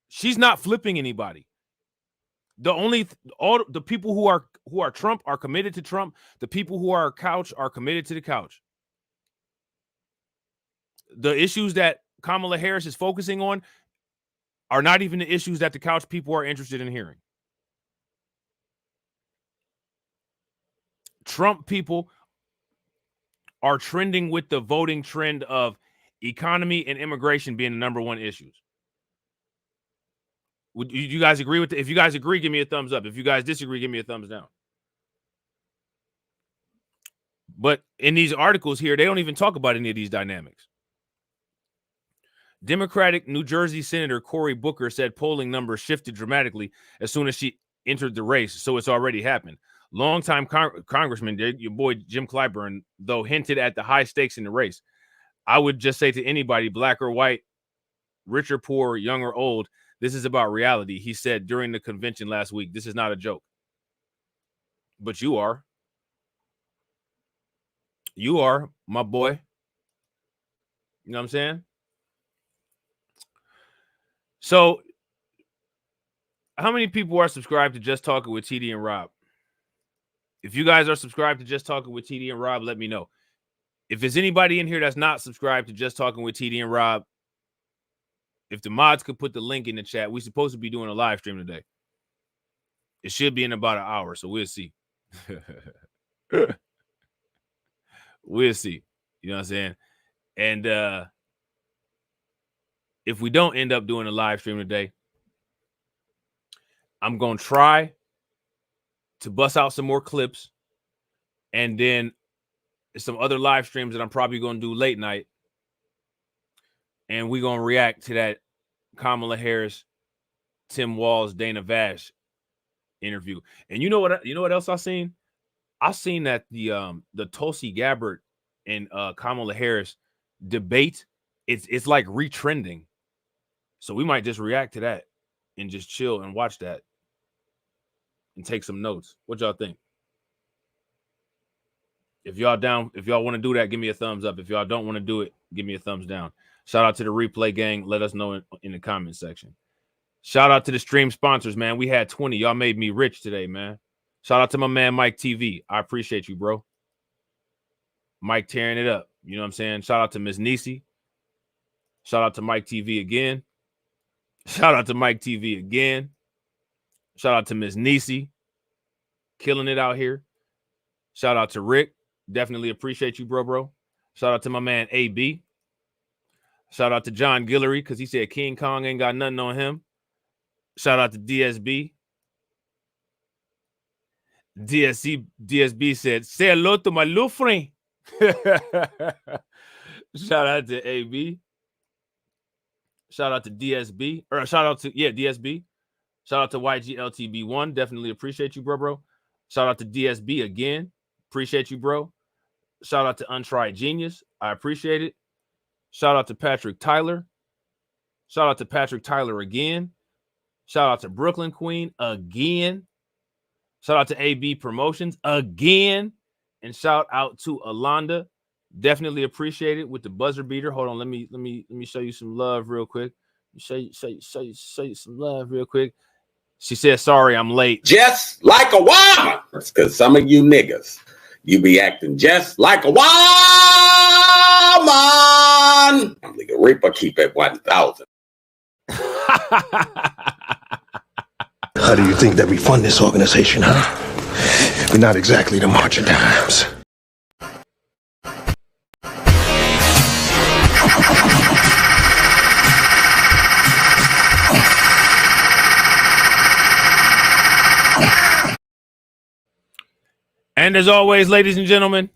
She's not flipping anybody. All the people who are Trump are committed to Trump. The people who are couch are committed to the couch. The issues that Kamala Harris is focusing on are not even the issues that the couch people are interested in hearing. Trump people are trending with the voting trend of economy and immigration being the number one issues. Would you guys agree with it? If you guys agree, give me a thumbs up. If you guys disagree, give me a thumbs down. But in these articles here, they don't even talk about any of these dynamics. Democratic New Jersey Senator Cory Booker said polling numbers shifted dramatically as soon as she entered the race, so it's already happened. Longtime Congressman, your boy Jim Clyburn, though, hinted at the high stakes in the race. I would just say to anybody, black or white, rich or poor, young or old, this is about reality, he said during the convention last week. This is not a joke. But you are. You are, my boy. You know what I'm saying? So, how many people are subscribed to Just Talking with TD and Rob? If you guys are subscribed to Just Talking with TD and Rob, let me know. If there's anybody in here that's not subscribed to Just Talking with TD and Rob, if the mods could put the link in the chat, we're supposed to be doing a live stream today. It should be in about an hour, so we'll see. We'll see. You know what I'm saying? And if we don't end up doing a live stream today, I'm going to try to bust out some more clips, and then some other live streams that I'm probably going to do late night. And we're going to react to that Kamala Harris, Tim Walz, Dana Vash interview. And you know what else I seen? I seen that the Tulsi Gabbard and Kamala Harris debate, it's like retrending. So we might just react to that and just chill and watch that and take some notes. What y'all think? If y'all down, if y'all want to do that, give me a thumbs up. If y'all don't want to do it, give me a thumbs down. Shout out to the replay gang. Let us know in the comment section. Shout out to the stream sponsors, man. We had 20. Y'all made me rich today, man. Shout out to my man, Mike TV. I appreciate you, bro. Mike tearing it up. You know what I'm saying? Shout out to Miss Nisi. Shout out to Mike TV again. Shout out to Mike TV again. Shout out to Miss Nisi. Killing it out here. Shout out to Rick. Definitely appreciate you, bro. Shout out to my man, AB. Shout out to John Guillory because he said King Kong ain't got nothing on him. Shout out to DSB. DSB said, say hello to my little friend. Shout out to AB. Shout out to DSB. Or shout out to, DSB. Shout out to YGLTB1. Definitely appreciate you, bro. Shout out to DSB again. Appreciate you, bro. Shout out to Untried Genius. I appreciate it. Shout out to Patrick Tyler. Shout out to Patrick Tyler again. Shout out to Brooklyn Queen again. Shout out to AB Promotions again. And shout out to Alonda. Definitely appreciate it with the buzzer beater. Hold on, let me show you some love real quick. Show you some love real quick. She said, sorry, I'm late. Just like a woman. That's because some of you niggas, you be acting just like a woman. Nigga, Reaper keep it 1,000. How do you think that we fund this organization, huh? We're not exactly the March of Dimes. And as always, ladies and gentlemen,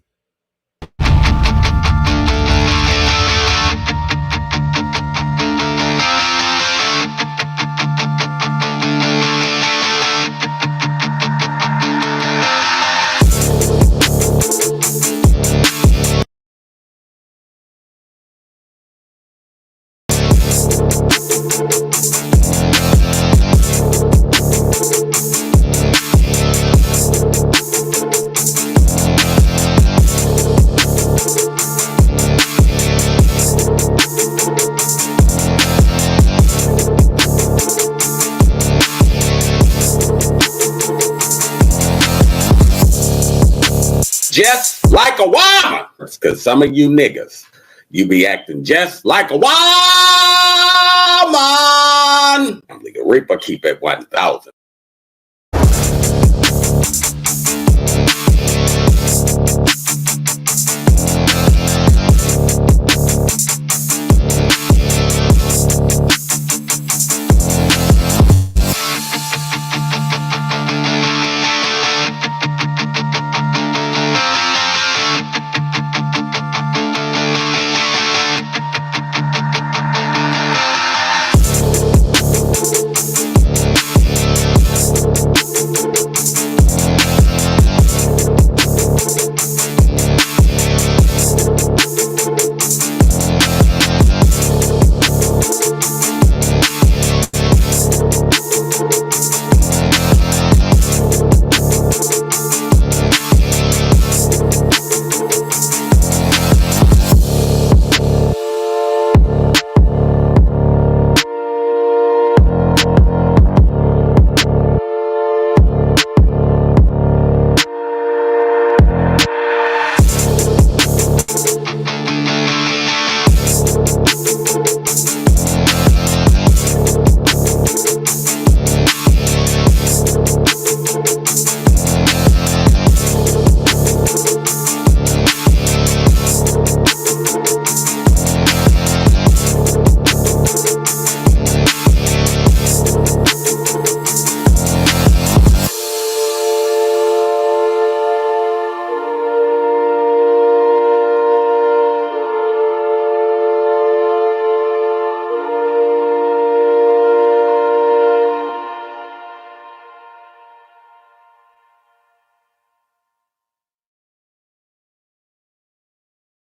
just like a woman. That's because some of you niggas, you be acting just like a woman. Nigga, Reaper keep it 1,000.